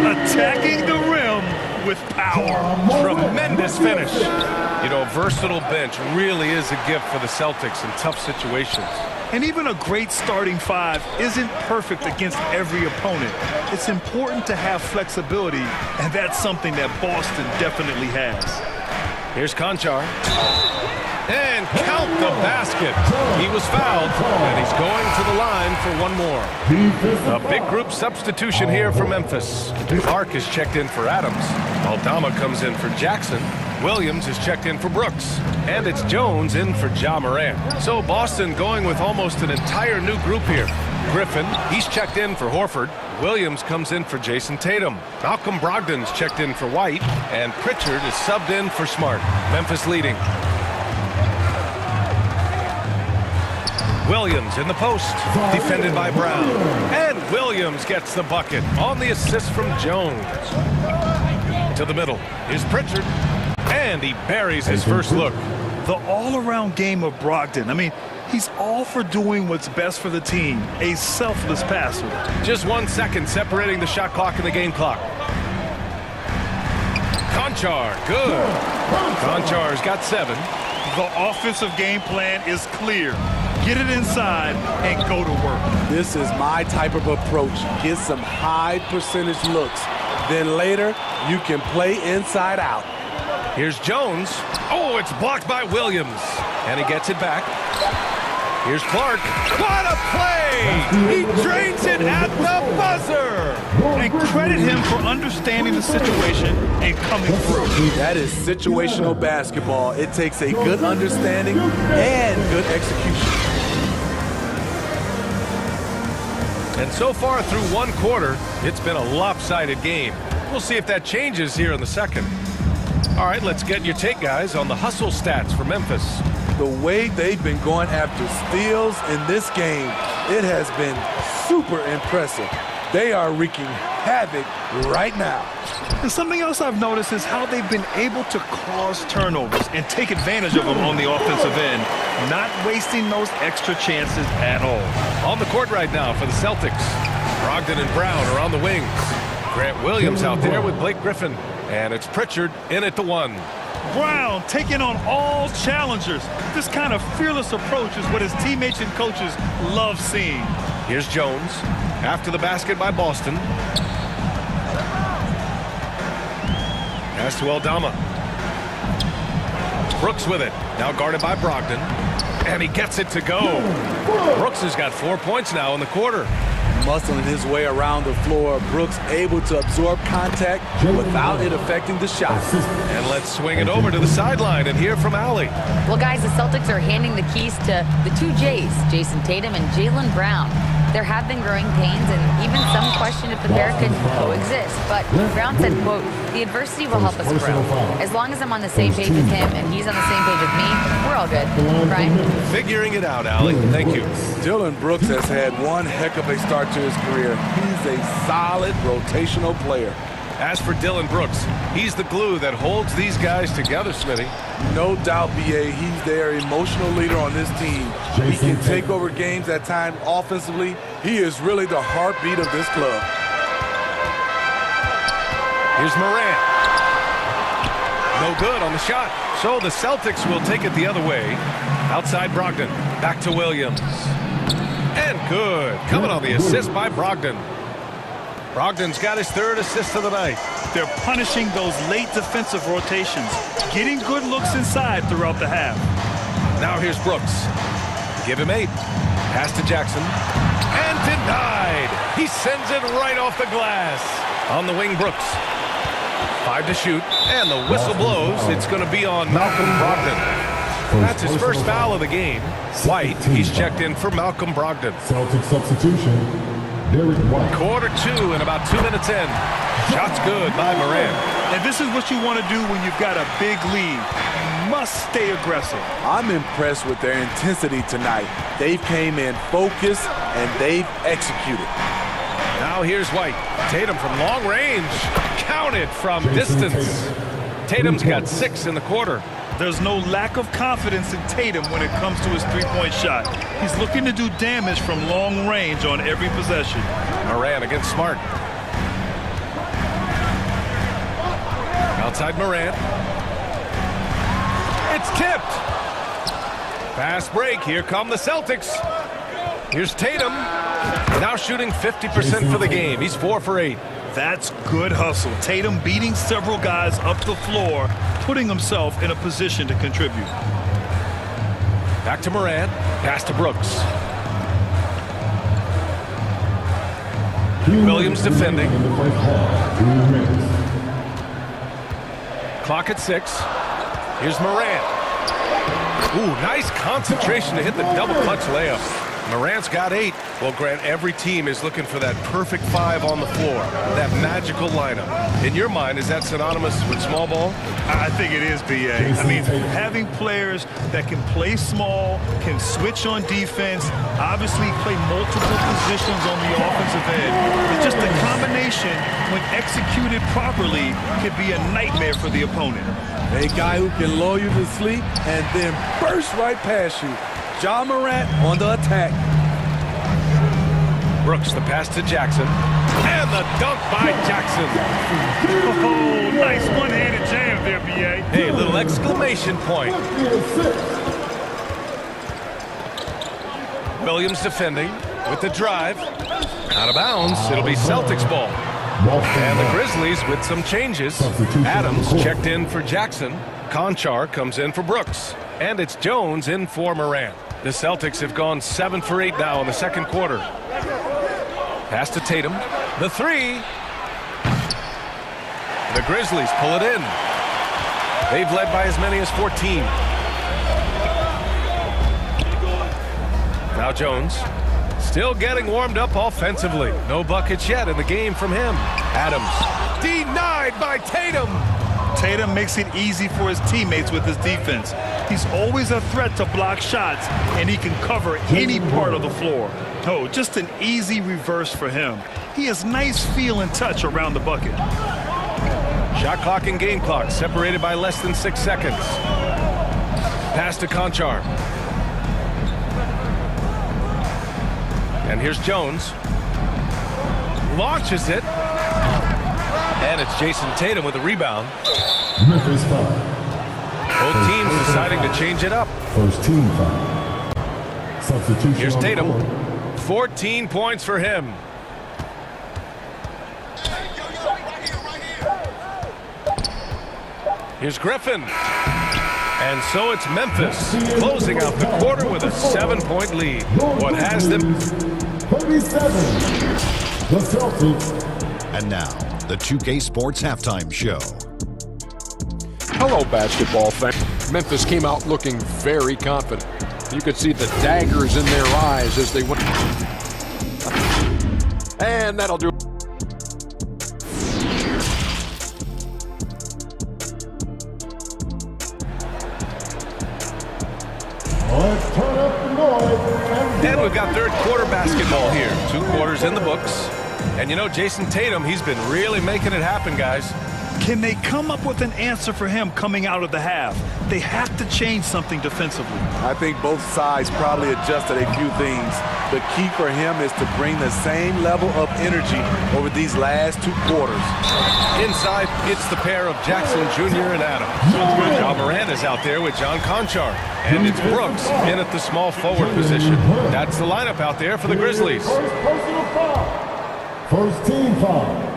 Attacking the rim with power. Tremendous finish. You know, a versatile bench really is a gift for the Celtics in tough situations. And even a great starting 5 isn't perfect against every opponent. It's important to have flexibility, and that's something that Boston definitely has. Here's Conchar. And count the basket. He was fouled, and he's going to the line for one more. A big group substitution here for Memphis. Clark is checked in for Adams. Aldama comes in for Jackson. Williams is checked in for Brooks. And it's Jones in for Ja Morant. So Boston going with almost an entire new group here. Griffin, he's checked in for Horford. Williams comes in for Jason Tatum. Malcolm Brogdon's checked in for White. And Pritchard is subbed in for Smart. Memphis leading. Williams in the post, defended by Brown. And Williams gets the bucket on the assist from Jones. To the middle is Pritchard. And he buries his first look. The all-around game of Brogdon. I mean, he's all for doing what's best for the team. A selfless passer. Just 1 second separating the shot clock and the game clock. Conchar, good. Conchar's got 7. The offensive game plan is clear. Get it inside and go to work. This is my type of approach. Get some high percentage looks. Then later, you can play inside out. Here's Jones. Oh, it's blocked by Williams. And he gets it back. Here's Clark. What a play! He drains it at the buzzer! And credit him for understanding the situation and coming through. That is situational basketball. It takes a good understanding and good execution. And so far through one quarter, it's been a lopsided game. We'll see if that changes here in the second. All right, let's get your take, guys, on the hustle stats for Memphis. The way they've been going after steals in this game, it has been super impressive. They are wreaking havoc right now. And something else I've noticed is how they've been able to cause turnovers and take advantage of them on the offensive end, not wasting those extra chances at all. On the court right now for the Celtics, Brogdon and Brown are on the wings. Grant Williams out there with Blake Griffin. And it's Pritchard in at the 1. Brown taking on all challengers. This kind of fearless approach is what his teammates and coaches love seeing. Here's Jones. After the basket by Boston. Pass to Aldama. Brooks with it. Now guarded by Brogdon. And he gets it to go. Brooks has got 4 points now in the quarter. Muscling his way around the floor, Brooks able to absorb contact without it affecting the shot. And let's swing it over to the sideline and hear from Allie. Well, guys, the Celtics are handing the keys to the 2 J's, Jason Tatum and Jaylen Brown. There have been growing pains, and even some question if the pair could coexist. But Brown said, quote, "The adversity will help us grow. As long as I'm on the same page with him and he's on the same page with me, we're all good." Brian? Figuring it out, Allie. Thank you. Dillon Brooks has had one heck of a start to his career. He's a solid rotational player. As for Dillon Brooks, he's the glue that holds these guys together, Smitty. No doubt, B.A., he's their emotional leader on this team. He can take over games at times offensively. He is really the heartbeat of this club. Here's Morant. No good on the shot. So the Celtics will take it the other way. Outside Brogdon. Back to Williams. And good. Coming on the assist by Brogdon. Brogdon's got his 3rd assist of the night. They're punishing those late defensive rotations, getting good looks inside throughout the half. Now here's Brooks. Give him 8. Pass to Jackson. And denied. He sends it right off the glass. On the wing, Brooks. 5 to shoot, and the whistle blows. It's going to be on Malcolm Brogdon. That's his first foul of the game. White, he's checked in for Malcolm Brogdon. Celtic substitution, Derek White. Quarter 2 and about 2 minutes in. Shots good by Morant. And this is what you want to do when you've got a big lead. You must stay aggressive. I'm impressed with their intensity tonight. They've came in focused and they've executed. Now here's White. Tatum from long range. Counted from distance. Tatum's got 6 in the quarter. There's no lack of confidence in Tatum when it comes to his three-point shot. He's looking to do damage from long range on every possession. Morant against Smart. Outside Morant. It's tipped. Fast break. Here come the Celtics. Here's Tatum. Now shooting 50% for the game. He's 4 for 8. That's good hustle. Tatum beating several guys up the floor, putting himself in a position to contribute. Back to Morant. Pass to Brooks. Williams defending. Clock at 6. Here's Morant. Ooh, nice concentration to hit the double clutch layup. Morant's got 8. Well, Grant, every team is looking for that perfect 5 on the floor, that magical lineup. In your mind, is that synonymous with small ball? I think it is, B.A. I mean, having players that can play small, can switch on defense, obviously play multiple positions on the offensive end. It's just a combination, when executed properly, could be a nightmare for the opponent. A guy who can lull you to sleep and then burst right past you. Ja Morant on the attack. Brooks, the pass to Jackson. And the dunk by Jackson. Oh, nice one-handed jam there, B.A. Hey, little exclamation point. Williams defending with the drive. Out of bounds. It'll be Celtics ball. And the Grizzlies with some changes. Adams checked in for Jackson. Conchar comes in for Brooks. And it's Jones in for Morant. The Celtics have gone 7 for 8 now in the second quarter. Pass to Tatum. The 3. The Grizzlies pull it in. They've led by as many as 14. Now Jones. Still getting warmed up offensively. No buckets yet in the game from him. Adams. Denied by Tatum. Tatum makes it easy for his teammates with his defense. He's always a threat to block shots, and he can cover any part of the floor. Oh, just an easy reverse for him. He has nice feel and touch around the bucket. Shot clock and game clock separated by less than 6 seconds. Pass to Conchar. And here's Jones. Launches it. And it's Jason Tatum with a rebound. Both teams deciding to change it up. First team foul. Substitution. Here's Tatum. 14 points for him. Here's Griffin. And so it's Memphis closing out the quarter with a 7-point lead. What has them? 37. The Celtics. And now, the 2K Sports Halftime Show. Hello, basketball fans. Memphis came out looking very confident. You could see the daggers in their eyes as they went. And that'll do it. Let's turn up the noise. And we've got third quarter basketball here. 2 quarters in the books. And you know, Jason Tatum, he's been really making it happen, guys. Can they come up with an answer for him coming out of the half? They have to change something defensively. I think both sides probably adjusted a few things. The key for him is to bring the same level of energy over these last 2 quarters. Inside, it's the pair of Jackson Jr. and Adams. Ja Morant is out there with John Conchar. And it's Brooks in at the small forward position. That's the lineup out there for the Grizzlies. First team foul.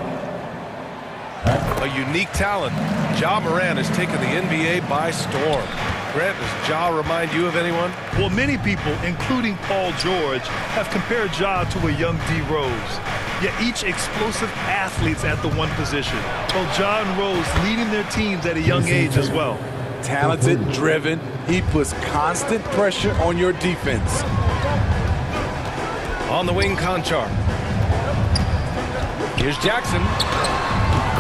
A unique talent. Ja Morant has taken the NBA by storm. Grant, does Ja remind you of anyone? Well, many people, including Paul George, have compared Ja to a young D. Rose. Yeah, each explosive athletes at the one position. Well, John Rose leading their teams at a young age as well. Talented, driven. He puts constant pressure on your defense. On the wing, Conchar. Here's Jackson.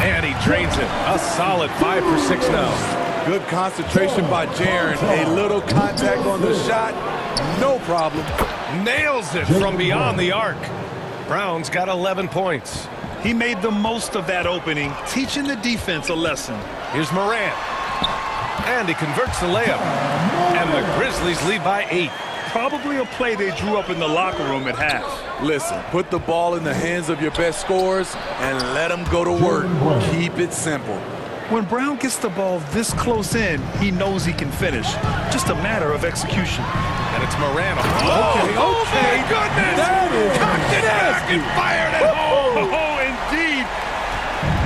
And he drains it. A solid 5 for 6 now. Good concentration by Jaren. A little contact on the shot. No problem. Nails it from beyond the arc. Brown's got 11 points. He made the most of that opening, teaching the defense a lesson. Here's Morant. And he converts the layup. And the Grizzlies lead by 8. Probably a play they drew up in the locker room at half. Listen, put the ball in the hands of your best scorers and let them go to work. Keep it simple. When Brown gets the ball this close in, he knows he can finish. Just a matter of execution. And it's Morant. Okay. Oh my goodness! That is cocked it back and fired it home. Oh, indeed.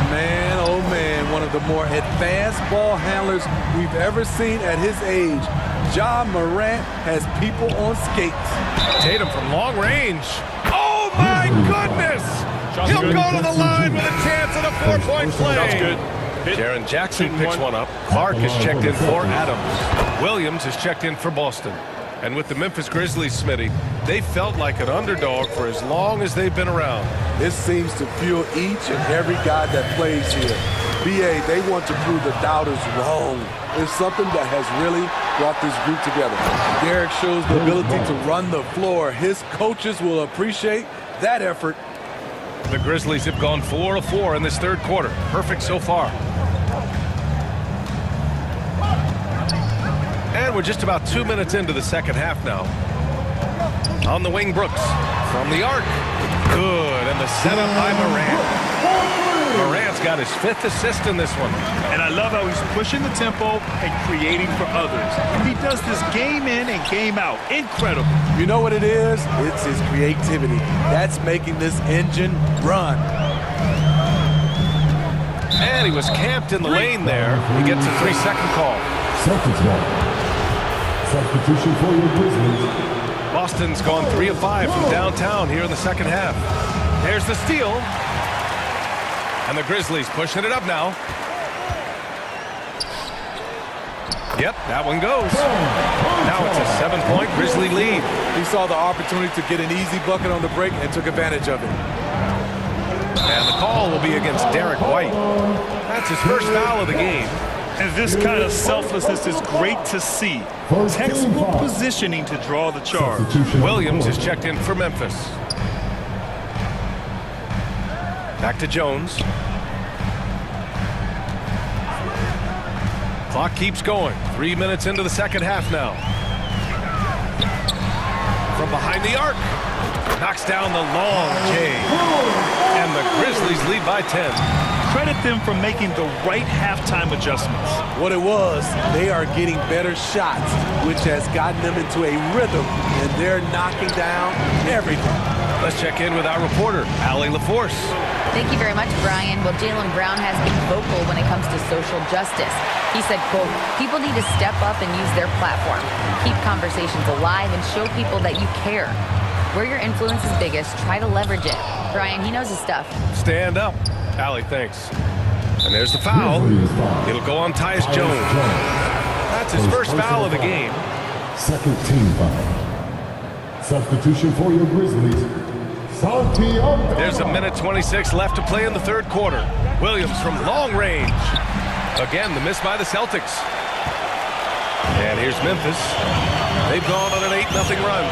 Man, oh man, one of the more advanced ball handlers we've ever seen at his age. Ja Morant has people on skates. Tatum from long range. Oh my goodness! He'll go to the line with a chance at a 4-point play. That's good. Jaren Jackson picks one up. Clark is checked in for Adams. Williams is checked in for Boston. And with the Memphis Grizzlies, Smitty, they felt like an underdog for as long as they've been around. This seems to fuel each and every guy that plays here. BA, they want to prove the doubters wrong. It's something that has really brought this group together. Derek shows the ability to run the floor. His coaches will appreciate that effort. The Grizzlies have gone 4 of 4 in this third quarter. Perfect so far. And we're just about 2 minutes into the second half now. On the wing, Brooks. From the arc. Good. And the setup by Morant. Morant's got his 5th assist in this one. And I love how he's pushing the tempo and creating for others. He does this game in and game out. Incredible. You know what it is? It's his creativity. That's making this engine run. And he was camped in the lane there. He gets a 3-second call. Substitution for your Grizzlies. Boston's gone 3 of 5 from downtown here in the second half. There's the steal. And the Grizzlies pushing it up now. Yep, that one goes. Now it's a 7-point Grizzly lead. He saw the opportunity to get an easy bucket on the break and took advantage of it. And the call will be against Derek White. That's his first foul of the game. And this kind of selflessness is great to see. Textbook positioning to draw the charge. Williams is checked in for Memphis. Back to Jones. Clock keeps going. 3 minutes into the second half now. From behind the arc. Knocks down the long J. And the Grizzlies lead by 10. Credit them for making the right halftime adjustments. What it was, they are getting better shots, which has gotten them into a rhythm, and they're knocking down everything. Let's check in with our reporter, Allie LaForce. Thank you very much, Brian. Well, Jaylen Brown has been vocal when it comes to social justice. He said, quote, people need to step up and use their platform. Keep conversations alive and show people that you care. Where your influence is biggest, try to leverage it. Brian, he knows his stuff. Stand up. Allie, thanks. And there's the foul. It'll go on Tyus Jones. That's his first foul of the game. Second team foul. Substitution for your Grizzlies. There's a minute 26 left to play in the third quarter. Williams from long range. Again, the miss by the Celtics. And here's Memphis. They've gone on an 8-0 run.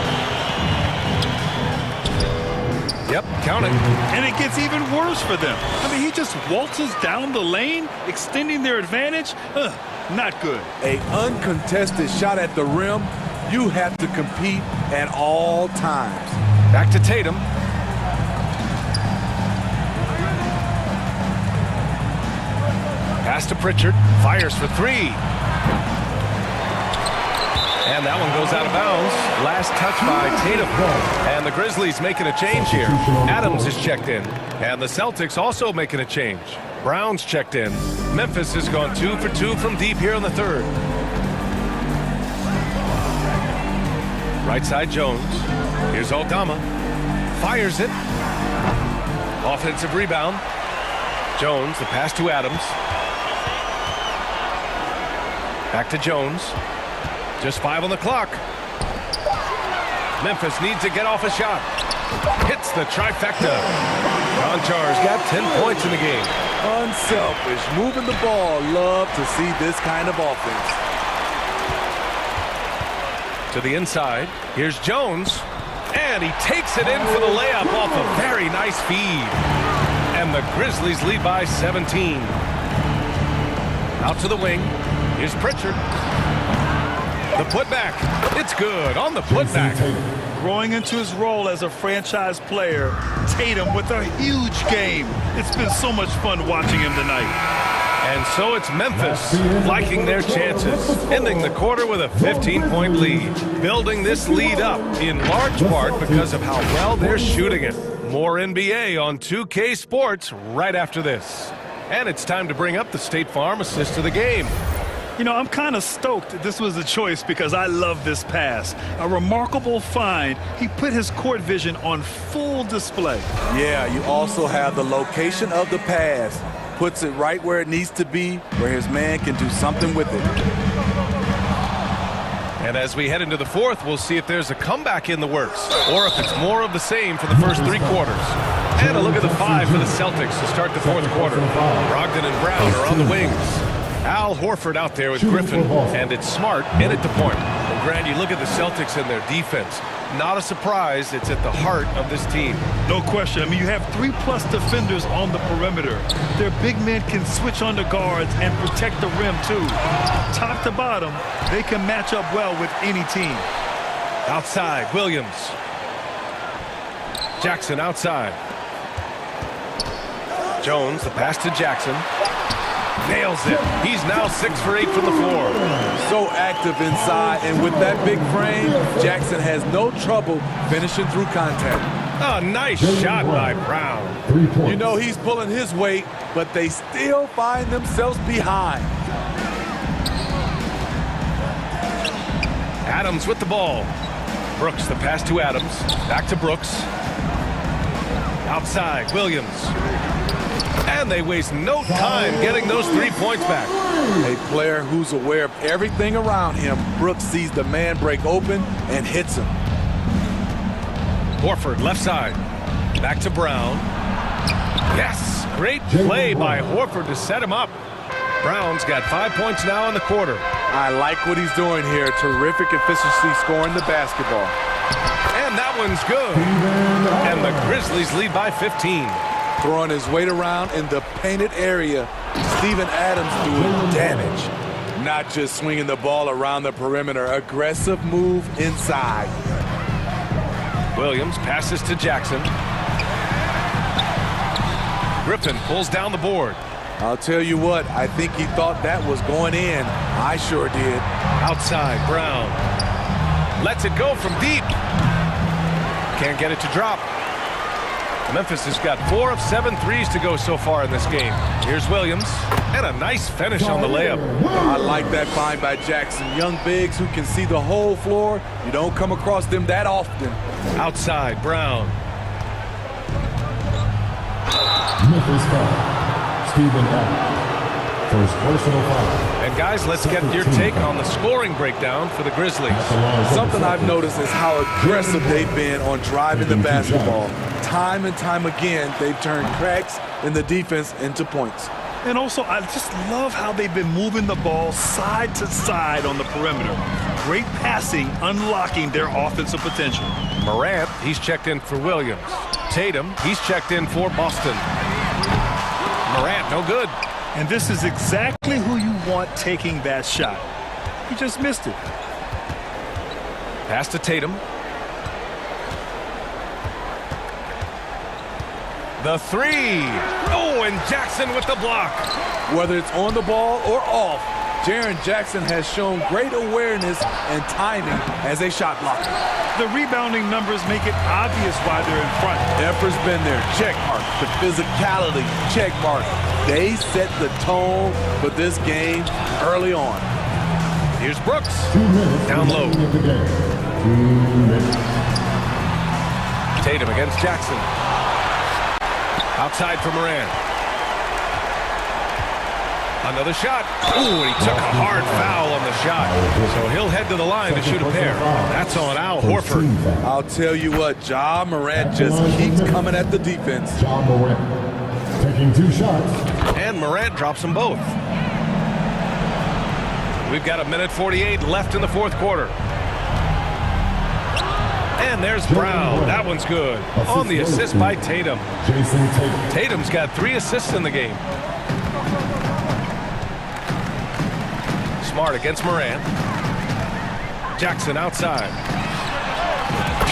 Yep, counting. And it gets even worse for them. I mean, he just waltzes down the lane, extending their advantage. Not good. An uncontested shot at the rim. You have to compete at all times. Back to Tatum. Pass to Pritchard. Fires for 3. And that one goes out of bounds. Last touch by Tatum. And the Grizzlies making a change here. Adams is checked in. And the Celtics also making a change. Brown's checked in. Memphis has gone 2 for 2 from deep here in the third. Right side Jones. Here's Aldama. Fires it. Offensive rebound. Jones, the pass to Adams. Back to Jones. Just 5 on the clock. Memphis needs to get off a shot. Hits the trifecta. Gonchar's got 10 points in the game. Unselfish, moving the ball. Love to see this kind of offense. To the inside. Here's Jones. And he takes it in for the layup off a very nice feed. And the Grizzlies lead by 17. Out to the wing. Here's Pritchard. The putback. It's good on the putback. Growing into his role as a franchise player, Tatum with a huge game. It's been so much fun watching him tonight. And so it's Memphis liking their chances, ending the quarter with a 15-point lead. Building this lead up in large part because of how well they're shooting it. More NBA on 2K Sports right after this. And it's time to bring up the State Farm assist of the game. You know, I'm kind of stoked this was a choice because I love this pass. A remarkable find. He put his court vision on full display. Yeah, you also have the location of the pass. Puts it right where it needs to be, where his man can do something with it. And as we head into the fourth, we'll see if there's a comeback in the works or if it's more of the same for the first 3 quarters. And a look at the 5 for the Celtics to start the fourth quarter. Brogdon and Brown are on the wings. Al Horford out there with Griffin, and it's Smart in at the point. And Grant, you look at the Celtics and their defense. Not a surprise, it's at the heart of this team. No question. I mean, you have 3+ defenders on the perimeter. Their big men can switch on the guards and protect the rim, too. Top to bottom, they can match up well with any team. Outside, Williams. Jackson outside. Jones, the pass to Jackson. Nails it. He's now 6 for 8 from the floor. So active inside, and with that big frame, Jackson has no trouble finishing through contact. A nice shot by Brown. You know he's pulling his weight, but they still find themselves behind. Adams with the ball. Brooks, the pass to Adams. Back to Brooks. Outside, Williams. And they waste no time getting those 3 points back. A player who's aware of everything around him. Brooks sees the man break open and hits him. Horford, left side. Back to Brown. Yes, great play by Horford to set him up. Brown's got 5 points now in the quarter. I like what he's doing here. Terrific efficiency scoring the basketball. And that one's good. And the Grizzlies lead by 15. Throwing his weight around in the painted area. Steven Adams doing damage. Not just swinging the ball around the perimeter. Aggressive move inside. Williams passes to Jackson. Griffin pulls down the board. I'll tell you what, I think he thought that was going in. I sure did. Outside, Brown. Lets it go from deep. Can't get it to drop. Memphis has got 4 of 7 threes to go so far in this game. Here's Williams, and a nice finish on the layup. I like that find by Jackson. Young bigs who can see the whole floor. You don't come across them that often. Outside, Brown. Memphis foul. Steven Adams. First personal foul. And guys, let's get your take on the scoring breakdown for the Grizzlies. Something I've noticed is how aggressive they've been on driving the basketball. Time and time again, they've turned cracks in the defense into points. And also, I just love how they've been moving the ball side to side on the perimeter. Great passing, unlocking their offensive potential. Morant, he's checked in for Williams. Tatum, he's checked in for Boston. Morant, no good. And this is exactly who you want taking that shot. He just missed it. Pass to Tatum. The 3. Oh, and Jackson with the block. Whether it's on the ball or off, Jaren Jackson has shown great awareness and timing as a shot blocker. The rebounding numbers make it obvious why they're in front. Effort's been there, check mark. The physicality, check mark. They set the tone for this game early on. Here's Brooks. Down low. Tatum against Jackson. Outside for Moran. Another shot. Ooh, and he took a hard foul on the shot. So he'll head to the line to shoot a pair. That's on Al Horford. I'll tell you what, Ja Morant just keeps coming at the defense. Ja Morant taking 2 shots. And Morant drops them both. We've got 1:48 left in the fourth quarter. And there's Brown. That one's good. On the assist by Tatum. Jason Tatum. Tatum's got 3 assists in the game. Smart against Moran. Jackson outside.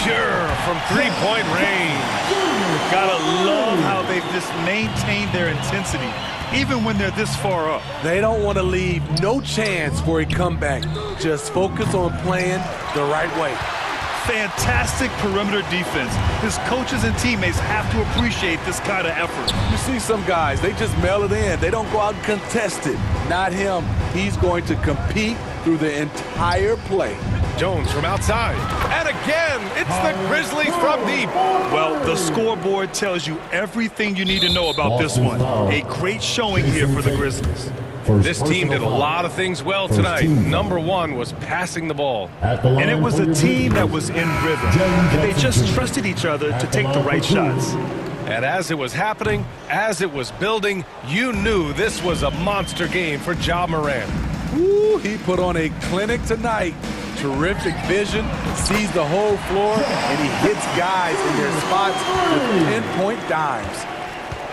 Pure from three-point range. Gotta love how they've just maintained their intensity, even when they're this far up. They don't want to leave no chance for a comeback. Just focus on playing the right way. Fantastic perimeter defense. His coaches and teammates have to appreciate this kind of effort. You see some guys, they just mail it in. They don't go out and contest it. Not him. He's going to compete through the entire play. Jones from outside. And again, it's the Grizzlies from deep. Well, the scoreboard tells you everything you need to know about this one. A great showing here for the Grizzlies. This team did a lot of things well tonight. Number one was passing the ball. And it was a team that was in rhythm. And they just trusted each other to take the right shots. And as it was happening, as it was building, you knew this was a monster game for Ja Morant. Ooh, he put on a clinic tonight. Terrific vision, sees the whole floor, and he hits guys in their spots with pinpoint dimes.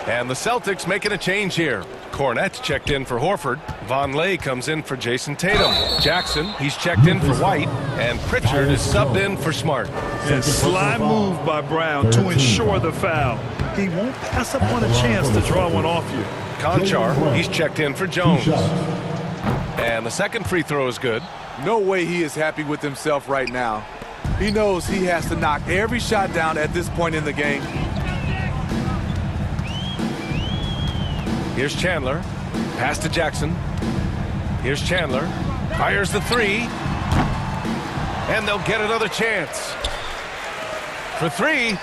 And the Celtics making a change here. Cornette checked in for Horford. Vonleh comes in for Jason Tatum. Jackson, he's checked in for White. And Pritchard is subbed in for Smart. And sly move by Brown to ensure the foul. He won't pass up on a chance to draw one off you. Conchar, he's checked in for Jones. And the second free throw is good. No way he is happy with himself right now. He knows he has to knock every shot down at this point in the game. Here's Chandler. Pass to Jackson. Here's Chandler. Fires the three. And they'll get another chance. For three.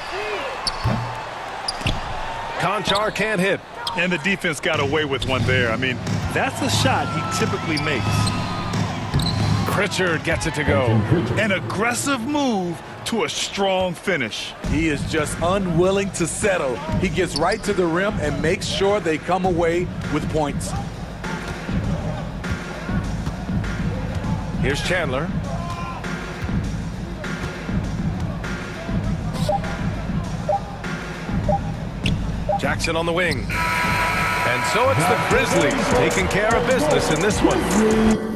Conchar can't hit. And the defense got away with one there. I mean, that's a shot he typically makes. Pritchard gets it to go. An aggressive move to a strong finish. He is just unwilling to settle. He gets right to the rim and makes sure they come away with points. Here's Chandler. Jackson on the wing. And so it's the Grizzlies taking care of business in this one.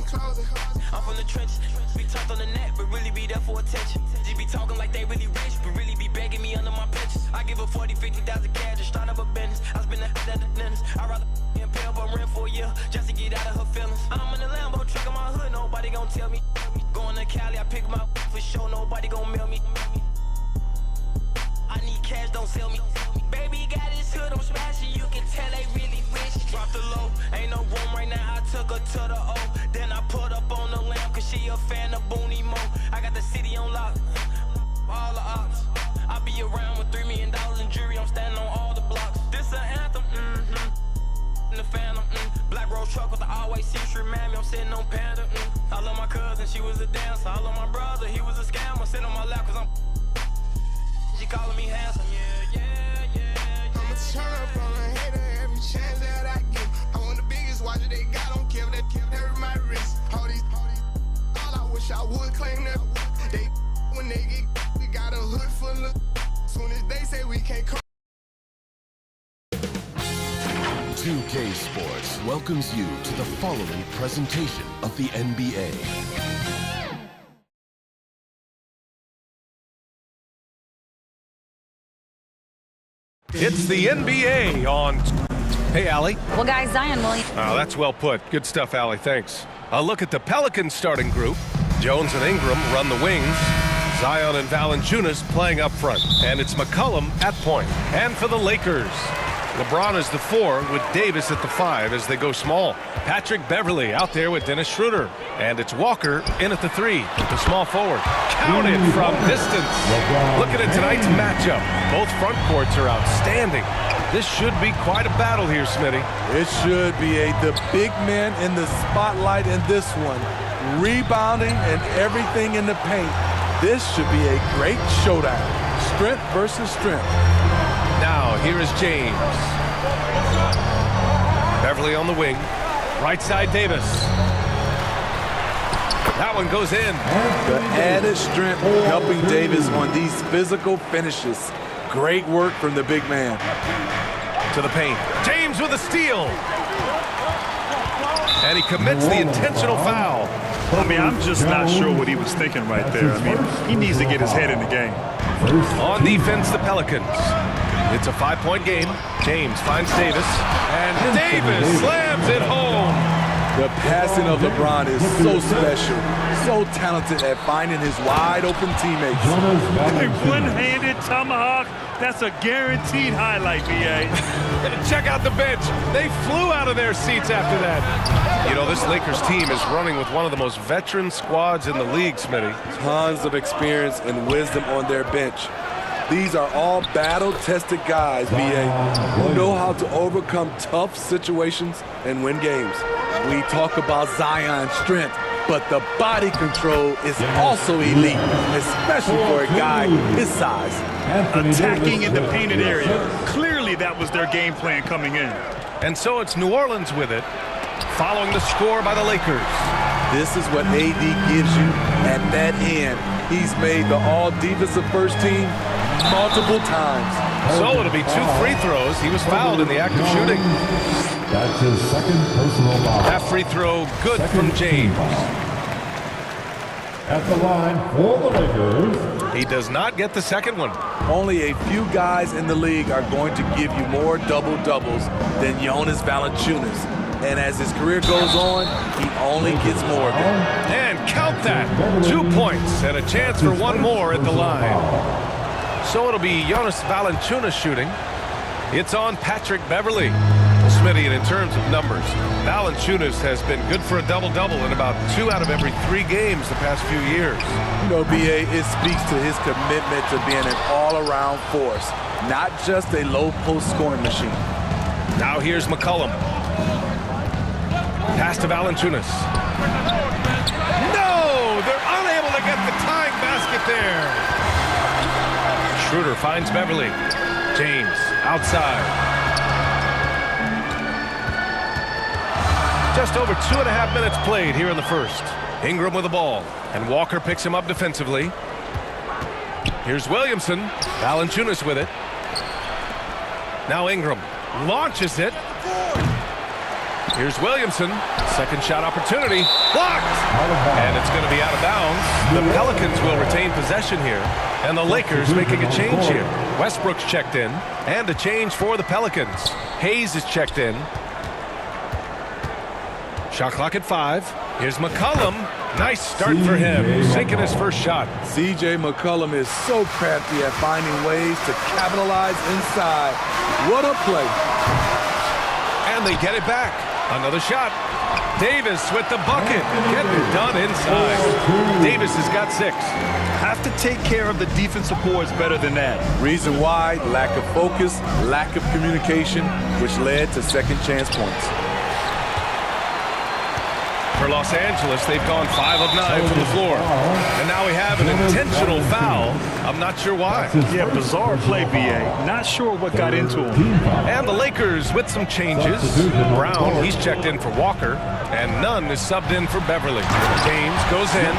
cars and closing. I'm from the trenches. Be tough on the net, but really be there for attention. Just be talking like they really rich, but really be begging me under my pictures. I give her 40, 50,000 cash to start up a business. I spend that at the dentist. I'd rather pay up on rent for a year just to get out of her feelings. I'm in the Lambo truck in my hood, nobody gon' tell me. Going to Cali, I pick my for sure, nobody gon' mail me. I need cash, don't sell me. Baby got his hood, I'm smashing, you can tell they really rich. Drop the low, ain't no room right now, I took her to the O. Then I put up on the lamp, cause she a fan of Booney Mo. I got the city on lock, all the ops. I be around with $3 million in jewelry, I'm standing on all the blocks. This an anthem, in the phantom, Black Rose truck with the always see-through mammy, I'm sitting on Panda, I love my cousin, she was a dancer. I love my brother, he was a scammer. Sit on my lap cause I'm she calling me handsome, yeah. I'ma turn up on a hater every chance that I get. I want the biggest watch that they got, don't care if they hurt my wrist. All I wish I would claim that. They when they get, we got a hood full of. Soon as they say we can't come. 2K Sports welcomes you to the following presentation of the NBA. It's the NBA on. Hey, Allie. Well, guys, Zion Williams. Oh, that's well put. Good stuff, Allie. Thanks. A look at the Pelicans starting group. Jones and Ingram run the wings. Zion and Valanciunas playing up front. And it's McCollum at point. And for the Lakers, LeBron is the 4 with Davis at the 5 as they go small. Patrick Beverley out there with Dennis Schroeder. And it's Walker in at the 3, the small forward. Counted from distance. Look at it tonight's matchup. Both front courts are outstanding. This should be quite a battle here, Smitty. It should be the big man in the spotlight in this one. Rebounding and everything in the paint. This should be a great showdown. Strength versus strength. Now, here is James. Beverly on the wing. Right side, Davis. That one goes in. The added strength helping Davis on these physical finishes. Great work from the big man. To the paint. James with a steal. And he commits the intentional foul. I mean, I'm just not sure what he was thinking right there. I mean, he needs to get his head in the game. On defense, the Pelicans. It's a 5-point game. James finds Davis. And Davis slams it home. The passing of LeBron is so special. So talented at finding his wide-open teammates. A one-handed tomahawk. That's a guaranteed highlight, B.A. Check out the bench. They flew out of their seats after that. You know, this Lakers team is running with one of the most veteran squads in the league, Smitty. Tons of experience and wisdom on their bench. These are all battle-tested guys, B.A., who know how to overcome tough situations and win games. We talk about Zion's strength, but the body control is also elite, especially for a guy his size. Attacking in the painted area. Clearly that was their game plan coming in. And so it's New Orleans with it, following the score by the Lakers. This is what AD gives you at that end. He's made the all-defensive first team multiple times. So it'll be 2 free throws. He was fouled in the act of shooting. That's his second personal foul. That free throw good from James. At the line for the Lakers. He does not get the second one. Only a few guys in the league are going to give you more double-doubles than Jonas Valanciunas. And as his career goes on, he only gets more of them. And count that. 2 points and a chance for one more at the line. So it'll be Jonas Valanciunas shooting. It's on Patrick Beverly. Well, Smitty, and in terms of numbers, Valanciunas has been good for a double-double in about 2 out of every 3 games the past few years. You know, B.A., it speaks to his commitment to being an all-around force, not just a low-post scoring machine. Now here's McCollum. Pass to Valanciunas. No! They're unable to get the tying basket there. Schroeder finds Beverly. James outside. Just over 2.5 minutes played here in the first. Ingram with the ball, and Walker picks him up defensively. Here's Williamson. Valanciunas with it. Now Ingram launches it. Here's Williamson. Second shot opportunity. Blocked! And it's going to be out of bounds. The Pelicans will retain possession here. And the Lakers making a change here. Westbrook's checked in. And a change for the Pelicans. Hayes is checked in. Shot clock at 5. Here's McCollum. Nice start for him. Sinking his first shot. C.J. McCollum is so crafty at finding ways to capitalize inside. What a play. And they get it back. Another shot. Davis with the bucket. Getting it done inside. Davis has got 6. Have to take care of the defensive boards better than that. Reason why, lack of focus, lack of communication, which led to second chance points. For Los Angeles, they've gone 5 of 9 from the floor. And now we have an intentional foul. I'm not sure why. Yeah, bizarre play, B.A. Not sure what got into him. And the Lakers with some changes. Brown, he's checked in for Walker. And Nunn is subbed in for Beverly. James goes in.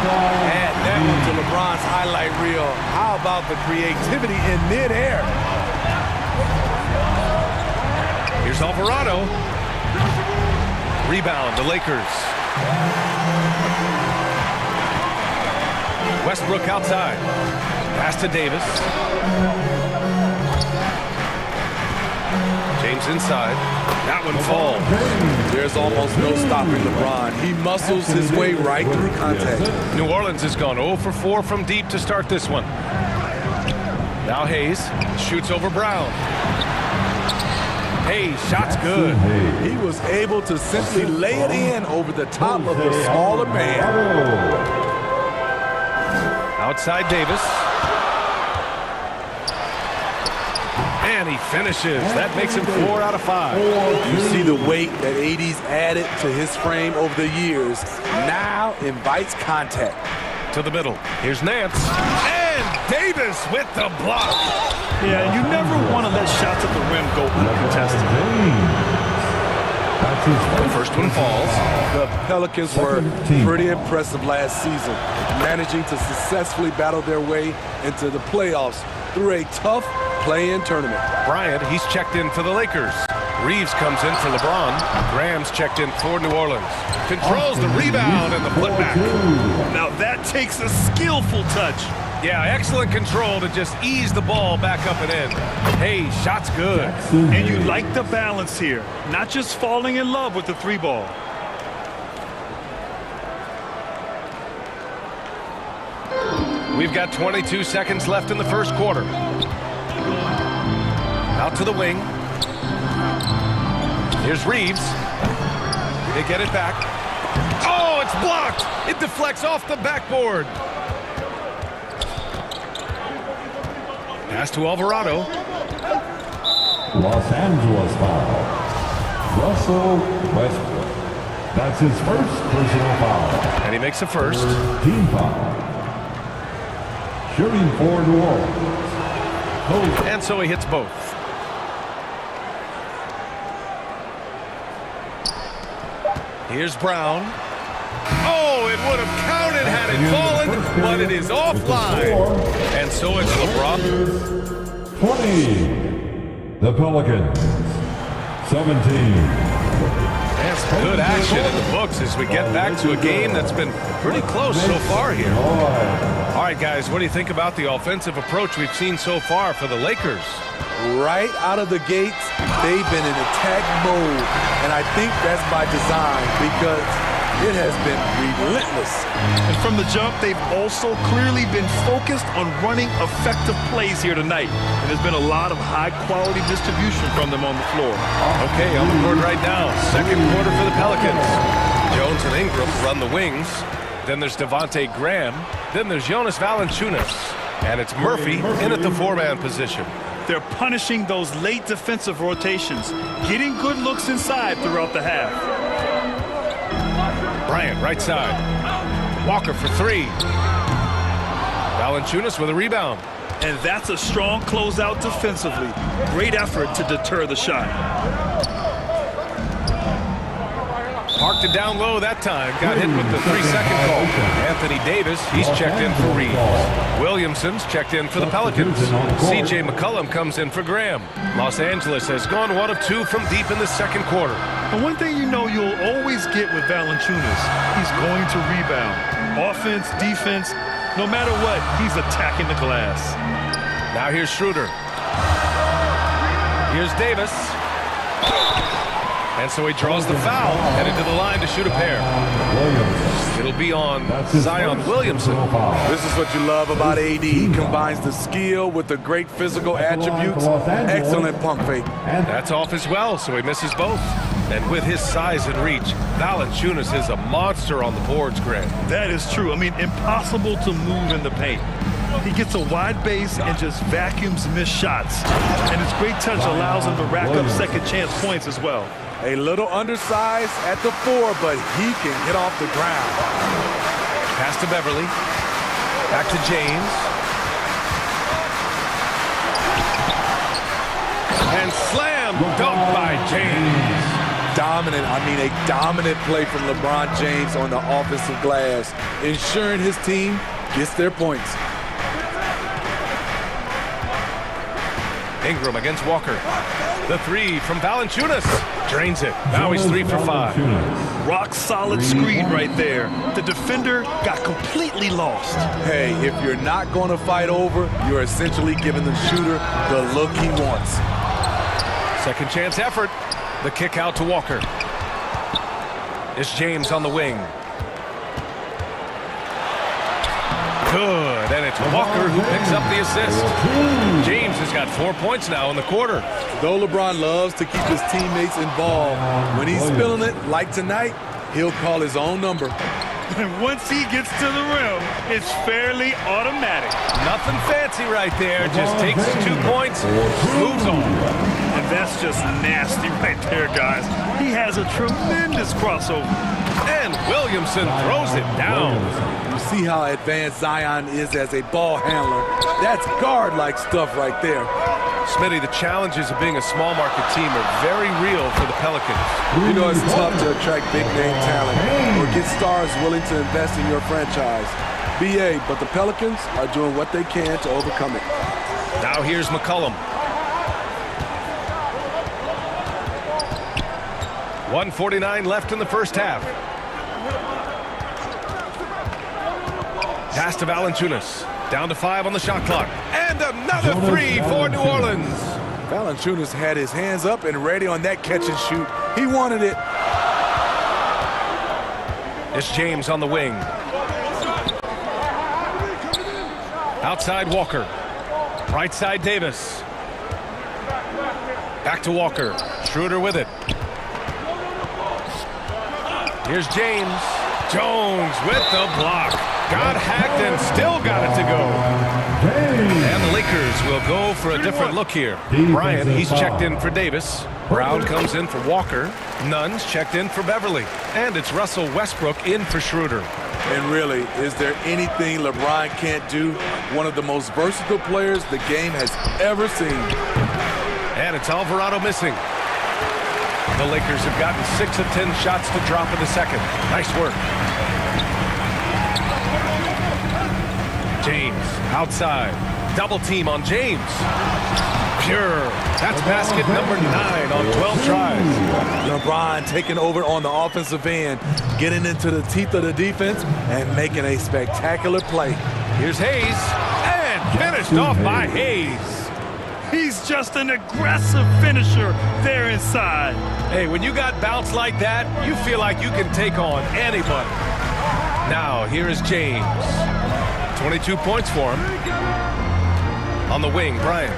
Add that one to LeBron's highlight reel. How about the creativity in midair? Here's Alvarado. Rebound, the Lakers. Westbrook outside. Pass to Davis. James inside. That one falls. There's almost no stopping LeBron. He muscles his way right through contact. New Orleans has gone 0 for 4 from deep to start this one. Now Hayes shoots over Brown. Hey, shot's good. He was able to simply lay it in over the top of the smaller man. Outside Davis. And he finishes. That makes him 4 out of 5. You see the weight that AD's added to his frame over the years. Now invites contact. To the middle. Here's Nance. And Davis with the block. Yeah, you never want to let shots at the rim go uncontested. The first one falls. The Pelicans were pretty impressive last season, managing to successfully battle their way into the playoffs through a tough play-in tournament. Bryant, he's checked in for the Lakers. Reeves comes in for LeBron. Graham's checked in for New Orleans. Controls the rebound and the putback. Now that takes a skillful touch. Yeah, excellent control to just ease the ball back up and in. Hey, shot's good. And you like the balance here. Not just falling in love with the 3-ball. We've got 22 seconds left in the first quarter. Out to the wing. Here's Reeves. They get it back. Oh, it's blocked. It deflects off the backboard. Pass to Alvarado. Los Angeles foul. Russell Westbrook. That's his first personal foul. And he makes a first. Team foul. Shooting for New Orleans. And so he hits both. Here's Brown. Oh, it would have counted had it fallen, but it is offline. And so it's LeBron. 20. The Pelicans. 17. That's good action in the books as we get back to a game that's been pretty close so far here. All right, guys, what do you think about the offensive approach we've seen so far for the Lakers? Right out of the gates, they've been in attack mode, and I think that's by design because it has been relentless. And from the jump, they've also clearly been focused on running effective plays here tonight. And there's been a lot of high-quality distribution from them on the floor. Okay, on the board right now. Second quarter for the Pelicans. Jones and Ingram run the wings. Then there's Devontae Graham. Then there's Jonas Valanciunas. And it's Murphy in at the 4-man position. They're punishing those late defensive rotations, getting good looks inside throughout the half. Bryant, right side. Walker for 3. Valanciunas with a rebound. And that's a strong closeout defensively. Great effort to deter the shot. Parked it down low that time. Got hit with the 3-second call. Anthony Davis, he's checked in for Reeves. Williamson's checked in for the Pelicans. C.J. McCollum comes in for Graham. Los Angeles has gone 1 of 2 from deep in the second quarter. And one thing you know you'll always get with Valanciunas, he's going to rebound. Offense, defense, no matter what, he's attacking the glass. Now here's Schroeder. Here's Davis. And so he draws the foul, headed to the line to shoot a pair. It'll be on Zion Williamson. This is what you love about AD. He combines the skill with the great physical attributes. Excellent pump fake. That's off as well, so he misses both. And with his size and reach, Valanciunas is a monster on the boards, Greg. That is true. I mean, impossible to move in the paint. He gets a wide base and just vacuums missed shots. And his great touch allows him to rack up second chance points as well. A little undersized at the 4, but he can get off the ground. Pass to Beverly. Back to James. And slam dunk by James. Dominant, I mean a dominant play from LeBron James on the offensive glass, ensuring his team gets their points. Ingram against Walker. The three from Valanciunas. Drains it. Now he's 3 for 5. Rock solid screen right there. The defender got completely lost. Hey, if you're not going to fight over, you're essentially giving the shooter the look he wants. Second chance effort. The kick out to Walker. It's James on the wing. Good, and it's Walker who picks up the assist. James has got 4 points now in the quarter. Though LeBron loves to keep his teammates involved, when he's feeling it, like tonight, he'll call his own number. And once he gets to the rim, it's fairly automatic. Nothing fancy right there. Just takes his 2 points, moves on. And that's just nasty right there, guys. He has a tremendous crossover. And Williamson throws it down. You see how advanced Zion is as a ball handler. That's guard-like stuff right there. Smitty, the challenges of being a small market team are very real for the Pelicans. You know it's tough to attract big-name talent or get stars willing to invest in your franchise. BA, but the Pelicans are doing what they can to overcome it. Now here's McCollum. 1:49 left in the first half. Pass to Valanciunas. Down to 5 on the shot clock. And another 3 for New Orleans. Valanciunas had his hands up and ready on that catch and shoot. He wanted it. It's James on the wing. Outside Walker. Right side Davis. Back to Walker. Schroeder with it. Here's James. Jones with the block. Got hacked and still got it to go. And the Lakers will go for a different look here. Bryant, he's checked in for Davis. Brown comes in for Walker. Nunn's checked in for Beverly. And it's Russell Westbrook in for Schroeder. And really, is there anything LeBron can't do? One of the most versatile players the game has ever seen. And it's Alvarado missing. The Lakers have gotten 6 of 10 shots to drop in the second. Nice work. James outside. Double team on James. Pure. That's basket number 9 on 12 tries. LeBron taking over on the offensive end, getting into the teeth of the defense and making a spectacular play. Here's Hayes. And finished off by Hayes. He's just an aggressive finisher there inside. Hey, when you got bounce like that, you feel like you can take on anybody. Now, here is James. 22 points for him. On the wing, Bryant.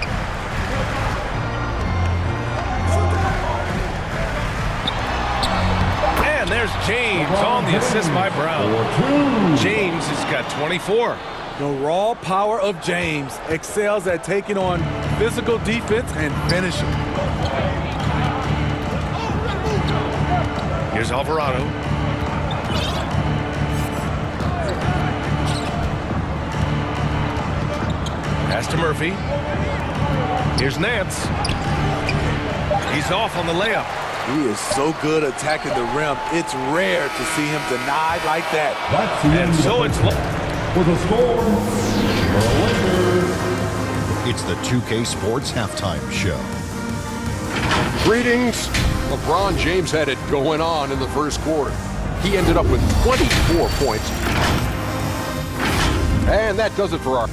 And there's James on the assist by Brown. James has got 24. The raw power of James excels at taking on physical defense and finishing. Here's Alvarado. Pass to Murphy. Here's Nance. He's off on the layup. He is so good attacking the rim. It's rare to see him denied like that. And so it's... For the score, the Lakers. It's the 2K Sports Halftime Show. Greetings. LeBron James had it going on in the first quarter. He ended up with 24 points. And that does it for our...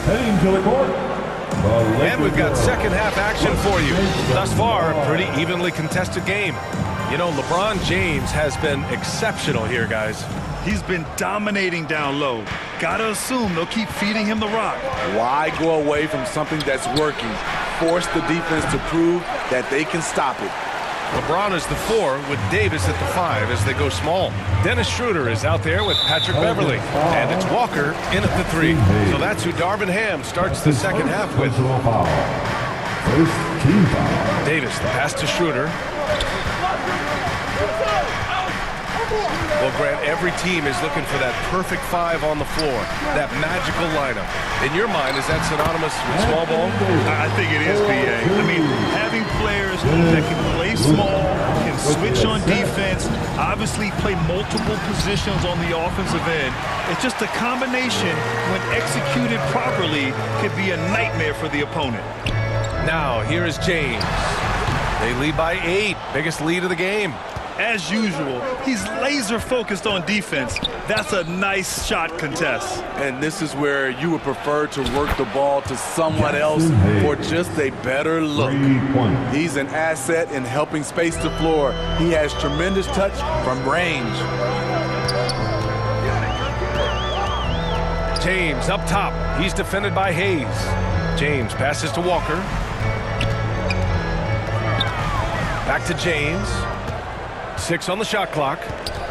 Heading to the court. And we've got second half action for you. Thus far, a pretty evenly contested game. You know, LeBron James has been exceptional here, guys. He's been dominating down low. Gotta assume they'll keep feeding him the rock. Why go away from something that's working? Force the defense to prove that they can stop it. LeBron is the 4 with Davis at the 5 as they go small. Dennis Schroeder is out there with Patrick Beverly. And it's Walker in at the 3. So that's who Darvin Ham starts the second half with. Davis, the pass to Schroeder. Well, Grant, every team is looking for that perfect 5 on the floor, that magical lineup. In your mind, is that synonymous with small ball? I think it is, B.A. I mean, having players that can play small, can switch on defense, obviously play multiple positions on the offensive end. It's just a combination, when executed properly, could be a nightmare for the opponent. Now, here is James. They lead by 8, biggest lead of the game. As usual, he's laser focused on defense. That's a nice shot contest. And this is where you would prefer to work the ball to someone else for just a better look. He's an asset in helping space the floor. He has tremendous touch from range. James up top. He's defended by Hayes. James passes to Walker. Back to James. 6 on the shot clock.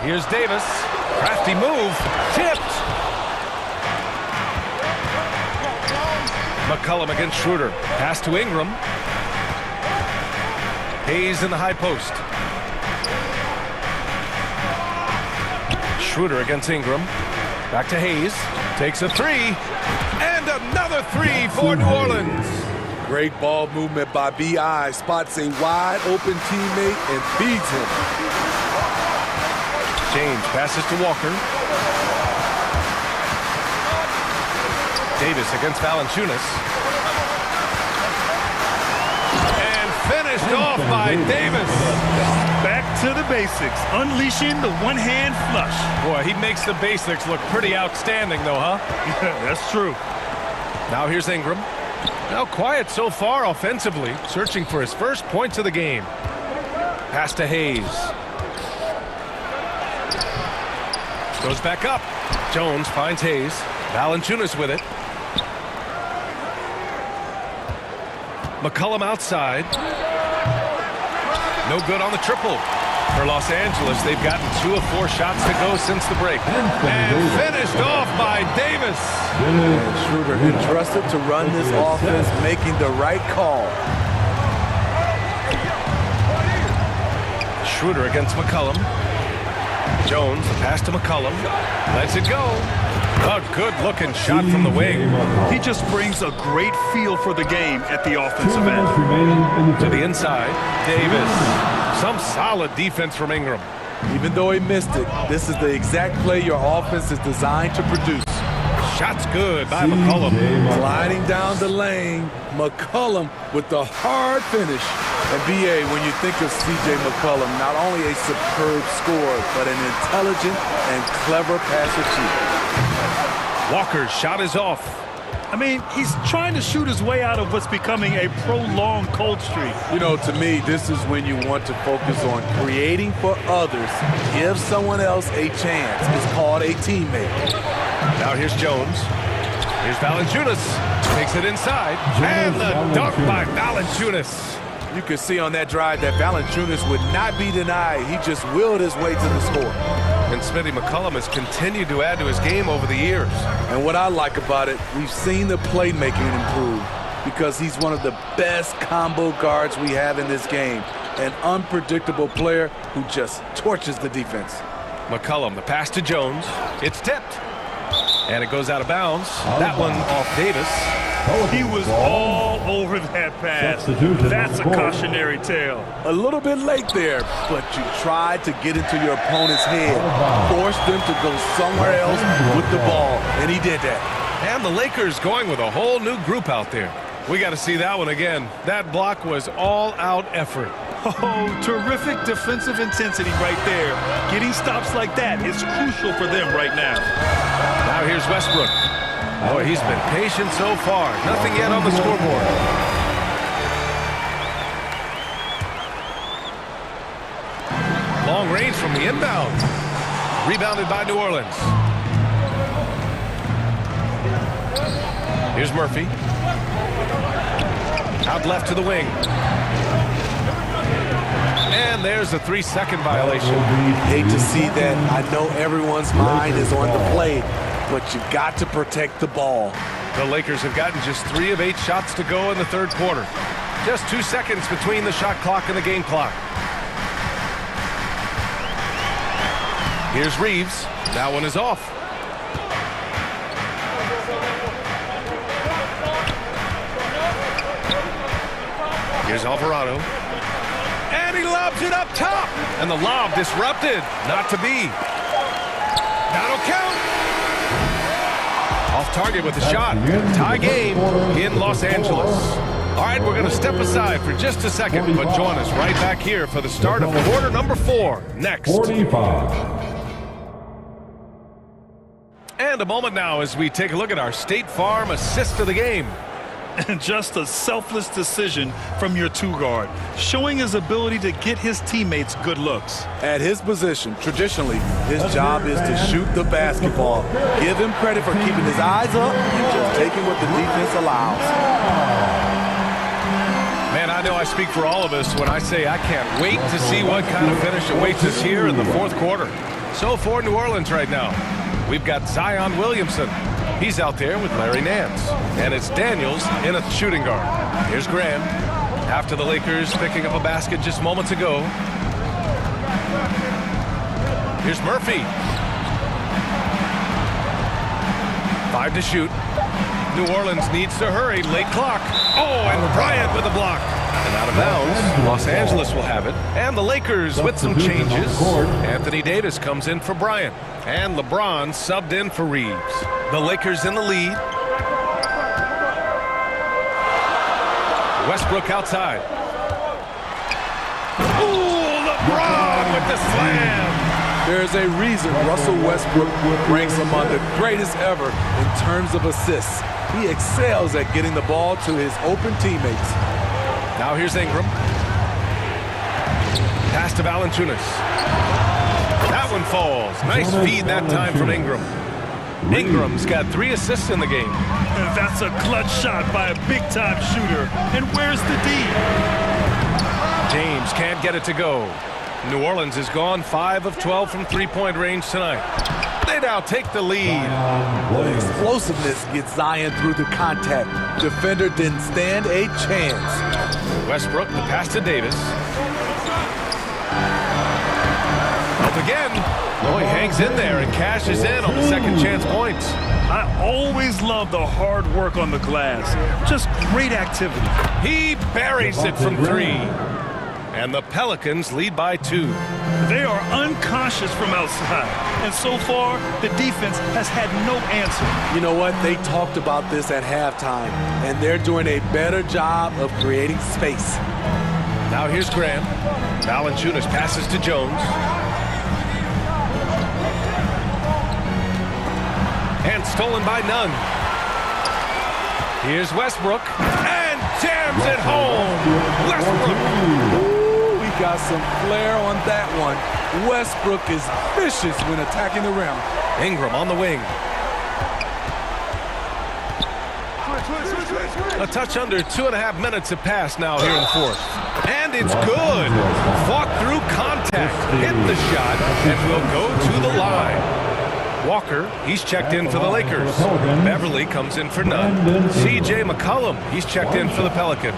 Here's Davis. Crafty move. Tipped. McCollum against Schroeder. Pass to Ingram. Hayes in the high post. Schroeder against Ingram. Back to Hayes. Takes a 3. And another 3 for New Orleans. Great ball movement by B.I. Spots a wide open teammate and feeds him. James passes to Walker. Davis against Valanciunas. And finished off by Davis. Back to the basics, unleashing the one-hand flush. Boy, he makes the basics look pretty outstanding, though, huh? That's true. Now here's Ingram. Now quiet so far offensively, searching for his first points of the game. Pass to Hayes. Goes back up. Jones finds Hayes. Valanciunas with it. McCollum outside. No good on the triple. For Los Angeles, they've gotten 2 of 4 shots to go since the break. And finished off by Davis. Schroeder entrusted to run this offense, making the right call. Schroeder against McCollum. Jones, the pass to McCollum. Lets it go. A good-looking shot from the wing. He just brings a great feel for the game at the offensive end. To the inside, Davis. Some solid defense from Ingram. Even though he missed it, this is the exact play your offense is designed to produce. Shot's good by McCollum. Gliding down the lane, McCollum with the hard finish. And B.A., when you think of C.J. McCollum, not only a superb scorer, but an intelligent and clever passer too. Walker's shot is off. I mean, he's trying to shoot his way out of what's becoming a prolonged cold streak. You know, to me, this is when you want to focus on creating for others. Give someone else a chance. It's called a teammate. Now here's Jones. Here's Valanciunas. Takes it inside. And the dunk by Valanciunas. You can see on that drive that Valanciunas would not be denied. He just willed his way to the score. And Smitty, McCollum has continued to add to his game over the years. And what I like about it, we've seen the playmaking improve because he's one of the best combo guards we have in this game. An unpredictable player who just torches the defense. McCollum, the pass to Jones. It's tipped. And it goes out of bounds. That one off Davis. He was all over that pass. That's a cautionary tale. A little bit late there, but you tried to get into your opponent's head. Forced them to go somewhere else with the ball, and he did that. And the Lakers going with a whole new group out there. We got to see that one again. That block was all-out effort. Oh, terrific defensive intensity right there. Getting stops like that is crucial for them right now. Now here's Westbrook. Boy, he's been patient so far. Nothing yet on the scoreboard. Long range from the inbound. Rebounded by New Orleans. Here's Murphy. Out left to the wing. And there's a 3-second violation. Hate to see that. I know everyone's mind is on the play, but you got to protect the ball. The Lakers have gotten just 3 of 8 shots to go in the third quarter. Just 2 seconds between the shot clock and the game clock. Here's Reeves. That one is off. Here's Alvarado. And he lobs it up top. And the lob disrupted. Not to be. That'll count. Off target with the shot. Tie game in Los Angeles. All right, we're going to step aside for just a second, but join us right back here for the start of quarter number 4 next. 45. And a moment now as we take a look at our State Farm assist of the game. And just a selfless decision from your 2-guard, showing his ability to get his teammates good looks. At his position, traditionally, his job is to shoot the basketball. Give him credit for keeping his eyes up and just taking what the defense allows. Man, I know I speak for all of us when I say I can't wait to see what kind of finish awaits us here in the fourth quarter. So for New Orleans right now, we've got Zion Williamson. He's out there with Larry Nance. And it's Daniels in a shooting guard. Here's Graham. After the Lakers picking up a basket just moments ago. Here's Murphy. 5 to shoot. New Orleans needs to hurry. Late clock. Oh, and Bryant with a block. And out of bounds. Los Angeles will have it. And the Lakers with some changes. Anthony Davis comes in for Bryant. And LeBron subbed in for Reeves. The Lakers in the lead. Westbrook outside. Ooh, LeBron with the slam. There's a reason Russell Westbrook ranks among the greatest ever in terms of assists. He excels at getting the ball to his open teammates. Now here's Ingram. Pass to Valanciunas. That one falls. Nice feed that time from Ingram. Ingram's got 3 assists in the game. That's a clutch shot by a big-time shooter. And where's the D? James can't get it to go. New Orleans is gone 5 of 12 from three-point range tonight. They now take the lead. The explosiveness gets Zion through the contact. Defender didn't stand a chance. Westbrook, the pass to Davis. Up again. Oh, he hangs in there and cashes in on the second chance points. I always love the hard work on the glass. Just great activity. He buries it from 3. And the Pelicans lead by 2. They are unconscious from outside. And so far, the defense has had no answer. You know what? They talked about this at halftime, and they're doing a better job of creating space. Now here's Graham. Valanciunas passes to Jones. And stolen by Nunn. Here's Westbrook. And jams it home. Westbrook. Ooh, he got some flair on that one. Westbrook is vicious when attacking the rim. Ingram on the wing. A touch under 2.5 minutes have passed now here in the fourth. And it's good. Fought through contact. Hit the shot and will go to the line. Walker, he's checked in for the Lakers. Beverly comes in for Nunn. C.J. McCollum, he's checked in for the Pelicans.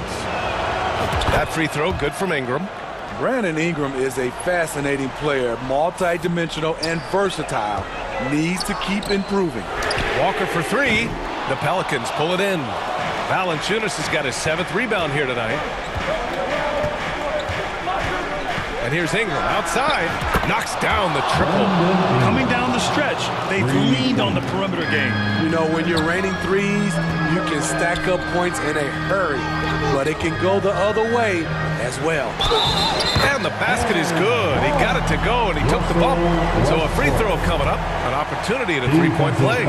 That free throw, good from Ingram. Brandon Ingram is a fascinating player, multi-dimensional and versatile. Needs to keep improving. Walker for 3. The Pelicans pull it in. Valanciunas has got his 7th rebound here tonight. And here's Ingram outside. Knocks down the triple. Coming down the stretch, they've leaned on the perimeter game. You know, when you're raining threes, you can stack up points in a hurry. But it can go the other way as well. And the basket is good. He got it to go, and he took the bump. So a free throw coming up. An opportunity at a three-point play.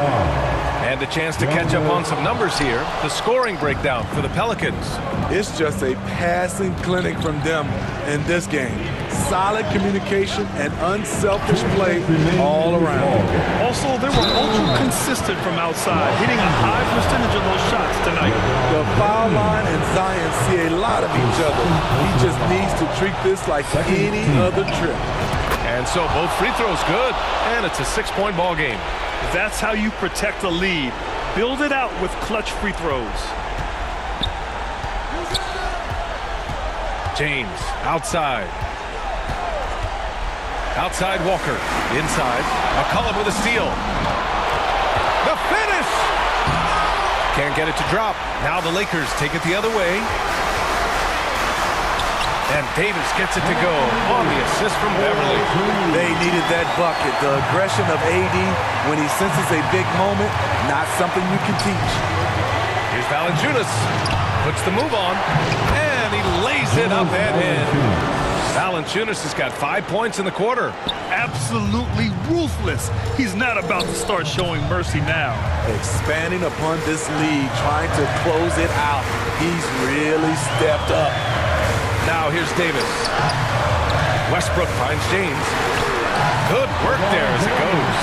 And a chance to catch up on some numbers here. The scoring breakdown for the Pelicans. It's just a passing clinic from them in this game. Solid communication and unselfish play all around. Also, they were ultra consistent from outside, hitting a high percentage of those shots tonight. The foul line and Zion see a lot of each other. He just needs to treat this like any other trip. And so both free throws good, and it's a 6-point ball game. That's how you protect a lead. Build it out with clutch free throws. James outside. Outside Walker. Inside. McCollum with a steal. The finish! Can't get it to drop. Now the Lakers take it the other way. And Davis gets it to go on the assist from Beverly. They needed that bucket. The aggression of AD when he senses a big moment, not something you can teach. Here's Valanciunas. Puts the move on. And he lays it up and in. Valanciunas has got 5 points in the quarter. Absolutely ruthless. He's not about to start showing mercy now. Expanding upon this lead, trying to close it out. He's really stepped up. Now here's Davis. Westbrook finds James. Good work there as it goes.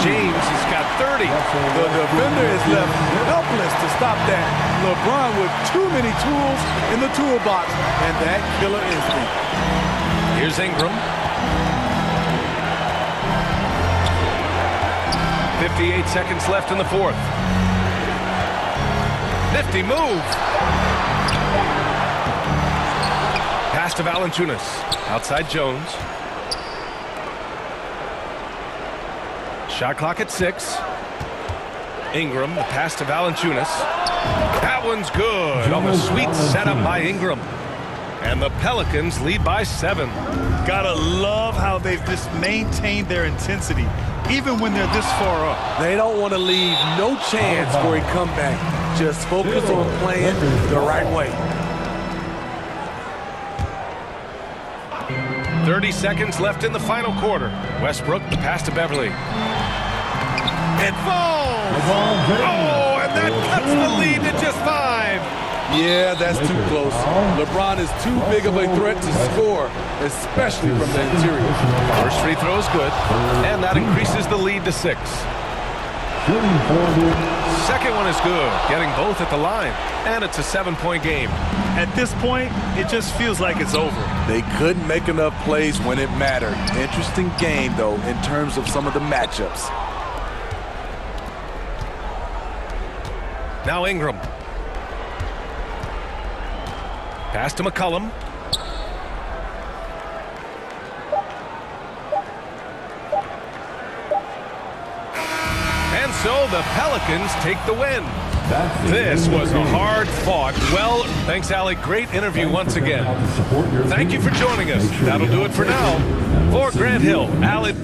James has got 30. The defender is left helpless to stop that. LeBron with too many tools in the toolbox and that killer instinct. Here's Ingram. 58 seconds left in the fourth. Nifty move. Pass to Valanciunas. Outside Jones. Shot clock at 6. Ingram, the pass to Valanciunas. That one's good on the sweet setup by Ingram. And the Pelicans lead by 7. Gotta love how they've just maintained their intensity, even when they're this far up. They don't want to leave no chance for a comeback. Just focus on playing the right way. 30 seconds left in the final quarter. Westbrook, the pass to Beverly. It falls! Oh, and that cuts the lead to just 5. Yeah, that's too close. LeBron is too big of a threat to score, especially from the interior. First free throw is good, and that increases the lead to 6. Second one is good, getting both at the line, and it's a 7-point game. At this point, it just feels like it's over. They couldn't make enough plays when it mattered. Interesting game, though, in terms of some of the matchups. Now Ingram. Pass to McCollum. And so the Pelicans take the win. This was a hard-fought. Well, thanks, Allie. Great interview once again. Thank you for joining us. That'll do it for now. For Grant Hill, Allie.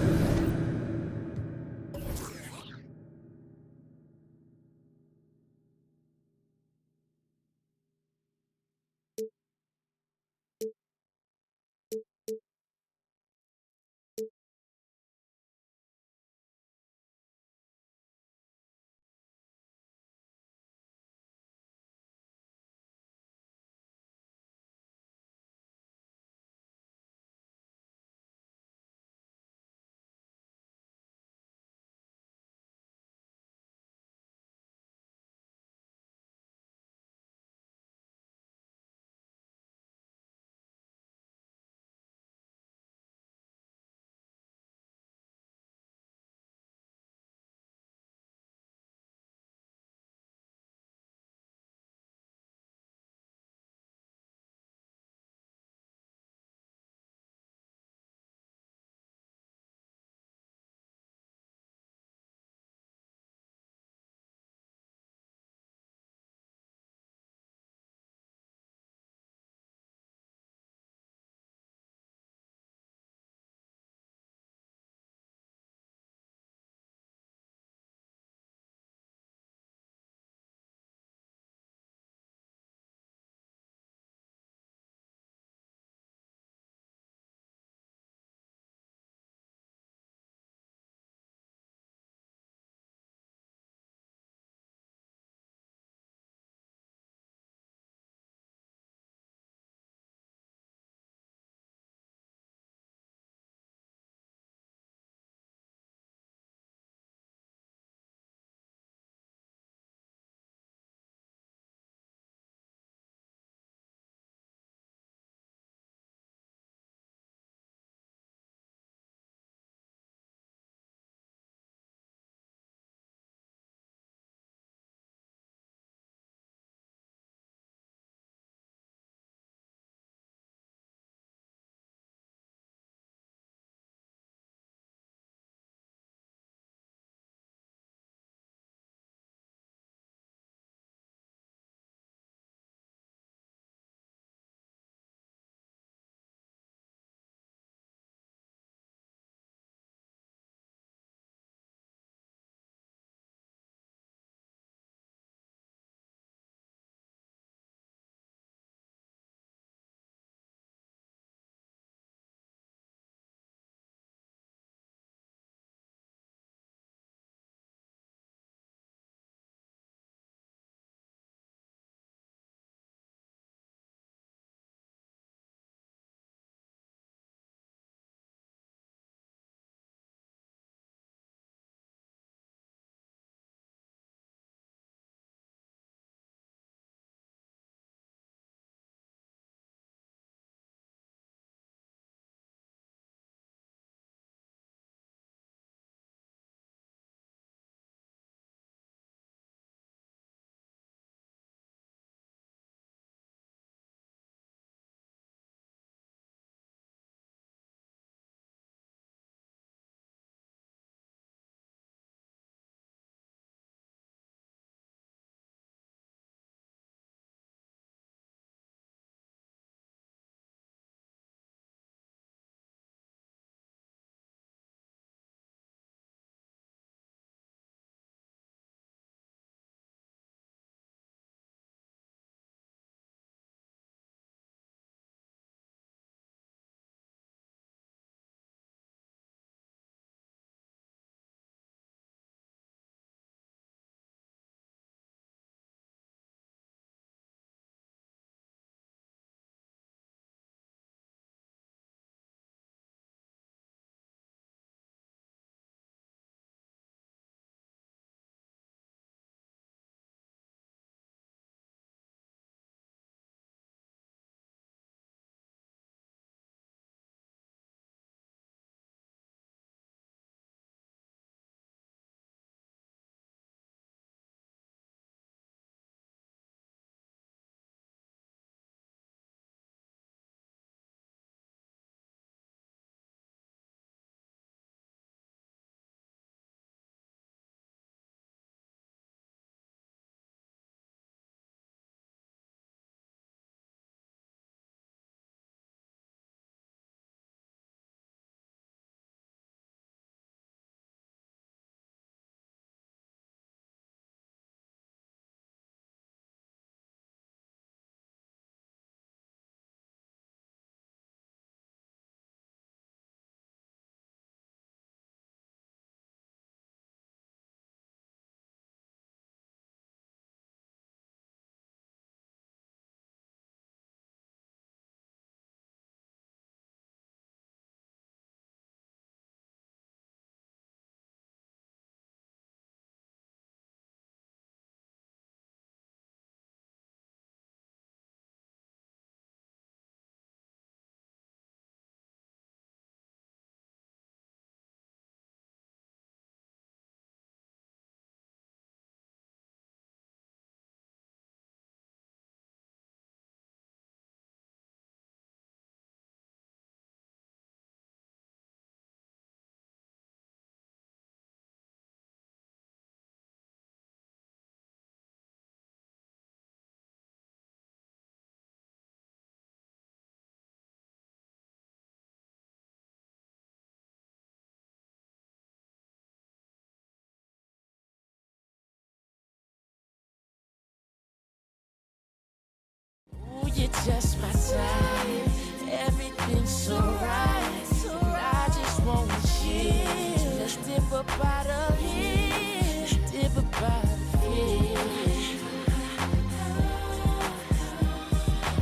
just my time. Everything's so right, and I just want you. So let's dip up out of here, dip up out of here.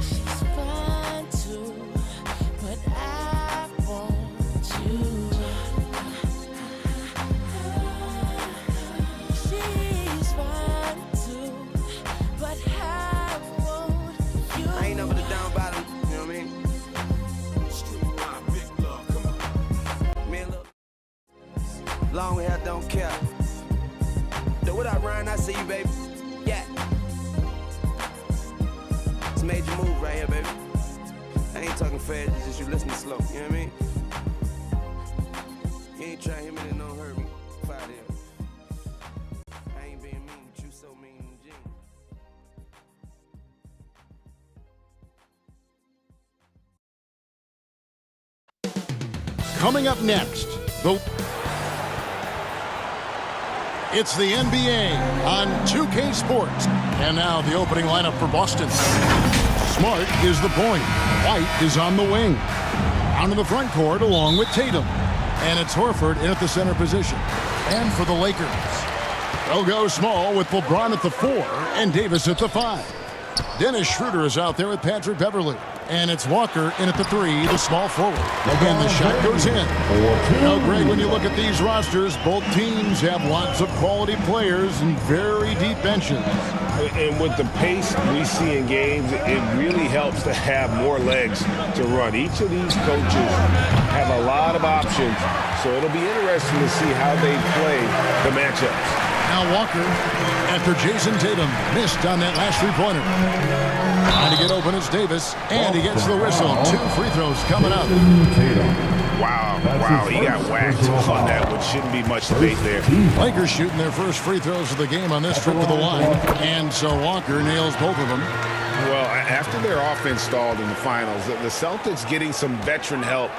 She's fine too, but I want you. She's fine too, but I want you. I ain't never the down bottom, you know what I mean? Man, look. Long hair, don't care. So what up, Ryan? I see you, baby. Yeah. It's a major move right here, baby. I ain't talking fast, it's just you listening slow, you know what I mean? You ain't trying to hit me, then don't hurt me. Fire there. I ain't being mean, but you so mean and Gene. Coming up next, it's the NBA on 2K Sports. And now the opening lineup for Boston. Smart is the point. White is on the wing. Down in the front court along with Tatum. And it's Horford in at the center position. And for the Lakers, they'll go small with LeBron at the 4 and Davis at the 5. Dennis Schroeder is out there with Patrick Beverly. And it's Walker in at the 3, the small forward. And the shot goes in. Now, Greg, when you look at these rosters, both teams have lots of quality players and very deep benches. And with the pace we see in games, it really helps to have more legs to run. Each of these coaches have a lot of options, so it'll be interesting to see how they play the matchups. Now Walker, after Jason Tatum missed on that last three-pointer. Trying to get open is Davis, and he gets the whistle. 2 free throws coming up. Wow, he got whacked on that, which shouldn't be much debate there. Lakers shooting their first free throws of the game on this trip to the line, and so Walker nails both of them. Well, after their offense stalled in the finals, the Celtics getting some veteran help.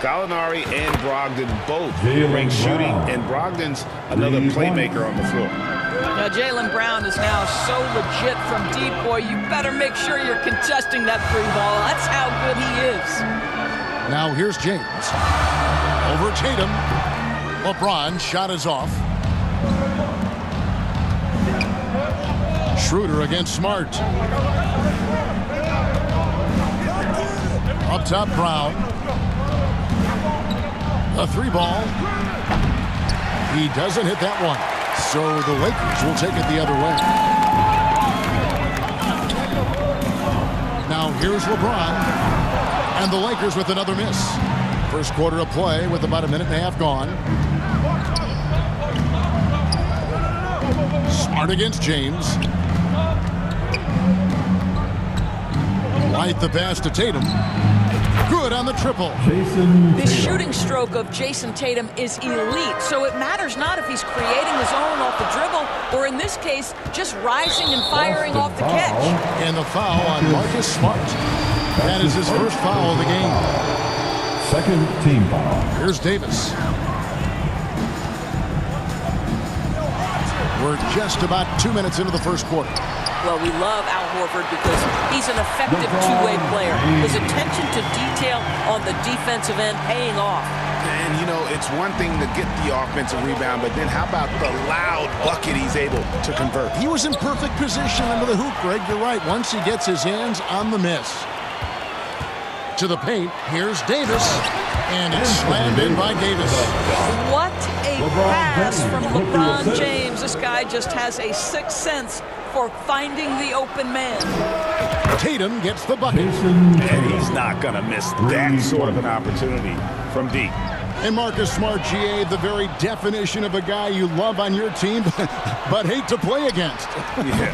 Gallinari and Brogdon both great shooting, and Brogdon's another playmaker on the floor. Now, Jaylen Brown is now so legit from deep, boy. You better make sure you're contesting that free ball. That's how good he is. Now here's James. Over Tatum. LeBron shot is off. Schroeder against Smart. Up top, Brown. A 3 ball. He doesn't hit that one. So the Lakers will take it the other way. Now here's LeBron. And the Lakers with another miss. First quarter of play with about a minute and a half gone. Smart against James. White the pass to Tatum. Good on the triple. The shooting stroke of Jason Tatum is elite, so it matters not if he's creating his own off the dribble or, in this case, just rising and firing off the catch. And the foul on Marcus Smart. That is his first foul of the game. Second team foul. Here's Davis. We're just about 2 minutes into the first quarter. Well, we love Al Horford because he's an effective two-way player. His attention to detail on the defensive end paying off. And, you know, it's one thing to get the offensive rebound, but then how about the loud bucket he's able to convert? He was in perfect position under the hoop, Greg. You're right. Once he gets his hands on the miss. To the paint, here's Davis. And it's slammed in by Davis. What a pass from LeBron James. This guy just has a sixth sense for finding the open man. Tatum gets the bucket. And he's not going to miss that sort of an opportunity from deep. And Marcus Smart, GA, the very definition of a guy you love on your team, but hate to play against. Yeah,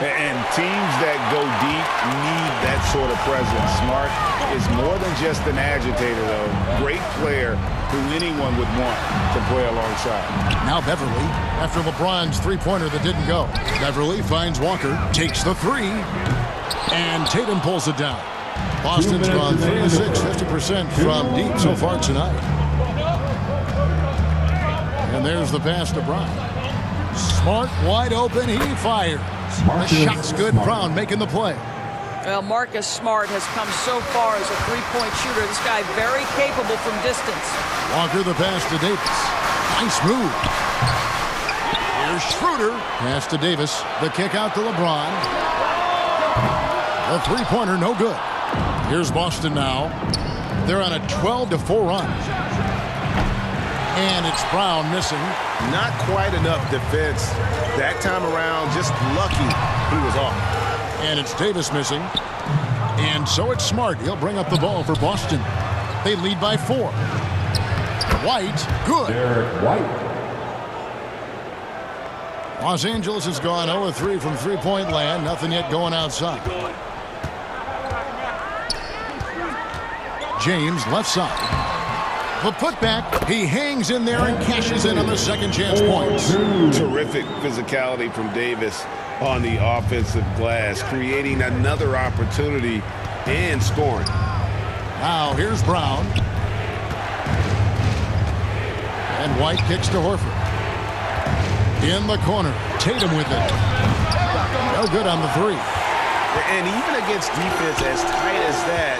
and teams that go deep need that sort of presence. Smart is more than just an agitator, though. Great player who anyone would want to play alongside. Now Beverly, after LeBron's three-pointer that didn't go. Beverly finds Walker, takes the 3, and Tatum pulls it down. Boston's gone 3 of 6, 50% from deep so far tonight. And there's the pass to Brown. Smart wide open, he fires. The shot's good, Brown making the play. Well, Marcus Smart has come so far as a three-point shooter. This guy very capable from distance. Walker the pass to Davis. Nice move. Here's Schroeder. Pass to Davis. The kick out to LeBron. The three-pointer no good. Here's Boston now. They're on a 12-4 run. And it's Brown missing. Not quite enough defense that time around. Just lucky he was off. And it's Davis missing. And so it's Smart. He'll bring up the ball for Boston. They lead by 4. White, good. Derek White. Los Angeles has gone 0-3 from three-point land. Nothing yet going outside. James, left side. The putback, he hangs in there and cashes in on the second chance points. Terrific physicality from Davis on the offensive glass, creating another opportunity and scoring. Now here's Brown. And White kicks to Horford. In the corner, Tatum with it. No good on the three. And even against defense as tight as that,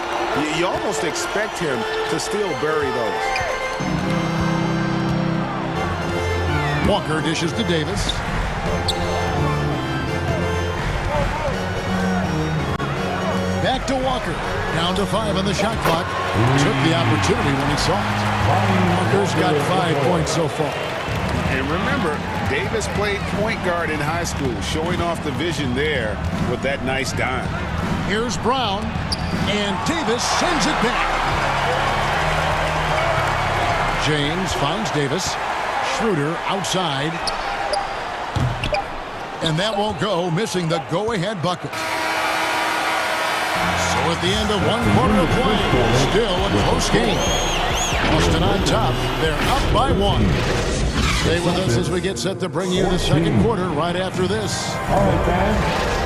you almost expect him to still bury those. Walker dishes to Davis. Back to Walker. Down to 5 on the shot clock. Took the opportunity when he saw it. Walker's got 5 points so far. And remember, Davis played point guard in high school, showing off the vision there with that nice dime. Here's Brown, and Davis sends it back. James finds Davis. Schroeder outside. And that won't go, missing the go-ahead bucket. So at the end of 1 quarter of play, still a close game. Boston on top. They're up by 1. Stay with us as we get set to bring you the second quarter right after this. All right, fans,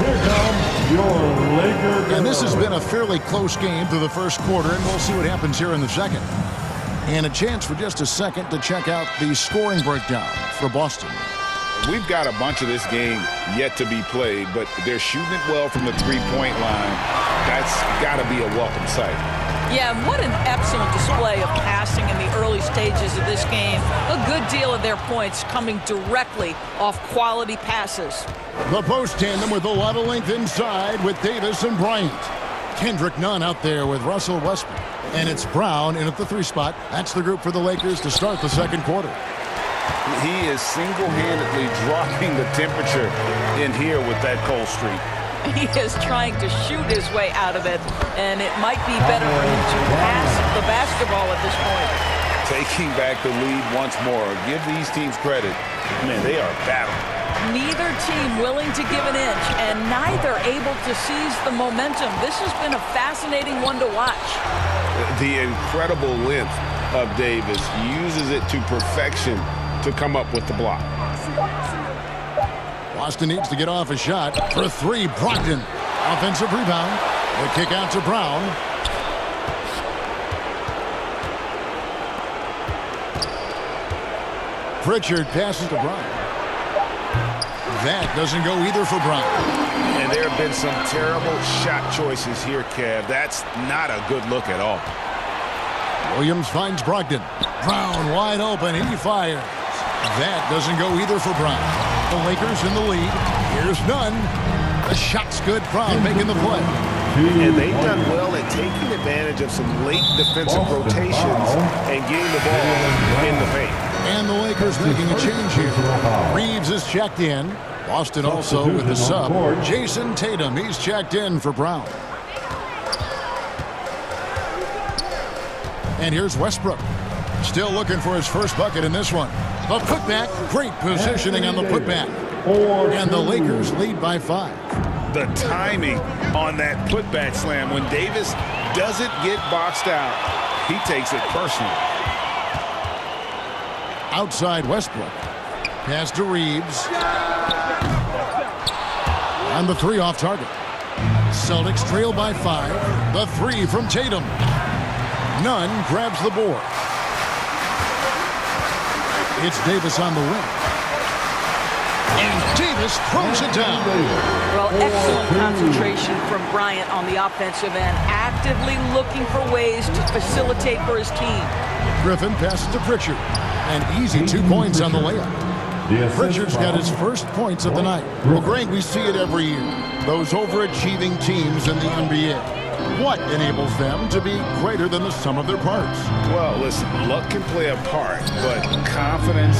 here comes your Lakers. And this has been a fairly close game through the first quarter, and we'll see what happens here in the second. And a chance for just a second to check out the scoring breakdown for Boston. We've got a bunch of this game yet to be played, but they're shooting it well from the three-point line. That's got to be a welcome sight. Yeah, what an excellent display of passing in the early stages of this game. A good deal of their points coming directly off quality passes. The post tandem with a lot of length inside with Davis and Bryant. Kendrick Nunn out there with Russell Westbrook. And it's Brown in at the 3 spot. That's the group for the Lakers to start the second quarter. He is single-handedly dropping the temperature in here with that cold streak. He is trying to shoot his way out of it, and it might be better for him to pass the basketball at this point. Taking back the lead once more. Give these teams credit. Man, they are battling. Neither team willing to give an inch, and neither able to seize the momentum. This has been a fascinating one to watch. The incredible length of Davis uses it to perfection to come up with the block. Boston needs to get off a shot. For 3, Brogdon. Offensive rebound. The kick out to Brown. Pritchard passes to Brown. That doesn't go either for Brown. And there have been some terrible shot choices here, Kev. That's not a good look at all. Williams finds Brogdon. Brown wide open. He fires. That doesn't go either for Brown. The Lakers in the lead. Here's Nunn. The shot's good. Brown making the play. And they've done well at taking advantage of some late defensive rotations and getting the ball in the paint. And the Lakers making a change here. Reeves is checked in. Boston also with the sub. Jason Tatum, he's checked in for Brown. And here's Westbrook. Still looking for his first bucket in this one. The putback, great positioning on the putback. And the Lakers lead by 5. The timing on that putback slam. When Davis doesn't get boxed out, he takes it personally. Outside Westbrook. Pass to Reeves. And the 3 off target. Celtics trail by 5. The 3 from Tatum. Nunn grabs the board. It's Davis on the wing. And Davis throws it down. Well, excellent concentration from Bryant on the offensive end, actively looking for ways to facilitate for his team. Griffin passes to Pritchard. An easy 2 points on the layup. Pritchard's got his first points of the night. Well, Greg, we see it every year. Those overachieving teams in the NBA. What enables them to be greater than the sum of their parts? Well, listen, luck can play a part, but confidence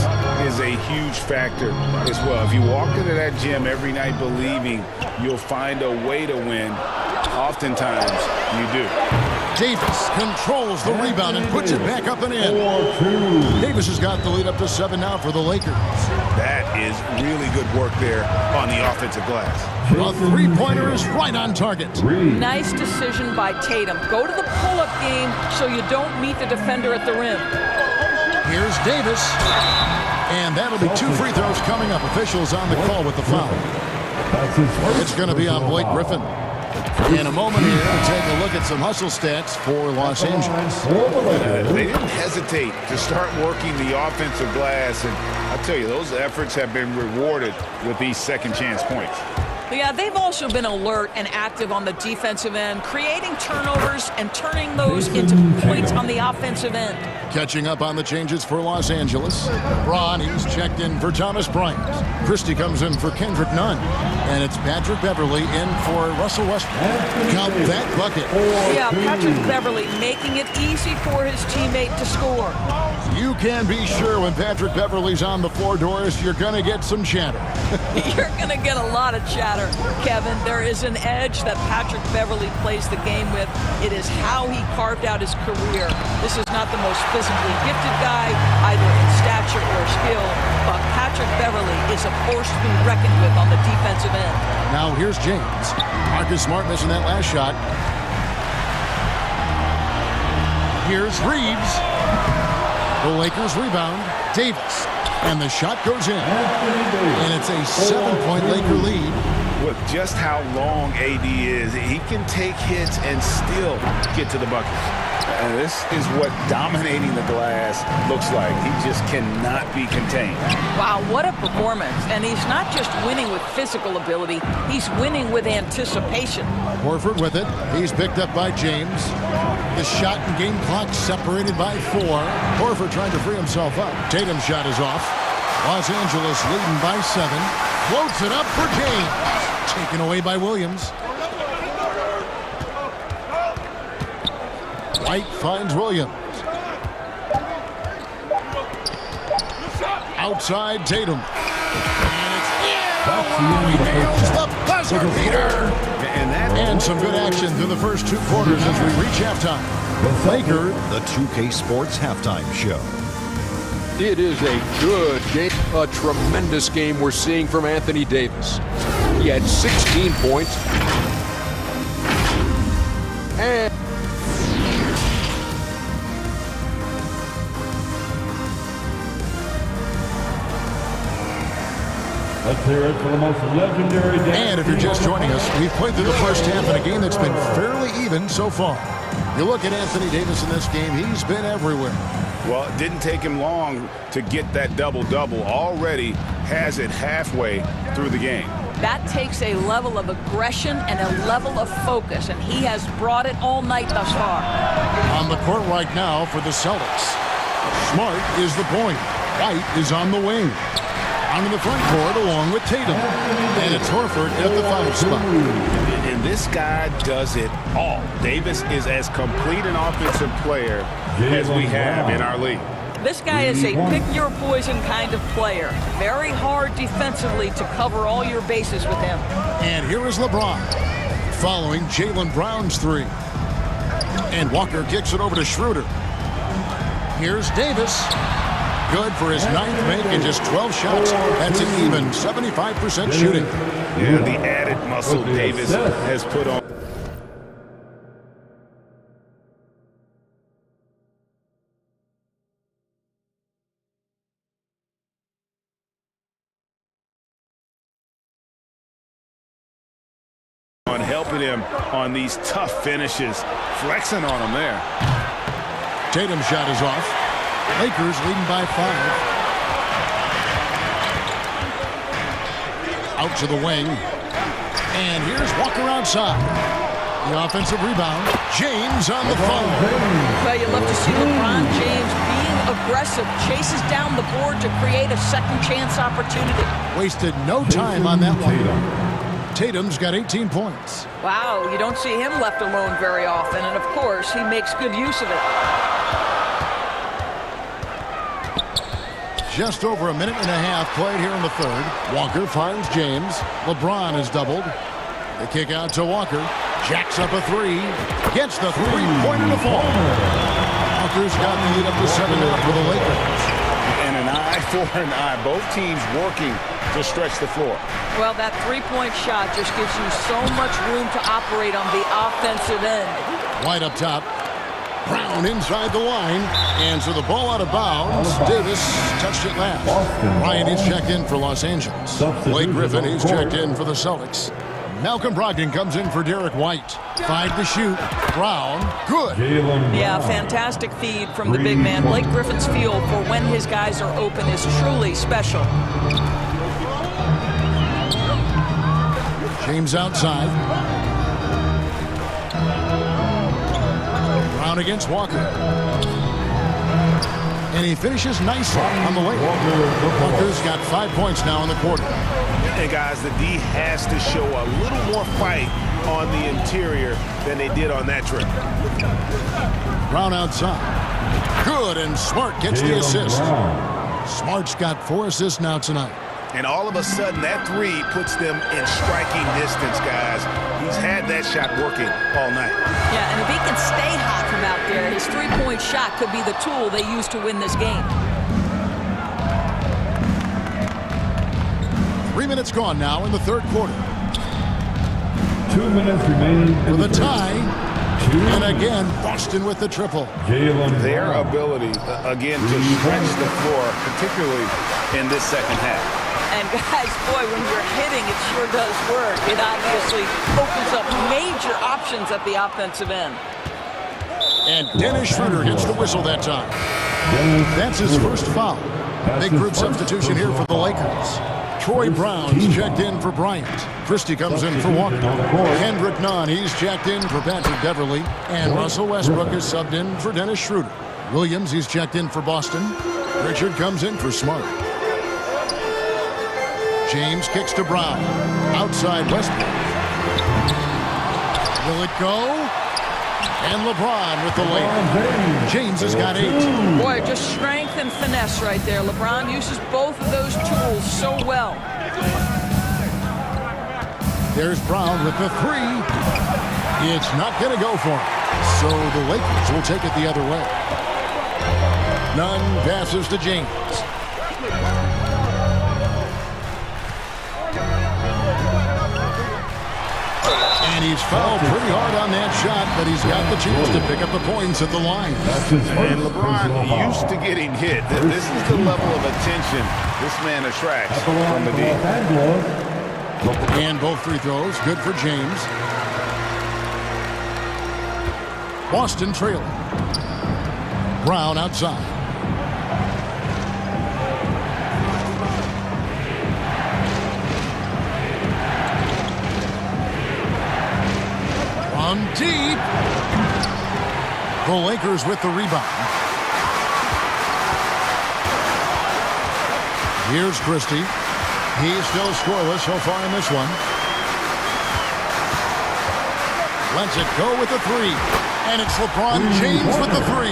is a huge factor as well. If you walk into that gym every night believing you'll find a way to win, oftentimes you do. Davis controls the rebound and puts it back up and in. Davis has got the lead up to 7 now for the Lakers. That is really good work there on the offensive glass. A three-pointer is right on target. Nice decision by Tatum. Go to the pull-up game so you don't meet the defender at the rim. Here's Davis. And that'll be 2 free throws coming up. Officials on the call with the foul. It's going to be on Blake Griffin. In a moment here, we'll take a look at some hustle stats for Los Angeles. They didn't hesitate to start working the offensive glass, and I'll tell you, those efforts have been rewarded with these second chance points. Yeah, they've also been alert and active on the defensive end, creating turnovers and turning those into points on the offensive end. Catching up on the changes for Los Angeles. Braun, he's checked in for Thomas Bryant. Christie comes in for Kendrick Nunn. And it's Patrick Beverley in for Russell Westbrook. Count that bucket. Yeah, Patrick Beverley making it easy for his teammate to score. You can be sure when Patrick Beverley's on the floor, Doris, you're going to get some chatter. You're going to get a lot of chatter, Kevin. There is an edge that Patrick Beverley plays the game with. It is how he carved out his career. This is not the most physically gifted guy, either in stature or skill, but Patrick Beverley is a force to be reckoned with on the defensive end. Now here's James. Marcus Smart missing that last shot. Here's Reeves. The Lakers rebound. Davis. And the shot goes in. And it's a 7-point Laker lead. With just how long AD is, he can take hits and still get to the bucket. And this is what dominating the glass looks like. He just cannot be contained. Wow, what a performance. And he's not just winning with physical ability, he's winning with anticipation. Horford with it. He's picked up by James. The shot and game clock separated by 4. Horford trying to free himself up. Tatum's shot is off. Los Angeles leading by 7. Floats it up for James. Taken away by Williams. White finds Williams. Outside Tatum. And it's in. He nails the buzzer beater. And some good action through the first 2 quarters as we reach halftime. Laker, the 2K Sports Halftime Show. It is a good game, a tremendous game we're seeing from Anthony Davis. He had 16 points. And let's hear it for the most legendary day. And if you're just joining us, we've played through the first half in a game that's been fairly even so far. You look at Anthony Davis in this game, he's been everywhere. Well, it didn't take him long to get that double-double. Already has it halfway through the game. That takes a level of aggression and a level of focus, and he has brought it all night thus far. On the court right now for the Celtics. Smart is the point. White is on the wing. Onto the front court along with Tatum. And it's Horford at the foul spot. And this guy does it all. Davis is as complete an offensive player as we have in our league. This guy is a pick-your-poison kind of player. Very hard defensively to cover all your bases with him. And here is LeBron following Jaylen Brown's 3. And Walker kicks it over to Schroeder. Here's Davis. Good for his 9th make and just 12 shots. That's an even 75% shooting. Yeah, the added muscle Davis has put on. On helping him on these tough finishes, flexing on him there. Tatum's shot is off. Lakers leading by 5. Out to the wing. And here's Walker outside. The offensive rebound. James on the phone. Well, you love to see LeBron James being aggressive, chases down the board to create a second chance opportunity. Wasted no time on that one. Tatum's got 18 points. Wow, you don't see him left alone very often, and of course, he makes good use of it. Just over a minute and a half played here in the third. Walker finds James. LeBron is doubled. The kick out to Walker. Jacks up a three. Gets the three-pointer to fall. Walker's got the lead up to 7 now for the Lakers. And an eye for an eye. Both teams working to stretch the floor. Well, that three-point shot just gives you so much room to operate on the offensive end. White up top. Brown inside the line. And so the ball out of bounds. Davis touched it last. Ryan is checked in for Los Angeles. Blake Griffin, he's checked in for the Celtics. Malcolm Brogdon comes in for Derek White. 5 to shoot. Brown, good. Yeah, fantastic feed from the big man. Blake Griffin's feel for when his guys are open is truly special. James outside. Brown against Walker. And he finishes nicely on the lane. Walker's got 5 points now in the quarter. And guys, the D has to show a little more fight on the interior than they did on that trip. Brown outside. Good, and Smart gets the assist. Smart's got 4 assists now tonight. And all of a sudden, that three puts them in striking distance, guys. He's had that shot working all night. Yeah, and if he can stay hot from out there, his three-point shot could be the tool they use to win this game. 3 minutes gone now in the third quarter. 2 minutes remaining for the tie. And again, Boston with the triple. Their ability, again, to stretch the floor, particularly in this second half. And guys, boy, when you're hitting, it sure does work. It obviously opens up major options at the offensive end. And Dennis Schroeder gets the whistle that time. That's his first foul. Big group substitution here for the Lakers. Troy Brown's checked in for Bryant. Christie comes in for Walker. Kendrick Nunn, he's checked in for Patrick Beverly. And Russell Westbrook is subbed in for Dennis Schroeder. Williams, he's checked in for Boston. Richard comes in for Smart. James kicks to Brown. Outside Westbrook. Will it go? And LeBron with the layup. James has got 8. Boy, just strength and finesse right there. LeBron uses both of those tools so well. There's Brown with the 3. It's not going to go for him. So the Lakers will take it the other way. Nunn passes to James. And he's fouled pretty hard on that shot, but he's got the chance to pick up the points at the line. And LeBron used to getting hit. This is the level of attention this man attracts from the D. And both free throws, good for James. Boston trailing. Brown outside. From deep. The Lakers with the rebound. Here's Christie. He's still scoreless so far in this one. Lets it go with the 3. And it's LeBron James with the 3.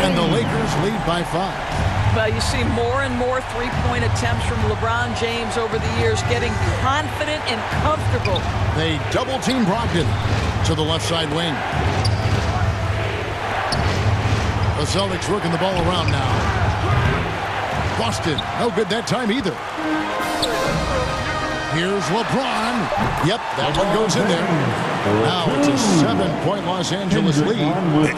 And the Lakers lead by 5. Well, you see more and more three-point attempts from LeBron James over the years, getting confident and comfortable. They double-team Brogdon to the left side wing. The Celtics working the ball around now. Boston, no good that time either. Here's LeBron. Yep, that one goes in there. Now it's a 7-point Los Angeles lead.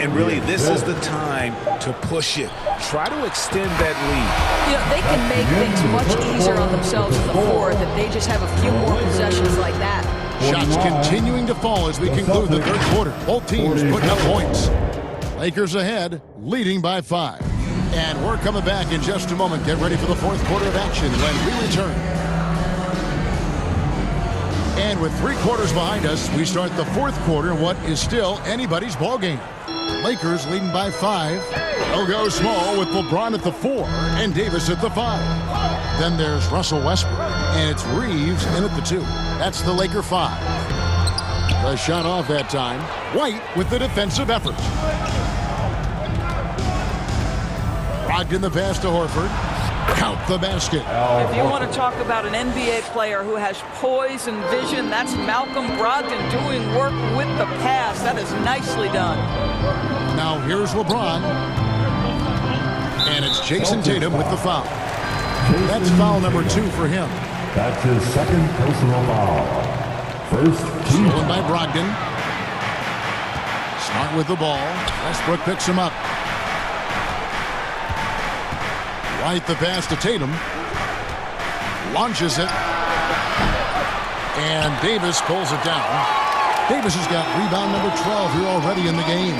And really, this is the time to push it. Try to extend that lead. You know, they can make things much easier on themselves in the fourth if they just have a few more possessions like that. Shots continuing to fall as we conclude the third quarter. Both teams putting up points. Lakers ahead, leading by 5. And we're coming back in just a moment. Get ready for the fourth quarter of action when we return. And with 3 quarters behind us, we start the 4th quarter in what is still anybody's ball game. Lakers leading by 5. They'll go small with LeBron at the 4 and Davis at the 5. Then there's Russell Westbrook, and it's Reeves in at the 2. That's the Laker 5. The shot off that time. White with the defensive effort. Brogdon the pass to Horford. Count the basket. If you want to talk about an NBA player who has poise and vision, that's Malcolm Brogdon doing work with the pass. That is nicely done. Now here's LeBron. And it's Jason Tatum with the foul. That's foul number 2 for him. That's his 2nd personal foul. First team. Stolen by Brogdon. Smart with the ball. Westbrook picks him up. White the pass to Tatum. Launches it. And Davis pulls it down. Davis has got rebound number 12 here already in the game.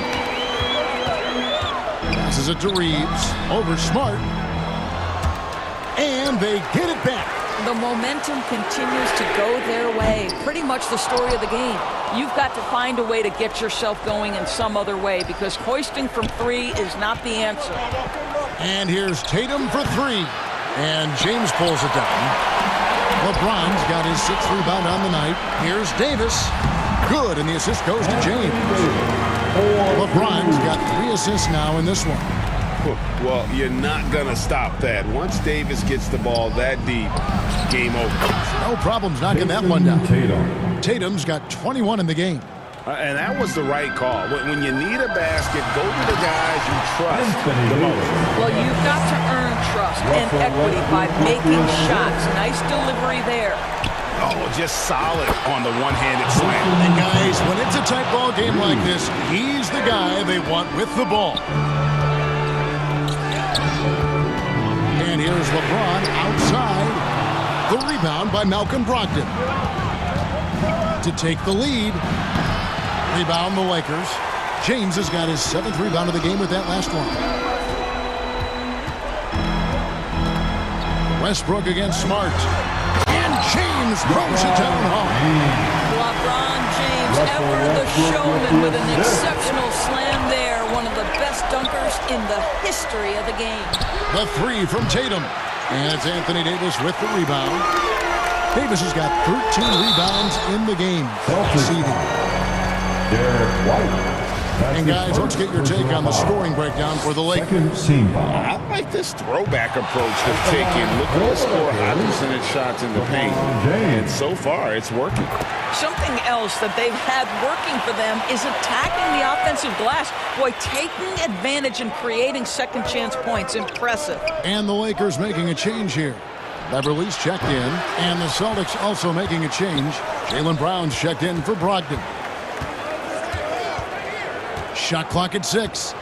Passes it to Reeves. Over Smart. And they get it back. The momentum continues to go their way. Pretty much the story of the game. You've got to find a way to get yourself going in some other way because hoisting from 3 is not the answer. And here's Tatum for 3. And James pulls it down. LeBron's got his 6th rebound on the night. Here's Davis. Good, and the assist goes to James. LeBron's got 3 assists now in this one. Well, you're not going to stop that. Once Davis gets the ball that deep, game over. No problems knocking that one down. Tatum's got 21 in the game. And that was the right call. When you need a basket, go to the guys you trust the most. Well, you've got to earn trust and equity by making shots. Nice delivery there. Oh, just solid on the one-handed slam. And guys, when it's a tight ball game like this, he's the guy they want with the ball. And here's LeBron outside. The rebound by Malcolm Brogdon. To take the lead. Rebound the Lakers. James has got his 7th rebound of the game with that last one. Westbrook against Smart. And James throws it down home. LeBron James, ever the showman with an exceptional slam there. One of the best dunkers in the history of the game. The 3 from Tatum. And it's Anthony Davis with the rebound. Davis has got 13 rebounds in the game. And guys, let's get your take on the scoring breakdown for the Lakers. I like this throwback approach they're taking. Look at the score, high percentage shots in the paint. And so far, it's working. Something else that they've had working for them is attacking the offensive glass. Boy, taking advantage and creating second chance points. Impressive. And the Lakers making a change here. Beverly's checked in, and the Celtics also making a change. Jaylen Brown's checked in for Brogdon. Shot clock at 6.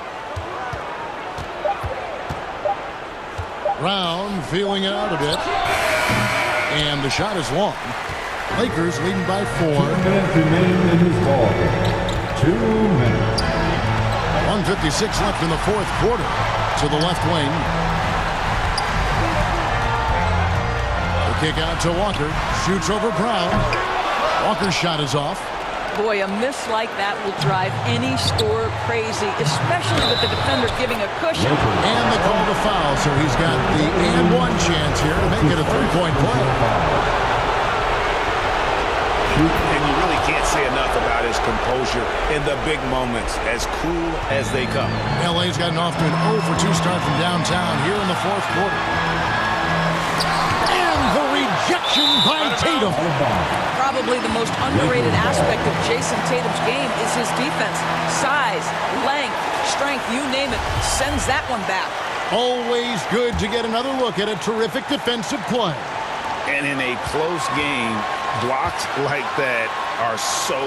Brown feeling it out a bit. And the shot is long. Lakers leading by 4. 2 minutes remaining in this ball game. 2 minutes. 1:56 left in the 4th quarter. To the left wing. The kick out to Walker. Shoots over Brown. Walker's shot is off. Boy, a miss like that will drive any scorer crazy, especially with the defender giving a cushion. And the call to foul, so he's got the and 1 chance here to make it a 3-point play. And you really can't say enough about his composure in the big moments, as cool as they come. LA's gotten off to an 0-for-2 start from downtown here in the 4th quarter. And the rejection by Tatum. Probably the most underrated aspect of Jason Tatum's game is his defense. Size, length, strength, you name it, sends that one back. Always good to get another look at a terrific defensive play. And in a close game, blocks like that are so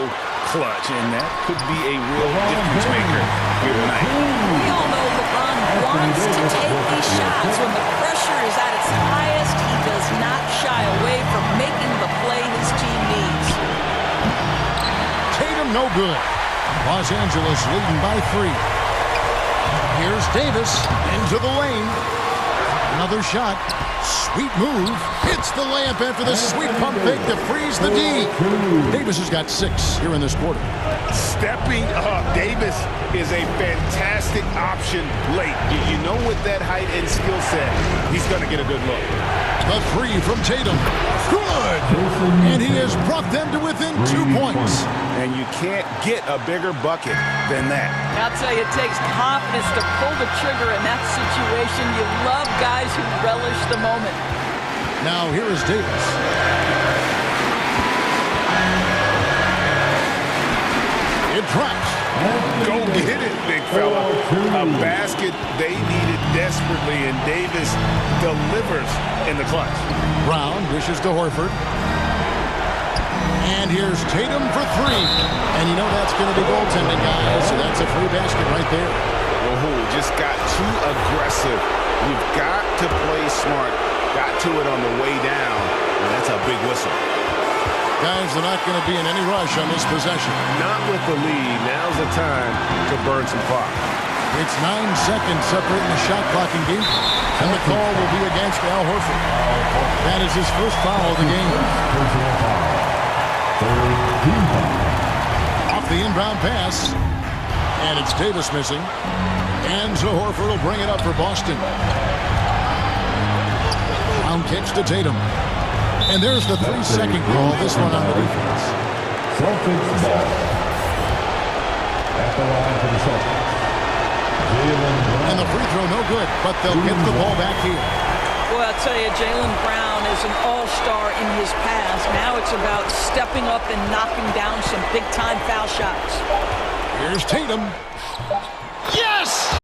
clutch, and that could be a real difference maker here tonight. We all know LeBron wants to take these shots. When the pressure is at its highest, he does not shy away from making the play his team needs. Tatum no good. Los Angeles leading by 3. Here's Davis into the lane. Another shot. Sweet move. Hits the layup after the sweet pump fake to freeze the D. Davis has got 6 here in this quarter. Stepping up. Davis is a fantastic option late. You know, with that height and skill set, he's going to get a good look. The 3 from Tatum. Good! And he has brought them to within 2 points. And you can't get a bigger bucket than that. I'll tell you, it takes confidence to pull the trigger in that situation. You love guys who relish the moment. Now here is Davis. It drops. Go get it, big fella. A basket they needed desperately, and Davis delivers in the clutch. Brown dishes to Horford. And here's Tatum for 3. And you know that's going to be goaltending, guys, so that's a free basket right there. Oh, just got too aggressive. You've got to play smart. Got to it on the way down, and that's a big whistle. Guys, they're not going to be in any rush on this possession. Not with the lead. Now's the time to burn some clock. It's 9 seconds separating the shot clock and game. And the call will be against Al Horford. That is his first foul of the game. Off the inbound pass. And it's Davis missing. And so Horford will bring it up for Boston. Brown kicks to Tatum. And there's the 3-second call. This one on the defense. Celtics ball. At the line for the Celtics. And the free throw no good, but they'll get the ball back here. Well, I'll tell you, Jaylen Brown is an all-star in his past. Now it's about stepping up and knocking down some big-time foul shots. Here's Tatum. Yes!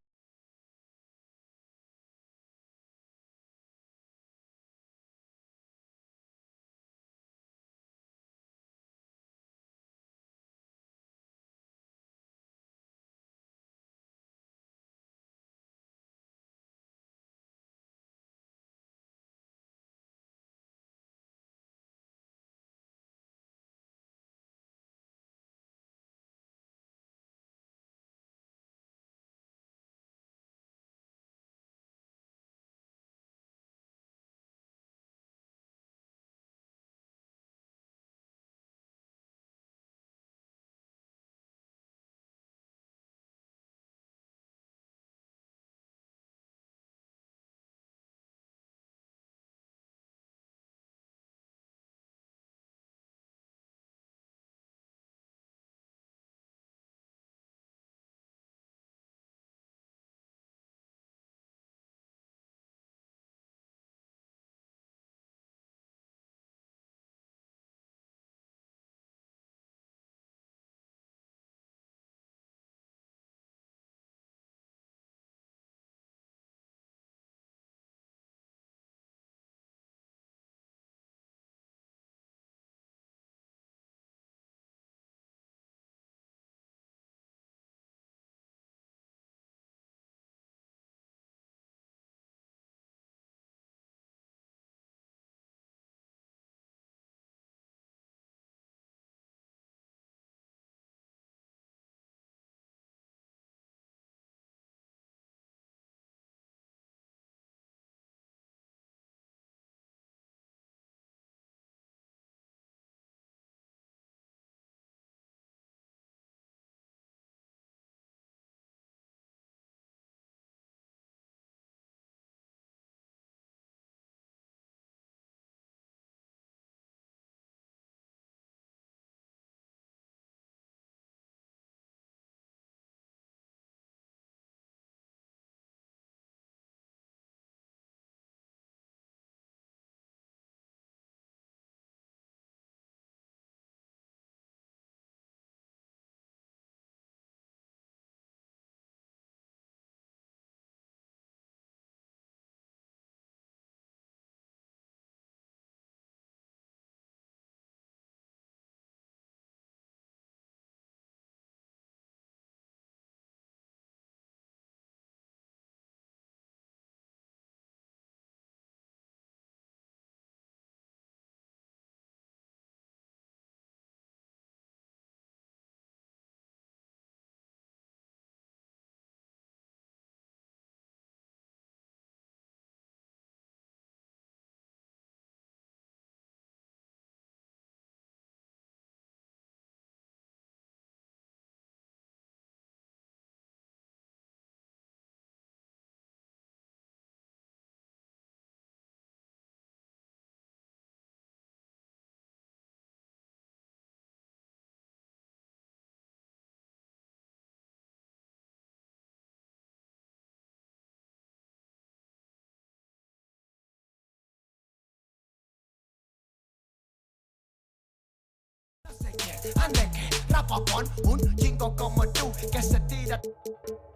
ande que rapa con un chingo como tú que se tira.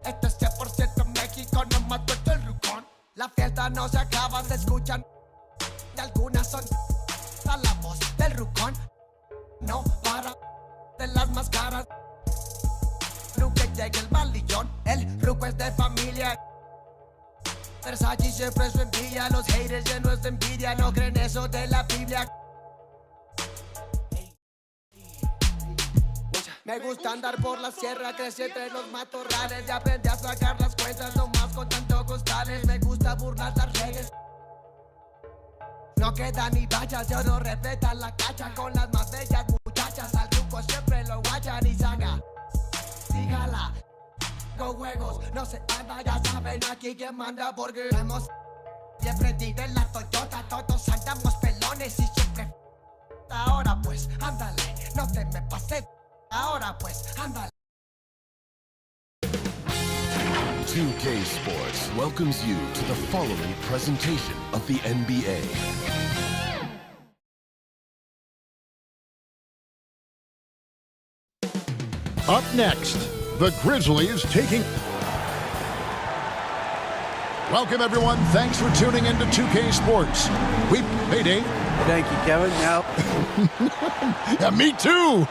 Esto es 100% México, no mato todo el rucón. La fiesta no se acaba, se escuchan. Y algunas son a la voz del rucón. No para de las máscaras. Nunca llegue el malillón, el ruco es de familia. Versace siempre su envidia, los haters llenos de envidia, no creen eso de la Biblia. Me gusta andar por la sierra, crecí entre los matorrales y aprendí a sacar las cuentas nomás con tanto costales. Me gusta burlar las redes. No queda ni vallas, yo no respetan la cacha con las más bellas muchachas. Al truco siempre lo guachan y saca. Dígala, con juegos no se anda, ya saben aquí quién manda porque hemos siempre tiré en la Toyota, todos andamos pelones y siempre. Ahora pues, ándale, no te me pases. Ahora pues, ándale. 2K Sports welcomes you to the following presentation of the NBA. Up next, the Grizzlies taking... Welcome, everyone. Thanks for tuning into 2K Sports. Hey, Dave. Thank you, Kevin. Now... Yeah, me too.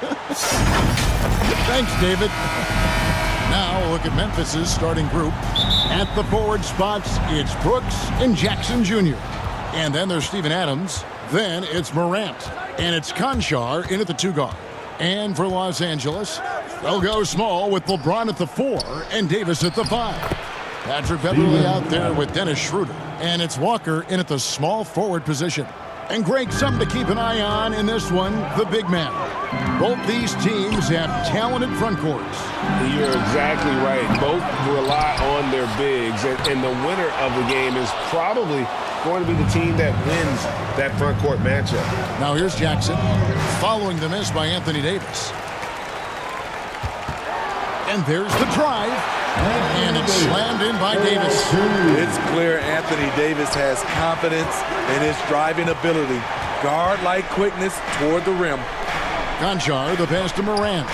Thanks, David. Now, look at Memphis's starting group. At the forward spots, it's Brooks and Jackson Jr. And then there's Steven Adams. Then it's Morant. And it's Conchar in at the 2 guard. And for Los Angeles, they'll go small with LeBron at the 4 and Davis at the 5. Patrick Beverly out there with Dennis Schroeder. And it's Walker in at the small forward position. And Greg, something to keep an eye on in this one, the big man. Both these teams have talented front courts. You're exactly right. Both rely on their bigs, and the winner of the game is probably going to be the team that wins that front court matchup. Now here's Jackson, following the miss by Anthony Davis. And there's the drive. And it's slammed in by Davis. It's clear Anthony Davis has confidence in his driving ability. Guard-like quickness toward the rim. Conchar, the pass to Morant.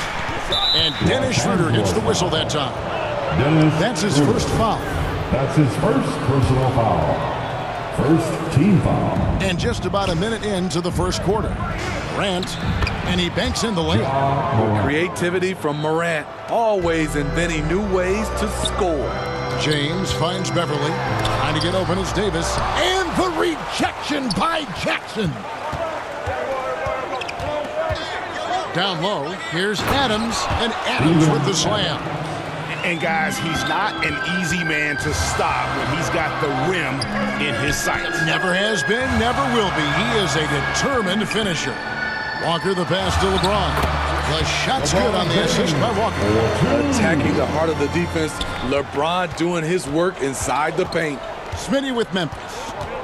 And Dennis Schroeder gets the whistle that time. That's his first foul. That's his first personal foul. First team foul. And just about a minute into the first quarter. Morant, and he banks in the layup. Creativity from Morant, always inventing new ways to score. James finds Beverly, trying to get open as Davis, and the rejection by Jackson. Down low, here's Adams, and Adams with the slam. And guys, he's not an easy man to stop when he's got the rim in his sights. Never has been, never will be. He is a determined finisher. Walker the pass to LeBron. The shot's good on the assist by Walker. Attacking the heart of the defense. LeBron doing his work inside the paint. Smitty with Memphis.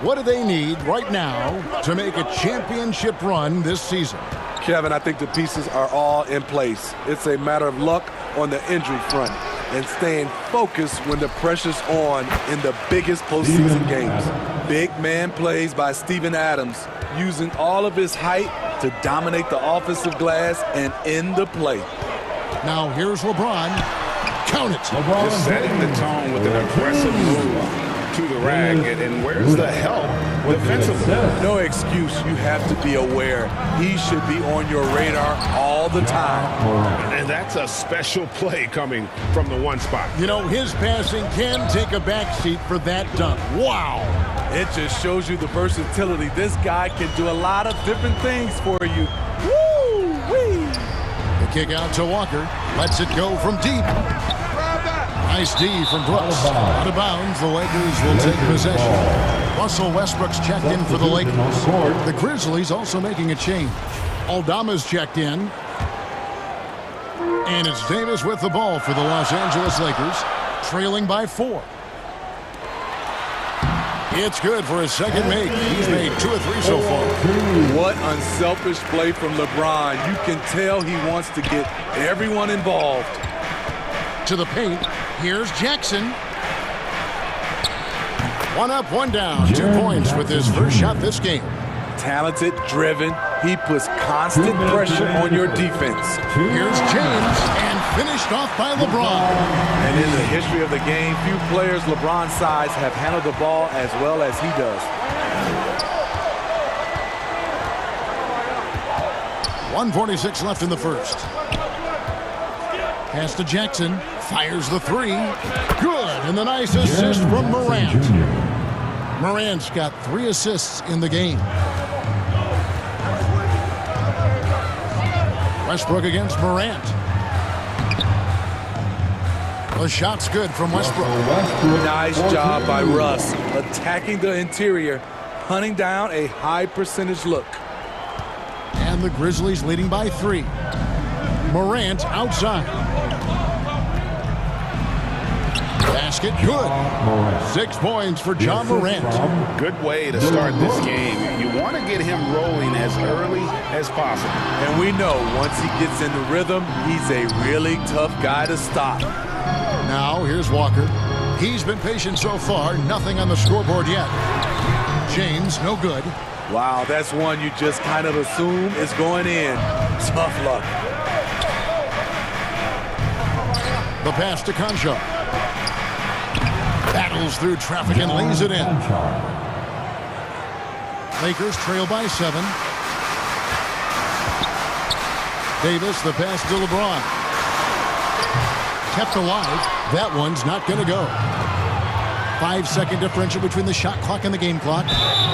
What do they need right now to make a championship run this season? Kevin, I think the pieces are all in place. It's a matter of luck on the injury front and staying focused when the pressure's on in the biggest postseason games. Big man plays by Steven Adams, using all of his height to dominate the offensive glass and end the play. Now here's LeBron. Count it. Just setting the tone with an aggressive move to the rack, and where's the help defensively? No excuse. You have to be aware. He should be on your radar all the time. And that's a special play coming from the one spot. You know, his passing can take a backseat for that dunk. Wow. It just shows you the versatility. This guy can do a lot of different things for you. Woo-wee! The kick out to Walker. Lets it go from deep. Nice D from Brooks. Out of bounds, the Lakers will take possession. Russell Westbrook's checked in for the Lakers. The Grizzlies also making a change. Aldama's checked in. And it's Davis with the ball for the Los Angeles Lakers, trailing by 4. It's good for his second make. He's made 2 or 3 so far. What unselfish play from LeBron. You can tell he wants to get everyone involved. To the paint, here's Jackson. 1 up, 1 down. 2 points with his first shot this game. Talented, driven. He puts constant pressure on your defense. Here's James, and finished off by LeBron. And in the history of the game, few players LeBron's size have handled the ball as well as he does. 1:46 left in the first. Pass to Jackson. Fires the three. Good. And the nice assist from Morant. Morant's got 3 assists in the game. Westbrook against Morant. The shot's good from Westbrook. Nice job by Russ. Attacking the interior. Hunting down a high percentage look. And the Grizzlies leading by 3. Morant outside. Basket good. 6 points for John Morant. Good way to start this game. You want to get him rolling as early as possible. And we know once he gets in the rhythm, he's a really tough guy to stop. Now here's Walker. He's been patient so far. Nothing on the scoreboard yet. James, no good. Wow, that's one you just kind of assume is going in. Tough luck. The pass to Concha. Battles through traffic and lays it in. Lakers trail by 7. Davis, the pass to LeBron. Kept alive. That one's not going to go. 5-second differential between the shot clock and the game clock.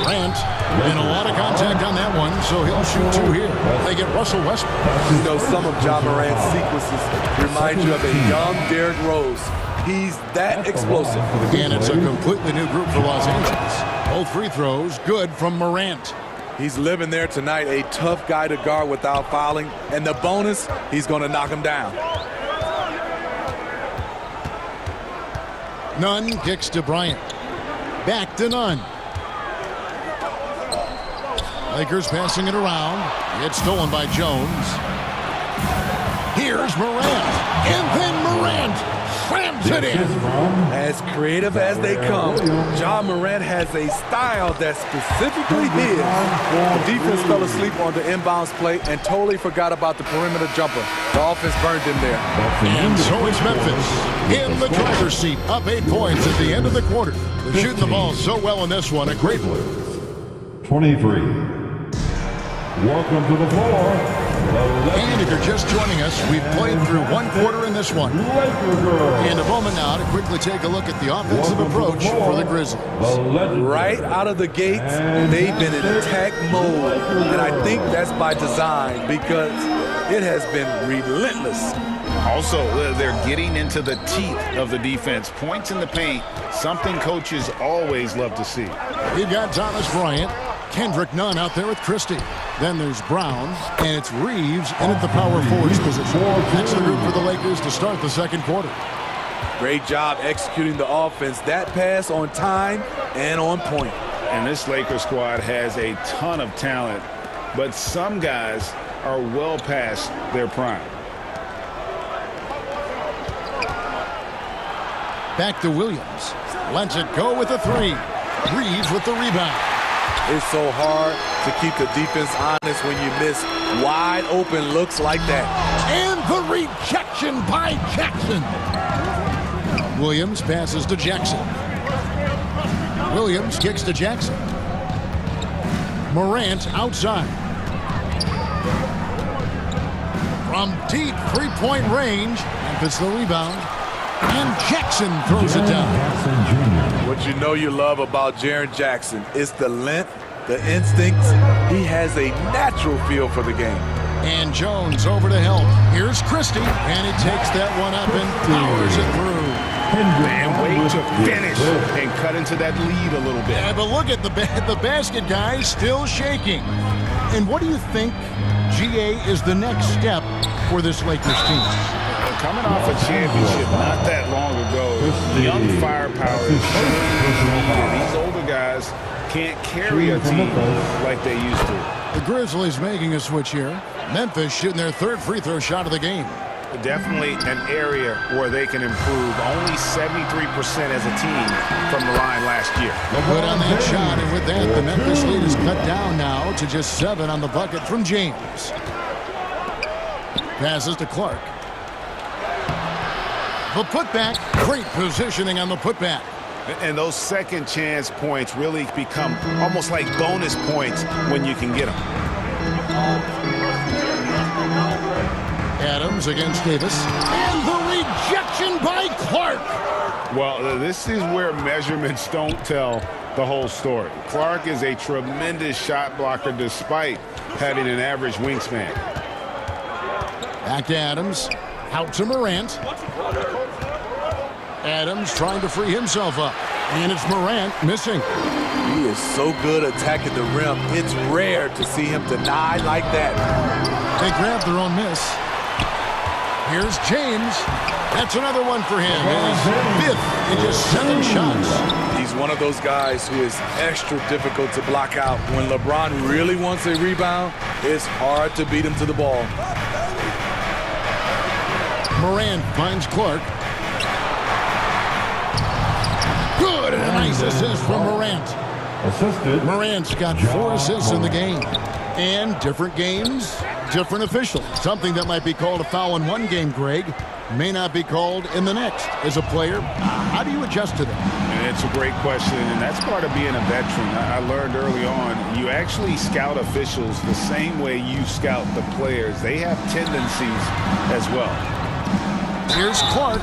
Grant, and a lot of contact on that one, so he'll shoot 2 here. They get Russell Westbrook. You know, some of John Morant's sequences remind you of a young Derrick Rose. He's that explosive. And it's a completely new group for Los Angeles. Both free throws good from Morant. He's living there tonight, a tough guy to guard without fouling. And the bonus, he's going to knock him down. Nunn kicks to Bryant. Back to Nunn. Lakers passing it around. It's stolen by Jones. Here's Morant. And then Morant slams it in. As creative as they come, John Morant has a style that's specifically his. The defense fell asleep on the inbounds play and totally forgot about the perimeter jumper. The offense burned him there. And so is Memphis in the driver's seat, up 8 points at the end of the quarter. They're shooting the ball so well in this one. A great one. 23. Welcome to the floor. And if you're just joining us, we've played through 1 quarter in this one. And a moment now to quickly take a look at the offensive approach for the Grizzlies. Right out of the gates, they've been in attack mode. And I think that's by design because it has been relentless. Also, they're getting into the teeth of the defense. Points in the paint, something coaches always love to see. We've got Thomas Bryant, Kendrick Nunn out there with Christie. Then there's Brown, and it's Reeves in at the power forwards position. That's the group for the Lakers to start the second quarter. Great job executing the offense. That pass on time and on point. And this Lakers squad has a ton of talent, but some guys are well past their prime. Back to Williams. Lets it go with a 3. Reeves with the rebound. It's so hard to keep the defense honest when you miss wide open looks like that. And the rejection by Jackson. Williams passes to Jackson. Williams kicks to Jackson. Morant outside. From deep 3-point range. Memphis the rebound. And Jackson throws it down. What you know you love about Jaren Jackson is the length, the instincts. He has a natural feel for the game. And Jones over to help. Here's Christie, and he takes that one up and powers it through. And wait to finish and cut into that lead a little bit. Yeah, but look at the basket guy still shaking. And what do you think, GA, is the next step for this Lakers team? Coming off a championship not that long ago, young firepower is and these older guys can't carry a team like they used to. The Grizzlies making a switch here. Memphis shooting their 3rd free throw shot of the game. definitely an area where they can improve. Only 73% as a team from the line last year. Good on that shot, and with that, the Memphis lead is cut down now to just 7 on the bucket from James. Passes to Clark. The putback, great positioning on the putback. And those second chance points really become almost like bonus points when you can get them. Adams against Davis. And the rejection by Clark. Well, this is where measurements don't tell the whole story. Clark is a tremendous shot blocker despite having an average wingspan. Back to Adams. Out to Morant. Adams trying to free himself up. And it's Morant missing. He is so good attacking the rim. It's rare to see him deny like that. They grab their own miss. Here's James. That's another one for him. His 5th in just 7 shots. He's one of those guys who is extra difficult to block out. When LeBron really wants a rebound, it's hard to beat him to the ball. Morant finds Clark. Good, and a nice assist from Morant. Assisted. Morant's got 4 assists in the game. And different games, different officials. Something that might be called a foul in one game, Greg, may not be called in the next. As a player, how do you adjust to that? And it's a great question, and that's part of being a veteran. I learned early on, you actually scout officials the same way you scout the players. They have tendencies as well. Here's Clark.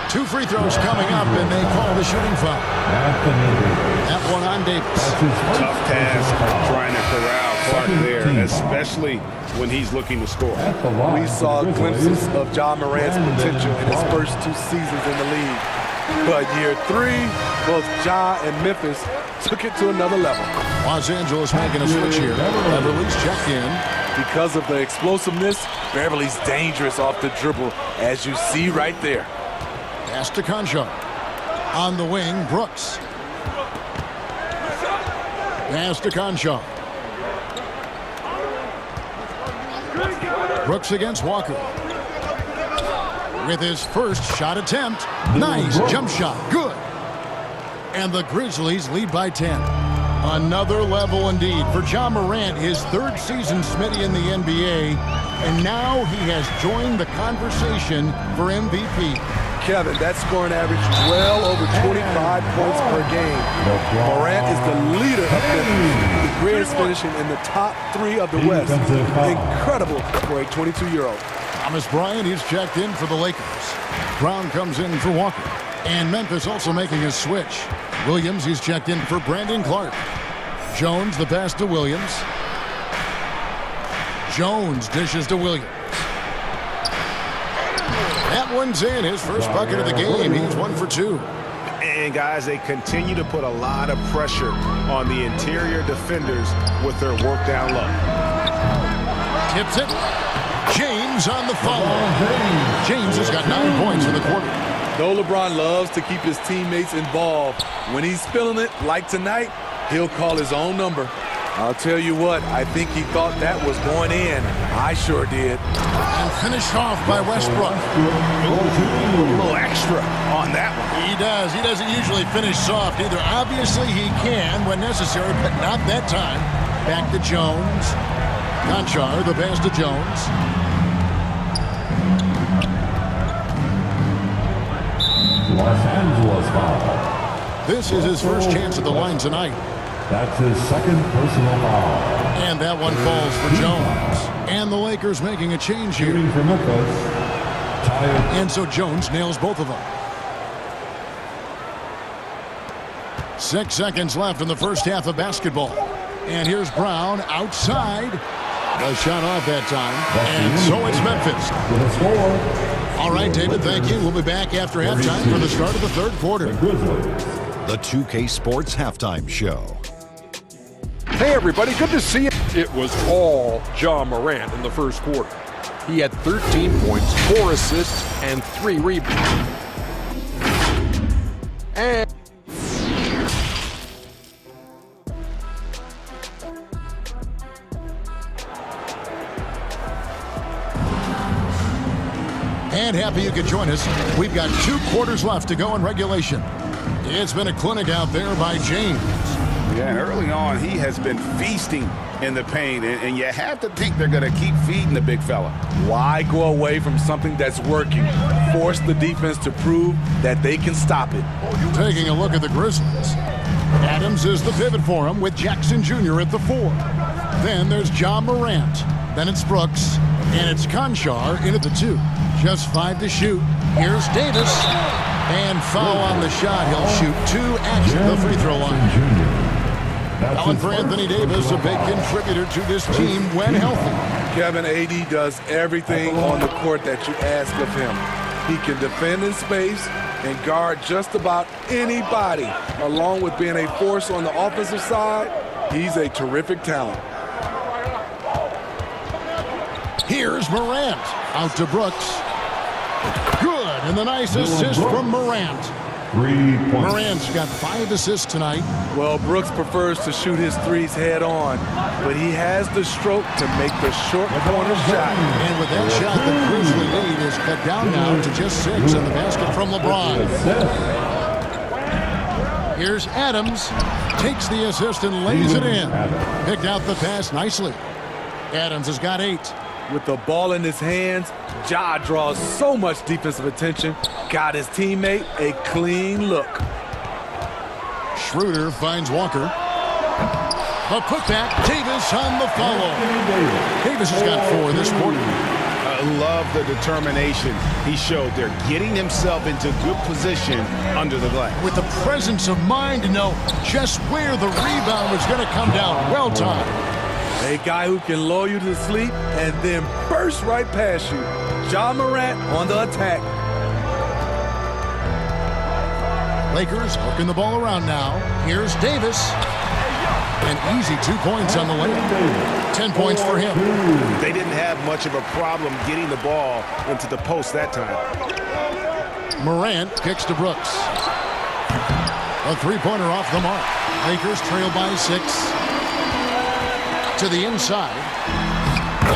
2 free throws coming up, and they call the shooting foul. That one on Davis. Tough task trying to corral Clark there, especially when he's looking to score. We saw glimpses of Ja Morant's potential in his first 2 seasons in the league. But year 3, both Ja and Memphis took it to another level. Los Angeles making a switch here. Beverly's checked in. Because of the explosiveness, Beverly's dangerous off the dribble, as you see right there. Pass to Conchar. On the wing, Brooks. Pass to Conchar. Brooks against Walker. With his first shot attempt. Nice jump shot. Good. And the Grizzlies lead by 10. Another level indeed for Ja Morant, his 3rd season Smitty in the NBA. And now he has joined the conversation for MVP. Kevin, that scoring average well over 25 points per game. Morant is the leader of Memphis. The Grizz finishing in the top 3 of the West. Incredible for a 22-year-old. Thomas Bryant, he's checked in for the Lakers. Brown comes in for Walker. And Memphis also making a switch. Williams, he's checked in for Brandon Clark. Jones, the pass to Williams. Jones dishes to Williams. That one's in, his first bucket of the game. He's 1 for 2. And guys, they continue to put a lot of pressure on the interior defenders with their work down low. Tips it. James on the follow. James has got 9 points in the quarter. Though LeBron loves to keep his teammates involved, when he's feeling it, like tonight, he'll call his own number. I'll tell you what, I think he thought that was going in. I sure did. And finished off by Westbrook. A little extra on that one. He does. He doesn't usually finish soft either. Obviously, he can when necessary, but not that time. Back to Jones. Conchar, the pass to Jones. Los Angeles foul. This is his first chance at the line tonight. That's his 2nd personal foul. And that one falls for Jones. And the Lakers making a change here. Shooting for Memphis. And so Jones nails both of them. 6 seconds left in the first half of basketball. And here's Brown outside. The shot off that time. And so it's Memphis. All right, David, thank you. We'll be back after halftime for the start of the 3rd quarter. The 2K Sports Halftime Show. Hey, everybody. Good to see you. It was all Ja Morant in the first quarter. He had 13 points, 4 assists, and 3 rebounds. And and happy you could join us. We've got 2 quarters left to go in regulation. It's been a clinic out there by James. Yeah, and early on, he has been feasting in the paint, and you have to think they're going to keep feeding the big fella. Why go away from something that's working? Force the defense to prove that they can stop it. Taking a look at the Grizzlies. Adams is the pivot for him with Jackson Jr. at the 4. Then there's John Morant. Then it's Brooks. And it's Conchar in at the 2. Just 5 to shoot. Here's Davis. And foul on the shot. He'll shoot 2 at the free throw line. Alan for Anthony Davis, a big contributor to this team when healthy. Kevin, AD does everything on the court that you ask of him. He can defend in space and guard just about anybody. Along with being a force on the offensive side, he's a terrific talent. Here's Morant. Out to Brooks. Good, and the nice assist from Morant. 3 points. Morant's got 5 assists tonight. Well, Brooks prefers to shoot his threes head on, but he has the stroke to make the short corner shot. And with that shot, the Grizzly lead is cut down now to just 6 in the basket from LeBron. Here's Adams. Takes the assist and lays it in. Picked out the pass nicely. Adams has got 8. With the ball in his hands, Ja draws so much defensive attention. Got his teammate a clean look. Schroeder finds Walker. A putback. Davis on the follow. Davis has got 4 this quarter. I love the determination he showed there, getting himself into good position under the glass. With the presence of mind to know just where the rebound was going to come down. Well timed. A guy who can lull you to sleep and then burst right past you. Ja Morant on the attack. Lakers working the ball around now. Here's Davis. An easy 2 points on the layup. 10 points for him. They didn't have much of a problem getting the ball into the post that time. Morant kicks to Brooks. A 3-pointer off the mark. Lakers trail by 6. To the inside.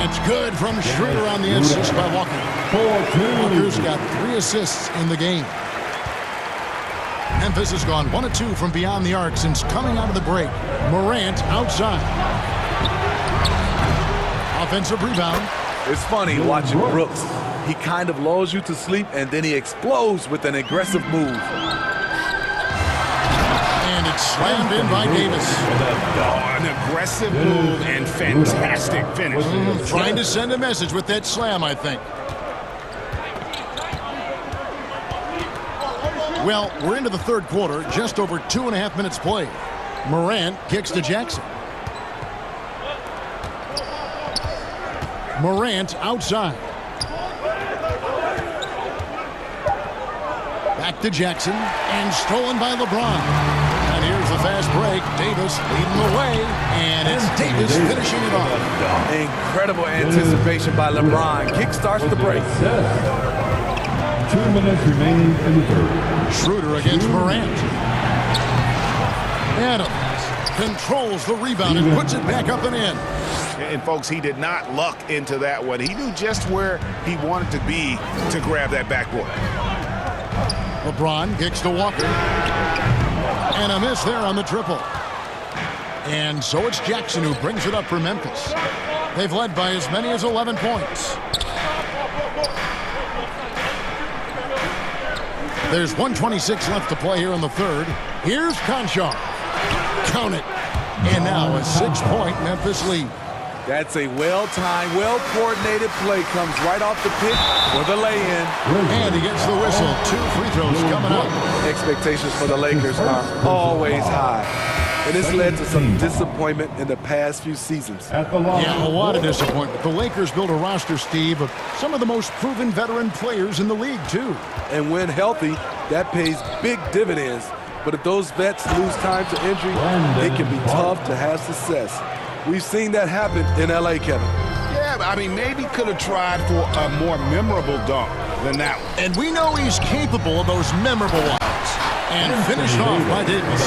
It's good from Schroeder on the assist by Walker. Walker's got 3 assists in the game. Memphis has gone 1 of 2 from beyond the arc since coming out of the break. Morant outside. Offensive rebound. It's funny watching Brooks. He kind of lulls you to sleep and then he explodes with an aggressive move. And it's slammed in by Davis. Oh, an aggressive move and fantastic finish. Trying to send a message with that slam, I think. Well, we're into the 3rd quarter, just over 2.5 minutes played. Morant kicks to Jackson. Morant outside. Back to Jackson, and stolen by LeBron. And here's the fast break. Davis leading the way, and it's Davis finishing it off. Incredible anticipation by LeBron. Kick starts the break. 2 minutes remaining in the 3rd. Schroeder against Morant. Adams controls the rebound and puts it back up and in. And folks, he did not luck into that one. He knew just where he wanted to be to grab that backboard. LeBron kicks to Walker. And a miss there on the triple. And so it's Jackson who brings it up for Memphis. They've led by as many as 11 points. There's 1:26 left to play here in the 3rd. Here's Conchar. Count it. And now a 6-point Memphis lead. That's a well-timed, well-coordinated play. Comes right off the pick for the lay-in. And he gets the whistle. 2 free throws coming up. Expectations for the Lakers are always high. And this led to some disappointment in the past few seasons. Yeah, a lot of disappointment. The Lakers built a roster, Steve, of some of the most proven veteran players in the league, too. And when healthy, that pays big dividends. But if those vets lose time to injury, it can be tough to have success. We've seen that happen in L.A., Kevin. Yeah, I mean, maybe could have tried for a more memorable dunk than that one. And we know he's capable of those memorable ones. And finished off by Davis.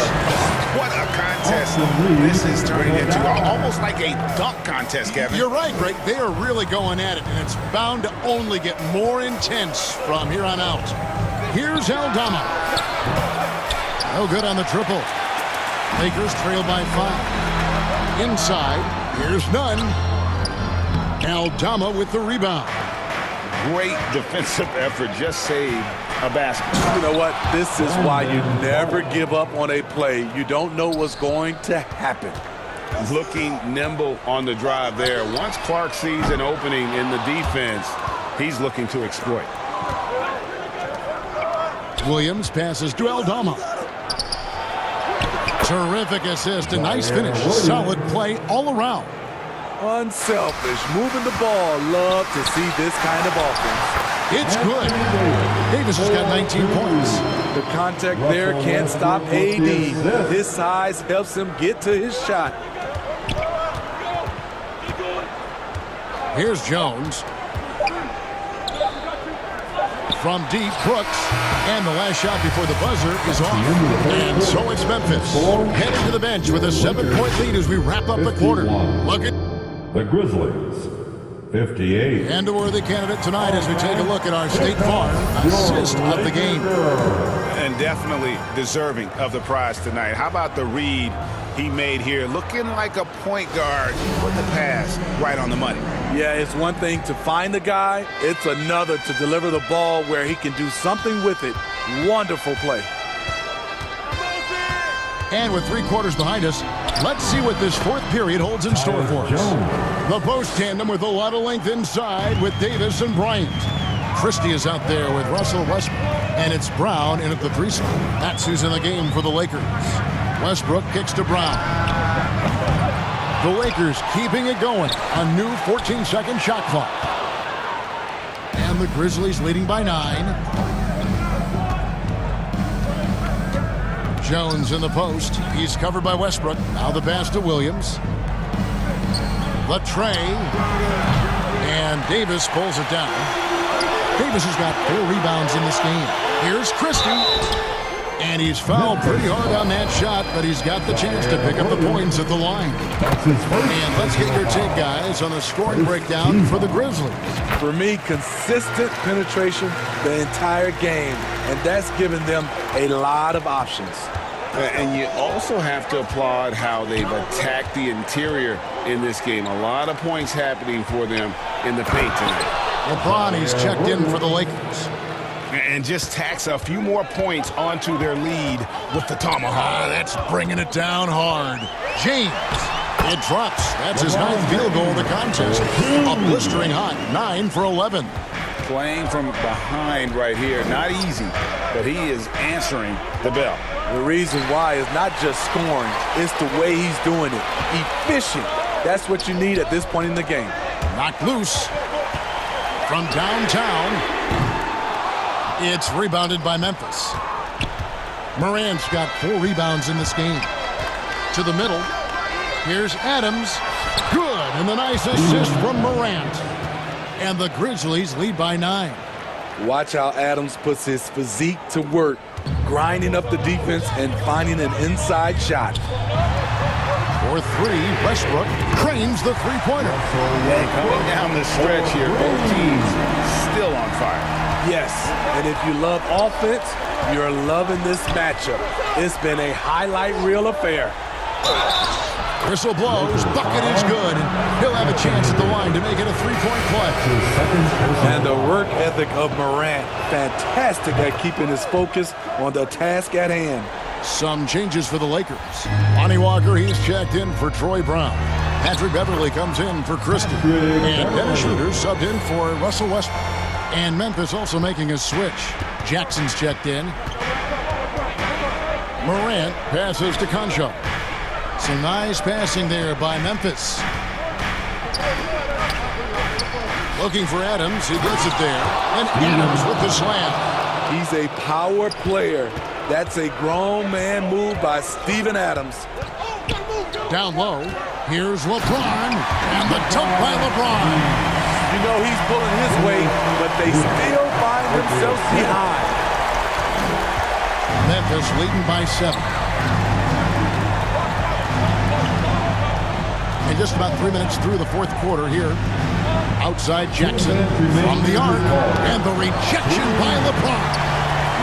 What a contest this is turning into. Almost like a dunk contest, Kevin. You're right, Greg. They are really going at it, and it's bound to only get more intense from here on out. Here's Aldama. No good on the triple. Lakers trail by 5. Inside, here's none. Aldama with the rebound. Great defensive effort. Just saved a basket. You know what? This is why you never give up on a play. You don't know what's going to happen. Looking nimble on the drive there. Once Clark sees an opening in the defense, he's looking to exploit. Williams passes to Aldama. Terrific assist, a nice finish. Solid play all around. Unselfish, moving the ball. Love to see this kind of offense. It's good. Davis has got 19 points. The contact there can't stop AD. His size helps him get to his shot. Here's Jones. From deep, Brooks. And the last shot before the buzzer is off. And so it's Memphis. Heading to the bench with a 7-point lead as we wrap up the quarter. Look at the Grizzlies, 58. And a worthy candidate tonight as we take a look at our State Farm assist of the game. And definitely deserving of the prize tonight. How about the read he made here? Looking like a point guard. Put the pass right on the money. Yeah, it's one thing to find the guy. It's another to deliver the ball where he can do something with it. Wonderful play. And with 3 quarters behind us, let's see what this 4th period holds in store for us. The post tandem with a lot of length inside with Davis and Bryant. Christie is out there with Russell Westbrook. And it's Brown in at the 3 spot. That's who's in the game for the Lakers. Westbrook kicks to Brown. The Lakers keeping it going. A new 14-second shot clock. And the Grizzlies leading by 9. Jones in the post. He's covered by Westbrook. Now the pass to Williams. The tray. And Davis pulls it down. Davis has got 4 rebounds in this game. Here's Christie. And he's fouled pretty hard on that shot, but he's got the chance to pick up the points at the line. And let's get your take, guys, on the scoring breakdown for the Grizzlies. For me, consistent penetration the entire game, and that's given them a lot of options. And you also have to applaud how they've attacked the interior in this game. A lot of points happening for them in the paint tonight. LeBron, he's checked in for the Lakers. And just tacks a few more points onto their lead with the tomahawk. That's bringing it down hard. James, it drops. That's his 9th field goal of the contest. A blistering hot 9 for 11. Playing from behind right here. Not easy, but he is answering the bell. The reason why is not just scoring, it's the way he's doing it. Efficient. That's what you need at this point in the game. Knocked loose from downtown. It's rebounded by Memphis. Morant's got 4 rebounds in this game. To the middle. Here's Adams. Good. And the nice assist from Morant. And the Grizzlies lead by 9. Watch how Adams puts his physique to work, grinding up the defense and finding an inside shot. For 3, Westbrook cranes the 3-pointer. And coming down the stretch here, both teams still on fire. Yes, and if you love offense, you're loving this matchup. It's been a highlight reel affair. Whistle blows, bucket is good, and he'll have a chance at the line to make it a 3-point play. And the work ethic of Morant, fantastic at keeping his focus on the task at hand. Some changes for the Lakers. Lonnie Walker, he's checked in for Troy Brown. Patrick Beverly comes in for Christie. And Dennis Schroeder subbed in for Russell Westbrook. And Memphis also making a switch. Jackson's checked in. Morant passes to Concho. Some nice passing there by Memphis. Looking for Adams. He gets it there. And Adams with the slam. He's a power player. That's a grown man move by Steven Adams. Down low. Here's LeBron. And the dunk by LeBron. You know he's pulling his weight, but they still find themselves behind. Memphis leading by 7. And just about 3 minutes through the fourth quarter here. Outside Jackson from the arc. And the rejection by LeBron.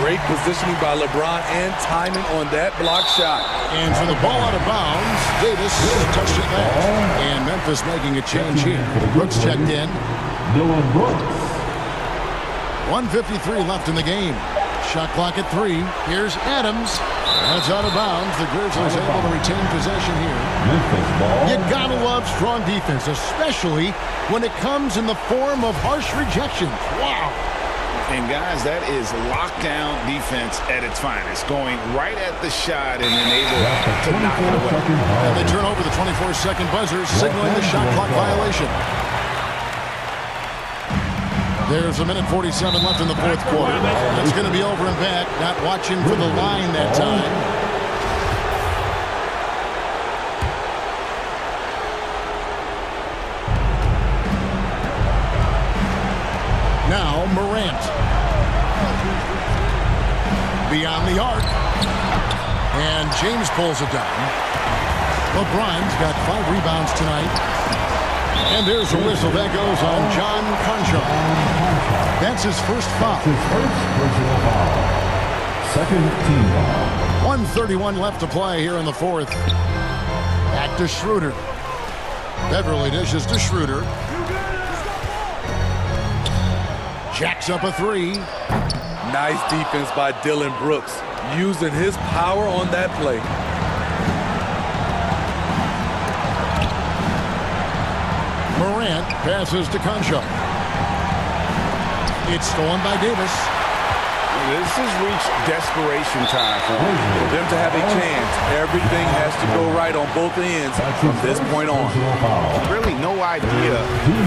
Great positioning by LeBron and timing on that block shot. And for the ball out of bounds, Davis touched it last. And Memphis making a change here. Brooks checked in. Dylan Brooks. 1:53 left in the game. Shot clock at 3. Here's Adams. That's out of bounds. The Grizzlies able to retain possession here. You gotta love strong defense, especially when it comes in the form of harsh rejections. Wow. And guys, that is lockdown defense at its finest. Going right at the shot and then able to knock it away. And they turn over the 24-second buzzer, signaling the shot clock violation. There's 1:47 left in the fourth quarter. It's going to be over and back. Not watching for the line that time. Now Morant. Beyond the arc. And James pulls it down. LeBron's got 5 rebounds tonight. And there's a whistle. That goes on John Concho. That's his first foul. His first personal foul. Second team foul. 1:31 left to play here in the fourth. Back to Schroeder. Beverly dishes to Schroeder. Jacks up a 3. Nice defense by Dylan Brooks, using his power on that play. Morant passes to Concho. It's stolen by Davis. This has reached desperation time for them. For them to have a chance, everything has to go right on both ends from this point on. Really no idea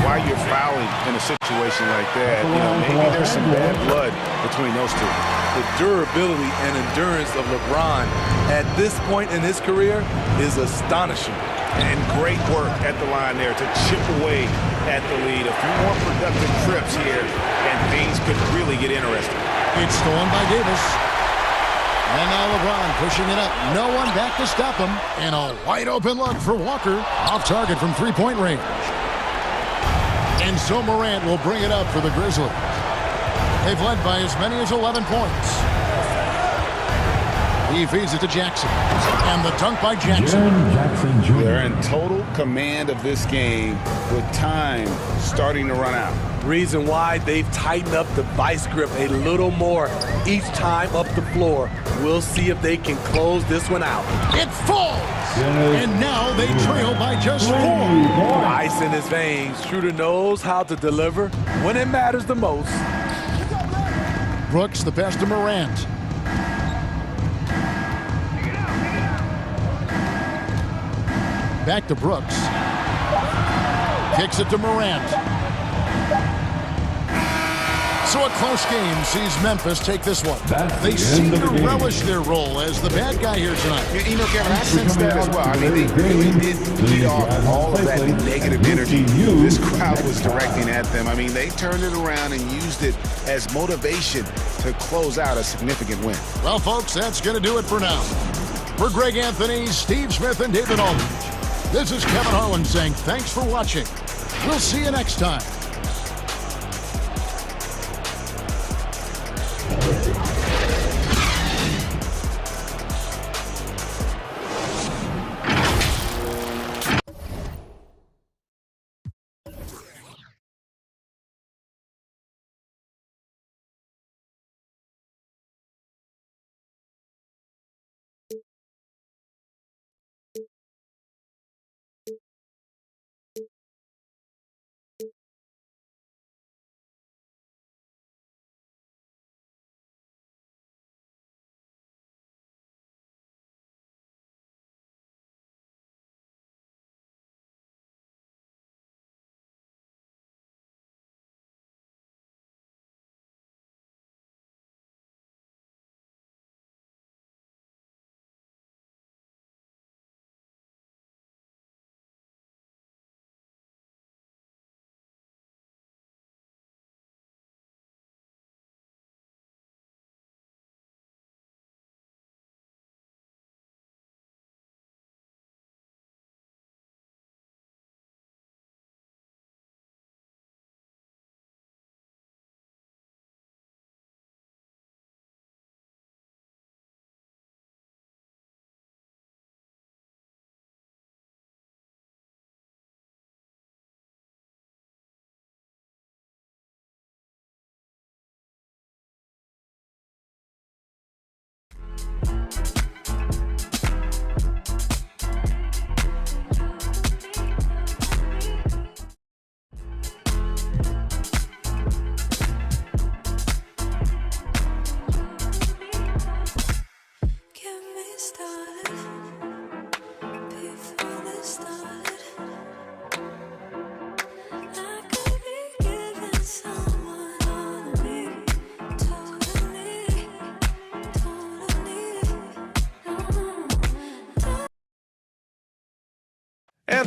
why you're fouling in a situation like that. You know, maybe there's some bad blood between those two. The durability and endurance of LeBron at this point in his career is astonishing. And great work at the line there to chip away at the lead. A few more productive trips here, and things could really get interesting. It's stolen by Davis. And now LeBron pushing it up. No one back to stop him. And a wide open look for Walker. Off target from 3-point range. And so Morant will bring it up for the Grizzlies. They've led by as many as 11 points. He feeds it to Jackson. And the dunk by Jackson. They're in total command of this game with time starting to run out. Reason why they've tightened up the vice grip a little more each time up the floor. We'll see if they can close this one out. It falls! And now they trail by just 4. Ice in his veins. Schroeder knows how to deliver when it matters the most. Brooks, the pass to Morant. Back to Brooks. Kicks it to Morant. So a close game sees Memphis take this one. They seem to relish their role as the bad guy here tonight. You know, Kevin, I sense that as well. I mean, they really did lead off all of that negative energy this crowd was directing at them. I mean, they turned it around and used it as motivation to close out a significant win. Well, folks, that's going to do it for now. For Greg Anthony, Steve Smith, and David Aldridge, this is Kevin Harlan saying thanks for watching. We'll see you next time.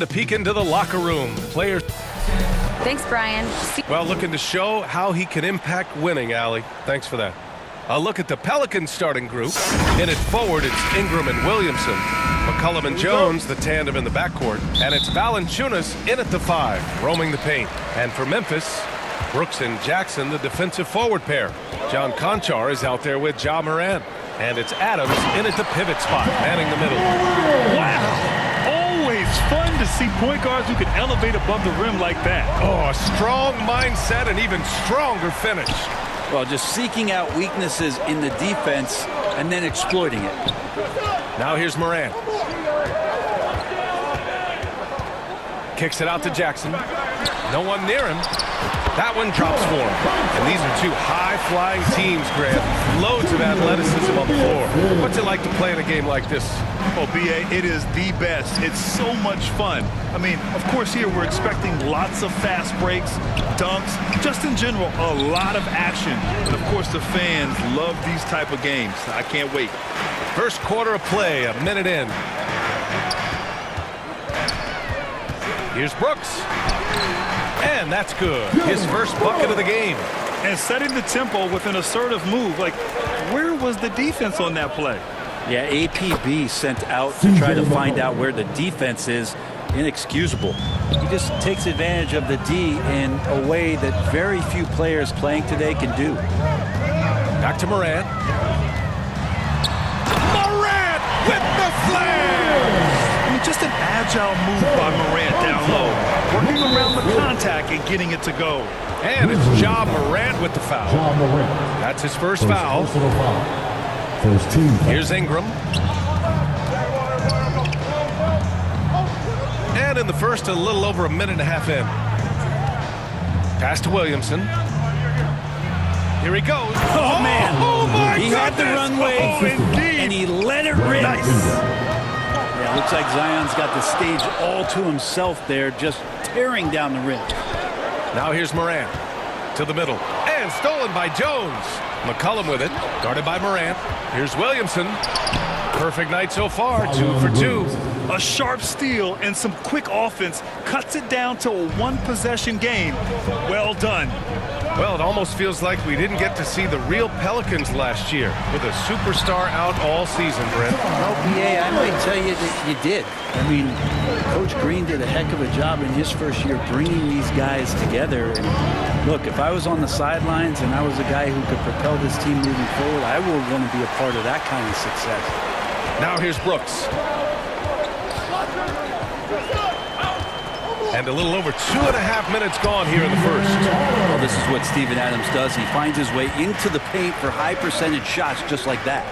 to peek into the locker room. Players. Thanks, Brian. Well, looking to show how he can impact winning, Allie. Thanks for that. A look at the Pelicans starting group. In it forward, it's Ingram and Williamson. McCollum and Jones, the tandem in the backcourt. And it's Valanciunas in at the 5, roaming the paint. And for Memphis, Brooks and Jackson, the defensive forward pair. John Conchar is out there with Ja Morant. And it's Adams in at the pivot spot, manning the middle. Wow! Always fun to see point guards who can elevate above the rim like that. Oh, a strong mindset and even stronger finish. Well, just seeking out weaknesses in the defense and then exploiting it. Now here's Morant. Kicks it out to Jackson. No one near him. That one drops for him. And these are two high-flying teams, Grant. Loads of athleticism on the floor. What's it like to play in a game like this? Oh, B.A., it is the best. It's so much fun. I mean, of course, here we're expecting lots of fast breaks, dunks, just in general, a lot of action. And, of course, the fans love these type of games. I can't wait. First quarter of play, a minute in. Here's Brooks. And that's good. His first bucket of the game. And setting the tempo with an assertive move. Like, where was the defense on that play? Yeah, APB sent out to try to find out where the defense is. Inexcusable. He just takes advantage of the D in a way that very few players playing today can do. Back to Morant. Morant with the flares! I mean, just an agile move by Morant down low. Working around the contact and getting it to go. And it's Ja Morant with the foul. That's his first foul. First team. Here's Ingram. And in the first, a little over a minute and a half in. Pass to Williamson. Here he goes. Oh, man. Oh, my he had the runway, and he let it rip. Nice. Yeah, looks like Zion's got the stage all to himself there, just tearing down the rim. Now here's Morant to the middle. And stolen by Jones. McCollum with it, guarded by Morant. Here's Williamson. Perfect night so far, 2 for 2. A sharp steal and some quick offense cuts it down to a one-possession game. Well done. Well, it almost feels like we didn't get to see the real Pelicans last year with a superstar out all season, Brent. Well, BA, I might tell you that you did. I mean, Coach Green did a heck of a job in his first year bringing these guys together. And look, if I was on the sidelines and I was a guy who could propel this team moving forward, I would want to be a part of that kind of success. Now here's Brooks. And a little over 2.5 minutes gone here in the first. Well, this is what Steven Adams does. He finds his way into the paint for high percentage shots just like that.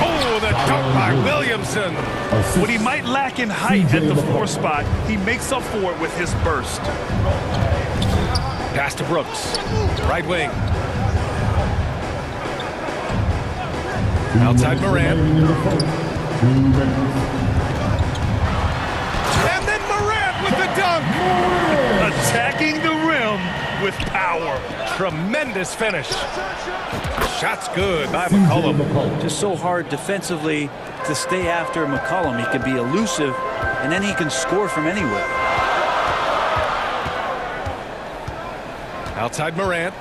Oh, the dunk by Williamson. What he might lack in height at the 4 spot, he makes up for it with his burst. Pass to Brooks. Right wing. Outside Morant. And then Morant with the dunk. Attacking the rim with power. Tremendous finish. Shot's good by McCollum. Just so hard defensively to stay after McCollum. He can be elusive, and then he can score from anywhere. Outside Morant.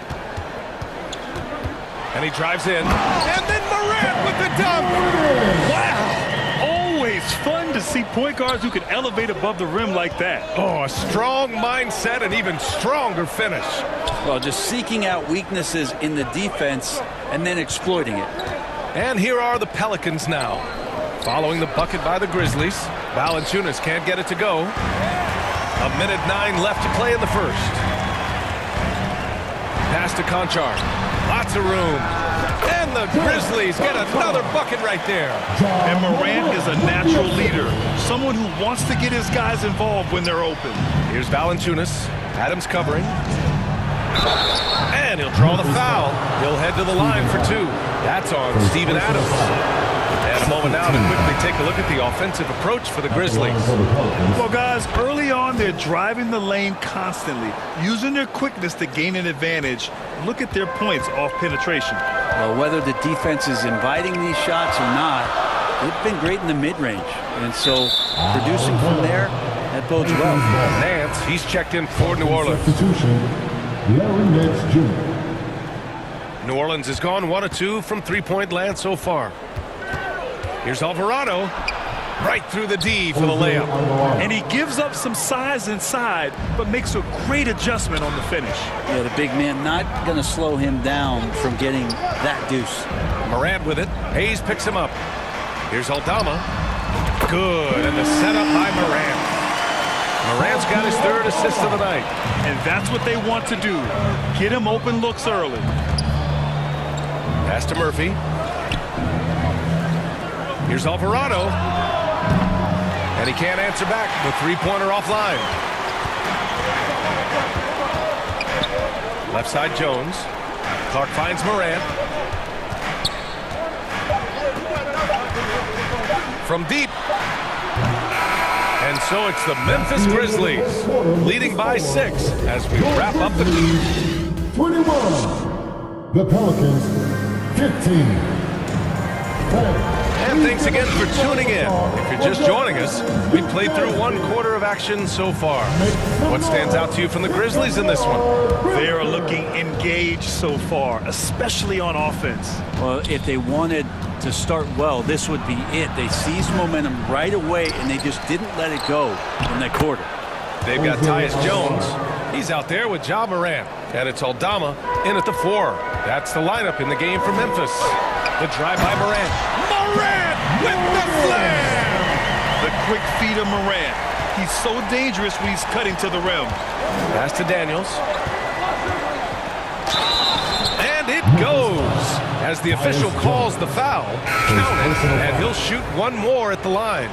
And he drives in. And then Morant with the dunk. Wow. Always fun to see point guards who can elevate above the rim like that. Oh, a strong mindset and even stronger finish. Well, just seeking out weaknesses in the defense and then exploiting it. And here are the Pelicans now. Following the bucket by the Grizzlies. Valanciunas can't get it to go. 1:09 left to play in the first. Pass to Conchar. Lots of room. And the Grizzlies get another bucket right there. And Morant is a natural leader. Someone who wants to get his guys involved when they're open. Here's Valanciunas. Adams covering. And he'll draw the foul. He'll head to the line for 2. That's on Steven Adams. And a moment now to quickly take a look at the offensive approach for the Grizzlies. Well, guys, early on, they're driving the lane constantly, using their quickness to gain an advantage. Look at their points off penetration. Well, whether the defense is inviting these shots or not, they've been great in the mid-range. And so producing from there, that that bodes well. Nance, he's checked in for New Orleans. Substitution, Larry Nance Jr. New Orleans has gone 1 of 2 from three-point land so far. Here's Alvarado, right through the D for the layup. And he gives up some size inside, but makes a great adjustment on the finish. Yeah, the big man not going to slow him down from getting that deuce. Morant with it. Hayes picks him up. Here's Aldama. Good, and the setup by Morant. Morant's got his 3rd assist of the night. And that's what they want to do. Get him open looks early. Pass to Murphy. Here's Alvarado. And he can't answer back. The three-pointer offline. Left side Jones. Clark finds Morant. From deep. And so it's the Memphis Grizzlies leading by 6 as we wrap up the 21. The Pelicans, 15. And thanks again for tuning in. If you're just joining us, we played through 1 quarter of action so far. What stands out to you from the Grizzlies in this one? They are looking engaged so far, especially on offense. Well, if they wanted to start well, this would be it. They seized momentum right away, and they just didn't let it go in that quarter. They've got Tyus Jones. He's out there with Ja Morant. And it's Aldama in at the 4. That's the lineup in the game for Memphis. The drive by Morant. Morant with the slam! The quick feed of Morant. He's so dangerous when he's cutting to the rim. Pass to Daniels. And it goes as the official calls the foul. Count it, and he'll shoot 1 more at the line.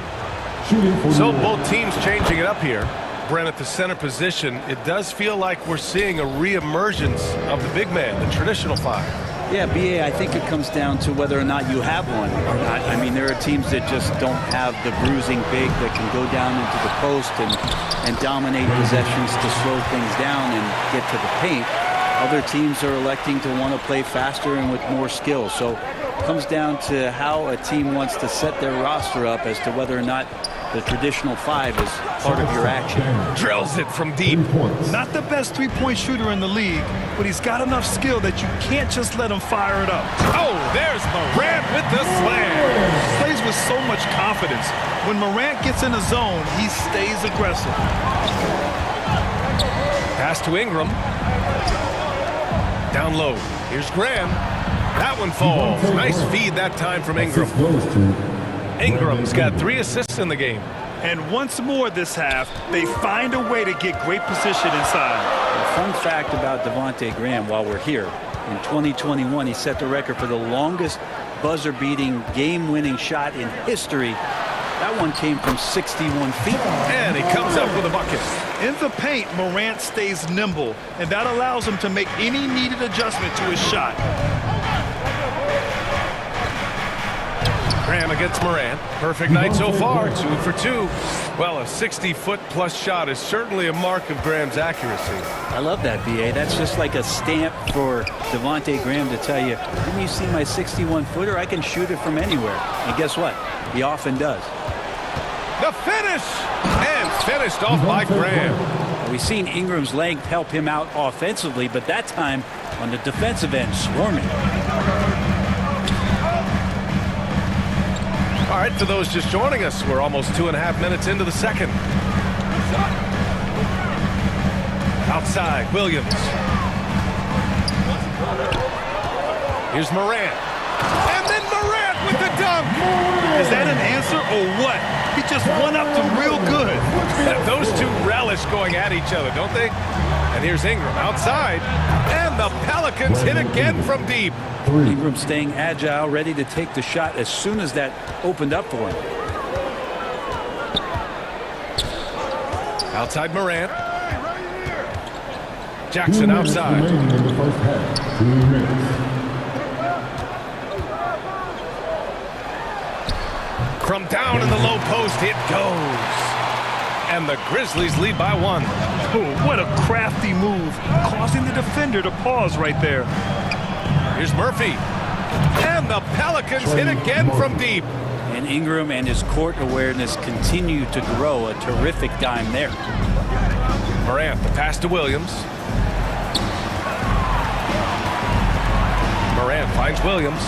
So both teams changing it up here. Brent, at the center position, it does feel like we're seeing a re-emergence of the big man, the traditional 5. Yeah, BA, I think it comes down to whether or not you have one or not. I mean, there are teams that just don't have the bruising big that can go down into the post and dominate possessions to slow things down and get to the paint. Other teams are electing to want to play faster and with more skill. So it comes down to how a team wants to set their roster up as to whether or not the traditional 5 is part of your action. Drills it from deep. Not the best three-point shooter in the league, but he's got enough skill that you can't just let him fire it up. Oh, there's Morant with the slam. Plays with so much confidence. When Morant gets in the zone, he stays aggressive. Pass to Ingram. Down low. Here's Graham. That one falls. Nice feed that time from Ingram. Ingram's got 3 assists in the game. And once more this half, they find a way to get great position inside. A fun fact about Devontae Graham while we're here. In 2021, he set the record for the longest buzzer-beating, game-winning shot in history. That one came from 61 feet. And he comes up with a bucket. In the paint, Morant stays nimble, and that allows him to make any needed adjustment to his shot. Graham against Morant. Perfect night so far, 2 for 2. Well, a 60-foot-plus shot is certainly a mark of Graham's accuracy. I love that, BA. That's just like a stamp for Devontae Graham to tell you, didn't you see my 61-footer? I can shoot it from anywhere. And guess what? He often does. The finish! And finished off by Graham. We've seen Ingram's length help him out offensively, but that time on the defensive end, swarming. All right, for those just joining us, we're almost 2.5 minutes into the second. Outside, Williams. Here's Morant. And then Morant with the dunk. Is that an answer or what? He just one-upped him real good. Those two relish going at each other, don't they? And here's Ingram outside. And the Pelicans hit again from deep. Ingram staying agile, ready to take the shot as soon as that opened up for him. Outside Morant. Jackson outside. From down in the low post, it goes. And the Grizzlies lead by 1. Oh, what a crafty move, causing the defender to pause right there. Here's Murphy. And the Pelicans hit again from deep. And Ingram and his court awareness continue to grow. A terrific dime there. Morant, the pass to Williams. Morant finds Williams.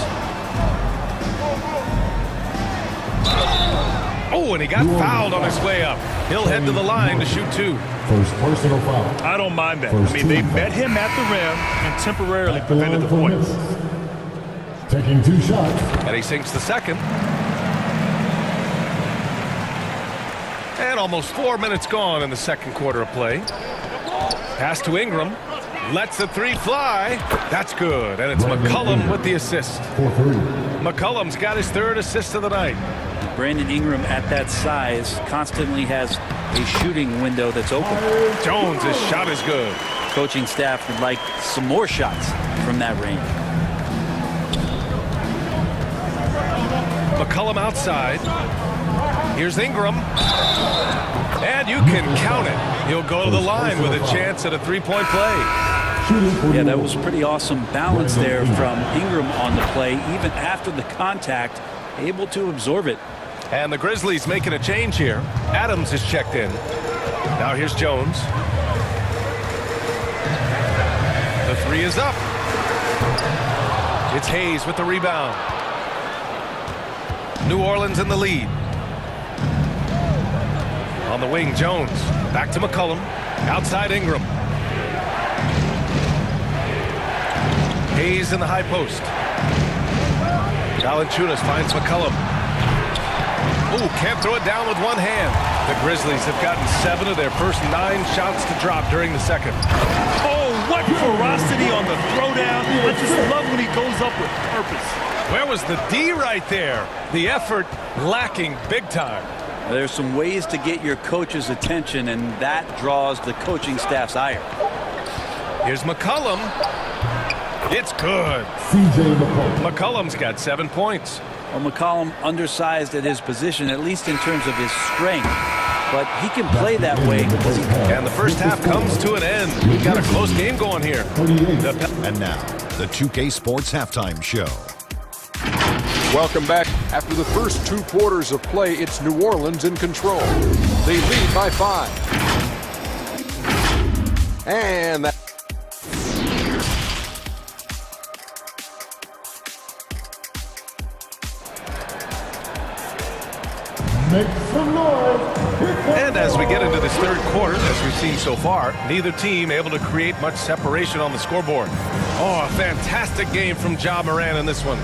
Oh, and he got fouled on his way up. He'll head to the line to shoot 2. First personal foul. I don't mind that. I mean, they met him at the rim and temporarily prevented the points. Taking 2 shots. And he sinks the second. And almost 4 minutes gone in the second quarter of play. Pass to Ingram. Lets the 3 fly. That's good. And it's McCollum with the assist. McCollum's got his 3rd assist of the night. Brandon Ingram at that size constantly has a shooting window that's open. Jones, his shot is good. Coaching staff would like some more shots from that range. McCollum outside. Here's Ingram. And you can count it. He'll go to the line with a chance at a 3-point play. Yeah, that was pretty awesome balance there from Ingram on the play. Even after the contact, able to absorb it. And the Grizzlies making a change here. Adams is checked in. Now here's Jones. The 3 is up. It's Hayes with the rebound. New Orleans in the lead. On the wing, Jones. Back to McCollum. Outside Ingram. Hayes in the high post. Valanciunas finds McCollum. Ooh, can't throw it down with one hand. The Grizzlies have gotten 7 of their first 9 shots to drop during the second. Oh, what ferocity on the throwdown. I just love when he goes up with purpose. Where was the D right there? The effort lacking big time. There's some ways to get your coach's attention, and that draws the coaching staff's ire. Here's McCollum. It's good. McCollum's got 7 points. Well, McCollum undersized at his position, at least in terms of his strength. But he can play that way because he can. And the first half comes to an end. We've got a close game going here. And now, the 2K Sports Halftime Show. Welcome back. After the first 2 quarters of play, it's New Orleans in control. They lead by 5. And that. And as we get into this third quarter, as we've seen so far, neither team able to create much separation on the scoreboard. Oh, a fantastic game from Ja Morant in this one.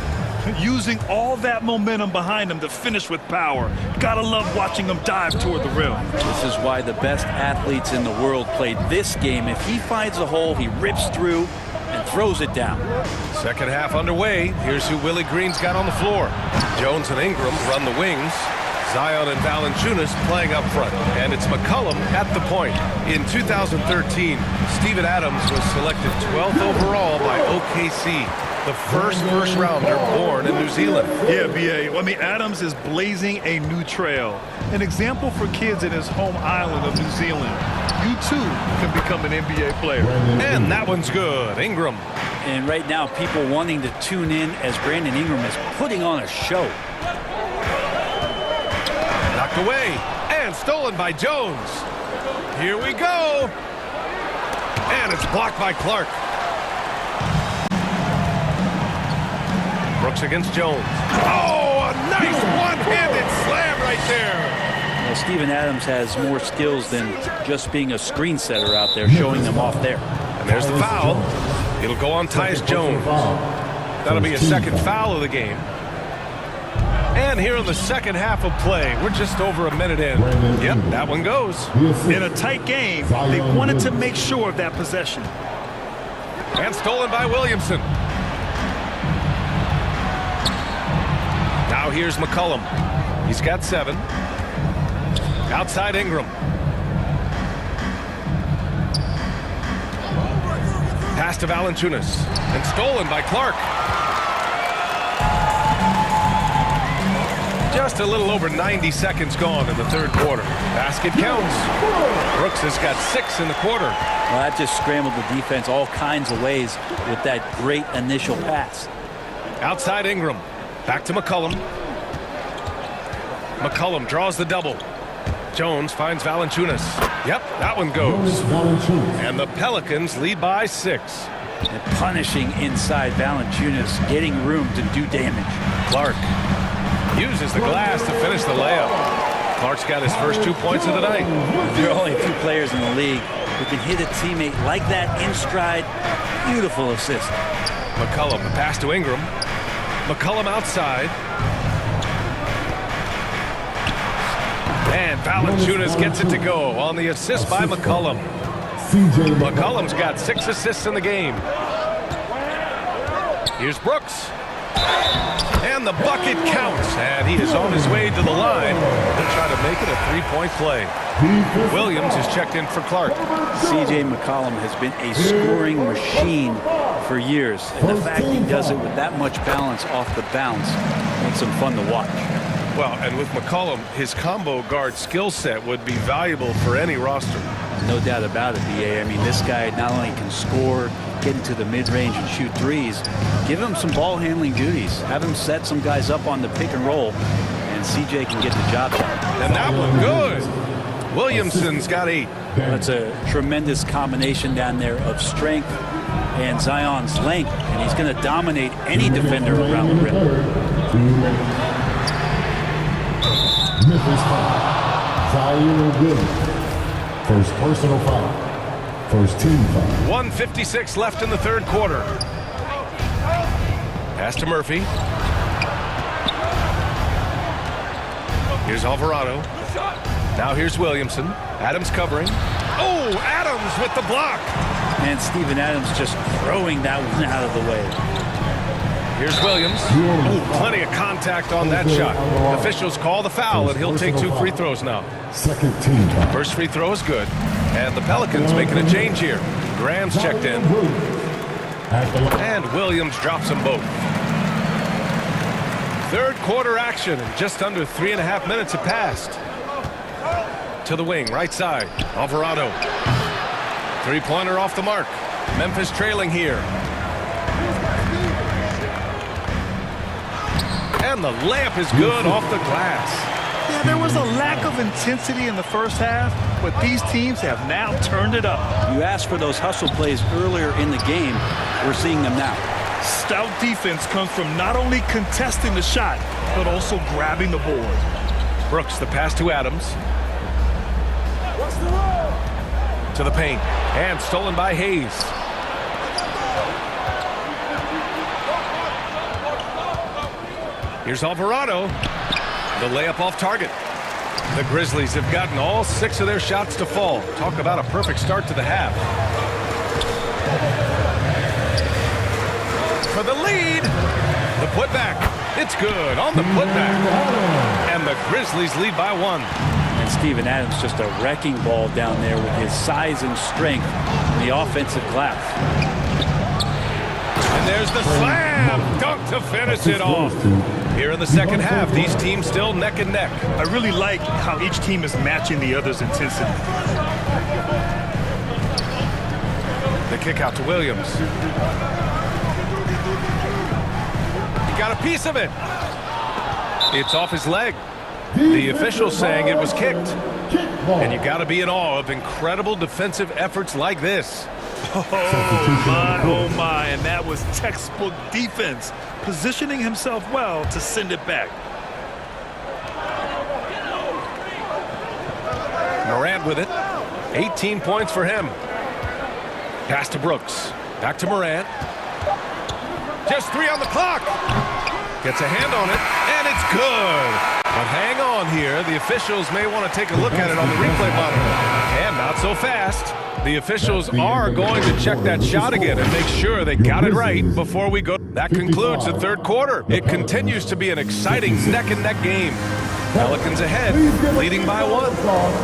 Using all that momentum behind him to finish with power. Gotta love watching him dive toward the rim. This is why the best athletes in the world play this game. If he finds a hole, he rips through and throws it down. Second half underway. Here's who Willie Green's got on the floor. Jones and Ingram run the wings. Zion and Valanciunas playing up front. And it's McCollum at the point. In 2013, Steven Adams was selected 12th overall by OKC. The first rounder born in New Zealand. Yeah, B.A. I mean, Adams is blazing a new trail. An example for kids in his home island of New Zealand. You, too, can become an NBA player. And that one's good. Ingram. And right now, people wanting to tune in as Brandon Ingram is putting on a show. Knocked away. And stolen by Jones. Here we go. And it's blocked by Clark. Brooks against Jones. Oh, a nice one-handed slam right there. Well, Steven Adams has more skills than just being a screen setter out there, showing them off there. And there's the foul. It'll go on Tyus Jones. That'll be a second foul of the game. And here in the second half of play, we're just over a minute in. Yep, that one goes. In a tight game, they wanted to make sure of that possession. And stolen by Williamson. Now here's McCollum. He's got 7. Outside Ingram. Pass to Valanciunas. And stolen by Clark. Just a little over 90 seconds gone in the third quarter. Basket counts. Brooks has got 6 in the quarter. Well, that just scrambled the defense all kinds of ways with that great initial pass. Outside Ingram. Back to McCollum. McCollum draws the double. Jones finds Valanciunas. Yep, that one goes. And the Pelicans lead by 6. And punishing inside Valanciunas, getting room to do damage. Clark uses the glass to finish the layup. Clark's got his first 2 points of the night. There are only a few players in the league who can hit a teammate like that in stride. Beautiful assist. McCollum, the pass to Ingram. McCollum outside. And Valanciunas gets it to go on the assist by McCollum. McCollum's got 6 assists in the game. Here's Brooks. And the bucket counts. And he is on his way to the line. He'll try to make it a 3-point play. Williams is checked in for Clark. C.J. McCollum has been a scoring machine for years. And the fact he does it with that much balance off the bounce makes him fun to watch. Well, and with McCollum, his combo guard skill set would be valuable for any roster. No doubt about it, B.A. I mean, this guy not only can score, get into the mid-range and shoot threes, give him some ball handling duties. Have him set some guys up on the pick and roll, and C.J. can get the job done. And that one good. Williamson's got 8. That's a tremendous combination down there of strength and Zion's length, and he's going to dominate any defender around the rim. Zion Williams. First personal foul. First team foul. 1:56 left in the third quarter. Pass to Murphy. Here's Alvarado. Now here's Williamson. Adams covering. Oh, Adams with the block. And Steven Adams just throwing that one out of the way. Here's Williams. Ooh, plenty of contact on that shot. Officials call the foul, and he'll take 2 free throws now. Second team foul. First free throw is good. And the Pelicans making a change here. Graham's checked in. And Williams drops them both. Third quarter action, and just under 3.5 minutes have passed. To the wing, right side. Alvarado. 3-pointer off the mark. Memphis trailing here. And the layup is good off the glass. Yeah, there was a lack of intensity in the first half, but these teams have now turned it up. You asked for those hustle plays earlier in the game. We're seeing them now. Stout defense comes from not only contesting the shot, but also grabbing the board. Brooks, the pass to Adams. To the paint. And stolen by Hayes. Here's Alvarado. The layup off target. The Grizzlies have gotten all 6 of their shots to fall. Talk about a perfect start to the half. For the lead. The putback. It's good on the putback. And the Grizzlies lead by 1. And Steven Adams just a wrecking ball down there with his size and strength on the offensive glass. And there's the slam dunk to finish it off. Here in the second half, these teams still neck and neck. I really like how each team is matching the other's intensity. The kick out to Williams. He got a piece of it. It's off his leg. The officials saying it was kicked. And you got to be in awe of incredible defensive efforts like this. Oh my, and that was textbook defense, positioning himself well to send it back. Morant with it. 18 points for him. Pass to Brooks. Back to Morant. Just 3 on the clock. Gets a hand on it, and it's good. But hang on here. The officials may want to take a look at it on the replay monitor. And not so fast. The officials are going to check that shot again and make sure they got it right before we go. That concludes the third quarter. It continues to be an exciting neck-and-neck game. Pelicans ahead, leading by 1.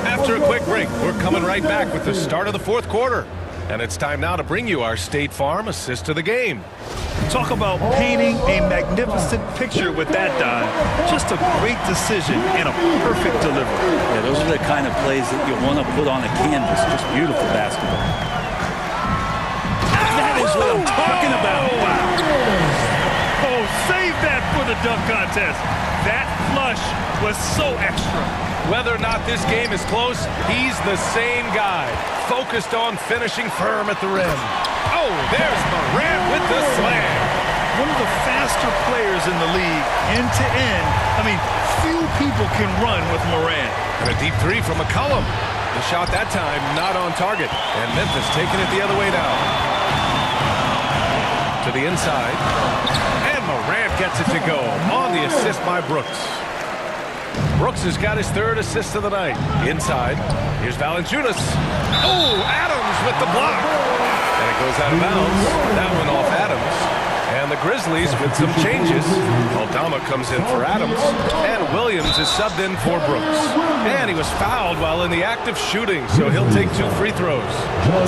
After a quick break, we're coming right back with the start of the fourth quarter. And it's time now to bring you our State Farm assist of the game. Talk about painting a magnificent picture with that dive. Just a great decision and a perfect delivery. Yeah, those are the kind of plays that you want to put on a canvas. Just beautiful basketball. That is what I'm talking about. Wow. Oh, save that for the dunk contest. That flush was so extra. Whether or not this game is close, he's the same guy, focused on finishing firm at the rim. Oh, there's Morant with the slam. One of the faster players in the league, end to end. I mean, few people can run with Morant. And a deep three from McCollum. The shot that time not on target. And Memphis taking it the other way now. To the inside. And Morant gets it to go on the assist by Brooks. Brooks has got his third assist of the night. Inside. Here's Valanciunas. Oh, Adams with the block. And it goes out of bounds. That one off Adams. And the Grizzlies with some changes. Aldama comes in for Adams. And Williams is subbed in for Brooks. And he was fouled while in the act of shooting, so he'll take 2 free throws.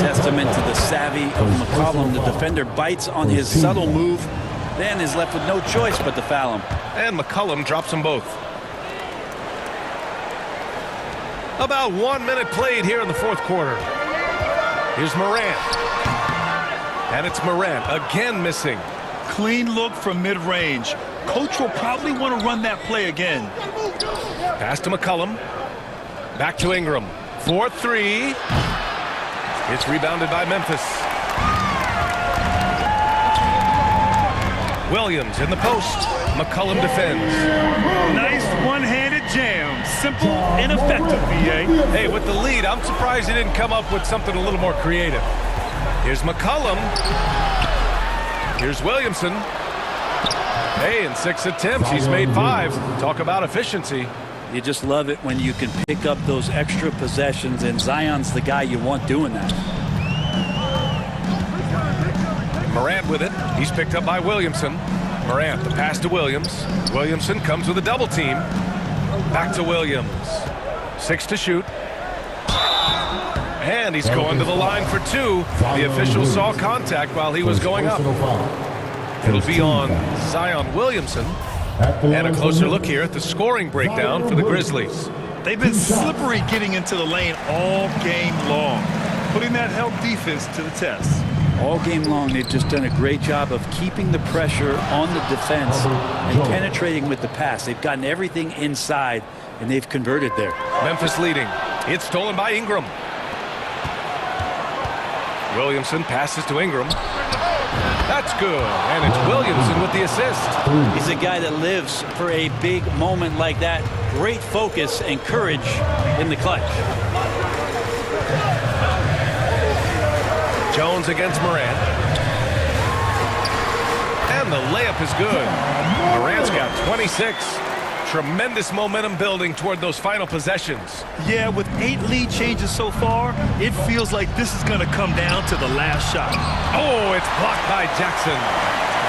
Testament to the savvy of McCollum. The defender bites on his subtle move, then is left with no choice but to foul him. And McCollum drops them both. About 1 minute played here in the fourth quarter. Here's Morant. And it's Morant again missing. Clean look from mid-range. Coach will probably want to run that play again. Pass to McCollum. Back to Ingram. 4-3. It's rebounded by Memphis. Williams in the post. McCollum defends. Nice one-handed jam. Simple and effective, VA. Hey, with the lead, I'm surprised he didn't come up with something a little more creative. Here's McCollum. Here's Williamson. Hey, in 6 attempts, he's made 5. Talk about efficiency. You just love it when you can pick up those extra possessions, and Zion's the guy you want doing that. Morant with it. He's picked up by Williamson. Morant, the pass to Williams. Williamson comes with a double team. Back to Williams. 6 to shoot. And he's going to the line for 2. The official saw contact while he was going up. It'll be on Zion Williamson. And a closer look here at the scoring breakdown for the Grizzlies. They've been slippery getting into the lane all game long, putting that help defense to the test. All game long, they've just done a great job of keeping the pressure on the defense and penetrating with the pass. They've gotten everything inside, and they've converted there. Memphis leading. It's stolen by Ingram. Williamson passes to Ingram. That's good. And it's Williamson with the assist. He's a guy that lives for a big moment like that. Great focus and courage in the clutch. Jones against Morant. And the layup is good. Morant's got 26. Tremendous momentum building toward those final possessions. Yeah, with 8 lead changes so far, it feels like this is going to come down to the last shot. Oh, it's blocked by Jackson.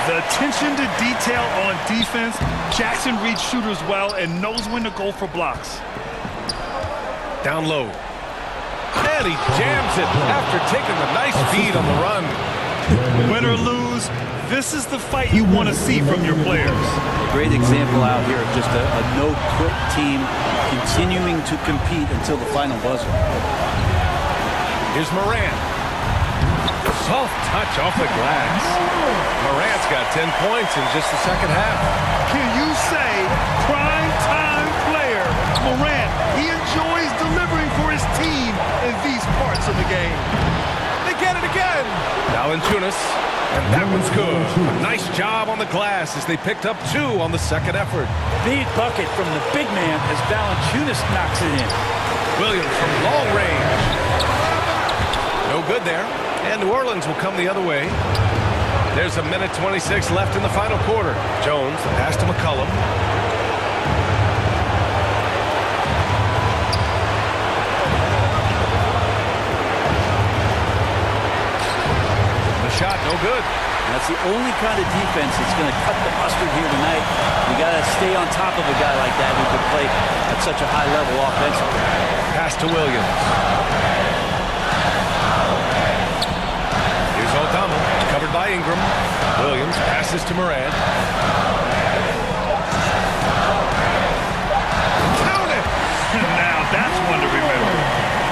The attention to detail on defense. Jackson reads shooters well and knows when to go for blocks. Down low. And he jams it after taking the nice feed on the run. Win or lose, this is the fight you want to see from your players. A great example out here of just a no-quit team continuing to compete until the final buzzer. Here's Morant. Soft touch off the glass. Morant's got 10 points in just the second half. Can you say prime time player Morant? He enjoys delivering for his team in these parts of the game. They get it again. Valanciunas, and that one's good. A nice job on the glass as they picked up 2 on the second effort. Big bucket from the big man as Valanciunas knocks it in. Williams from long range. No good there. And New Orleans will come the other way. There's a minute 26 left in the final quarter. Jones, the pass to McCollum. The shot, no good. That's the only kind of defense that's going to cut the mustard here tonight. You got to stay on top of a guy like that who can play at such a high level offensively. Pass to Williams. Here's Aldama, covered by Ingram. Williams passes to Morant. Count it! Now that's one to remember.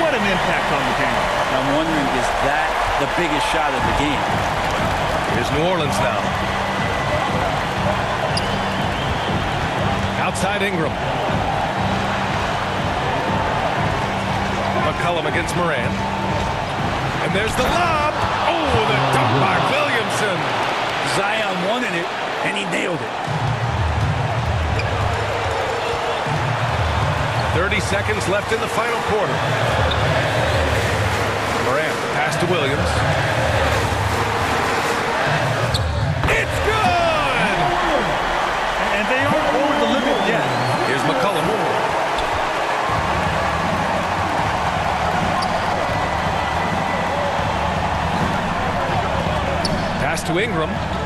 What an impact on the game. I'm wondering, is that the biggest shot of the game? Here's New Orleans now. Outside Ingram. McCollum against Moran. And there's the lob. Oh, the dunk by Williamson. Zion wanted it, and he nailed it. 30 seconds left in the final quarter. Moran, pass to Williams. It's good! And they aren't over the limit yet. Here's McCollum. Pass to Ingram.